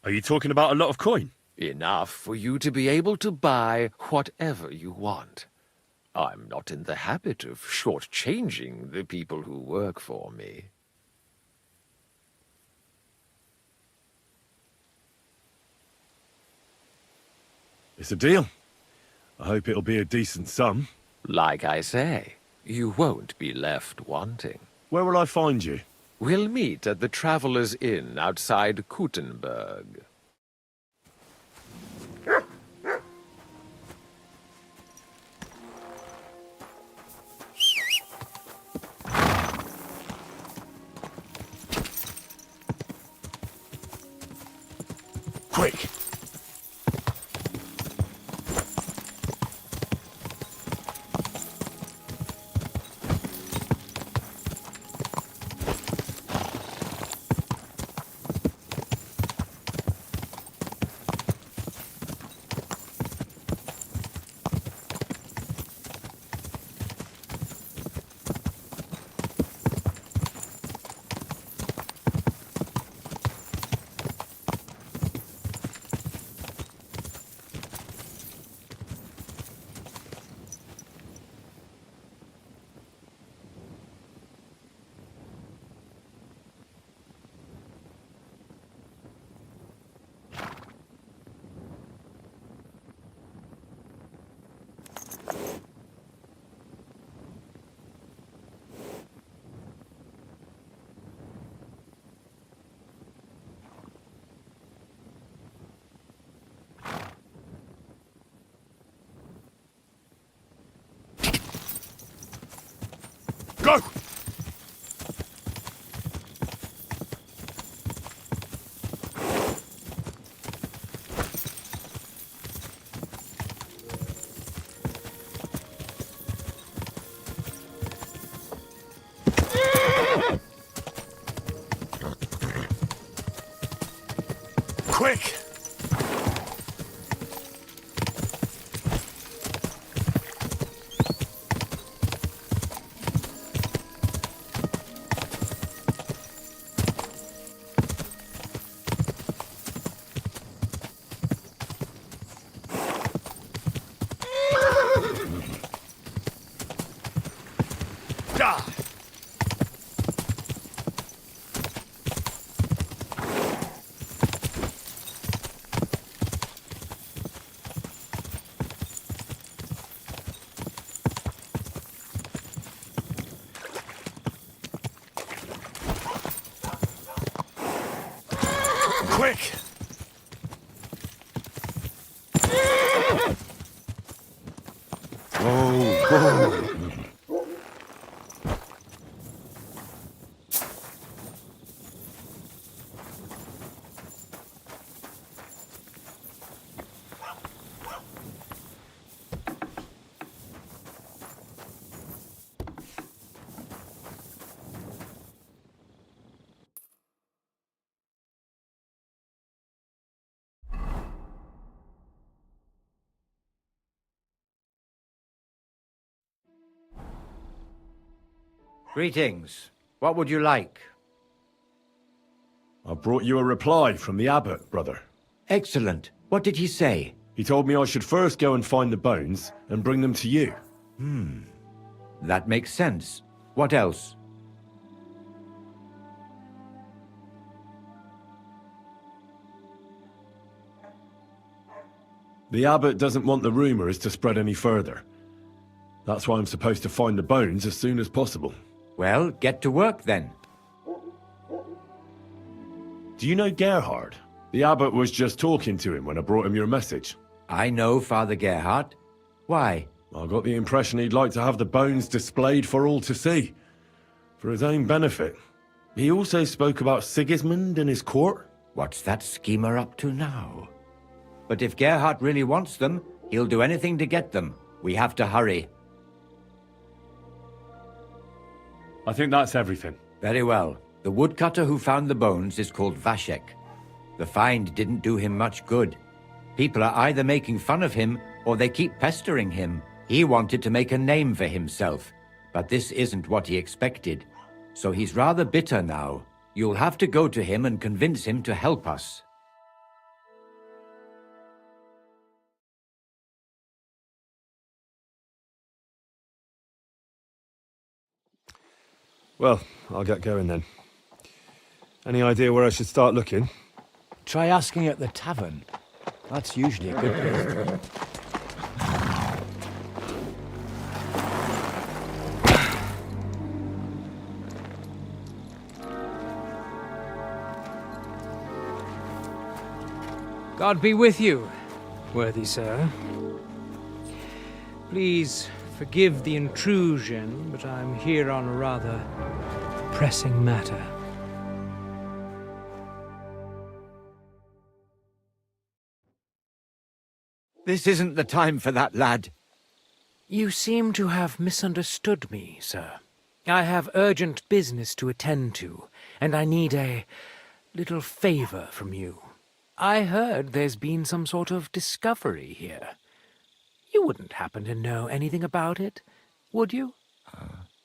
Are you talking about a lot of coin?
Enough for you to be able to buy whatever you want. I'm not in the habit of shortchanging the people who work for me.
It's a deal. I hope it'll be a decent sum.
Like I say, you won't be left wanting.
Where will I find you?
We'll meet at the Traveller's Inn outside Kuttenberg.
Quick! Go! Quick! Quick! Oh,
Greetings. What would you like?
I brought you a reply from the abbot, brother.
Excellent. What did he say?
He told me I should first go and find the bones and bring them to you.
That makes sense. What else?
The abbot doesn't want the rumors to spread any further. That's why I'm supposed to find the bones as soon as possible.
Well, get to work then.
Do you know Gerhard? The abbot was just talking to him when I brought him your message.
I know Father Gerhard. Why?
I got the impression he'd like to have the bones displayed for all to see, for his own benefit. He also spoke about Sigismund and his court.
What's that schemer up to now? But if Gerhard really wants them, he'll do anything to get them. We have to hurry.
I think that's everything.
Very well. The woodcutter who found the bones is called Vashek. The find didn't do him much good. People are either making fun of him, or they keep pestering him. He wanted to make a name for himself, but this isn't what he expected. So he's rather bitter now. You'll have to go to him and convince him to help us.
Well, I'll get going then. Any idea where I should start looking?
Try asking at the tavern. That's usually a good place.
God be with you, worthy sir. Please forgive the intrusion, but I'm here on a rather pressing matter.
This isn't the time for that, lad.
You seem to have misunderstood me, sir. I have urgent business to attend to, and I need a little favor from you. I heard there's been some sort of discovery here. You wouldn't happen to know anything about it, would you?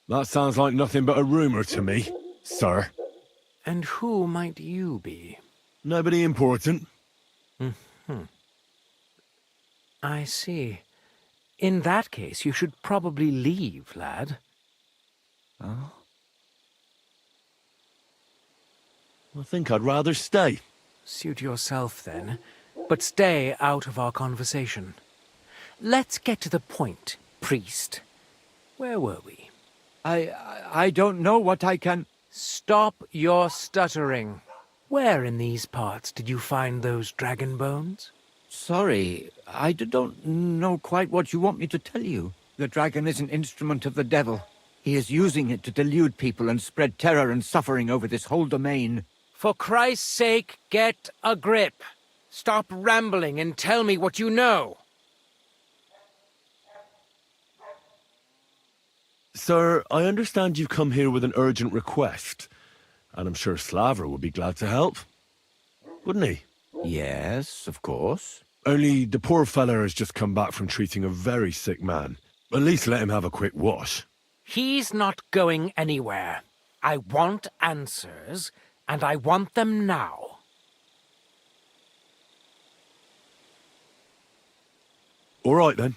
That sounds like nothing but a rumor to me, sir.
And who might you be?
Nobody important.
Mm-hmm. I see. In that case, you should probably leave, lad.
Oh? I think I'd rather stay.
Suit yourself, then. But stay out of our conversation. Let's get to the point, priest. Where were we?
I don't know what I can...
Stop your stuttering. Where in these parts did you find those dragon bones?
Sorry, I don't know quite what you want me to tell you. The dragon is an instrument of the devil. He is using it to delude people and spread terror and suffering over this whole domain.
For Christ's sake, get a grip. Stop rambling and tell me what you know.
Sir, I understand you've come here with an urgent request, and I'm sure Slaver would be glad to help. Wouldn't he?
Yes, of course.
Only the poor fella has just come back from treating a very sick man. At least let him have a quick wash.
He's not going anywhere. I want answers, and I want them now.
All right, then.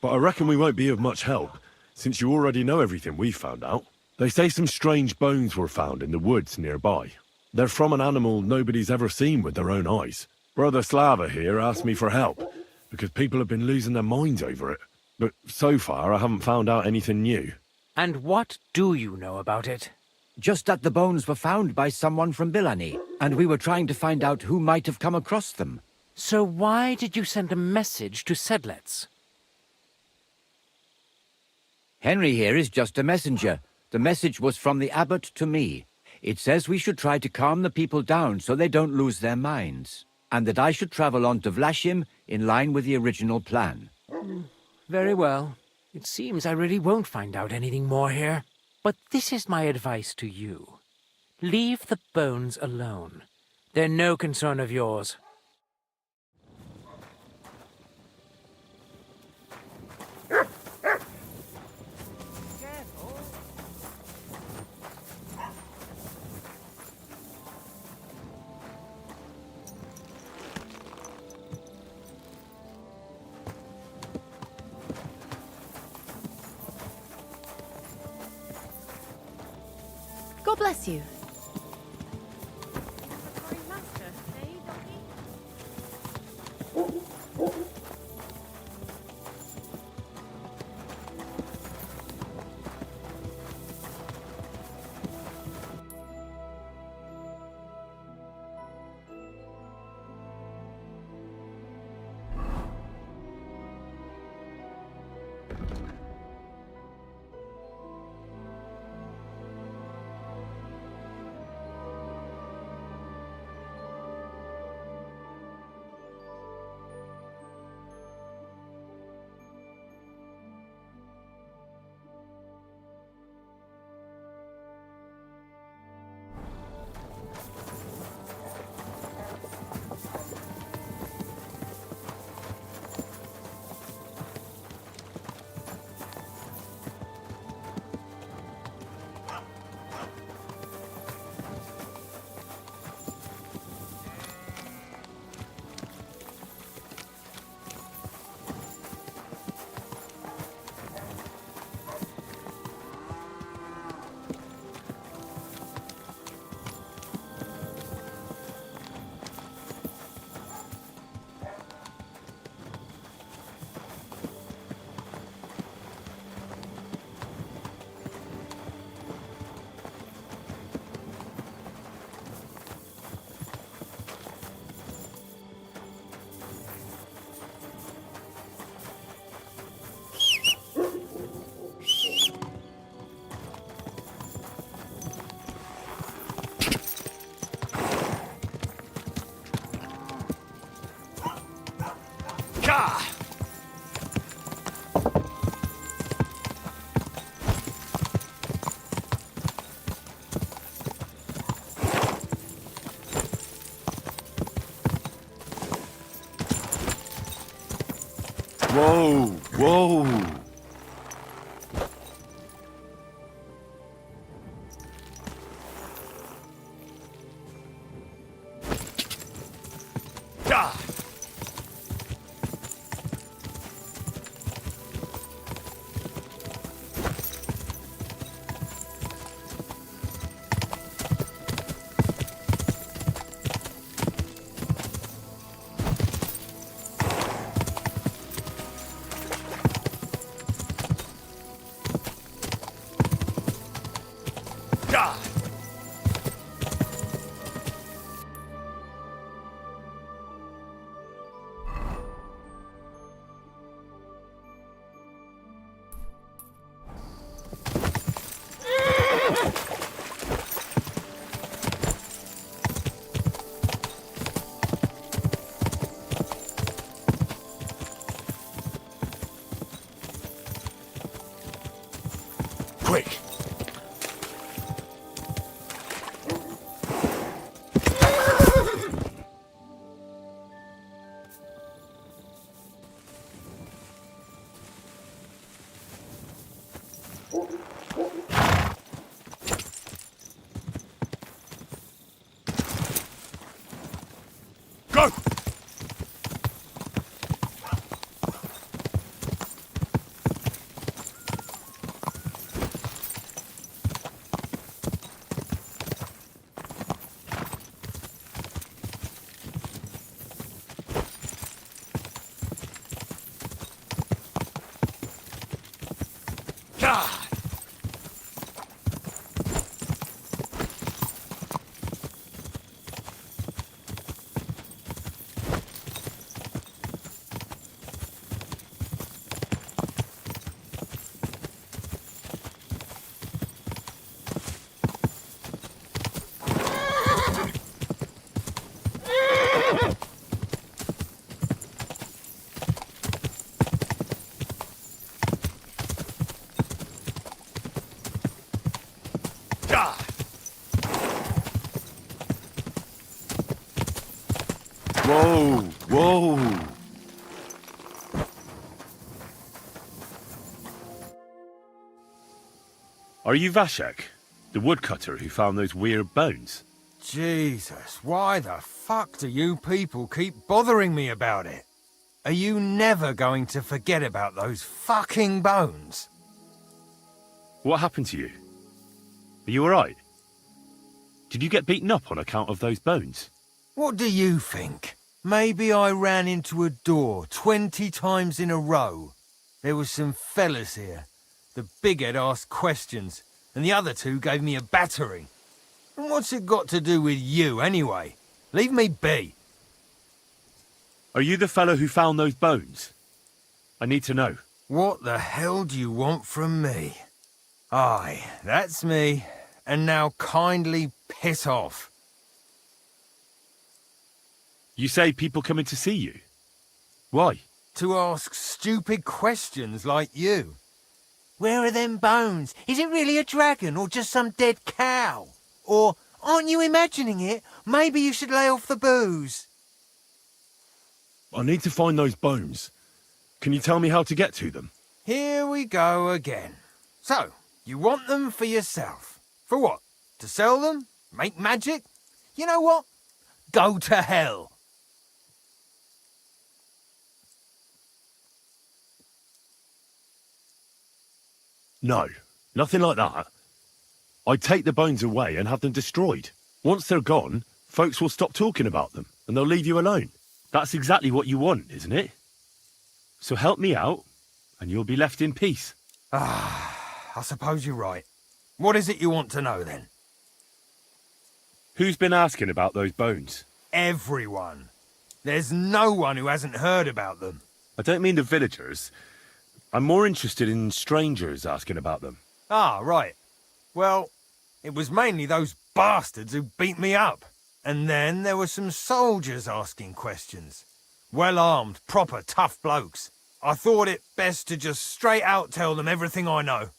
But I reckon we won't be of much help, since you already know everything we found out. They say some strange bones were found in the woods nearby. They're from an animal nobody's ever seen with their own eyes. Brother Slava here asked me for help, because people have been losing their minds over it. But so far, I haven't found out anything new.
And what do you know about it?
Just that the bones were found by someone from Bilani, and we were trying to find out who might have come across them.
So why did you send a message to Sedlets?
Henry here is just a messenger. The message was from the abbot to me. It says we should try to calm the people down so they don't lose their minds, and that I should travel on to Vlashim in line with the original plan.
Very well. It seems I really won't find out anything more here. But this is my advice to you. Leave the bones alone. They're no concern of yours.
God bless you.
Quick! Go!
Whoa, whoa. Are you Vashek, the woodcutter who found those weird bones?
Jesus, why the fuck do you people keep bothering me about it? Are you never going to forget about those fucking bones?
What happened to you? Are you alright? Did you get beaten up on account of those bones?
What do you think? Maybe I ran into a door 20 times in a row. There were some fellas here. The bighead asked questions, and the other two gave me a battering. And what's it got to do with you, anyway? Leave me be.
Are you the fellow who found those bones? I need to know.
What the hell do you want from me? Aye, that's me. And now kindly piss off.
You say people coming to see you. Why?
To ask stupid questions like you. Where are them bones? Is it really a dragon or just some dead cow? Or, aren't you imagining it? Maybe you should lay off the booze.
I need to find those bones. Can you tell me how to get to them?
Here we go again. So, you want them for yourself. For what? To sell them? Make magic? You know what? Go to hell.
No, nothing like that. I'd take the bones away and have them destroyed. Once they're gone, folks will stop talking about them and they'll leave you alone. That's exactly what you want, isn't it? So help me out and you'll be left in peace.
I suppose you're right. What is it you want to know then?
Who's been asking about those bones?
Everyone. There's no one who hasn't heard about them.
I don't mean the villagers. I'm more interested in strangers asking about them.
Ah, right. Well, it was mainly those bastards who beat me up. And then there were some soldiers asking questions. Well-armed, proper tough blokes. I thought it best to just straight out tell them everything I know.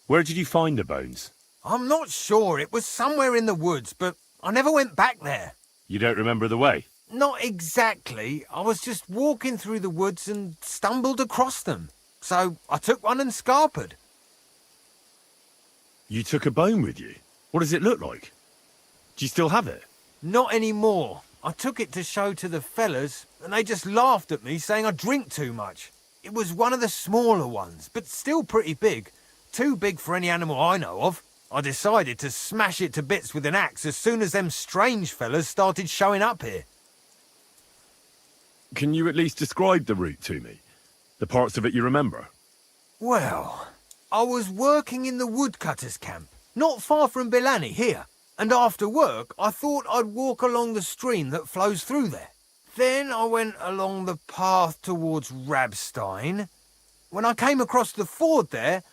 Where did you find the bones?
I'm not sure. It was somewhere in the woods, but I never went back there.
You don't remember the way?
Not exactly. I was just walking through the woods and stumbled across them. So I took one and scarpered.
You took a bone with you? What does it look like? Do you still have it?
Not anymore. I took it to show to the fellas, and they just laughed at me, saying I drink too much. It was one of the smaller ones, but still pretty big. Too big for any animal I know of. I decided to smash it to bits with an axe as soon as them strange fellas started showing up here.
Can you at least describe the route to me? The parts of it you remember?
Well, I was working in the woodcutter's camp, not far from Bilani here. And after work, I thought I'd walk along the stream that flows through there. Then I went along the path towards Rabstein. When I came across the ford there,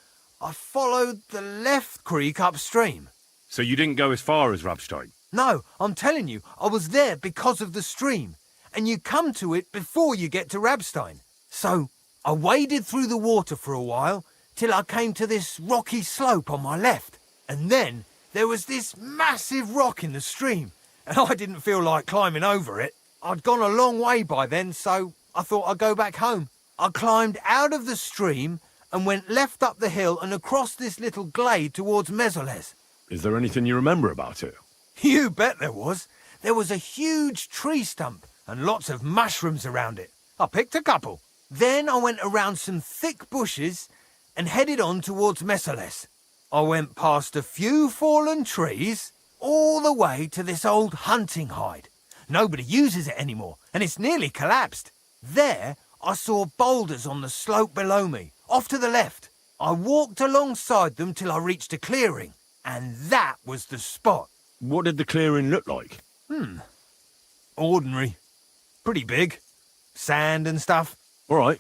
I followed the left creek upstream.
So you didn't go as far as Rabstein?
No, I'm telling you, I was there because of the stream. And you come to it before you get to Rabstein. So I waded through the water for a while till I came to this rocky slope on my left. And then there was this massive rock in the stream. And I didn't feel like climbing over it. I'd gone a long way by then, so I thought I'd go back home. I climbed out of the stream and went left up the hill and across this little glade towards Mesoles.
Is there anything you remember about it?
You bet there was. There was a huge tree stump and lots of mushrooms around it. I picked a couple. Then I went around some thick bushes and headed on towards Mesoles. I went past a few fallen trees all the way to this old hunting hide. Nobody uses it anymore, and it's nearly collapsed. There, I saw boulders on the slope below me, off to the left. I walked alongside them till I reached a clearing, and that was the spot.
What did the clearing look like?
Ordinary. Pretty big. Sand and stuff.
All right.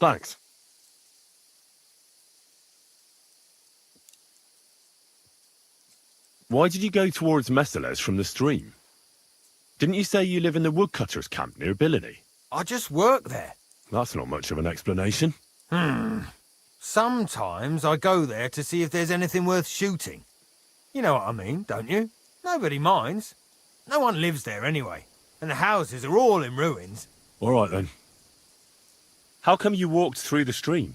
Thanks. Why did you go towards Mesoles from the stream? Didn't you say you live in the woodcutters' camp near Bilani?
I just work there.
That's not much of an explanation.
Sometimes I go there to see if there's anything worth shooting. You know what I mean, don't you? Nobody minds. No one lives there anyway, and the houses are all in ruins.
All right, then. How come you walked through the stream?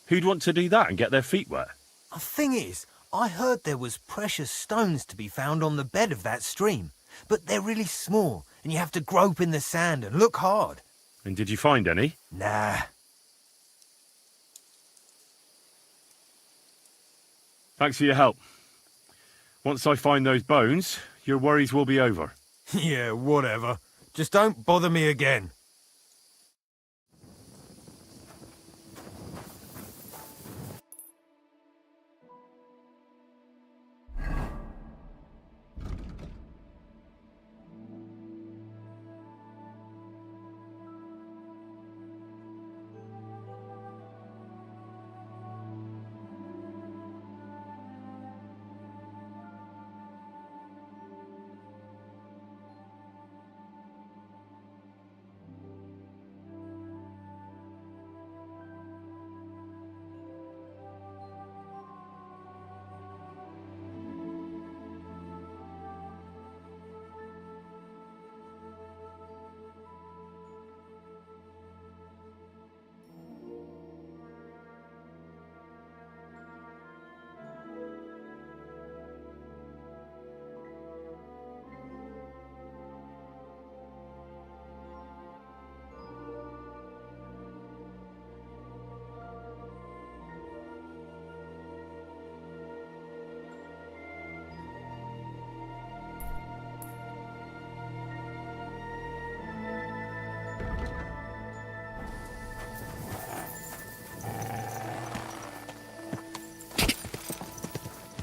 Who'd want to do that and get their feet wet?
The thing is, I heard there was precious stones to be found on the bed of that stream, but they're really small, and you have to grope in the sand and look hard.
And did you find any?
Nah.
Thanks for your help. Once I find those bones, your worries will be over.
Yeah, whatever. Just don't bother me again.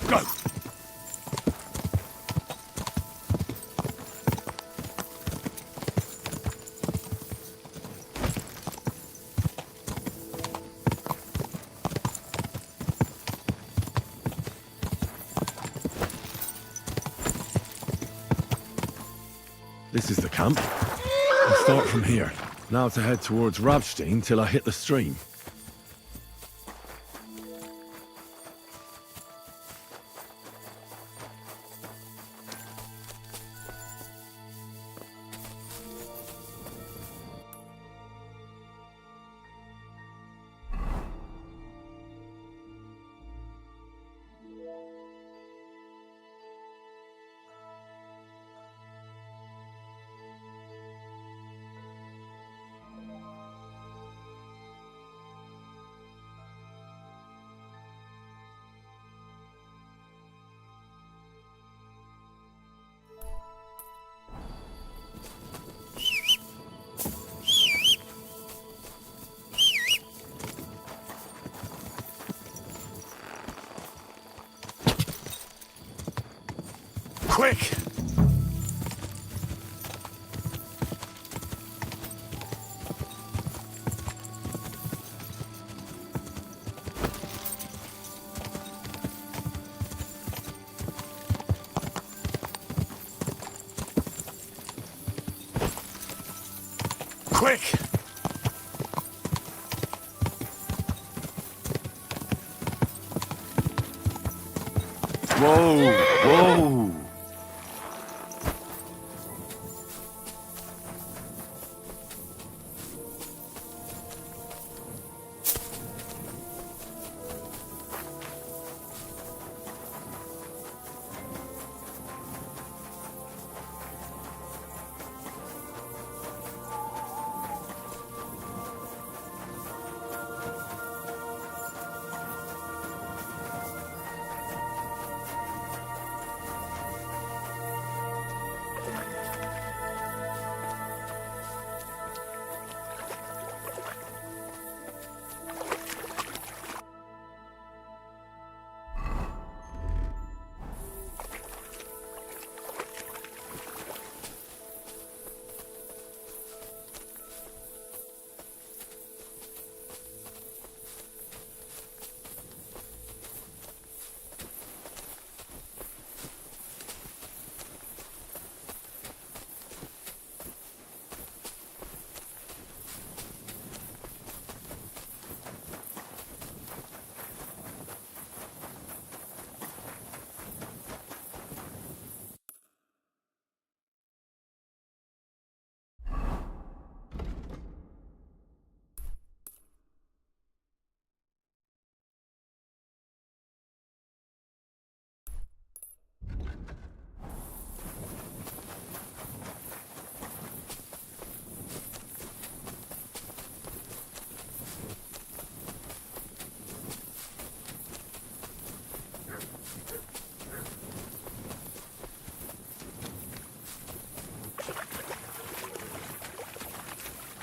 Go! This is the camp. I'll start from here. Now to head towards Rabstein till I hit the stream. Quick! Quick! Whoa! Whoa!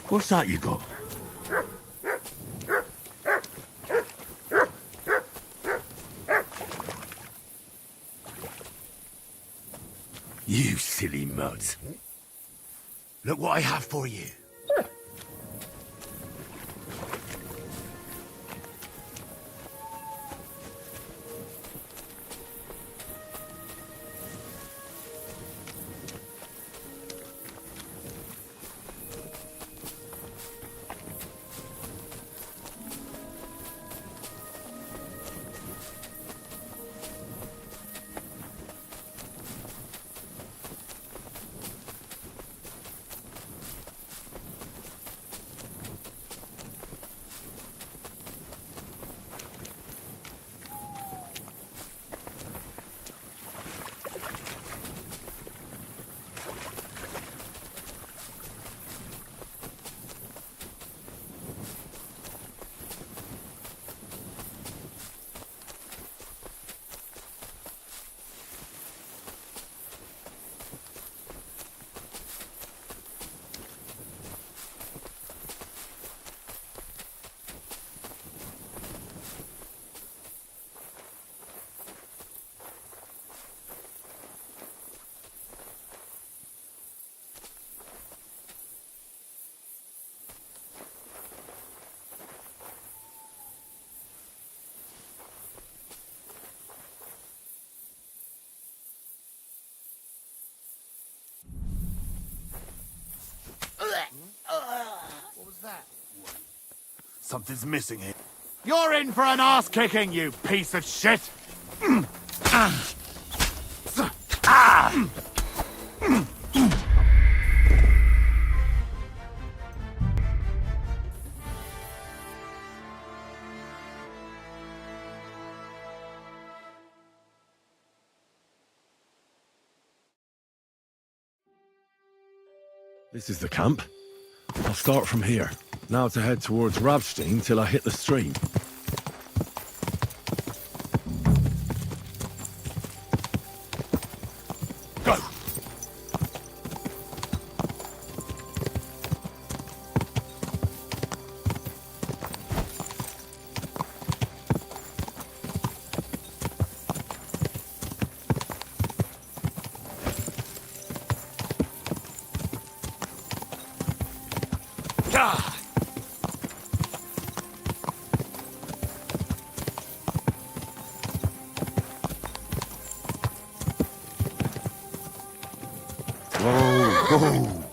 What's that you got? You silly mutt. Look what I have for you.
What was that? Something's missing here. You're in for an ass kicking, you piece of shit!
This is the camp. I'll start from here. Now to head towards Rabstein till I hit the stream.
Go!
Oh.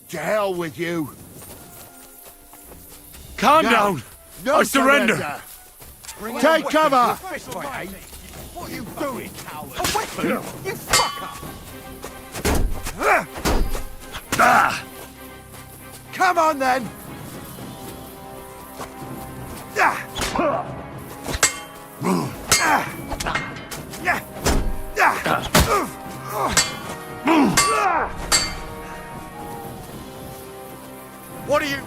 To hell with you.
Calm
No.
down.
No
I surrender.
Take cover.
What are you doing, coward? You fucker!
Ah!
Come on then.
What are you...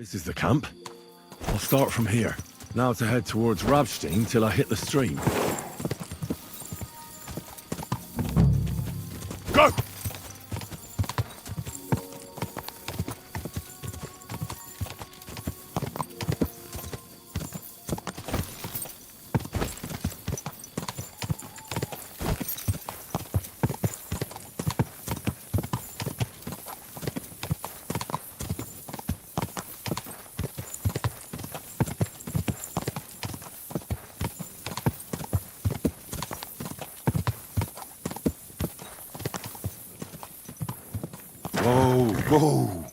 This is the camp. I'll start from here. Now to head towards Rabstein till I hit the stream. Go! Whoa, whoa.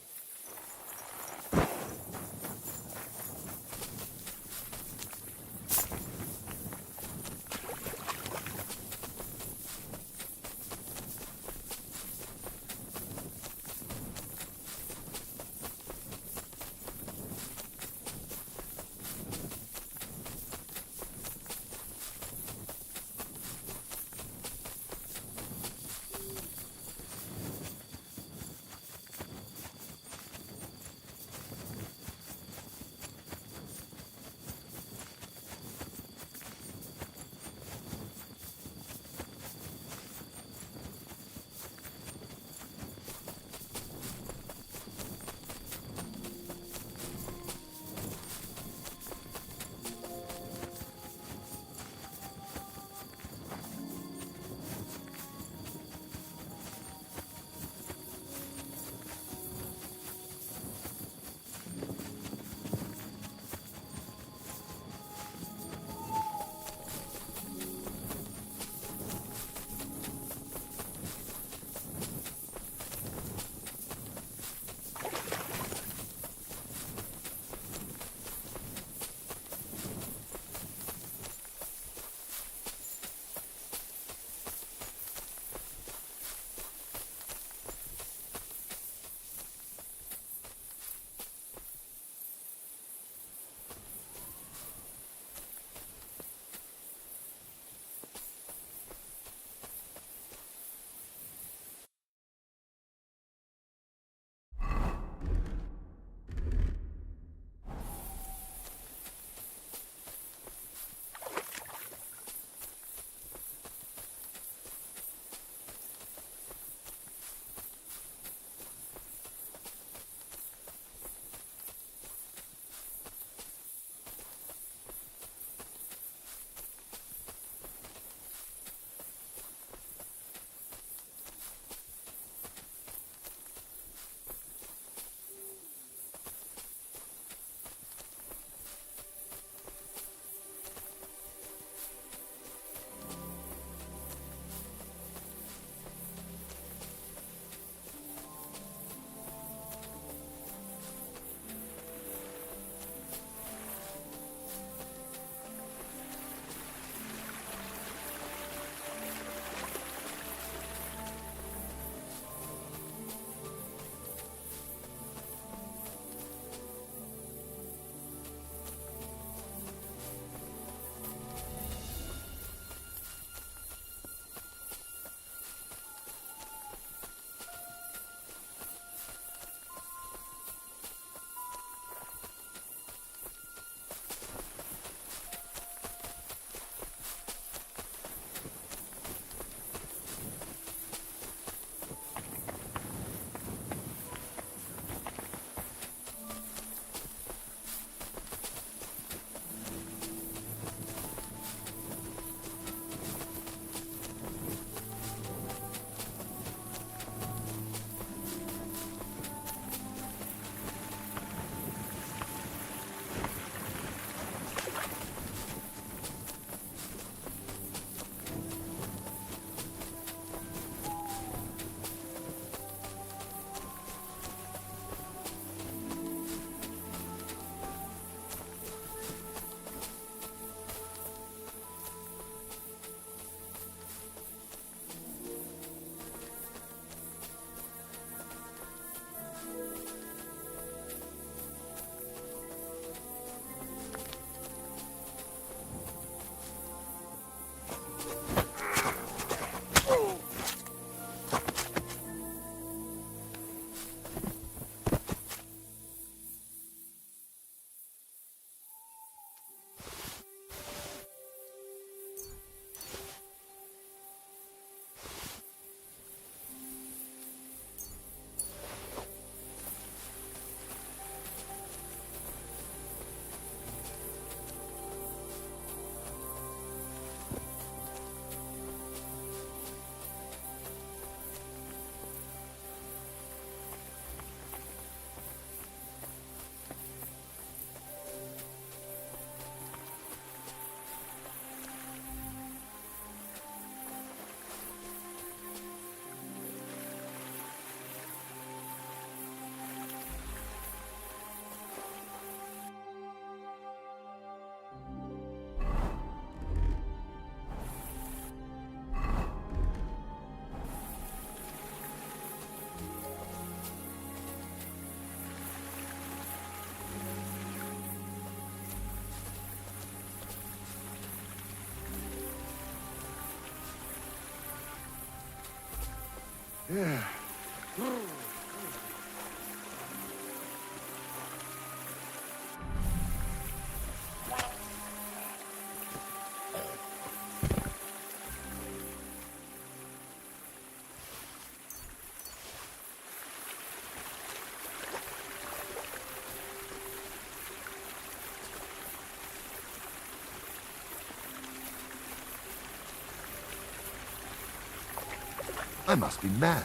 I must be mad.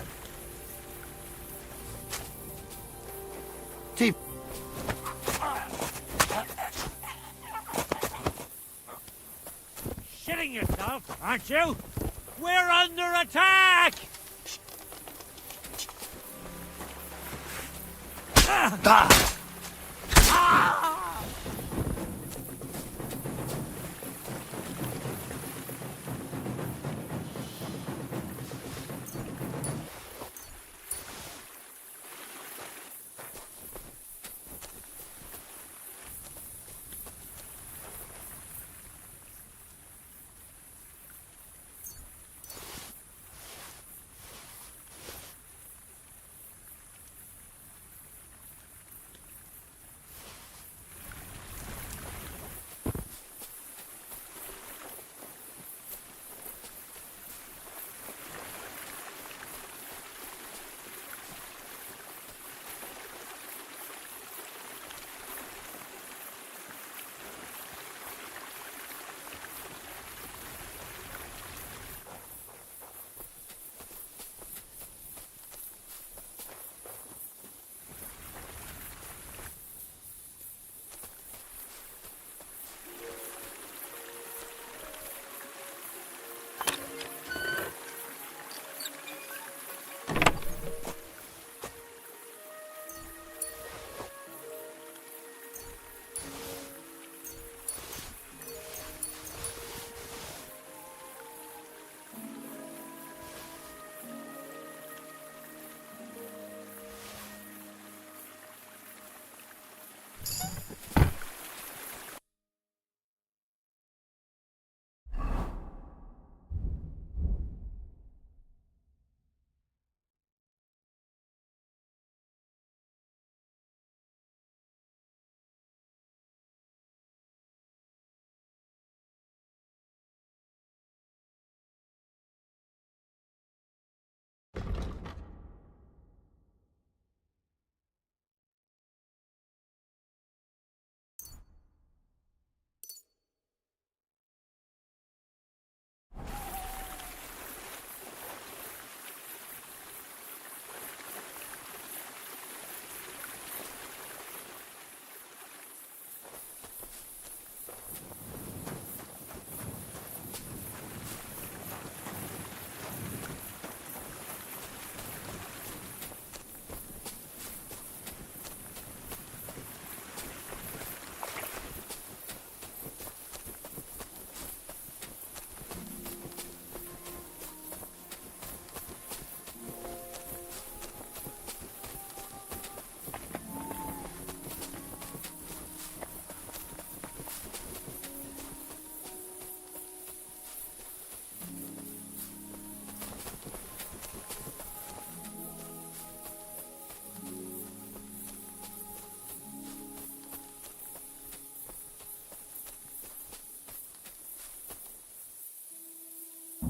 Chief.
Shitting yourself, aren't you? We're under attack!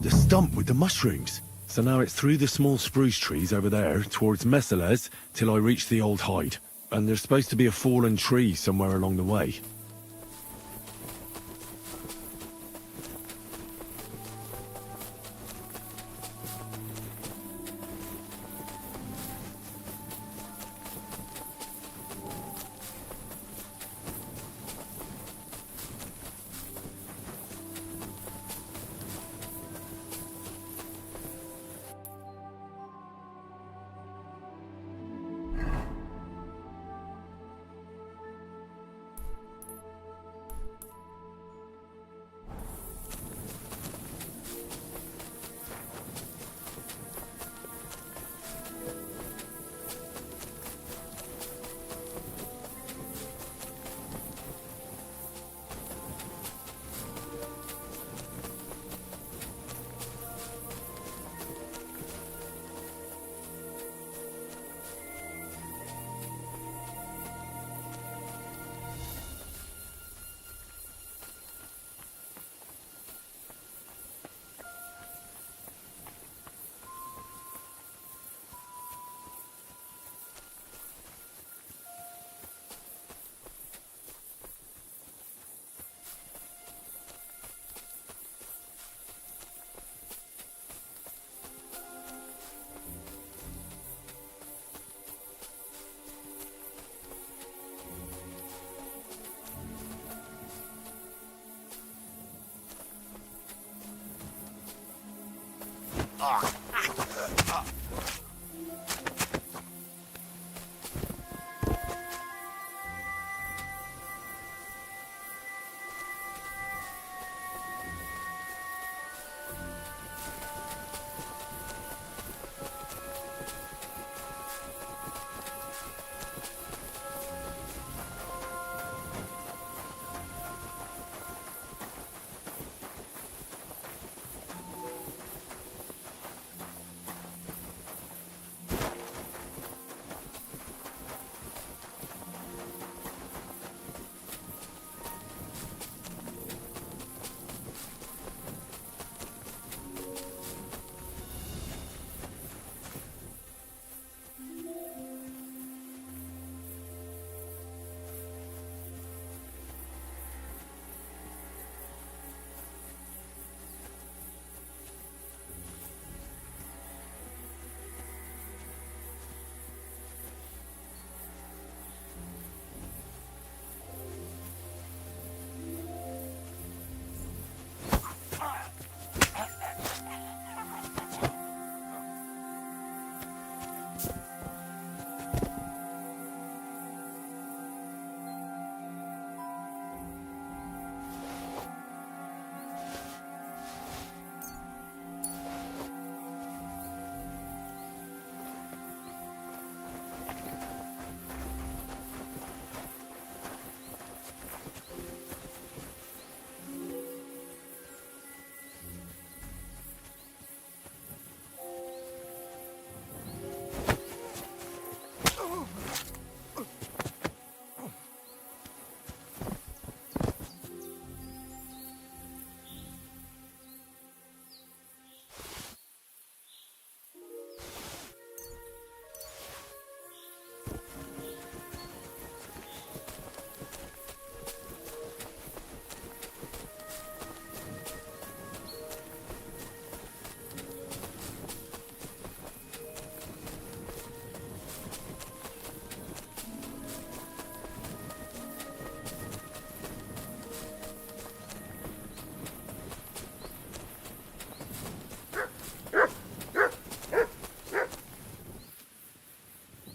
The stump with the mushrooms. So now it's through the small spruce trees over there towards Messales till I reach the old hide. And there's supposed to be a fallen tree somewhere along the way.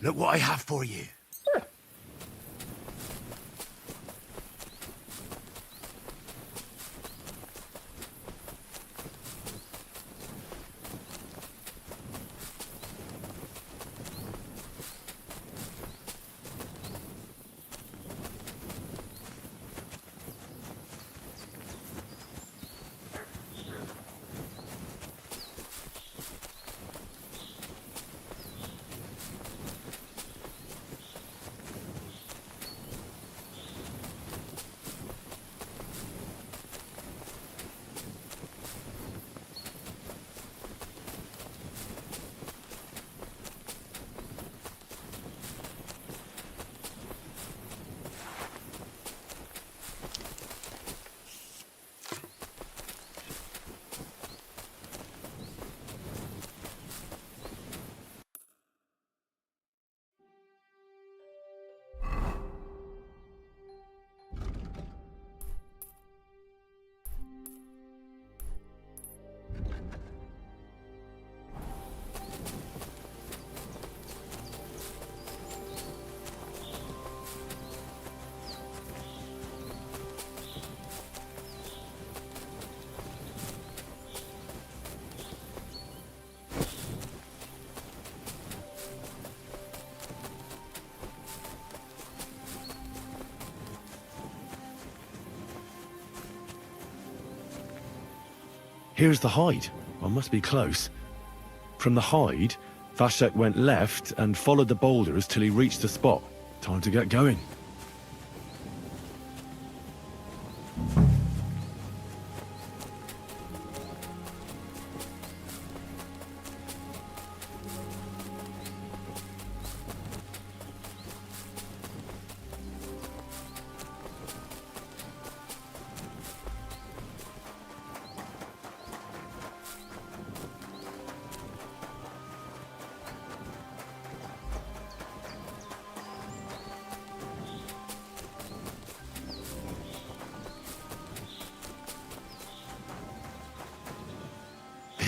Look what I have for you.
Here's the hide. I must be close. From the hide, Vashek went left and followed the boulders till he reached the spot. Time to get going.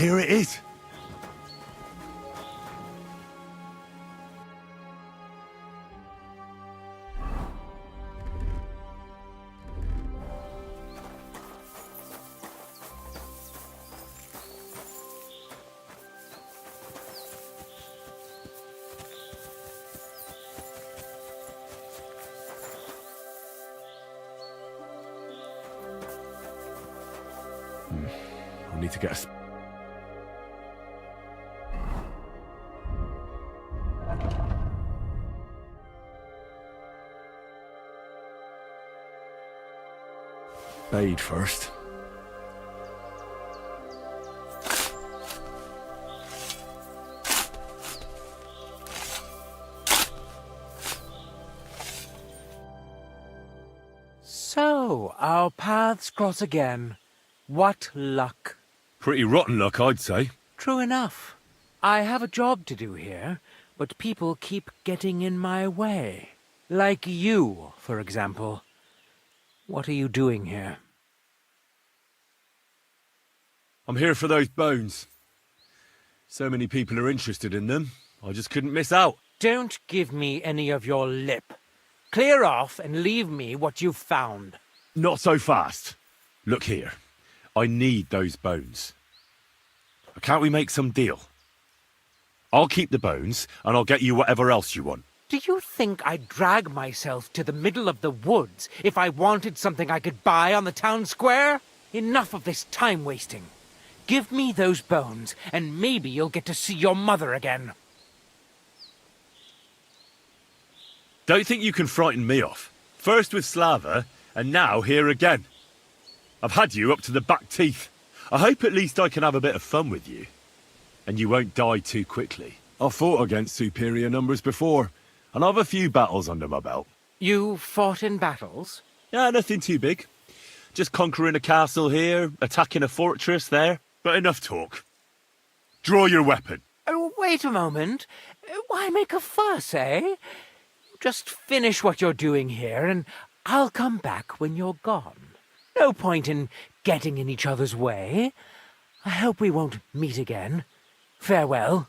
Here it is.
I need to get a... spade first.
So, our paths cross again. What luck.
Pretty rotten luck, I'd say.
True enough. I have a job to do here, but people keep getting in my way. Like you, for example. What are you doing here?
I'm here for those bones. So many people are interested in them, I just couldn't miss out.
Don't give me any of your lip. Clear off and leave me what you've found.
Not so fast. Look here. I need those bones. Can't we make some deal? I'll keep the bones, and I'll get you whatever else you want.
Do you think I'd drag myself to the middle of the woods if I wanted something I could buy on the town square? Enough of this time wasting. Give me those bones, and maybe you'll get to see your mother again.
Don't think you can frighten me off. First with Slava, and now here again. I've had you up to the back teeth. I hope at least I can have a bit of fun with you. And you won't die too quickly. I've fought against superior numbers before, and I've a few battles under my belt.
You fought in battles?
Yeah, nothing too big. Just conquering a castle here, attacking a fortress there. But enough talk. Draw your weapon.
Oh, wait a moment. Why make a fuss, eh? Just finish what you're doing here, and I'll come back when you're gone. No point in getting in each other's way. I hope we won't meet again. Farewell.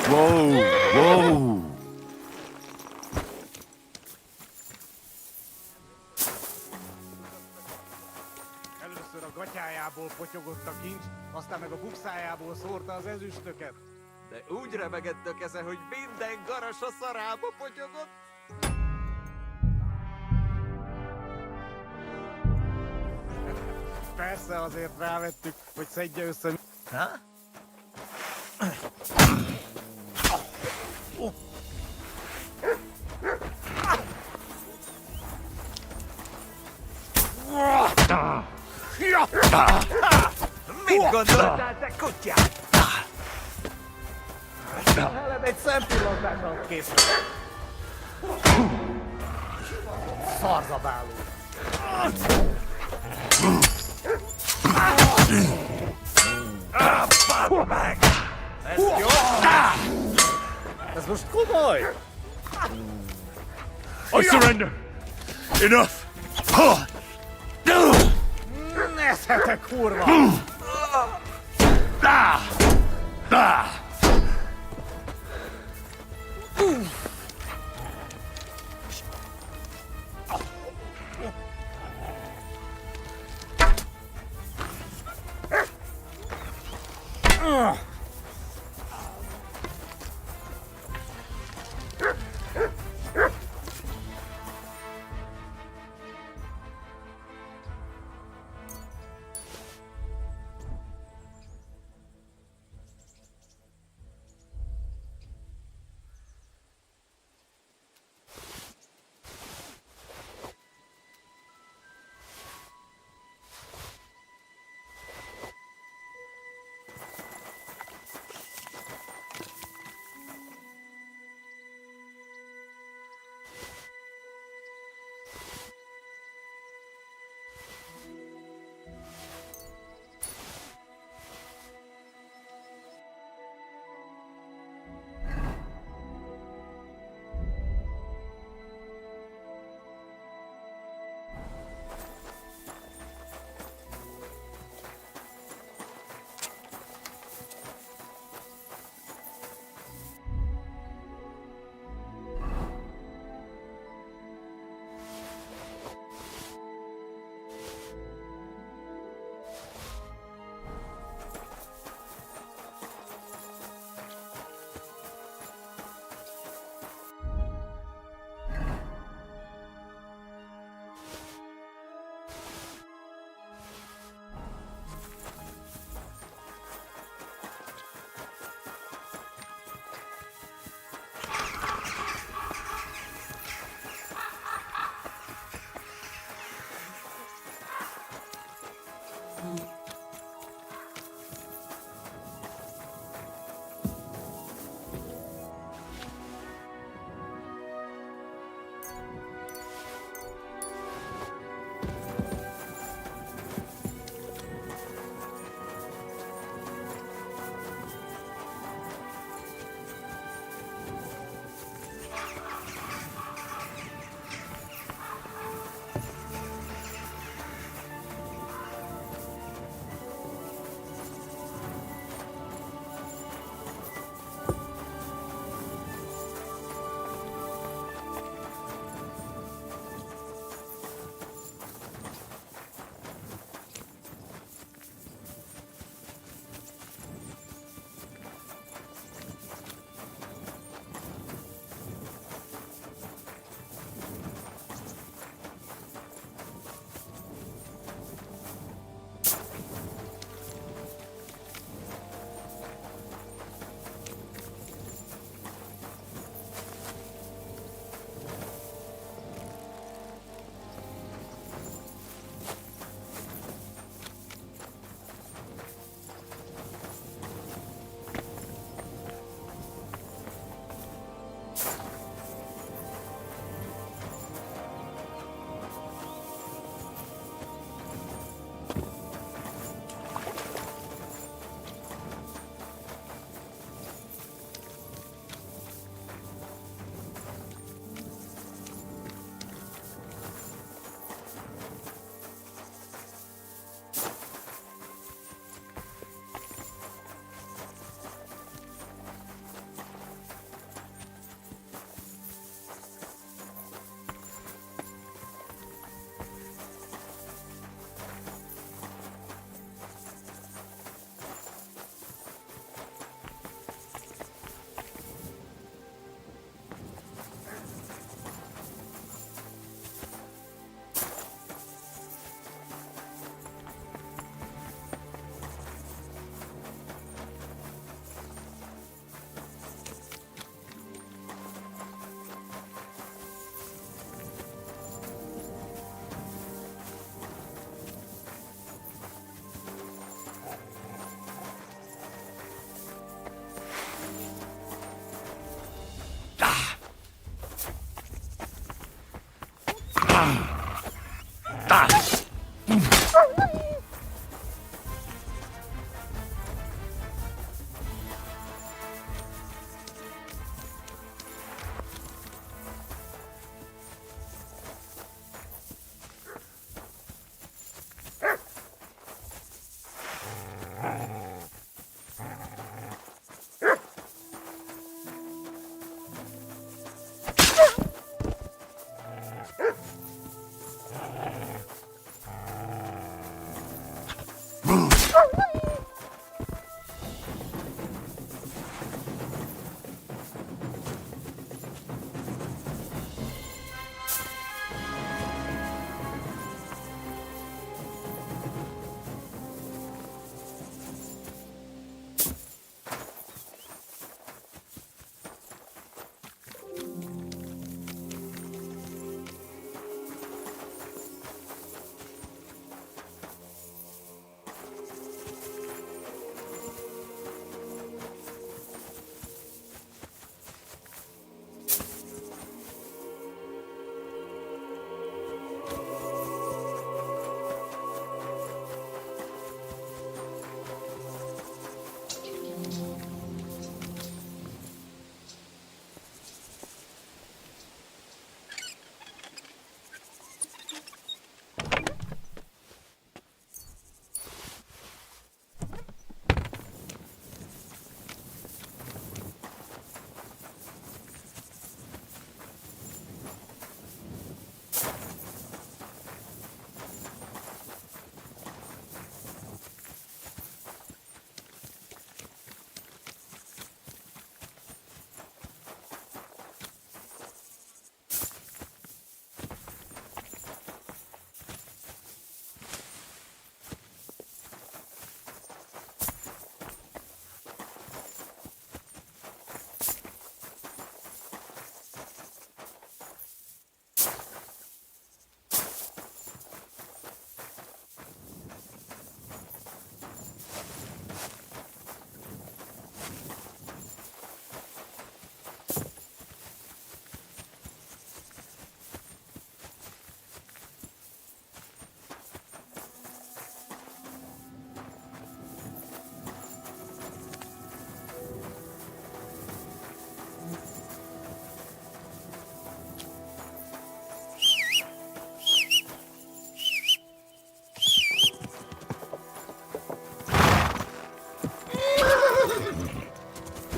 Whoa, whoa.
Először a gatyájából potyogott a kincs, aztán meg a bukszájából szórta az ezüstöket.
De úgy remegett a keze, hogy minden garas a szarába potyogott.
Persze azért rávettük, hogy szedje össze...
Ha? Mit gondoltál, te kutyát?
Veled egy szempillantás alatt kész. Szarzabáló.
Badd meg! Ez jó?
Ez most komoly?
I surrender! Enough!
Nezhetek, kurva!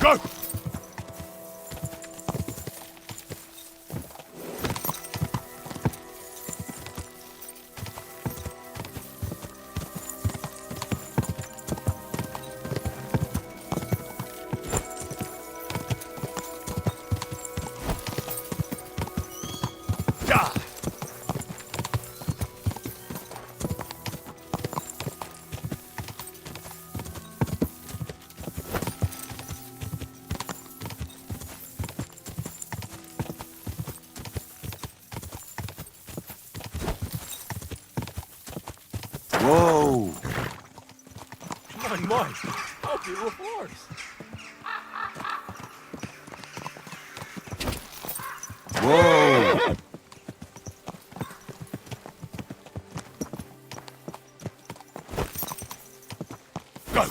Go! Whoa!
My, how beautiful horse.
Whoa! Go!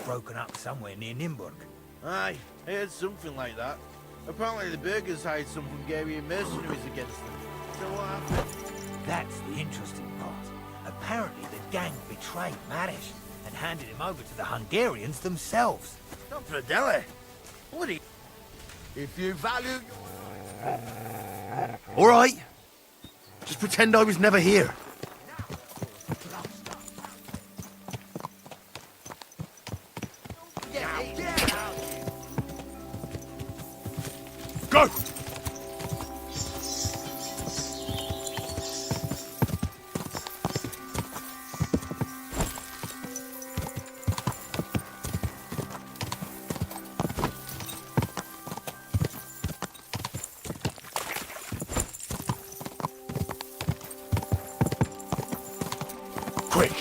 Broken up somewhere near Nimburg.
Aye, I heard something like that. Apparently the burghers hired some Hungarian mercenaries against them. So what happened?
That's the interesting part. Apparently the gang betrayed Marish and handed him over to the Hungarians themselves.
Not for a deli. Bloody... If you value...
All right. Just pretend I was never here.
Go!
Quick.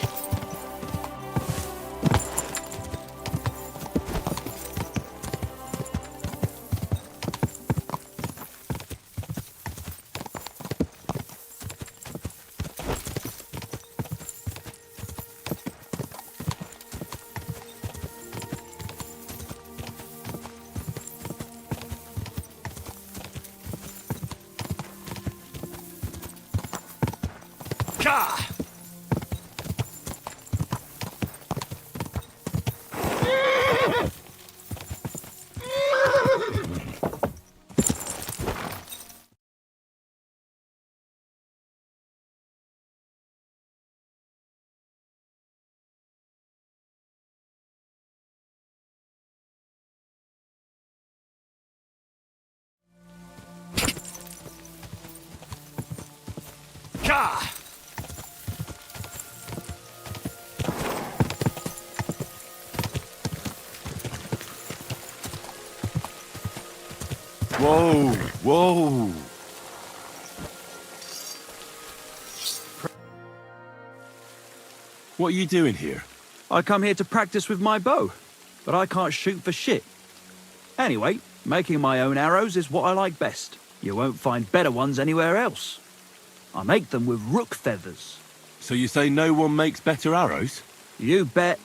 Ka! Ka! Whoa, whoa. What are you doing here?
I come here to practice with my bow, but I can't shoot for shit. Anyway, making my own arrows is what I like best. You won't find better ones anywhere else. I make them with rook feathers.
So you say no one makes better arrows?
You bet,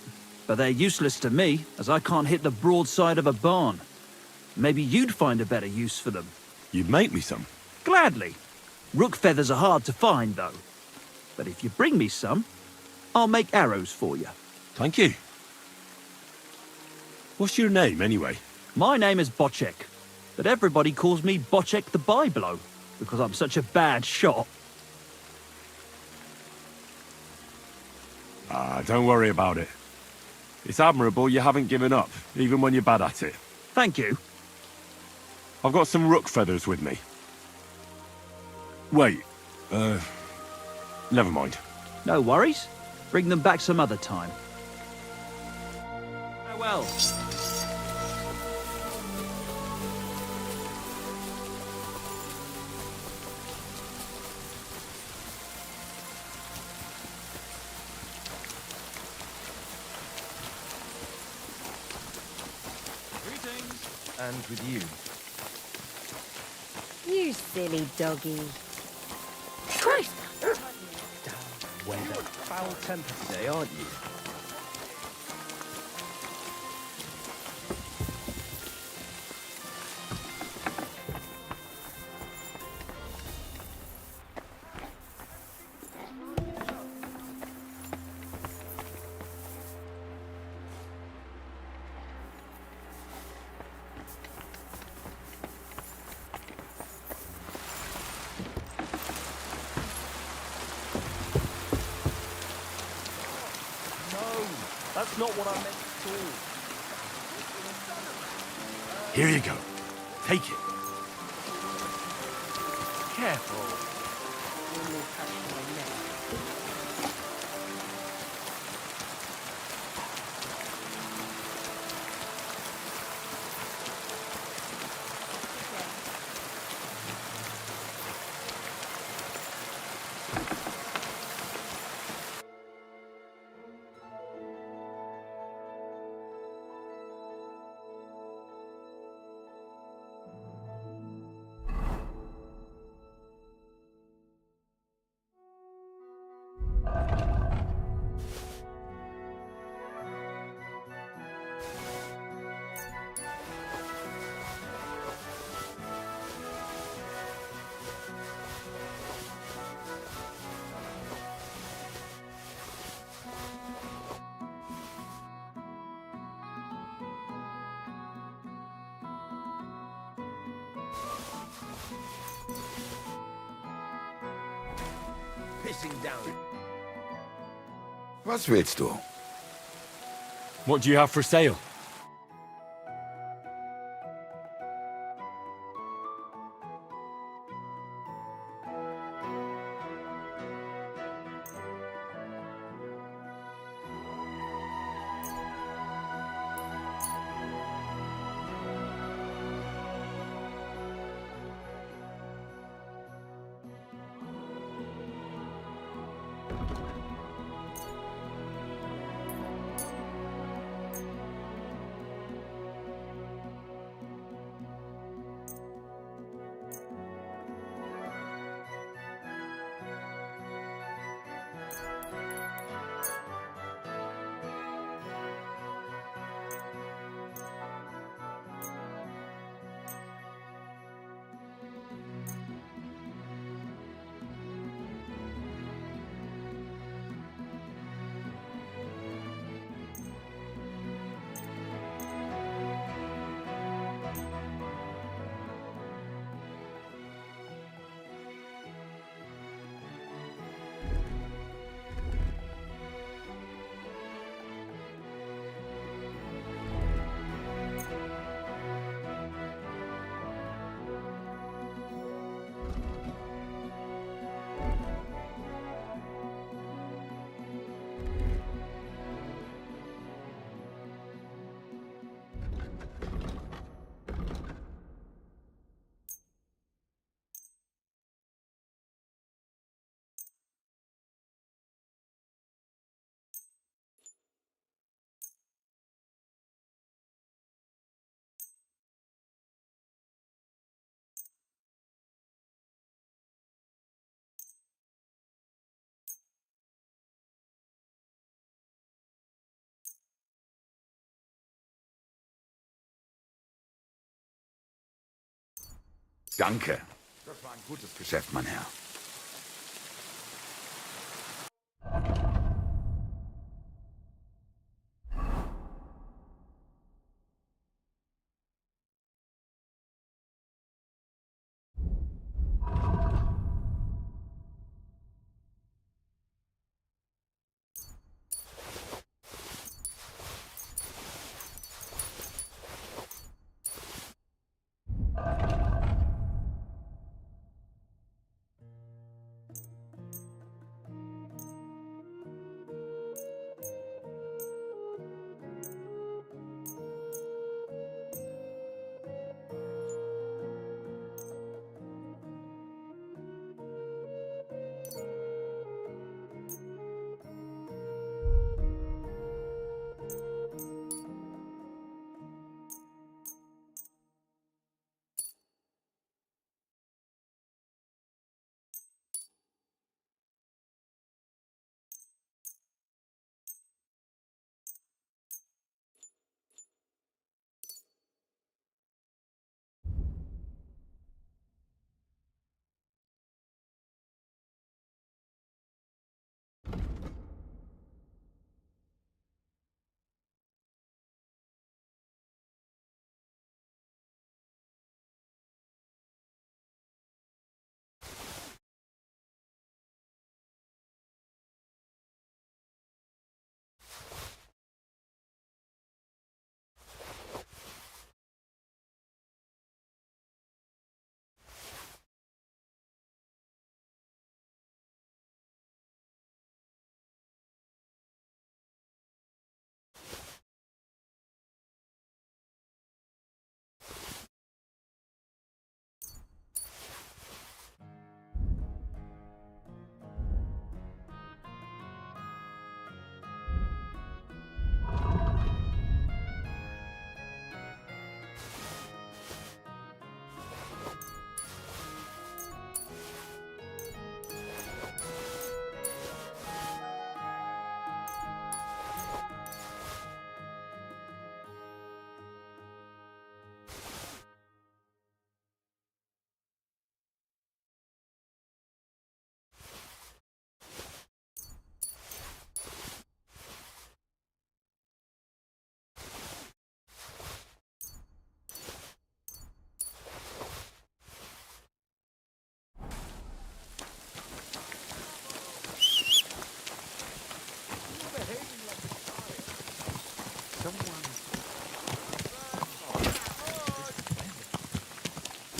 but they're useless to me, as I can't hit the broadside of a barn. Maybe you'd find a better use for them.
You'd make me some?
Gladly. Rook feathers are hard to find, though. But if you bring me some, I'll make arrows for you.
Thank you. What's your name, anyway?
My name is Bocek, but everybody calls me Bocek the Byblow, because I'm such a bad shot.
Ah, don't worry about it. It's admirable you haven't given up, even when you're bad at it.
Thank you.
I've got some rook feathers with me. Wait, never mind.
No worries. Bring them back some other time. Farewell.
and with you.
You silly doggy.
Christ!
Weather. Foul-tempered today, aren't you? That's not what I meant at all.
Here you go. Take it.
Careful. One more catch my neck.
Pissing down. Was willst du?
What do you have for sale?
Danke. Das war ein gutes Geschäft, mein Herr.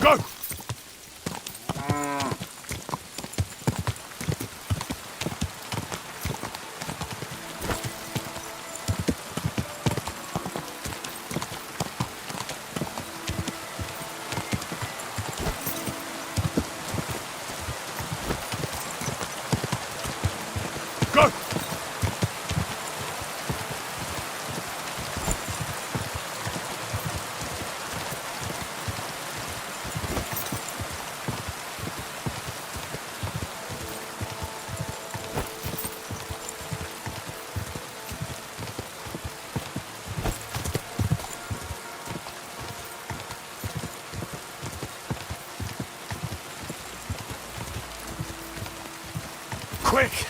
Go! Go! Quick!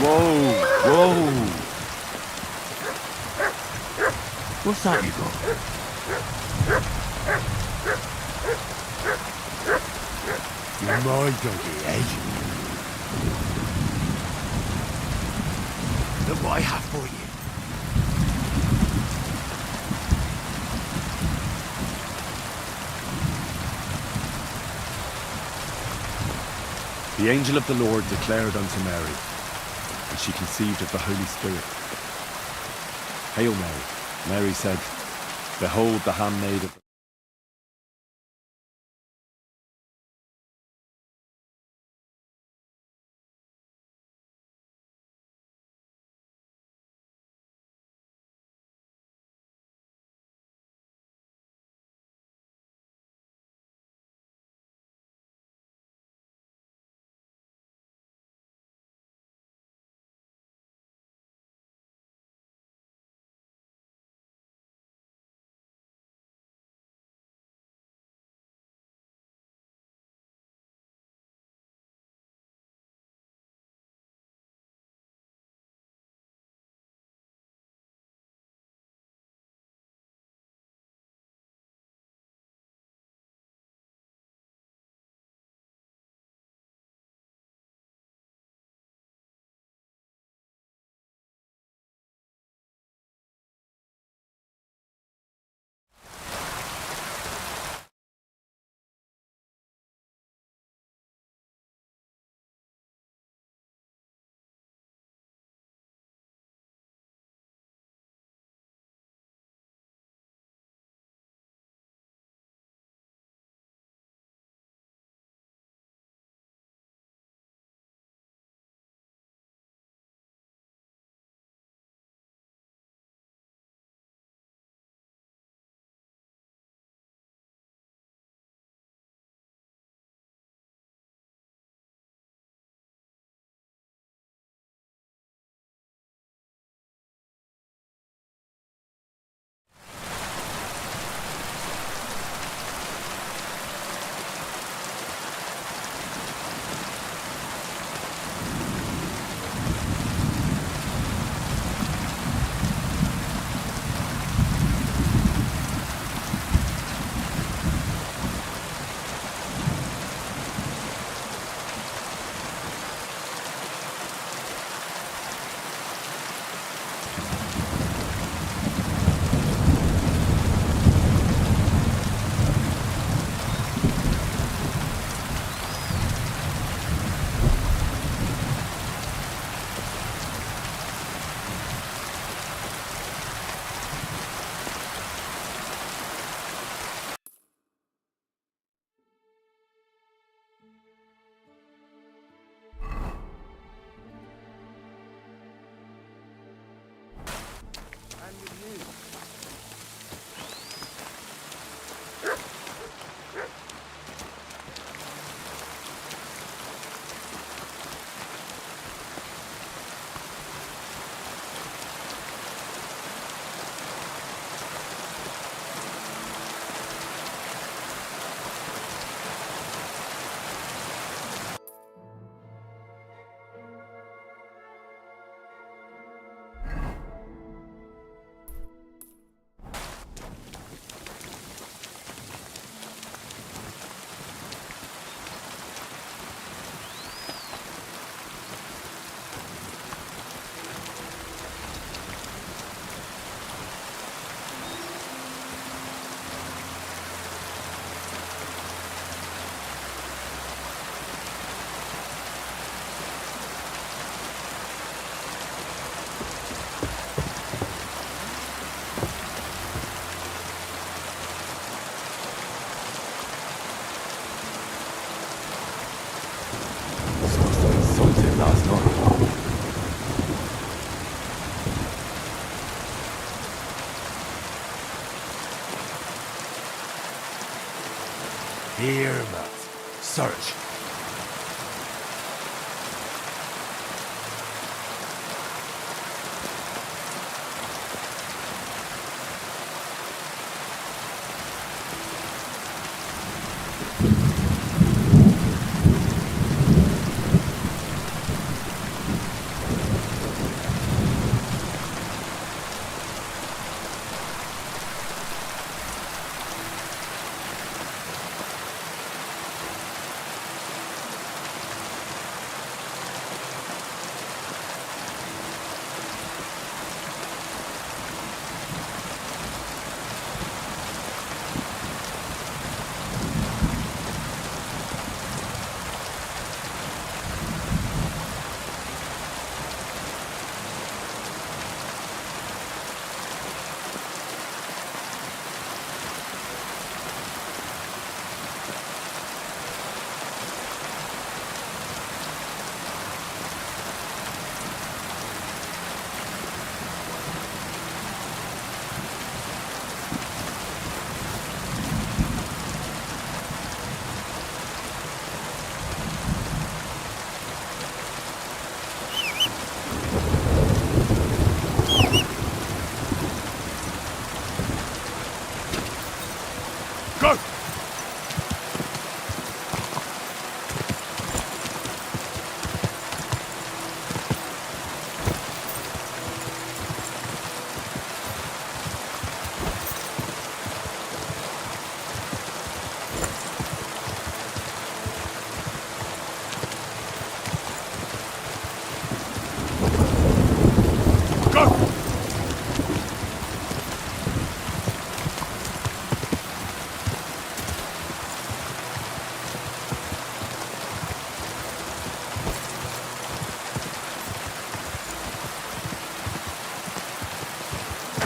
Whoa, whoa. What's that you got?
You're my doggy, eh? Look what I have for you.
The angel of the Lord declared unto Mary, and she conceived of the Holy Spirit. Hail Mary. Mary said, Behold the handmaid of last night.
Here, Matt. Search.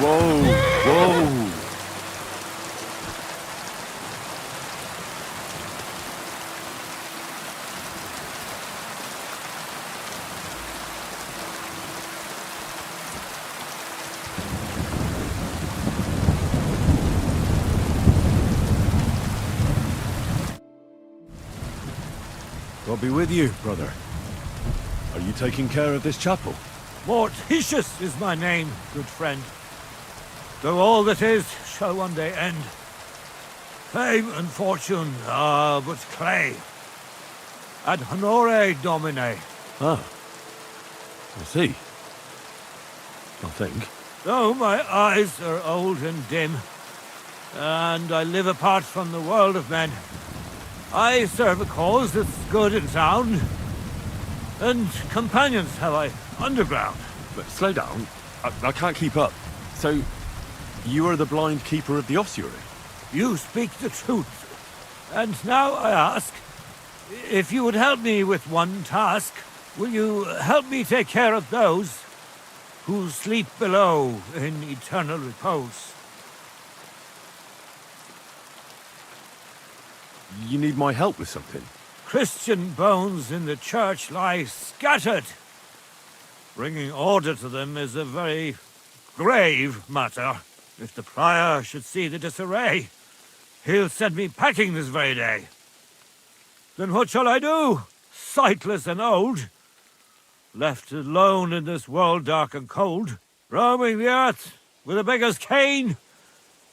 Whoa, whoa. God be with you, brother. Are you taking care of this chapel?
Mortitius is my name, good friend. Though all that is shall one day end. Fame and fortune are but clay. Ad honore domine.
Ah, I see. I think.
Though my eyes are old and dim, and I live apart from the world of men, I serve a cause that's good and sound, and companions have I underground.
But slow down. I can't keep up. So, you are the blind keeper of the ossuary?
You speak the truth. And now I ask, if you would help me with one task, will you help me take care of those who sleep below in eternal repose?
You need my help with something?
Christian bones in the church lie scattered. Bringing order to them is a very grave matter. If the prior should see the disarray, he'll send me packing this very day. Then what shall I do, sightless and old? Left alone in this world dark and cold, roaming the earth with a beggar's cane?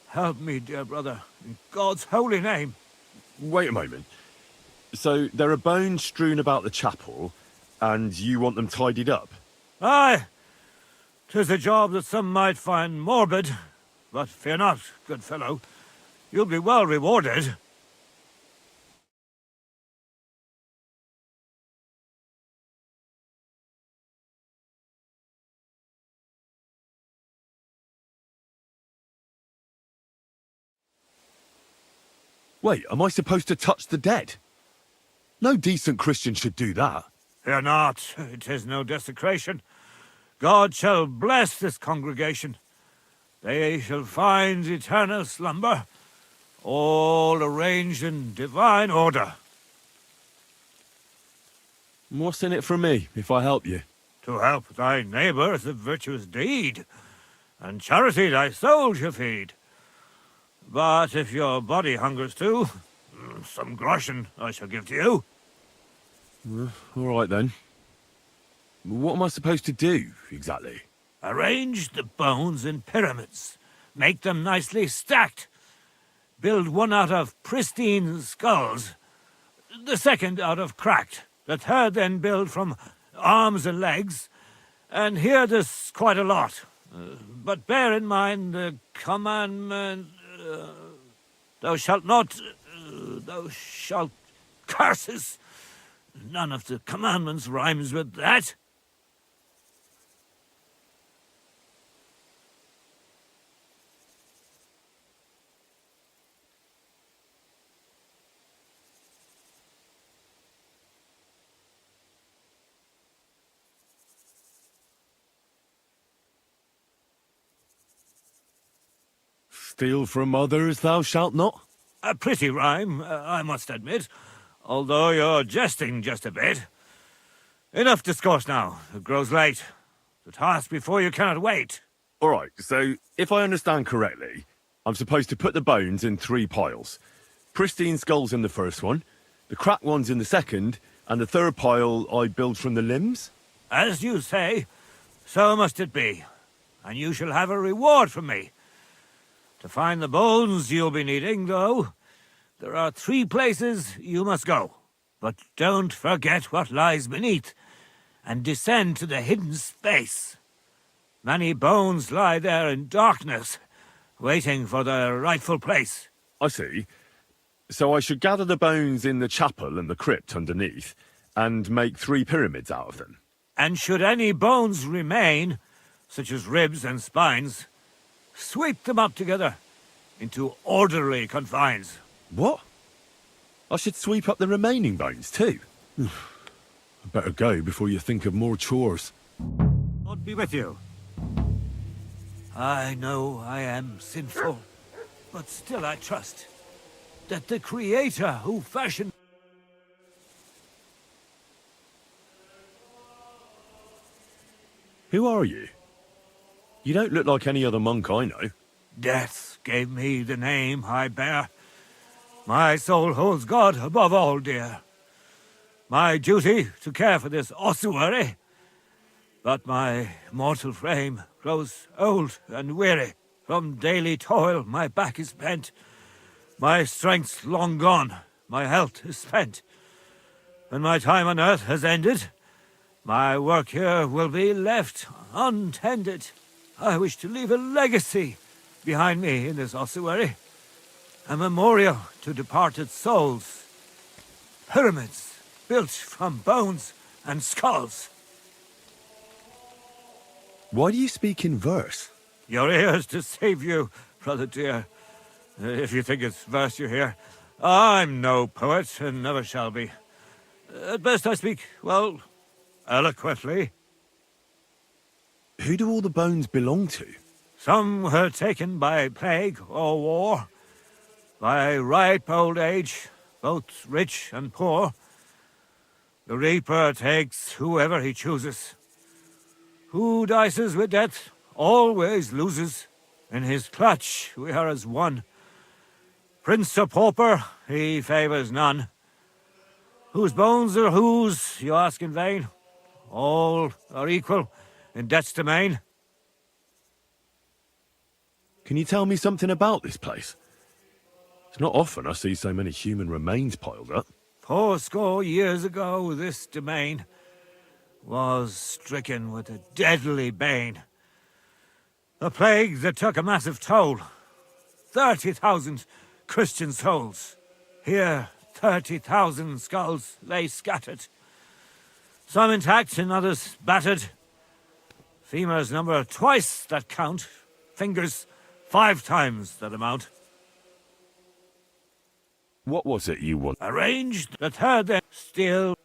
Help me, dear brother, in God's holy name.
Wait a moment. So, there are bones strewn about the chapel, and you want them tidied up?
Aye, 'tis a job that some might find morbid, but fear not, good fellow. You'll be well rewarded.
Wait, am I supposed to touch the dead? No decent Christian should do that.
Fear not, it is no desecration. God shall bless this congregation. They shall find eternal slumber, all arranged in divine order.
What's in it for me, if I help you?
To help thy neighbour is a virtuous deed, and charity thy soul shall feed. But if your body hungers too, some groschen I shall give to you.
All right then. What am I supposed to do, exactly?
Arrange the bones in pyramids. Make them nicely stacked. Build one out of pristine skulls, the second out of cracked, the third then build from arms and legs, and here there's quite a lot. But bear in mind the commandment, thou shalt not, thou shalt curses. None of the commandments rhymes with that.
Steal from others thou shalt not?
A pretty rhyme, I must admit, although you're jesting just a bit. Enough discourse now. It grows late. The task before you cannot wait.
All right, so if I understand correctly, I'm supposed to put the bones in 3 piles. Pristine skulls in the first one, the cracked ones in the second, and the third pile I build from the limbs?
As you say, so must it be. And you shall have a reward from me. To find the bones you'll be needing, though, there are 3 places you must go. But don't forget what lies beneath, and descend to the hidden space. Many bones lie there in darkness, waiting for their rightful place.
I see. So I should gather the bones in the chapel and the crypt underneath, and make 3 pyramids out of them.
And should any bones remain, such as ribs and spines, sweep them up together into orderly confines.
What? I should sweep up the remaining bones too? I better go before you think of more chores.
God be with you. I know I am sinful, but still I trust that the Creator who fashioned...
Who are you? You don't look like any other monk I know.
Death gave me the name I bear. My soul holds God above all dear. My duty to care for this ossuary, but my mortal frame grows old and weary. From daily toil my back is bent. My strength's long gone, my health is spent. When my time on earth has ended, my work here will be left untended. I wish to leave a legacy behind me in this ossuary. A memorial to departed souls. Pyramids built from bones and skulls.
Why do you speak in verse?
Your ears deceive you, brother dear. If you think it's verse you hear. I'm no poet and never shall be. At best I speak, well, eloquently.
Who do all the bones belong to?
Some were taken by plague or war, by ripe old age, both rich and poor. The Reaper takes whoever he chooses. Who dices with death always loses. In his clutch we are as one. Prince or pauper, he favours none. Whose bones are whose, you ask in vain? All are equal in death's domain.
Can you tell me something about this place? It's not often I see so many human remains piled up.
80 years ago, this domain was stricken with a deadly bane. A plague that took a massive toll. 30,000 Christian souls. Here, 30,000 skulls lay scattered. Some intact and others battered. Femurs number twice that count. Fingers 5 times that amount.
What was it you want?
Arranged the third then still.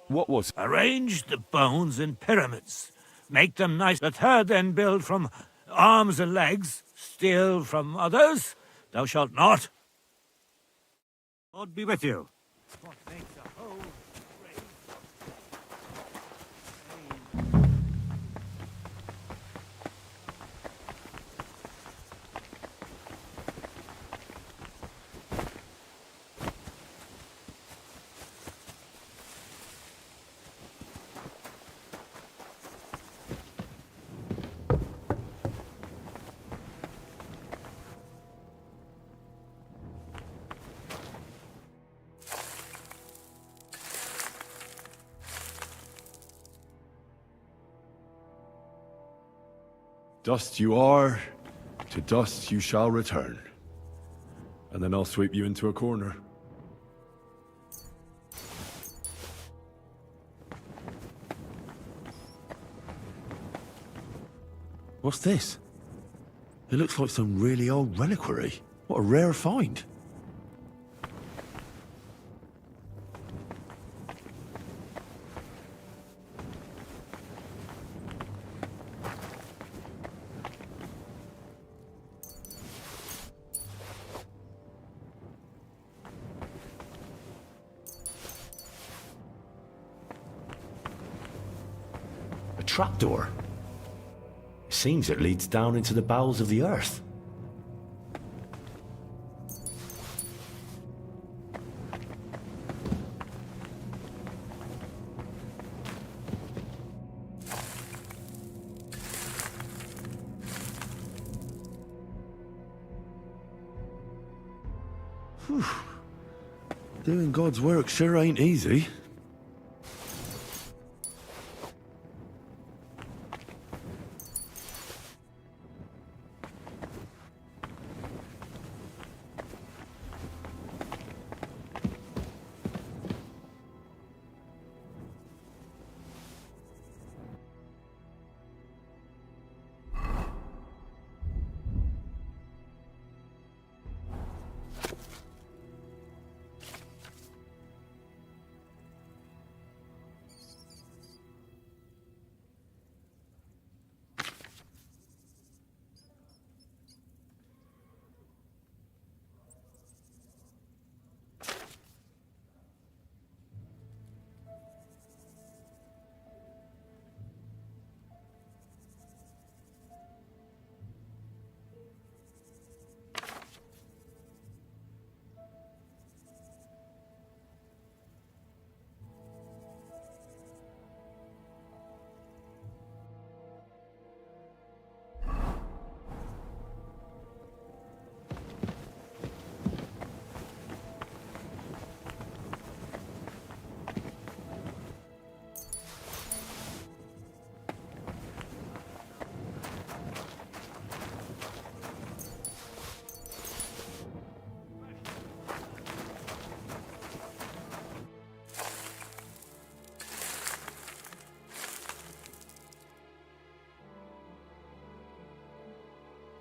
What was?
Arrange the bones in pyramids. Make them nice. The third then build from arms and legs. Steal from others. Thou shalt not. God be with you.
What makes a hole?
Dust you are, to dust you shall return. And then I'll sweep you into a corner. What's this? It looks like some really old reliquary. What a rare find.
A trapdoor. It seems it leads down into the bowels of the earth.
Whew. Doing God's work sure ain't easy.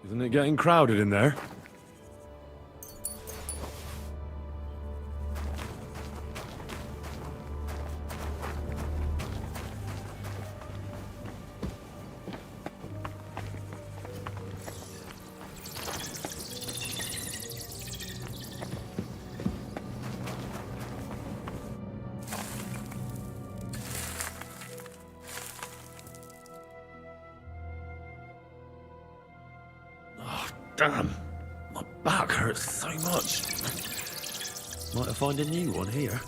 Isn't it getting crowded in there? Damn, my back hurts so much. Might have found a new one here.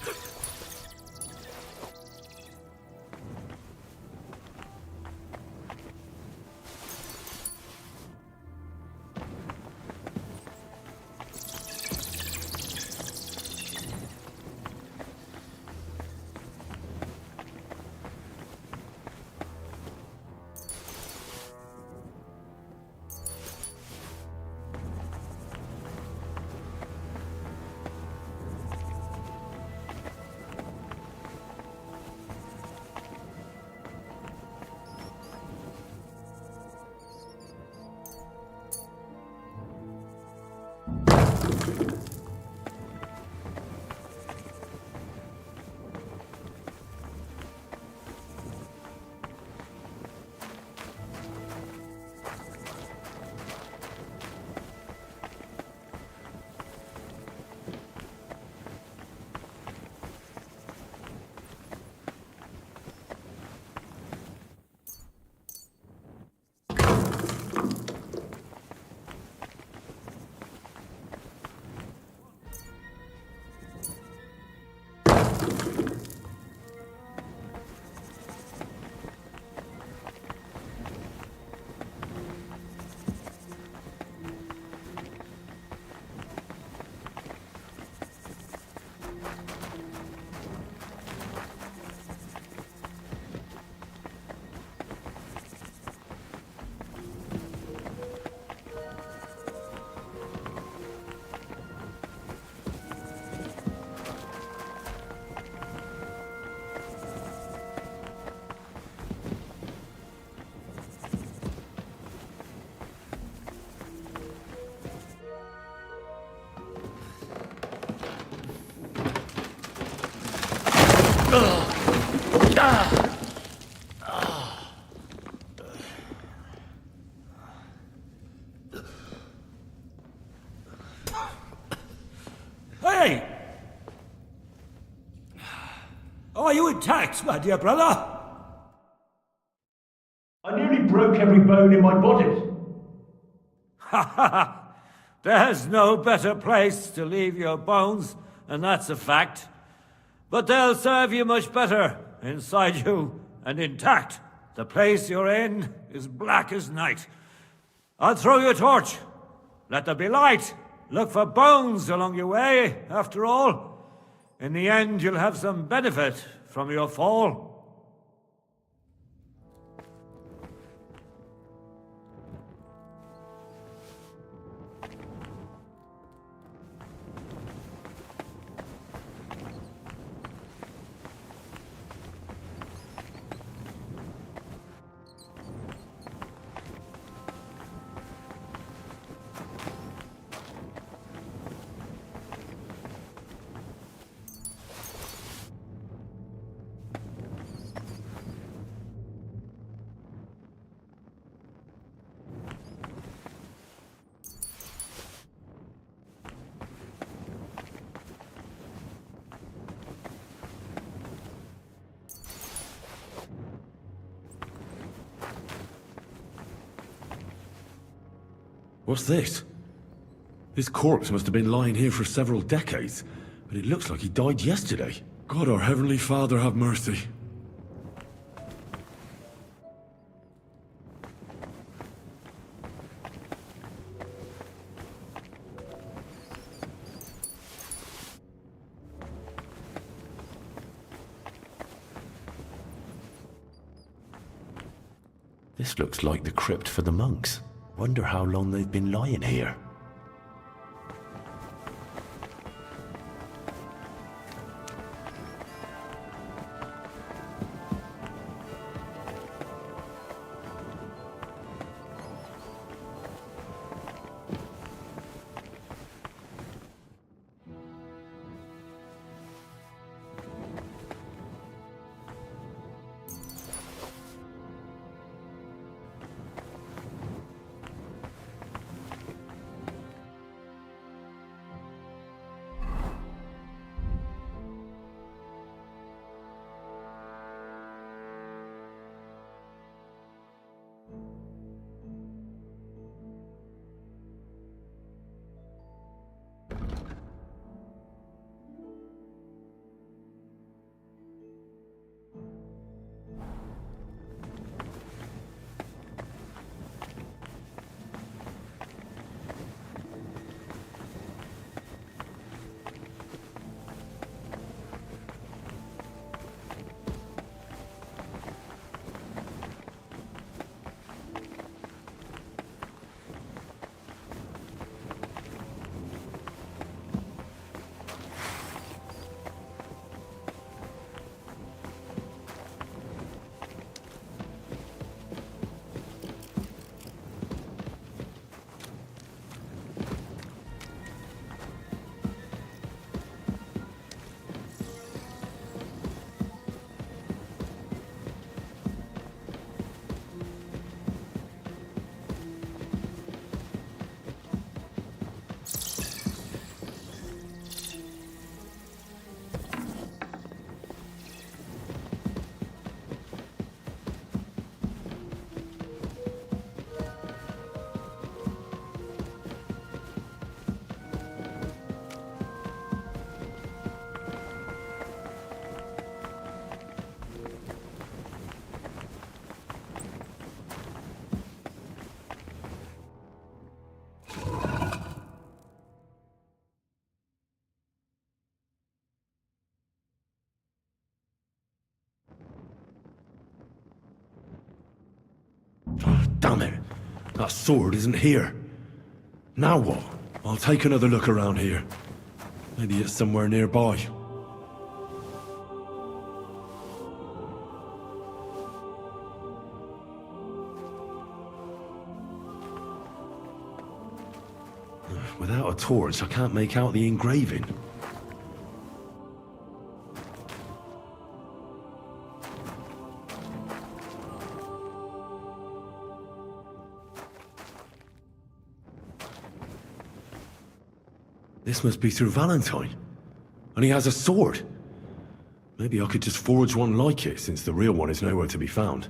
Hey! Are you intact, my dear brother?
I nearly broke every bone in my body.
Ha ha! There's no better place to leave your bones, and that's a fact. But they'll serve you much better inside you and intact. The place you're in is black as night. I'll throw you a torch. Let there be light. Look for bones along your way, after all. In the end, you'll have some benefit from your fall.
What's this? This corpse must have been lying here for several decades, but it looks like he died yesterday. God, our Heavenly Father, have mercy.
This looks like the crypt for the monks. Wonder how long they've been lying here.
Damn it! That sword isn't here. Now what? I'll take another look around here. Maybe it's somewhere nearby. Without a torch, I can't make out the engraving. This must be through Valentine. And he has a sword. Maybe I could just forge one like it, since the real one is nowhere to be found.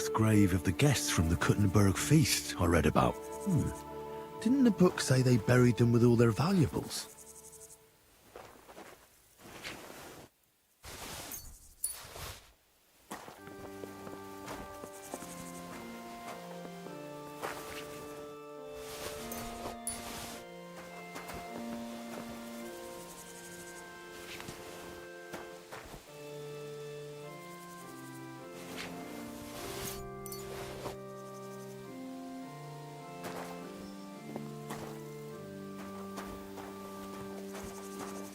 mass grave of the guests from the Kuttenberg feast I read about. Didn't the book say they buried them with all their valuables?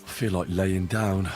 I feel like laying down.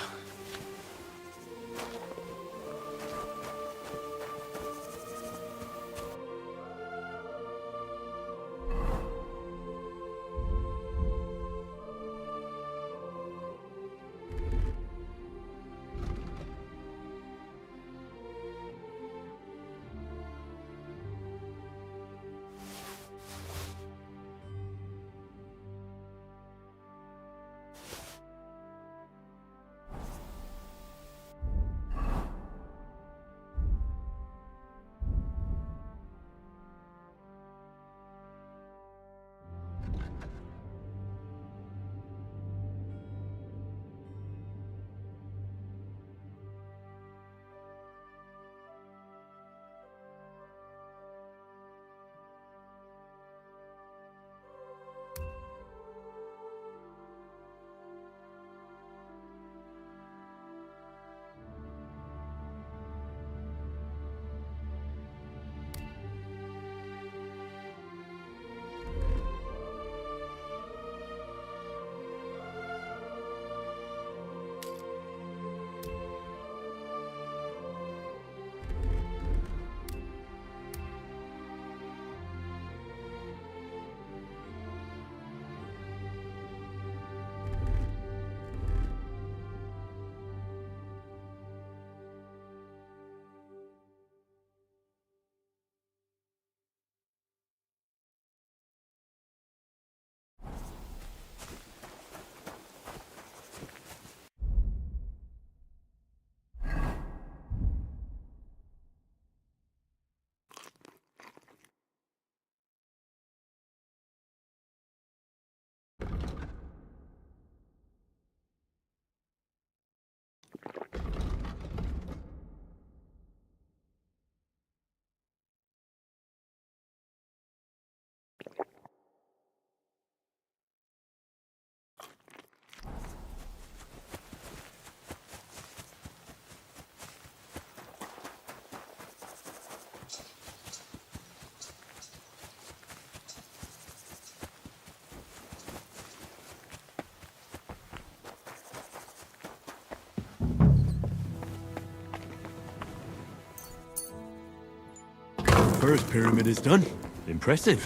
First pyramid is done. Impressive,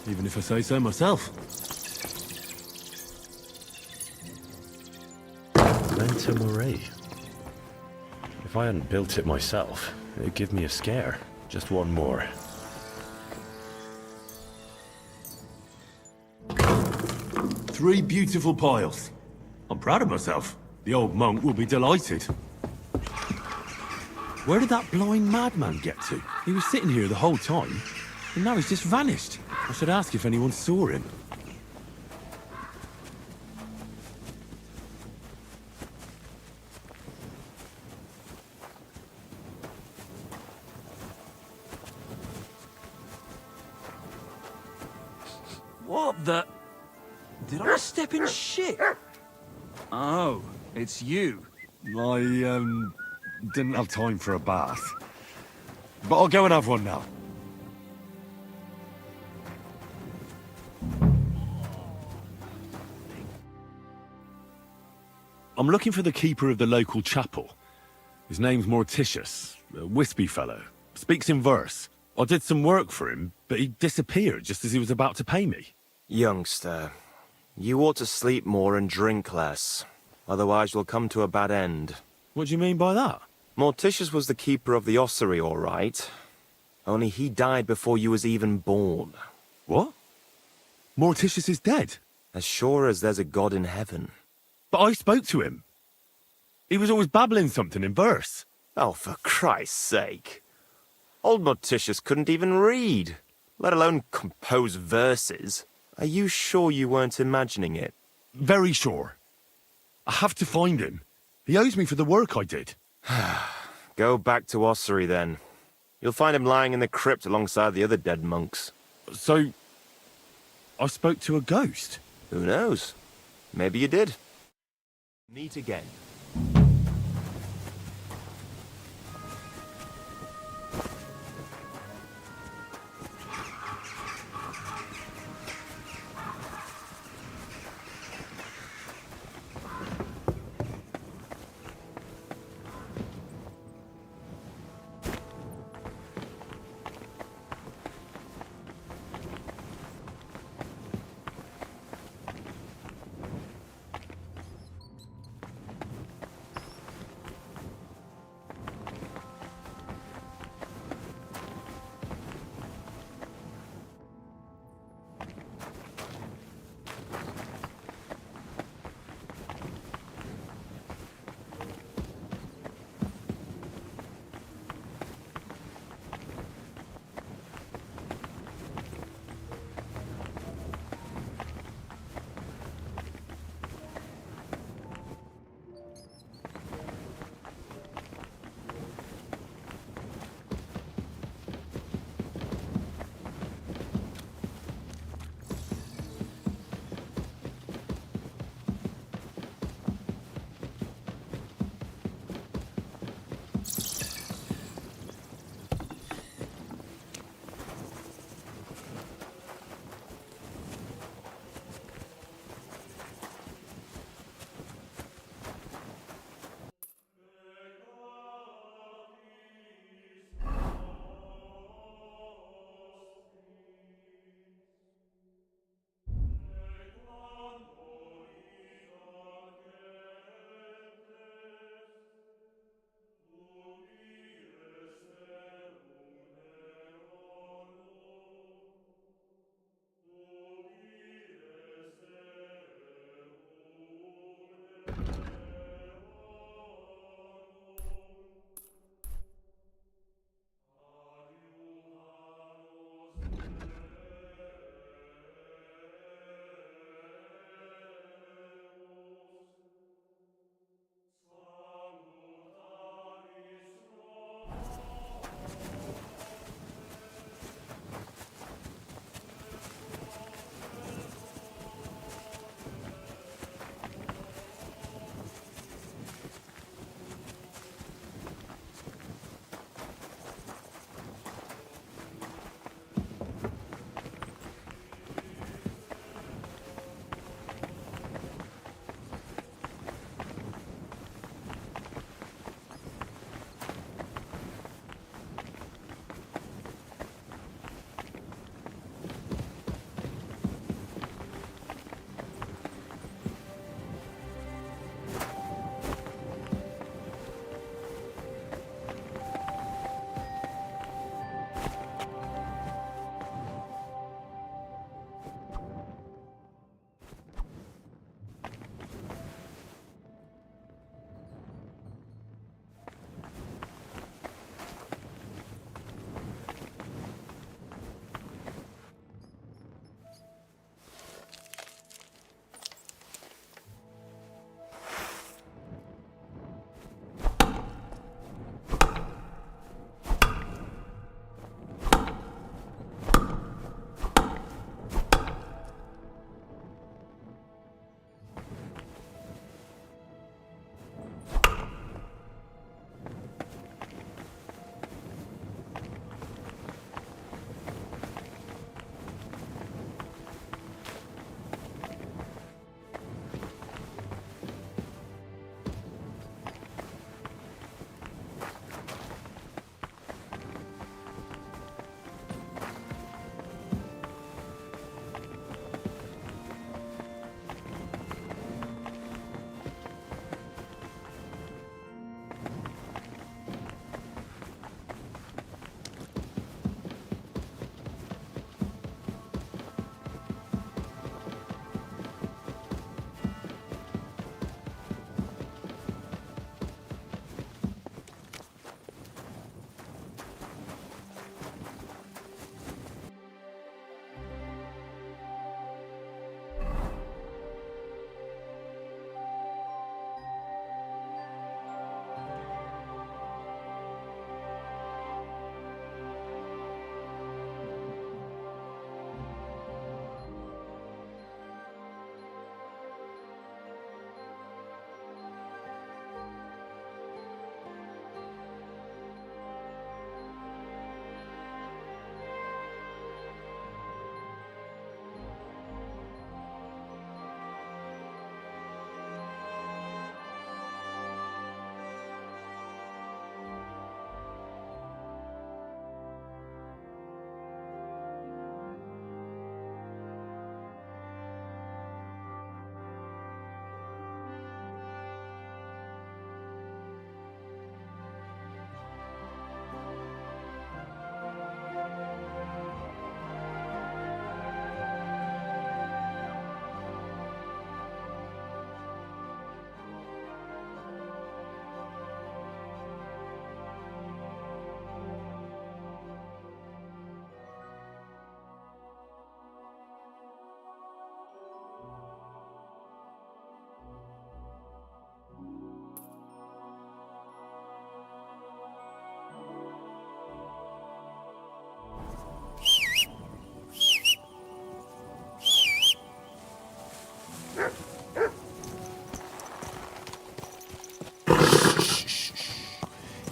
even if I say so myself.
Menta Mori. If I hadn't built it myself, it'd give me a scare. Just one more.
3 beautiful piles. I'm proud of myself. The old monk will be delighted. Where did that blind madman get to? He was sitting here the whole time, and now he's just vanished. I should ask if anyone saw him.
What the... Did I step in shit? Oh, it's you.
I, didn't have time for a bath. But I'll go and have one now. I'm looking for the keeper of the local chapel. His name's Morticius, a wispy fellow. Speaks in verse. I did some work for him, but he disappeared just as he was about to pay me.
Youngster, you ought to sleep more and drink less. Otherwise you'll come to a bad end.
What do you mean by that?
Morticius was the keeper of the ossuary, all right. Only he died before you was even born.
What? Morticius is dead?
As sure as there's a god in heaven.
But I spoke to him. He was always babbling something in verse.
Oh, for Christ's sake. Old Morticius couldn't even read, let alone compose verses. Are you sure you weren't imagining it?
Very sure. I have to find him. He owes me for the work I did.
Go back to Ossuary, then. You'll find him lying in the crypt alongside the other dead monks.
So, I spoke to a ghost?
Who knows? Maybe you did. Meet again.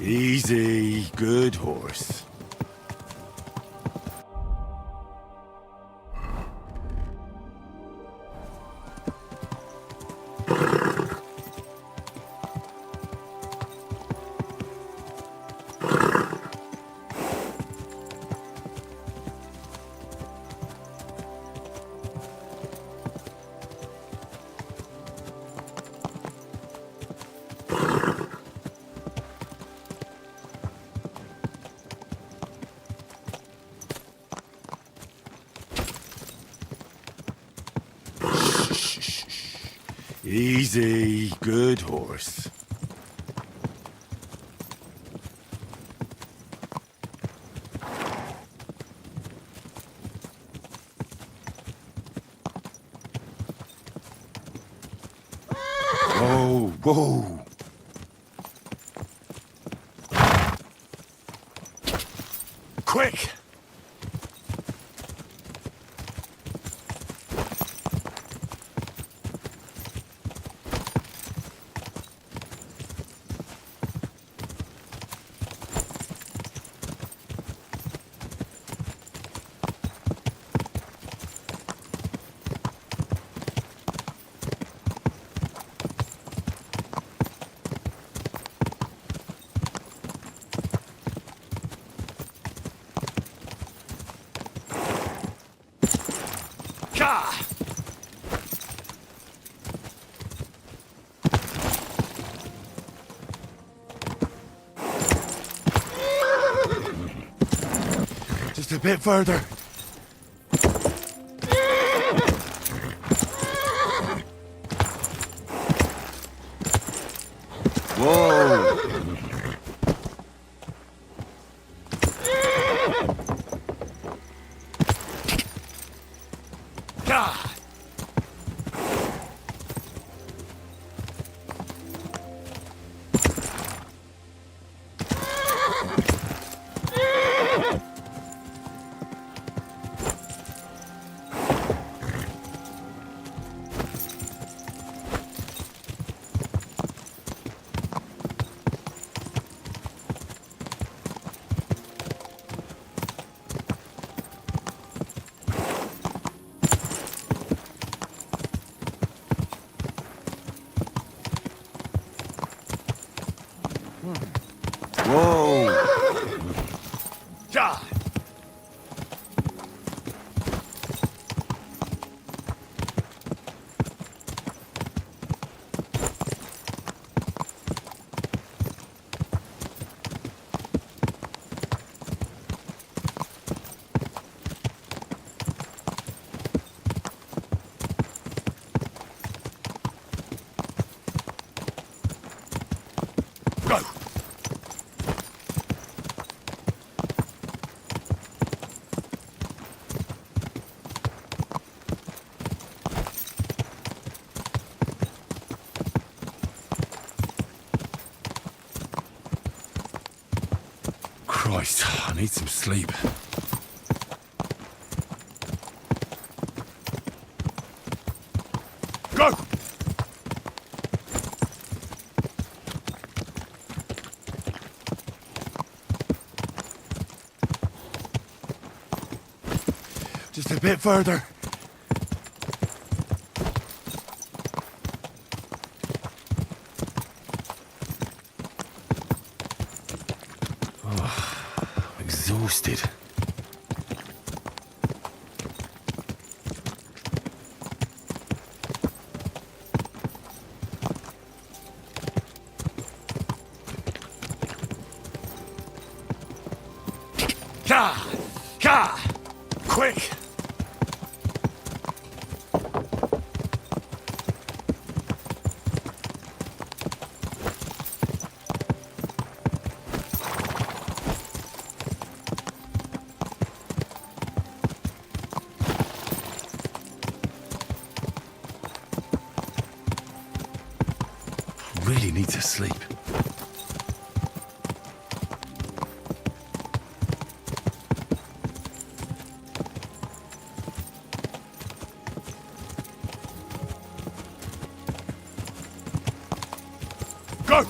Easy, good horse. Easy, good horse. Whoa, whoa. Quick! Just a bit further. Whoa! God! Whoa! God! Go! Christ, I need some sleep. Go! Just a bit further. Exhausted. Quick! Really need to sleep. Go!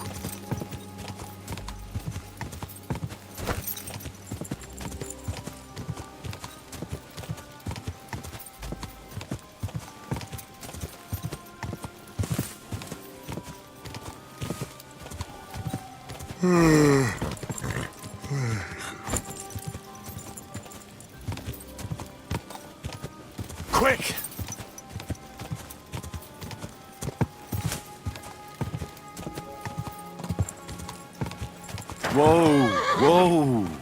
Quick!
Whoa! Whoa!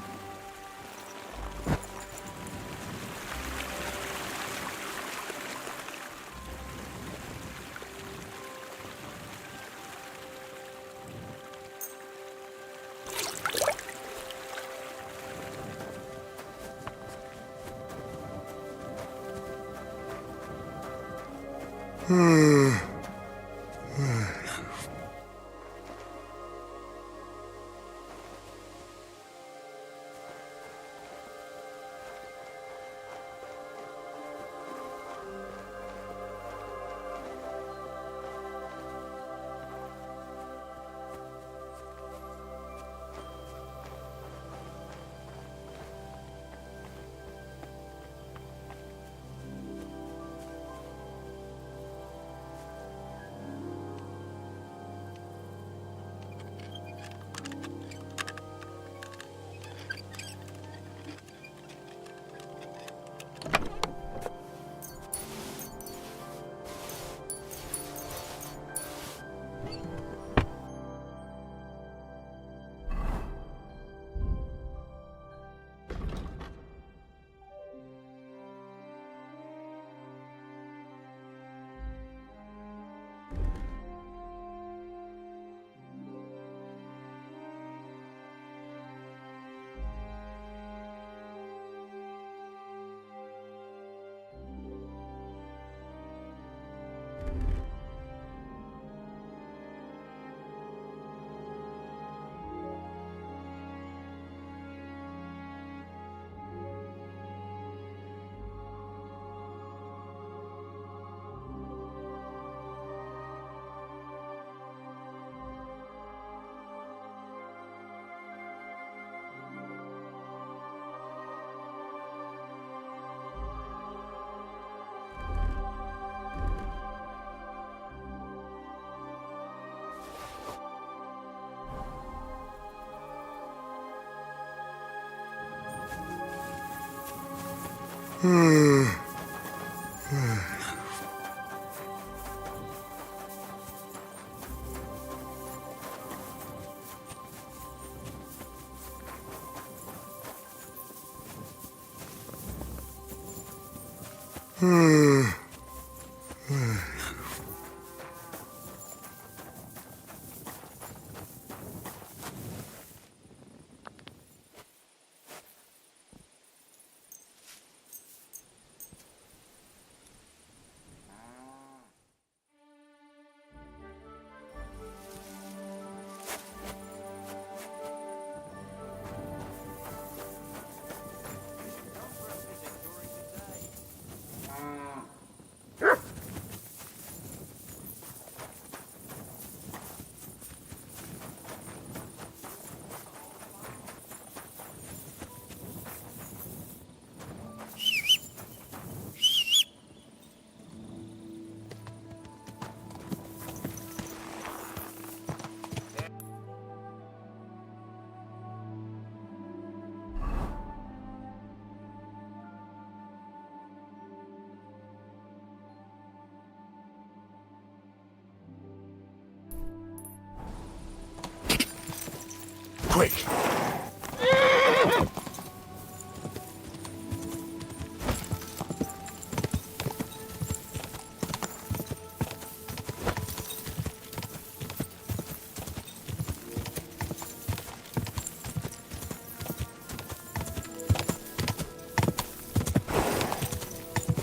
Quick!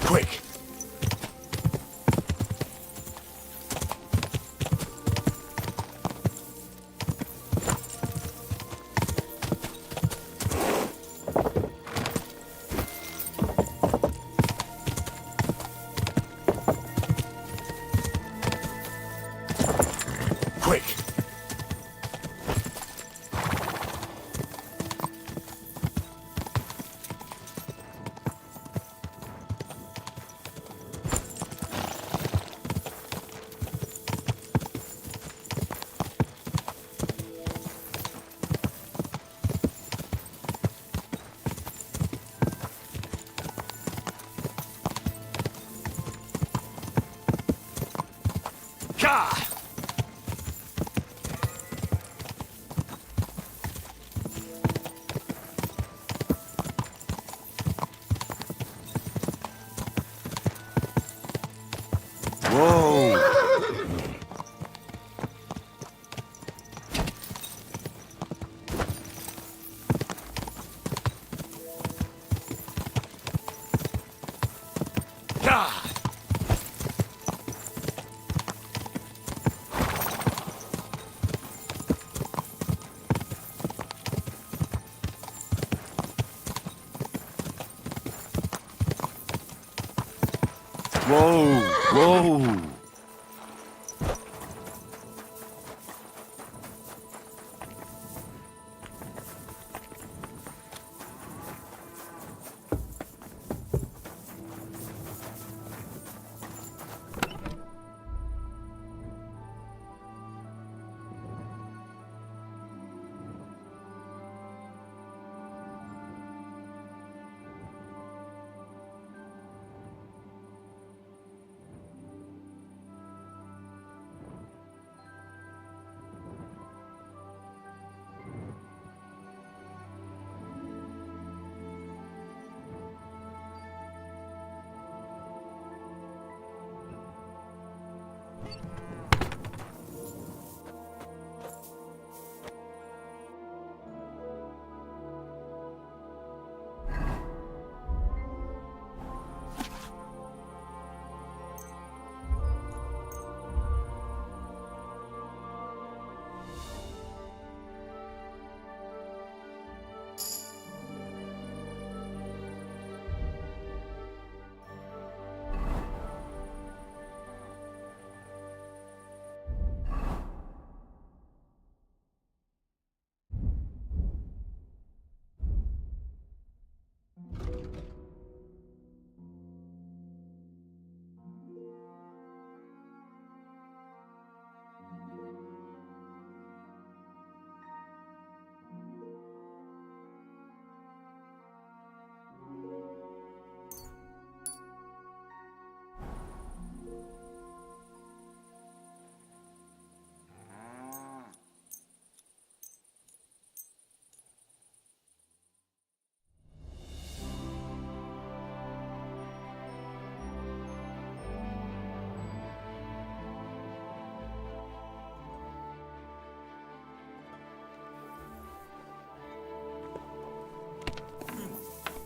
Quick!
Ka!
Whoa! Whoa! Whoa!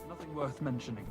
Nothing worth mentioning.